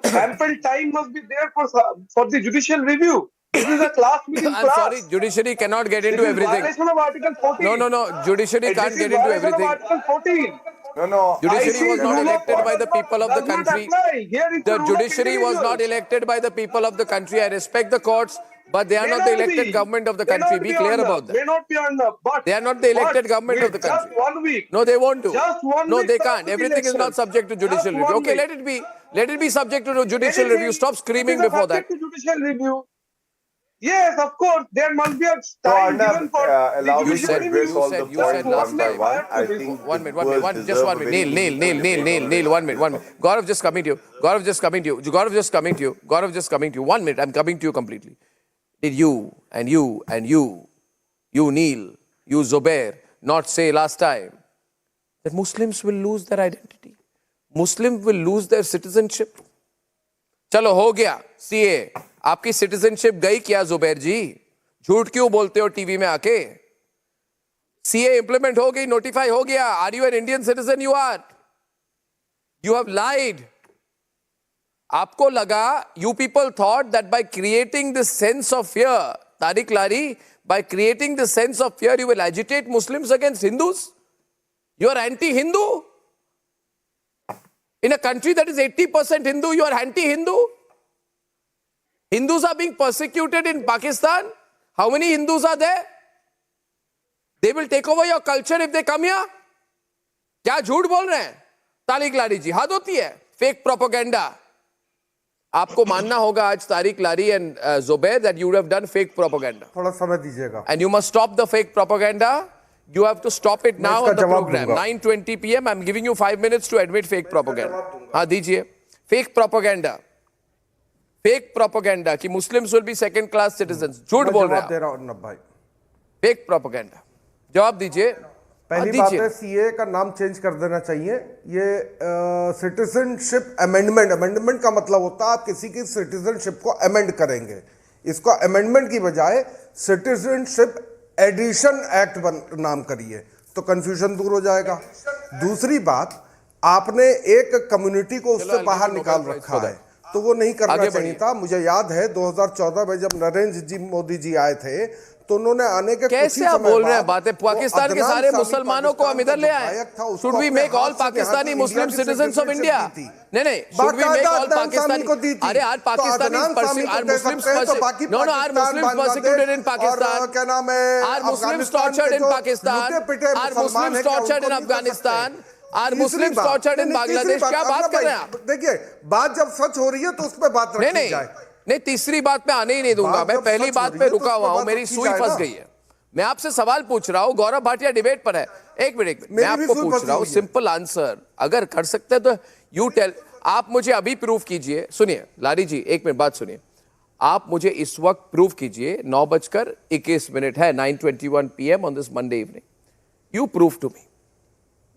Ample time must be there for the judicial review. This is a class within class. I'm sorry, judiciary cannot get into everything. Violation of Article 14. No, judiciary can't get into everything. Article 14. No. Judiciary was not elected by the people of the country. The judiciary was not elected by the people of the country. I respect the courts, but they are not the elected government of the country. Be clear about that. May not be under, but they are not the elected government of the country. Just 1 week. No, they want to. Just 1 no, week. They can't. Everything is not subject to judicial review. Okay, let it be. Let it be subject to judicial review. Stop screaming before that. Judicial review. Yes, of course. There must be a time given for allow me to address all the points one by one. I think 1 minute. Just 1 minute. Neil, 1 minute. Gaurav just coming to you. 1 minute. I'm coming to you completely. did you and you and you Neil, you Zubair, not say last time that Muslims will lose their identity? Muslims will lose their citizenship? चलो हो गया CA, आपकी citizenship गई क्या जुबैर जी? झूठ क्यों बोलते हो टीवी में आके? सीए इंप्लीमेंट हो गई, नोटिफाई हो गया. Are you an Indian citizen? You are. You have lied. आपको लगा, you people thought that by creating this sense of fear, Tariq Lari, by creating this sense of fear, you will agitate Muslims against Hindus? You are anti-Hindu? In a country that is 80% Hindu, you are anti-Hindu? Hindus are being persecuted in Pakistan. How many Hindus are there? They will take over your culture if they come here. क्या झूठ बोल रहे हैं तारिक लारी जी? हद होती है. Fake propaganda. आपको मानना होगा आज Tariq Lari and Zubair that you have done fake propaganda. थोड़ा समय दीजिएगा. And you must stop the fake propaganda. You have to stop it now on the program. 9:20 p.m. I'm giving you 5 minutes to admit fake propaganda. हाँ दीजिए. Fake propaganda. Fake propaganda कि Muslims will be second class citizens. झूठ बोल रहे हैं. दे रहा हूं भाई. Fake propaganda. जवाब दीजिए. पहली बात है, सीए का नाम चेंज कर देना चाहिए. ये सिटीजनशिप अमेंडमेंट का मतलब होता है आप किसी की सिटीजनशिप को अमेंड करेंगे. इसको अमेंडमेंट की बजाय सिटीजनशिप एडिशन एक्ट नाम करिए तो कंफ्यूजन दूर हो जाएगा. दूसरी बात, आपने एक कम्युनिटी को उससे बाहर निकाल रखा है तो वो नहीं करना चाहिए था. मुझे याद है 2014 में जब नरेंद्र जी मोदी जी आए थे तो उन्होंने आने के कैसे आप बोल रहे हैं बातें? पाकिस्तान के सारे मुसलमानों को हम इधर ले आए. Should we make all Pakistani Muslim citizens of India? नहीं, should we make all Pakistani? अरे are Pakistani are Muslims no are Muslims persecuted in Pakistan? क्या नाम है? Are Muslims tortured in Pakistan? Are Muslims tortured in Afghanistan? Are Muslims tortured in Bangladesh? क्या बात कर रहे हैं आप? देखिए, बात जब सच हो रही है तो उस पर बात रखी जाए. नहीं, तीसरी बात में आने ही नहीं दूंगा. मैं पहली बात पे रुका हुआ हूं. मेरी सुई फंस गई है. मैं आपसे सवाल पूछ रहा हूं. गौरव भाटिया डिबेट पर है. एक मिनट, मैं आपको पूछ रहा हूं सिंपल आंसर. अगर कर सकते हैं तो यू टेल. आप मुझे अभी प्रूफ कीजिए. सुनिए लारी जी, एक मिनट बात सुनिए. आप मुझे इस वक्त प्रूफ कीजिए. 9:21 है, 9:21 PM on this Monday evening. You prove to me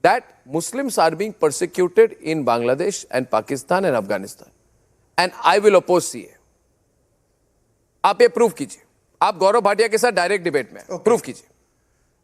that Muslims are being persecuted in Bangladesh and Pakistan and Afghanistan, and I will oppose CA. आप ये प्रूफ कीजिए. आप गौरव भाटिया के साथ डायरेक्ट डिबेट में प्रूफ कीजिए.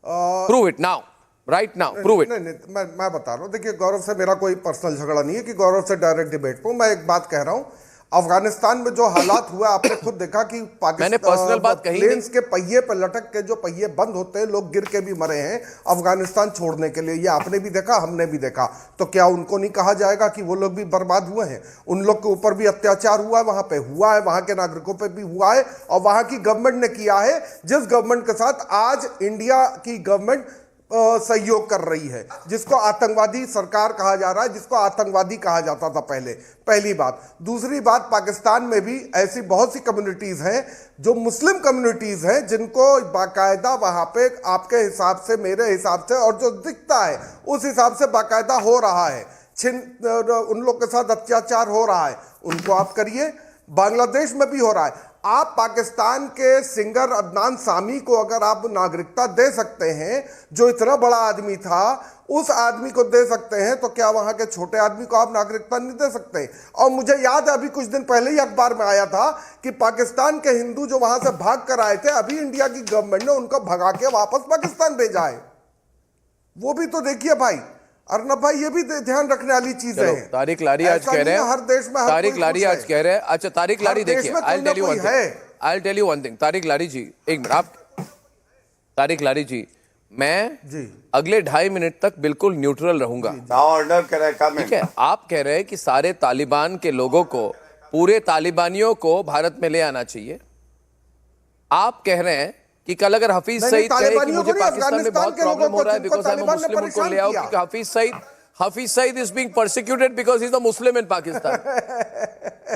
Prove it now, right now, prove it. नहीं, मैं बता रहा हूँ. देखिए, गौरव से मेरा कोई पर्सनल झगड़ा नहीं है कि गौरव से डायरेक्ट डिबेट पर. मैं एक बात कह रहा हूँ, अफगानिस्तान में जो हालात हुआ आपने खुद देखा कि पाकिस्तान प्लेन्स के पहिए पर लटक के जो पहिए बंद होते हैं, लोग गिर के भी मरे हैं अफगानिस्तान छोड़ने के लिए. ये आपने भी देखा, हमने भी देखा. तो क्या उनको नहीं कहा जाएगा कि वो लोग भी बर्बाद हुए हैं? उन लोग के ऊपर भी अत्याचार हुआ है, वहां पे हुआ है, वहां के नागरिकों पे भी हुआ है, और वहां की गवर्नमेंट ने किया है जिस गवर्नमेंट के साथ आज इंडिया की गवर्नमेंट सहयोग कर रही है, जिसको आतंकवादी सरकार कहा जा रहा है, जिसको आतंकवादी कहा जाता था पहले. पहली बात. दूसरी बात, पाकिस्तान में भी ऐसी बहुत सी कम्युनिटीज हैं जो मुस्लिम कम्युनिटीज हैं जिनको बाकायदा वहां पे आपके हिसाब से, मेरे हिसाब से, और जो दिखता है उस हिसाब से बाकायदा हो रहा है, उन लोग के साथ अत्याचार हो रहा है. उनको आप करिए. बांग्लादेश में भी हो रहा है. आप पाकिस्तान के सिंगर अदनान सामी को अगर आप नागरिकता दे सकते हैं, जो इतना बड़ा आदमी था, उस आदमी को दे सकते हैं, तो क्या वहां के छोटे आदमी को आप नागरिकता नहीं दे सकते? और मुझे याद है अभी कुछ दिन पहले ही अखबार में आया था कि पाकिस्तान के हिंदू जो वहां से भाग कर आए थे, अभी इंडिया की गवर्नमेंट ने उनको भगा के वापस पाकिस्तान भेजा है. वो भी तो देखिए भाई. अर्नब भाई, ये भी ध्यान रखने वाली चीज है. तारिक लारी आज कह रहे हैं हर देश में, तारिक लारी आज कह रहे हैं. अच्छा तारिक लारी, देखिए, I tell you one thing. Tariq Lari ji, एक मिनट. आप तारिक लारी जी, मैं अगले 2.5 मिनट तक बिल्कुल न्यूट्रल रहूंगा. ठीक है? आप कह रहे हैं कि सारे तालिबान के लोगों को, पूरे तालिबानियों को भारत में ले आना चाहिए. आप कह रहे हैं कि कल अगर हफीज सईद कहे कि मुझे पाकिस्तान में बहुत प्रॉब्लम हो रहा है बिकॉज आई एम अ मुस्लिम, उनको ले आओ कि Hafiz Saeed is being persecuted because he is a Muslim in Pakistan.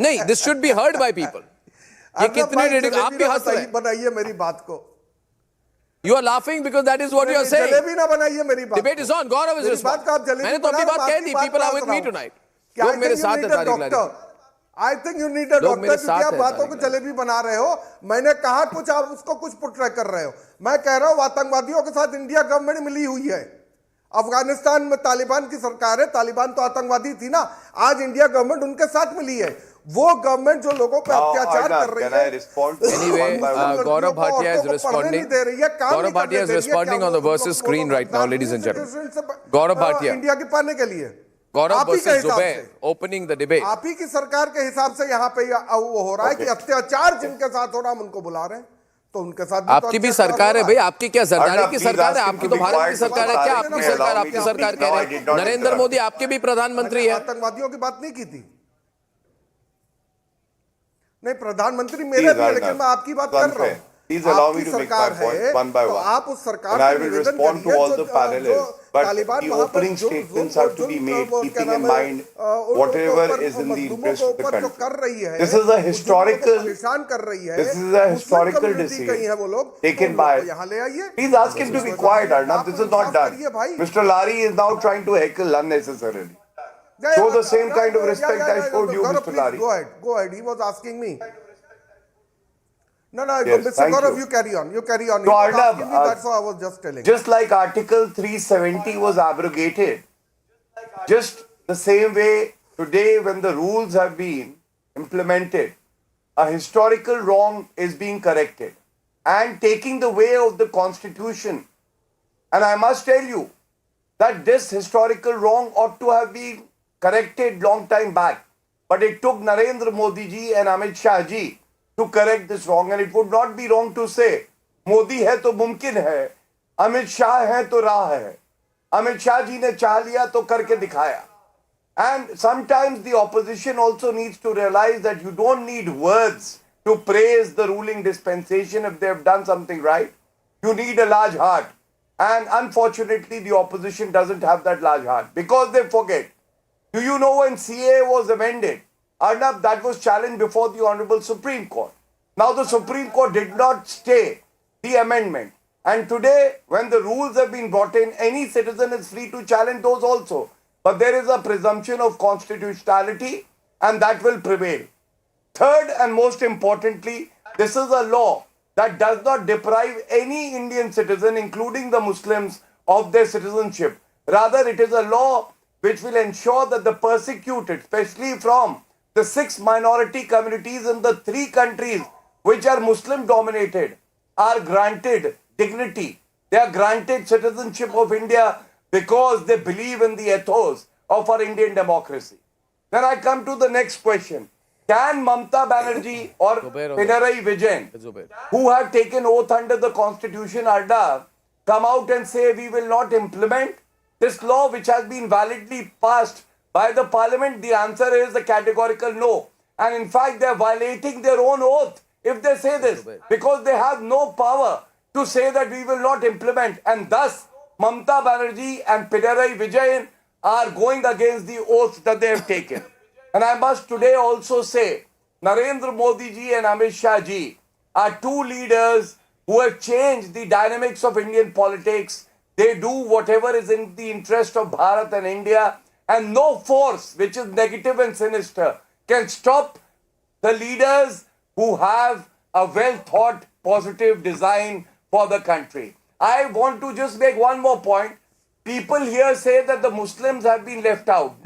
नहीं, this should be heard by people. ये कितनी आप भी हंस रहे हैं. बनाइए मेरी बात को. You are laughing because that is what you are saying. Jalebi ना बनाइए मेरी बात. Debate is on. Gaurav is responding. मैंने तो अपनी बात कह दी. People are with me tonight. लोग मेरे साथ हैं Tariq Lari. I think you need a doctor, क्योंकि आप बातों को जलेबी बना रहे हो। मैंने कहा कुछ, आप उसको कुछ पुट्रे कर रहे हो। मैं कह रहा हूं आतंकवादियों के साथ इंडिया गवर्नमेंट मिली हुई है। अफगानिस्तान में तालिबान की सरकार है, तालिबान तो आतंकवादी थी ना, आज इंडिया गवर्नमेंट उनके साथ मिली है। वो गवर्नमेंट जो लोगों पर अत्याचार कर रही है। Anyway, Gaurav Bhatia is responding. Gaurav Bhatia is responding on the versus screen right now, ladies and gentlemen. Gaurav Bhatia. India के पाने के लिए Gaurav versus Zubair, opening the debate. आप ही की सरकार के हिसाब से यहाँ पे वो हो रहा है कि अत्याचार जिनके साथ हो रहा, हम उनको बुला रहे हैं, तो उनके साथ आपकी भी सरकार है भाई। आपकी क्या जरदारी की सरकार है? आपकी तो भारत की सरकार है। क्या आपकी सरकार कह रहे हैं? नरेंद्र मोदी आपके भी प्रधानमंत्री है। आतंकवादियों की बात नहीं की थी। नहीं, प्रधानमंत्री मेरे भी, लेकिन मैं आपकी बात कर रहा हूँ। Please allow me to make my point one by one. And I will respond to all the parallels. But the opening statements have to be made keeping in mind whatever is in the interest of the country. This is a historical decision taken by. Please ask him to be quiet, Arnab. This is not done. Mr. Lari is now trying to heckle unnecessarily. Show the same kind of respect I showed you, Mr. Lari. Go ahead. He was asking me. No, Yes, Mr. Gaurav, you carry on. You carry on. So, Arnab, that's what I was just telling. Just like Article 370 was abrogated, just the same way today when the rules have been implemented, a historical wrong is being corrected and taking the way of the Constitution. And I must tell you that this historical wrong ought to have been corrected long time back. But it took Narendra Modi ji and Amit Shah ji to correct this wrong, and it would not be wrong to say Modi hai to mumkin hai, Amit Shah hai to raah hai. Amit Shah ji ne चाह लिया तो करके दिखाया. And sometimes the opposition also needs to realize that you don't need words to praise the ruling dispensation if they have done something right. You need a large heart, and unfortunately the opposition doesn't have that large heart because they forget. Do you know when CAA was amended? Arnab, that was challenged before the Honorable Supreme Court. Now the Supreme Court did not stay the amendment. And today, when the rules have been brought in, any citizen is free to challenge those also. But there is a presumption of constitutionality, and that will prevail. Third and most importantly, this is a law that does not deprive any Indian citizen, including the Muslims, of their citizenship. Rather, it is a law which will ensure that the persecuted, especially from the 6 minority communities in the 3 countries which are Muslim dominated, are granted dignity. They are granted citizenship of India because they believe in the ethos of our Indian democracy. Then I come to the next question. Can Mamata Banerjee or Pinarayi Vijayan, who have taken oath under the Constitution, Arda, come out and say we will not implement this law which has been validly passed by the parliament? The answer is a categorical no. And in fact, they are violating their own oath if they say this, because they have no power to say that we will not implement. And thus, Mamata Banerjee and Pinarayi Vijayan are going against the oath that they have taken. And I must today also say, Narendra Modi ji and Amit Shah ji are 2 leaders who have changed the dynamics of Indian politics. They do whatever is in the interest of Bharat and India, and no force which is negative and sinister can stop the leaders who have a well-thought, positive design for the country. I want to just make one more point. People here say that the Muslims have been left out.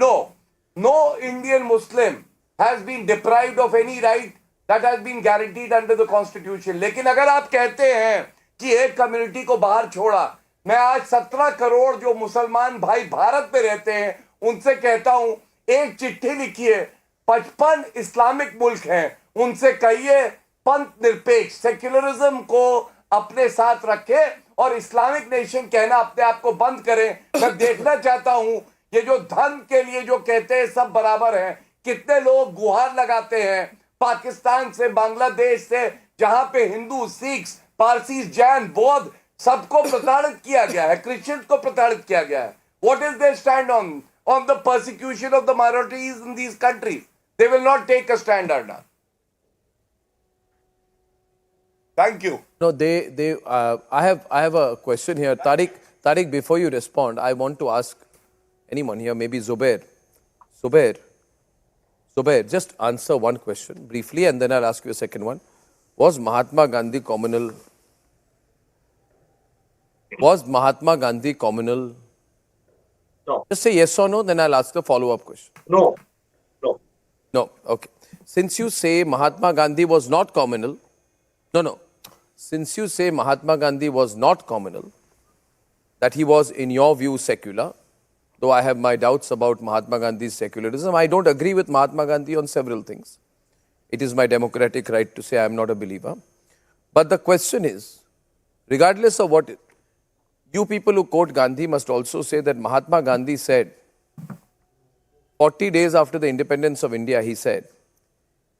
No Indian Muslim has been deprived of any right that has been guaranteed under the Constitution. लेकिन अगर आप कहते हैं कि एक community को बाहर छोड़ा, मैं आज 17 करोड़ जो मुसलमान भाई भारत में रहते हैं उनसे कहता हूं, एक चिट्ठी लिखिए, 55 इस्लामिक मुल्क हैं, उनसे कहिए पंथ निरपेक्ष सेक्युलरिज्म को अपने साथ रखे और इस्लामिक नेशन कहना अपने आप को बंद करें. मैं देखना चाहता हूं ये जो धन के लिए जो कहते हैं सब बराबर हैं, कितने लोग गुहार लगाते हैं पाकिस्तान से, बांग्लादेश से, जहां पे हिंदू, सिख, पारसी, जैन, बौद्ध सबको प्रताड़ित किया गया है, क्रिश्चियंस को प्रताड़ित किया गया है. What is their stand on the persecution of the minorities in these countries? They will not take a stand on that. Thank you. No, I have a question here. Tariq, before you respond, I want to ask anyone here, maybe Zubair. Zubair, just answer one question briefly and then I'll ask you a second one. Was Mahatma Gandhi communal? Was Mahatma Gandhi communal? No. Just say yes or no, then I'll ask the follow-up question. No. No. No, okay. Since you say Mahatma Gandhi was not communal, no. Since you say Mahatma Gandhi was not communal, that he was, in your view, secular, though I have my doubts about Mahatma Gandhi's secularism, I don't agree with Mahatma Gandhi on several things. It is my democratic right to say I am not a believer. But the question is, regardless of what, you people who quote Gandhi must also say that Mahatma Gandhi said, 40 days after the independence of India, he said,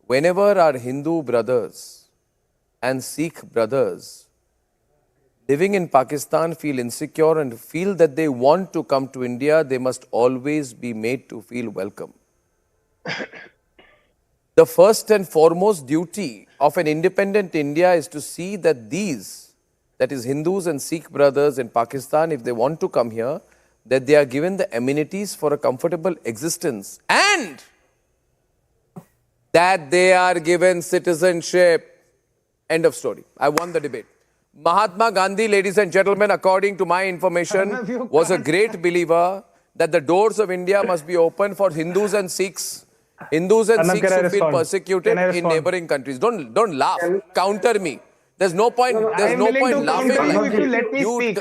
whenever our Hindu brothers and Sikh brothers living in Pakistan feel insecure and feel that they want to come to India, they must always be made to feel welcome. The first and foremost duty of an independent India is to see that these, that is Hindus and Sikh brothers in Pakistan, if they want to come here, that they are given the amenities for a comfortable existence and that they are given citizenship. End of story. I won the debate. Mahatma Gandhi, ladies and gentlemen, according to my information, was a great believer that the doors of India must be open for Hindus and Sikhs. Hindus and Sikhs who feel persecuted in neighboring countries. Don't laugh. Counter me. There's no point. There's no point laughing. If you let me speak.